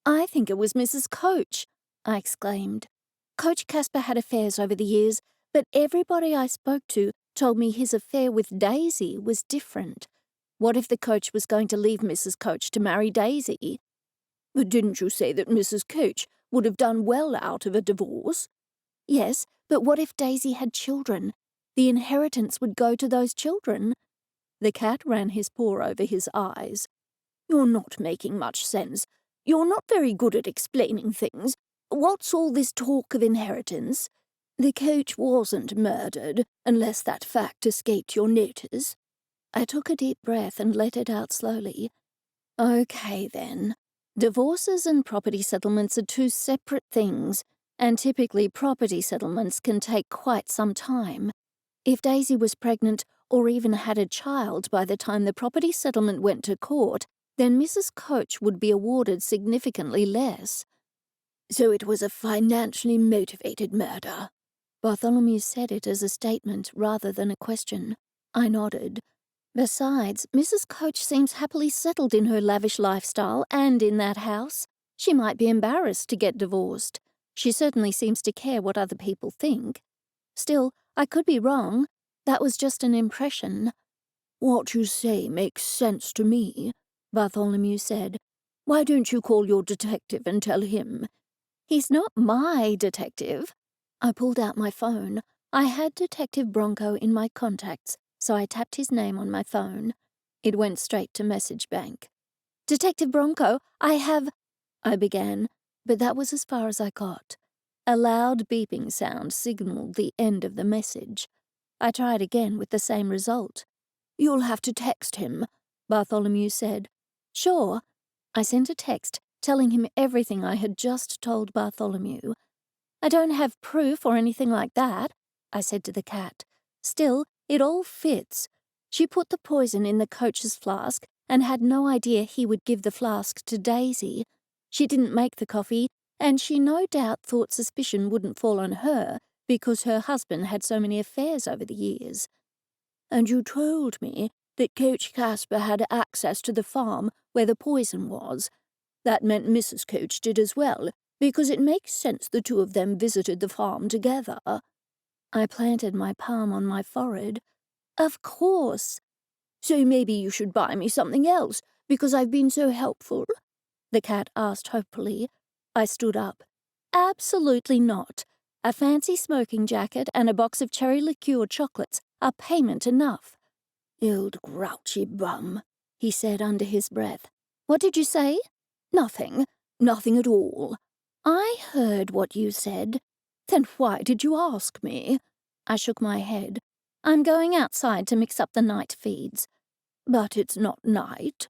I think it was Mrs. Coach, I exclaimed. Coach Casper had affairs over the years, But everybody I spoke to told me his affair with Daisy was different. What if the coach was going to leave Mrs. Coach to marry Daisy? But didn't you say that Mrs. Coach would have done well out of a divorce? Yes, but what if Daisy had children? The inheritance would go to those children. The cat ran his paw over his eyes. You're not making much sense. You're not very good at explaining things. What's all this talk of inheritance? The coach wasn't murdered, unless that fact escaped your notice. I took a deep breath and let it out slowly. Okay, then. Divorces and property settlements are two separate things, and typically property settlements can take quite some time. If Daisy was pregnant or even had a child by the time the property settlement went to court, then Mrs. Coach would be awarded significantly less. So it was a financially motivated murder. Bartholomew said it as a statement rather than a question. I nodded. Besides, Mrs. Coach seems happily settled in her lavish lifestyle and in that house. She might be embarrassed to get divorced. She certainly seems to care what other people think. Still, I could be wrong. That was just an impression. What you say makes sense to me, Bartholomew said. Why don't you call your detective and tell him? He's not my detective. I pulled out my phone. I had Detective Bronco in my contacts, so I tapped his name on my phone. It went straight to message bank. Detective Bronco, I began, but that was as far as I got. A loud beeping sound signaled the end of the message. I tried again with the same result. You'll have to text him, Bartholomew said. Sure. I sent a text telling him everything I had just told Bartholomew. I don't have proof or anything like that, I said to the cat. Still, it all fits. She put the poison in the coach's flask and had no idea he would give the flask to Daisy. She didn't make the coffee, and she no doubt thought suspicion wouldn't fall on her because her husband had so many affairs over the years. And you told me that Coach Casper had access to the farm where the poison was. That meant Mrs. Coach did as well, because it makes sense the two of them visited the farm together. I planted my palm on my forehead. Of course. So maybe you should buy me something else, because I've been so helpful? The cat asked hopefully. I stood up. Absolutely not. A fancy smoking jacket and a box of cherry liqueur chocolates are payment enough. Old grouchy bum, he said under his breath. What did you say? Nothing. Nothing at all. I heard what you said. Then why did you ask me? I shook my head. I'm going outside to mix up the night feeds. But it's not night.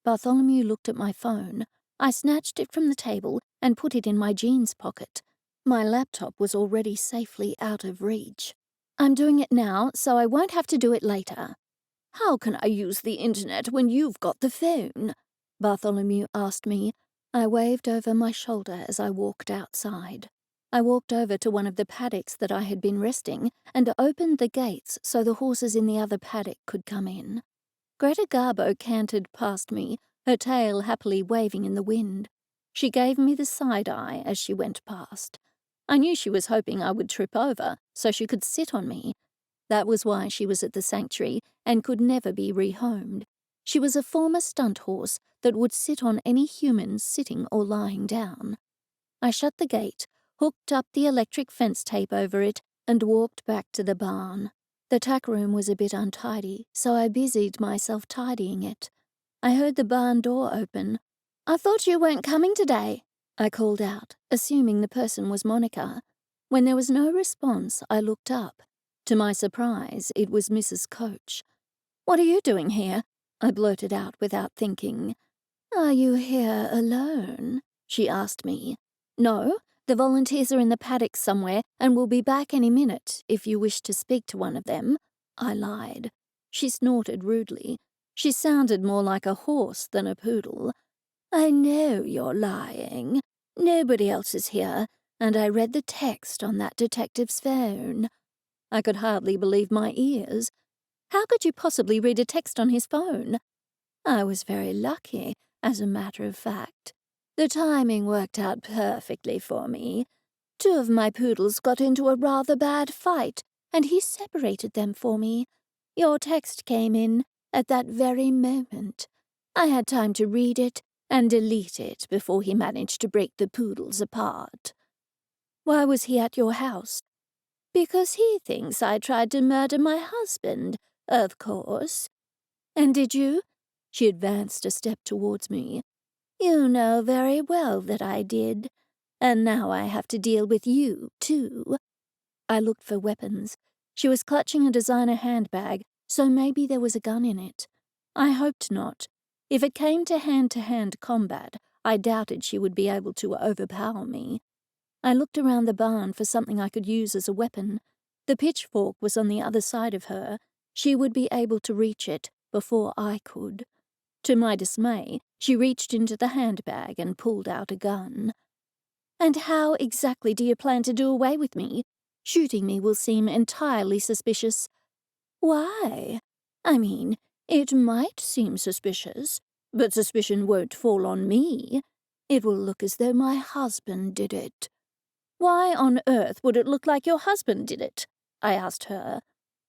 Bartholomew looked at my phone. I snatched it from the table and put it in my jeans pocket. My laptop was already safely out of reach. I'm doing it now, so I won't have to do it later. How can I use the internet when you've got the phone? Bartholomew asked me. I waved over my shoulder as I walked outside. I walked over to one of the paddocks that I had been resting and opened the gates so the horses in the other paddock could come in. Greta Garbo cantered past me, her tail happily waving in the wind. She gave me the side-eye as she went past. I knew she was hoping I would trip over so she could sit on me. That was why she was at the sanctuary and could never be rehomed. She was a former stunt horse that would sit on any human sitting or lying down. I shut the gate, hooked up the electric fence tape over it, and walked back to the barn. The tack room was a bit untidy, so I busied myself tidying it. I heard the barn door open. I thought you weren't coming today, I called out, assuming the person was Monica. When there was no response, I looked up. To my surprise, it was Mrs. Coach. What are you doing here? I blurted out without thinking. Are you here alone? She asked me. No, the volunteers are in the paddock somewhere and will be back any minute if you wish to speak to one of them, I lied. She snorted rudely. She sounded more like a horse than a poodle. I know you're lying. Nobody else is here, and I read the text on that detective's phone. I could hardly believe my ears. How could you possibly read a text on his phone? I was very lucky, as a matter of fact. The timing worked out perfectly for me. 2 of my poodles got into a rather bad fight, and he separated them for me. Your text came in at that very moment. I had time to read it and delete it before he managed to break the poodles apart. Why was he at your house? Because he thinks I tried to murder my husband, of course. And did you? She advanced a step towards me. You know very well that I did. And now I have to deal with you, too. I looked for weapons. She was clutching a designer handbag, so maybe there was a gun in it. I hoped not. If it came to hand-to-hand combat, I doubted she would be able to overpower me. I looked around the barn for something I could use as a weapon. The pitchfork was on the other side of her. She would be able to reach it before I could. To my dismay, she reached into the handbag and pulled out a gun. And how exactly do you plan to do away with me? Shooting me will seem entirely suspicious. Why? I mean, it might seem suspicious, but suspicion won't fall on me. It will look as though my husband did it. Why on earth would it look like your husband did it? I asked her.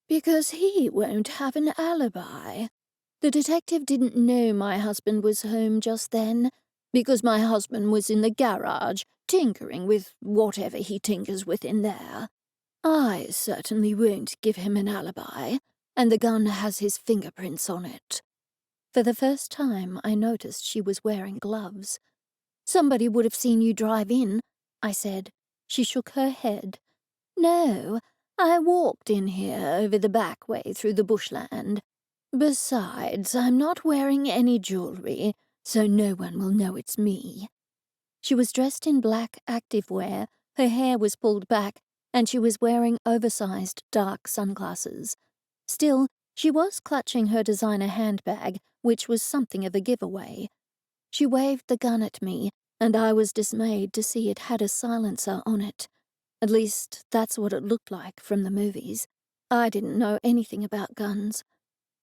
Because he won't have an alibi. The detective didn't know my husband was home just then, because my husband was in the garage, tinkering with whatever he tinkers with in there. I certainly won't give him an alibi, and the gun has his fingerprints on it. For the first time, I noticed she was wearing gloves. Somebody would have seen you drive in, I said. She shook her head. No, I walked in here over the back way through the bushland. Besides, I'm not wearing any jewelry, so no one will know it's me. She was dressed in black activewear, her hair was pulled back, and she was wearing oversized dark sunglasses. Still, she was clutching her designer handbag, which was something of a giveaway. She waved the gun at me, and I was dismayed to see it had a silencer on it. At least, that's what it looked like from the movies. I didn't know anything about guns.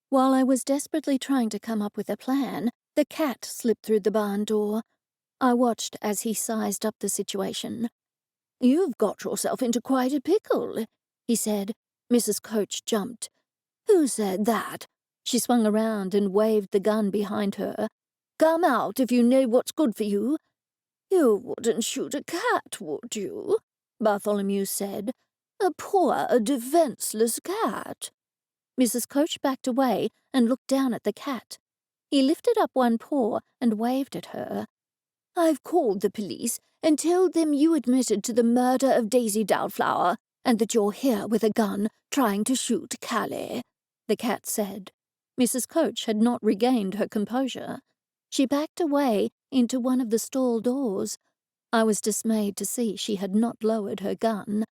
While I was desperately trying to come up with a plan, the cat slipped through the barn door. I watched as he sized up the situation. "You've got yourself into quite a pickle," he said. Mrs. Coach jumped. "Who said that?" She swung around and waved the gun behind her. "Come out if you know what's good for you." "You wouldn't shoot a cat, would you?" Bartholomew said. "A poor, defenseless cat." Mrs. Coach backed away and looked down at the cat. He lifted up one paw and waved at her. "I've called the police and told them you admitted to the murder of Daisy Doubtflower and that you're here with a gun trying to shoot Cally," the cat said. Mrs. Coach had not regained her composure. She backed away into one of the stall doors. I was dismayed to see she had not lowered her gun.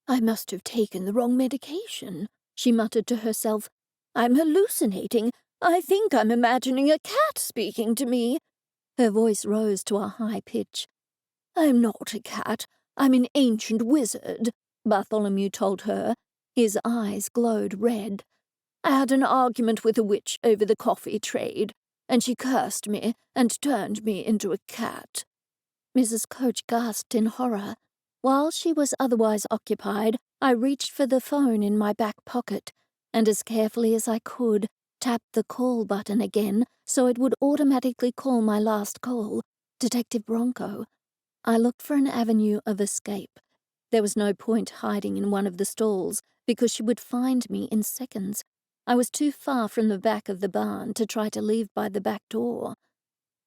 "I must have taken the wrong medication," she muttered to herself. "I'm hallucinating. I think I'm imagining a cat speaking to me." Her voice rose to a high pitch. "I'm not a cat. I'm an ancient wizard," Bartholomew told her. His eyes glowed red. "I had an argument with a witch over the coffee trade, and she cursed me and turned me into a cat." Mrs. Coach gasped in horror. While she was otherwise occupied, I reached for the phone in my back pocket, and as carefully as I could, tapped the call button again so it would automatically call my last call, Detective Bronco. I looked for an avenue of escape. There was no point hiding in one of the stalls, because she would find me in seconds. I was too far from the back of the barn to try to leave by the back door.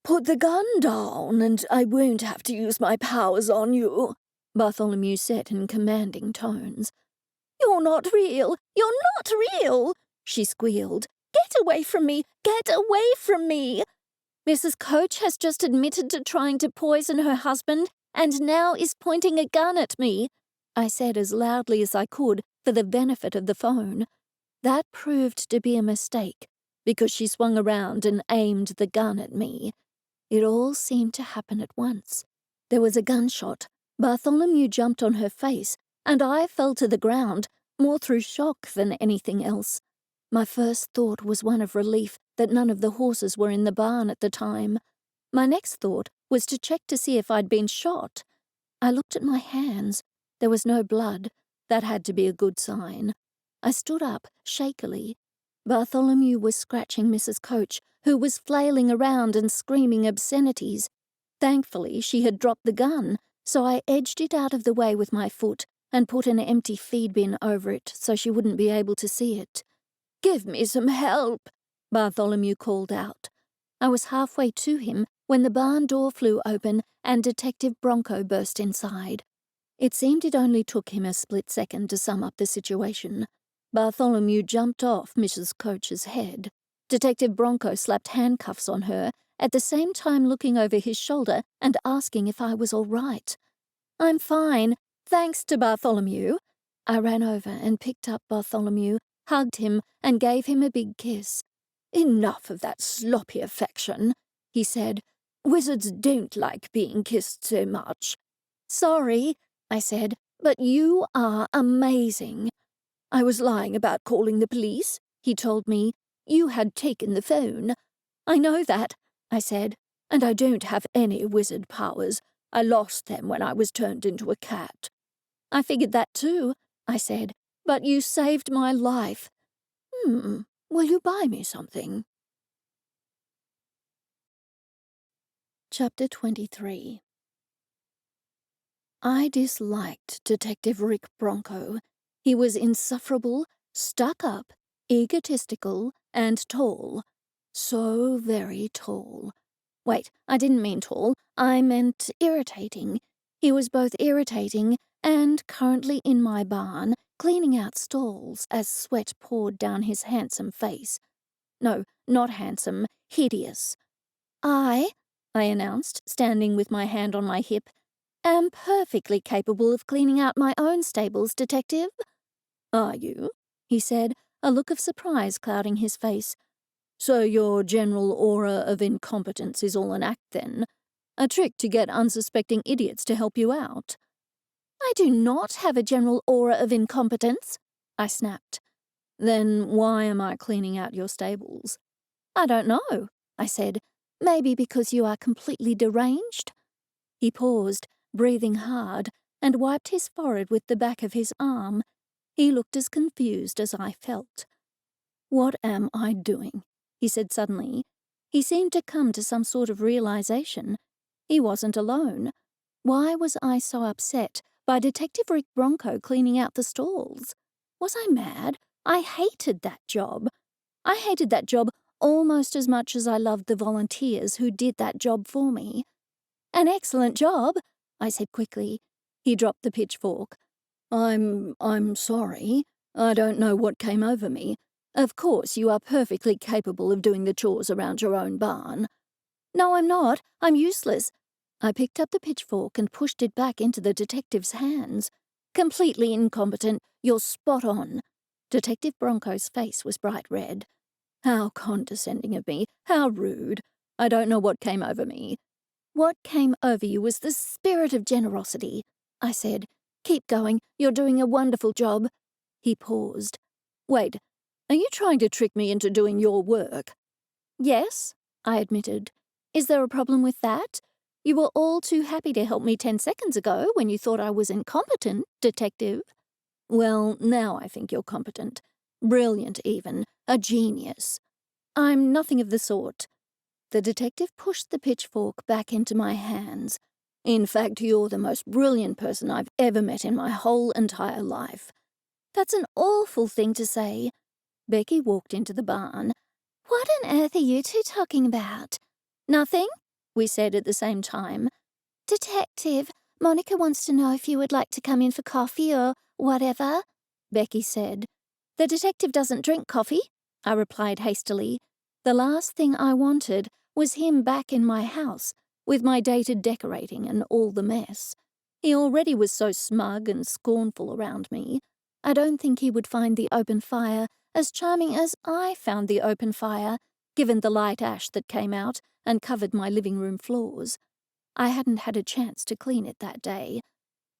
"Put the gun down, and I won't have to use my powers on you," Bartholomew said in commanding tones. "You're not real! You're not real!" she squealed. "Get away from me! Get away from me!" "Mrs. Coach has just admitted to trying to poison her husband and now is pointing a gun at me," I said as loudly as I could for the benefit of the phone. That proved to be a mistake, because she swung around and aimed the gun at me. It all seemed to happen at once. There was a gunshot. Bartholomew jumped on her face, and I fell to the ground, more through shock than anything else. My first thought was one of relief that none of the horses were in the barn at the time. My next thought was to check to see if I'd been shot. I looked at my hands. There was no blood. That had to be a good sign. I stood up, shakily. Bartholomew was scratching Mrs. Coach, who was flailing around and screaming obscenities. Thankfully, she had dropped the gun, so I edged it out of the way with my foot and put an empty feed bin over it so she wouldn't be able to see it. "Give me some help," Bartholomew called out. I was halfway to him when the barn door flew open and Detective Bronco burst inside. It seemed it only took him a split second to sum up the situation. Bartholomew jumped off Mrs. Coach's head. Detective Bronco slapped handcuffs on her, at the same time looking over his shoulder and asking if I was all right. "I'm fine, thanks to Bartholomew." I ran over and picked up Bartholomew, hugged him, and gave him a big kiss. "Enough of that sloppy affection," he said. "Wizards don't like being kissed so much." "Sorry," I said, "but you are amazing." "I was lying about calling the police," he told me. "You had taken the phone." "I know that," I said, "and I don't have any wizard powers. I lost them when I was turned into a cat." "I figured that too," I said, "but you saved my life." Will you buy me something?" Chapter 23. I disliked Detective Rick Bronco. He was insufferable, stuck up, egotistical, and tall. So very tall. Wait, I didn't mean tall, I meant irritating. He was both irritating and currently in my barn, cleaning out stalls as sweat poured down his handsome face. No, not handsome, hideous. I announced, standing with my hand on my hip, "am perfectly capable of cleaning out my own stables, Detective." "Are you?" he said, a look of surprise clouding his face. "So your general aura of incompetence is all an act, then? A trick to get unsuspecting idiots to help you out?" "I do not have a general aura of incompetence," I snapped. "Then why am I cleaning out your stables?" "I don't know," I said. "Maybe because you are completely deranged?" He paused, breathing hard, and wiped his forehead with the back of his arm. He looked as confused as I felt. "What am I doing?" he said suddenly. He seemed to come to some sort of realization. He wasn't alone. Why was I so upset by Detective Rick Bronco cleaning out the stalls? Was I mad? I hated that job. I hated that job almost as much as I loved the volunteers who did that job for me. "An excellent job," I said quickly. He dropped the pitchfork. I'm sorry. I don't know what came over me. Of course, you are perfectly capable of doing the chores around your own barn." "No, I'm not. I'm useless." I picked up the pitchfork and pushed it back into the detective's hands. "Completely incompetent. You're spot on." Detective Bronco's face was bright red. "How condescending of me. How rude. I don't know what came over me." "What came over you was the spirit of generosity," I said. "Keep going. You're doing a wonderful job." He paused. "Wait, are you trying to trick me into doing your work?" "Yes," I admitted. "Is there a problem with that? You were all too happy to help me 10 seconds ago when you thought I was incompetent, Detective." "Well, now I think you're competent. Brilliant, even. A genius." "I'm nothing of the sort." The detective pushed the pitchfork back into my hands. "In fact, you're the most brilliant person I've ever met in my whole entire life." "That's an awful thing to say." Becky walked into the barn. "What on earth are you two talking about?" "Nothing," we said at the same time. "Detective, Monica wants to know if you would like to come in for coffee or whatever," Becky said. "The detective doesn't drink coffee," I replied hastily. The last thing I wanted was him back in my house, with my dated decorating and all the mess. He already was so smug and scornful around me. I don't think he would find the open fire as charming as I found the open fire, given the light ash that came out and covered my living room floors. I hadn't had a chance to clean it that day.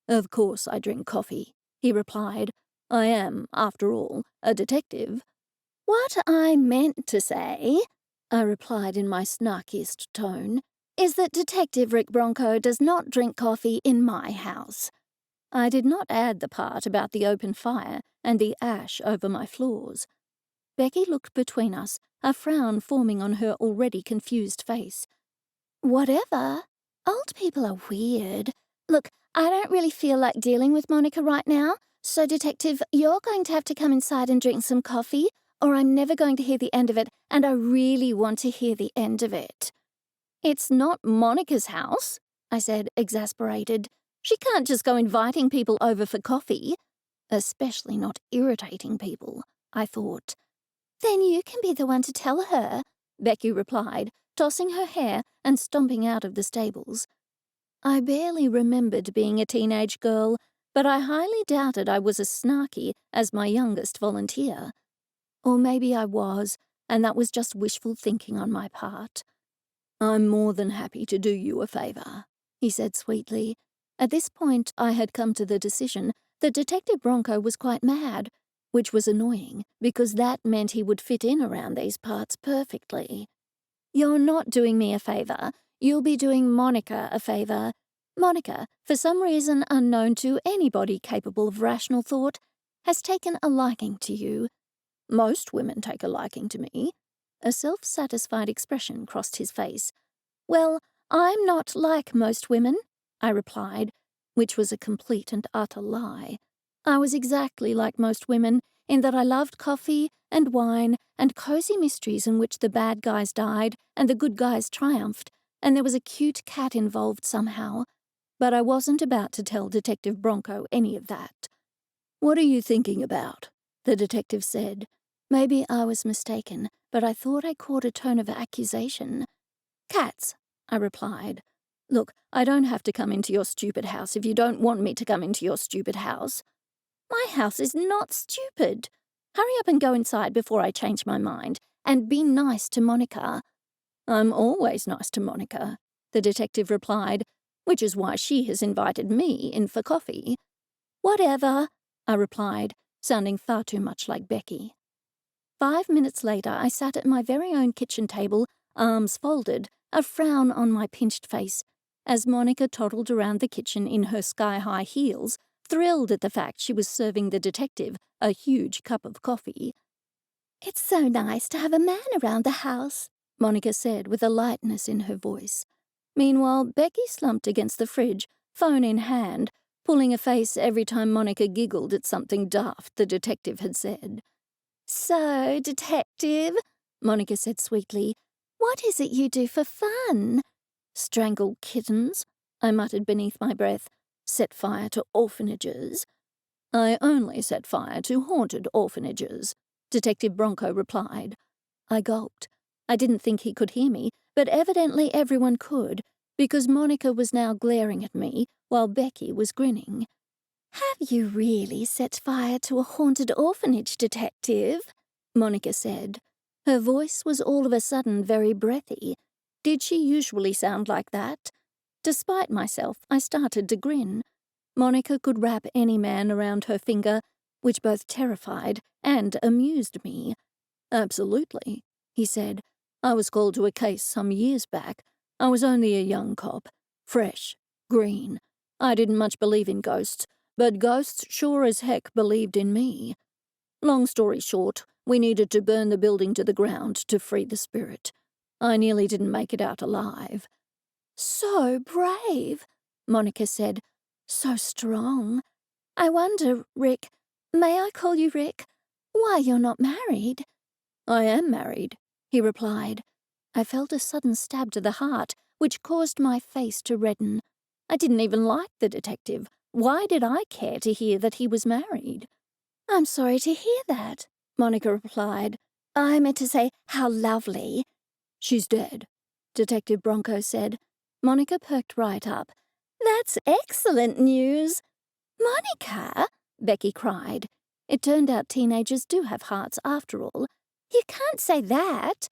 "Of course I drink coffee," he replied. "I am, after all, a detective." "What I meant to say," I replied in my snarkiest tone, is that Detective Rick Bronco does not drink coffee in my house. I did not add the part about the open fire and the ash over my floors. Becky looked between us, a frown forming on her already confused face. Whatever. Old people are weird. Look, I don't really feel like dealing with Monica right now, so Detective, you're going to have to come inside and drink some coffee, or I'm never going to hear the end of it, and I really want to hear the end of it. It's not Monica's house, I said, exasperated. She can't just go inviting people over for coffee. Especially not irritating people, I thought. Then you can be the one to tell her, Becky replied, tossing her hair and stomping out of the stables. I barely remembered being a teenage girl, but I highly doubted I was as snarky as my youngest volunteer. Or maybe I was, and that was just wishful thinking on my part. I'm more than happy to do you a favor, he said sweetly. At this point, I had come to the decision that Detective Bronco was quite mad, which was annoying because that meant he would fit in around these parts perfectly. You're not doing me a favor. You'll be doing Monica a favor. Monica, for some reason unknown to anybody capable of rational thought, has taken a liking to you. Most women take a liking to me. A self-satisfied expression crossed his face. Well, I'm not like most women, I replied, which was a complete and utter lie. I was exactly like most women in that I loved coffee and wine and cozy mysteries in which the bad guys died and the good guys triumphed, and there was a cute cat involved somehow. But I wasn't about to tell Detective Bronco any of that. What are you thinking about? The detective said. Maybe I was mistaken, but I thought I caught a tone of accusation. Cats, I replied. Look, I don't have to come into your stupid house if you don't want me to come into your stupid house. My house is not stupid. Hurry up and go inside before I change my mind, and be nice to Monica. I'm always nice to Monica, the detective replied, which is why she has invited me in for coffee. Whatever, I replied, sounding far too much like Becky. 5 minutes later, I sat at my very own kitchen table, arms folded, a frown on my pinched face, as Monica toddled around the kitchen in her sky-high heels, thrilled at the fact she was serving the detective a huge cup of coffee. It's so nice to have a man around the house, Monica said with a lightness in her voice. Meanwhile, Becky slumped against the fridge, phone in hand, pulling a face every time Monica giggled at something daft the detective had said. So, Detective, Monica said sweetly, what is it you do for fun? Strangle kittens, I muttered beneath my breath. Set fire to orphanages. I only set fire to haunted orphanages, Detective Bronco replied. I gulped. I didn't think he could hear me, but evidently everyone could, because Monica was now glaring at me while Becky was grinning. Have you really set fire to a haunted orphanage, Detective? Monica said. Her voice was all of a sudden very breathy. Did she usually sound like that? Despite myself, I started to grin. Monica could wrap any man around her finger, which both terrified and amused me. Absolutely, he said. I was called to a case some years back. I was only a young cop. Fresh. Green. I didn't much believe in ghosts, but ghosts sure as heck believed in me. Long story short, we needed to burn the building to the ground to free the spirit. I nearly didn't make it out alive. So brave, Monica said. So strong. I wonder, Rick, may I call you Rick, why you're not married? I am married, he replied. I felt a sudden stab to the heart, which caused my face to redden. I didn't even like the detective. Why did I care to hear that he was married? I'm sorry to hear that, Monica replied. I meant to say, how lovely. She's dead, Detective Bronco said. Monica perked right up. That's excellent news. Monica, Becky cried. It turned out teenagers do have hearts after all. You can't say that.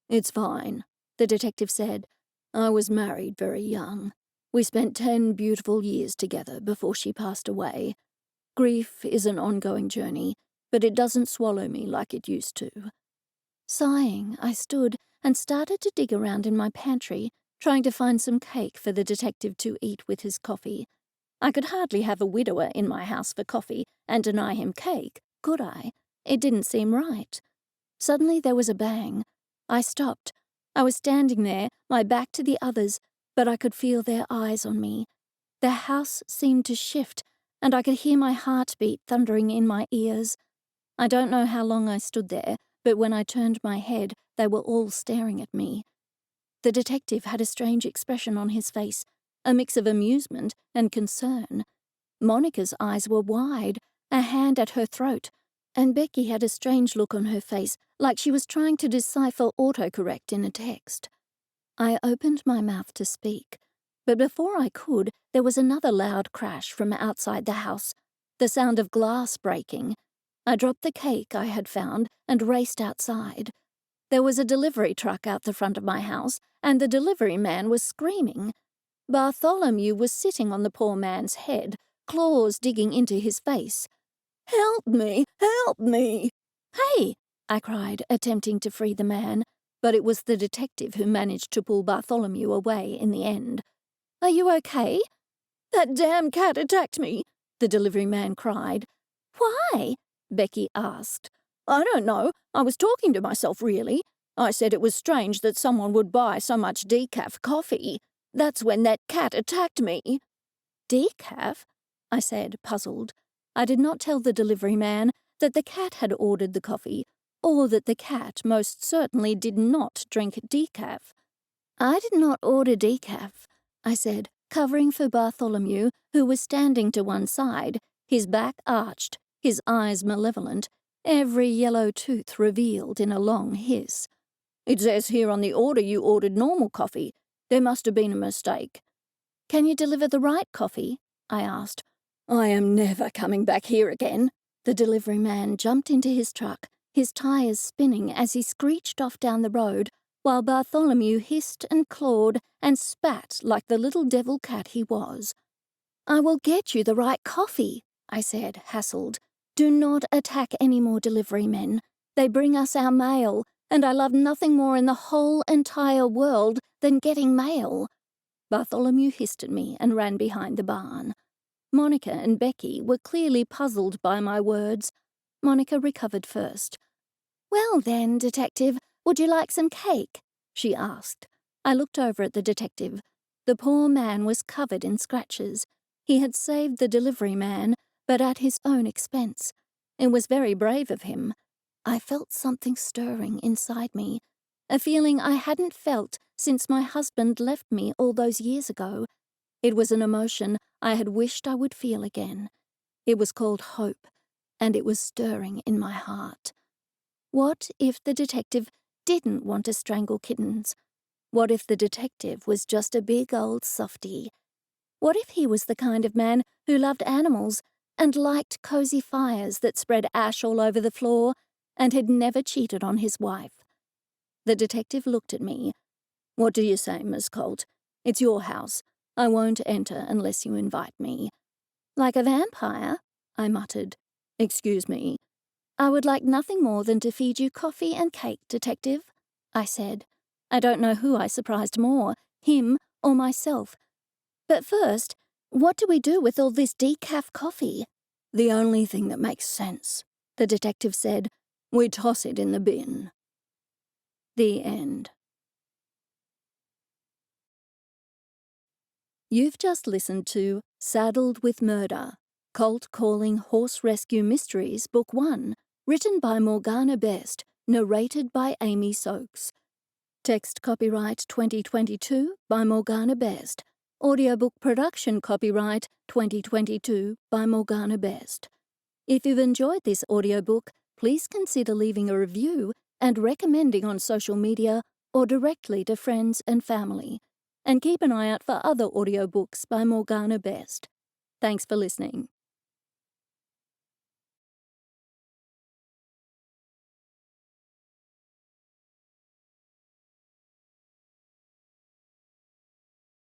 It's fine, the detective said. I was married very young. We spent 10 beautiful years together before she passed away. Grief is an ongoing journey, but it doesn't swallow me like it used to. Sighing, I stood and started to dig around in my pantry, trying to find some cake for the detective to eat with his coffee. I could hardly have a widower in my house for coffee and deny him cake, could I? It didn't seem right. Suddenly there was a bang. I stopped. I was standing there, my back to the others, but I could feel their eyes on me. The house seemed to shift, and I could hear my heartbeat thundering in my ears. I don't know how long I stood there, but when I turned my head, they were all staring at me. The detective had a strange expression on his face, a mix of amusement and concern. Monica's eyes were wide, a hand at her throat, and Becky had a strange look on her face, like she was trying to decipher autocorrect in a text. I opened my mouth to speak, but before I could, there was another loud crash from outside the house, the sound of glass breaking. I dropped the cake I had found and raced outside. There was a delivery truck out the front of my house, and the delivery man was screaming. Bartholomew was sitting on the poor man's head, claws digging into his face. "Help me! Help me!" "Hey!" I cried, attempting to free the man, but it was the detective who managed to pull Bartholomew away in the end. "Are you okay?" "That damn cat attacked me," the delivery man cried. "Why?" Becky asked. "I don't know. I was talking to myself, really. I said it was strange that someone would buy so much decaf coffee. That's when that cat attacked me." "Decaf?" I said, puzzled. I did not tell the delivery man that the cat had ordered the coffee, or that the cat most certainly did not drink decaf. "I did not order decaf," I said, covering for Bartholomew, who was standing to one side, his back arched, his eyes malevolent, every yellow tooth revealed in a long hiss. "It says here on the order you ordered normal coffee. There must have been a mistake." "Can you deliver the right coffee?" I asked. "I am never coming back here again." The delivery man jumped into his truck, his tires spinning as he screeched off down the road, while Bartholomew hissed and clawed and spat like the little devil cat he was. "I will get you the right coffee," I said, hassled. "Do not attack any more delivery men. They bring us our mail, and I love nothing more in the whole entire world than getting mail." Bartholomew hissed at me and ran behind the barn. Monica and Becky were clearly puzzled by my words. Monica recovered first. "Well then, detective, would you like some cake?" she asked. I looked over at the detective. The poor man was covered in scratches. He had saved the delivery man, but at his own expense. It was very brave of him. I felt something stirring inside me, a feeling I hadn't felt since my husband left me all those years ago. It was an emotion I had wished I would feel again. It was called hope, and it was stirring in my heart. What if the detective didn't want to strangle kittens? What if the detective was just a big old softy? What if he was the kind of man who loved animals and liked cozy fires that spread ash all over the floor and had never cheated on his wife? The detective looked at me. "What do you say, Miss Colt? It's your house. I won't enter unless you invite me." "Like a vampire?" I muttered. "Excuse me." "I would like nothing more than to feed you coffee and cake, detective," I said. I don't know who I surprised more, him or myself. "But first, what do we do with all this decaf coffee?" "The only thing that makes sense," the detective said. "We toss it in the bin." The end. You've just listened to Saddled with Murder, Colt Calling Horse Rescue Mysteries, Book 1, written by Morgana Best, narrated by Amy Soakes. Text copyright 2022 by Morgana Best. Audiobook production copyright 2022 by Morgana Best. If you've enjoyed this audiobook, please consider leaving a review and recommending on social media or directly to friends and family. And keep an eye out for other audiobooks by Morgana Best. Thanks for listening.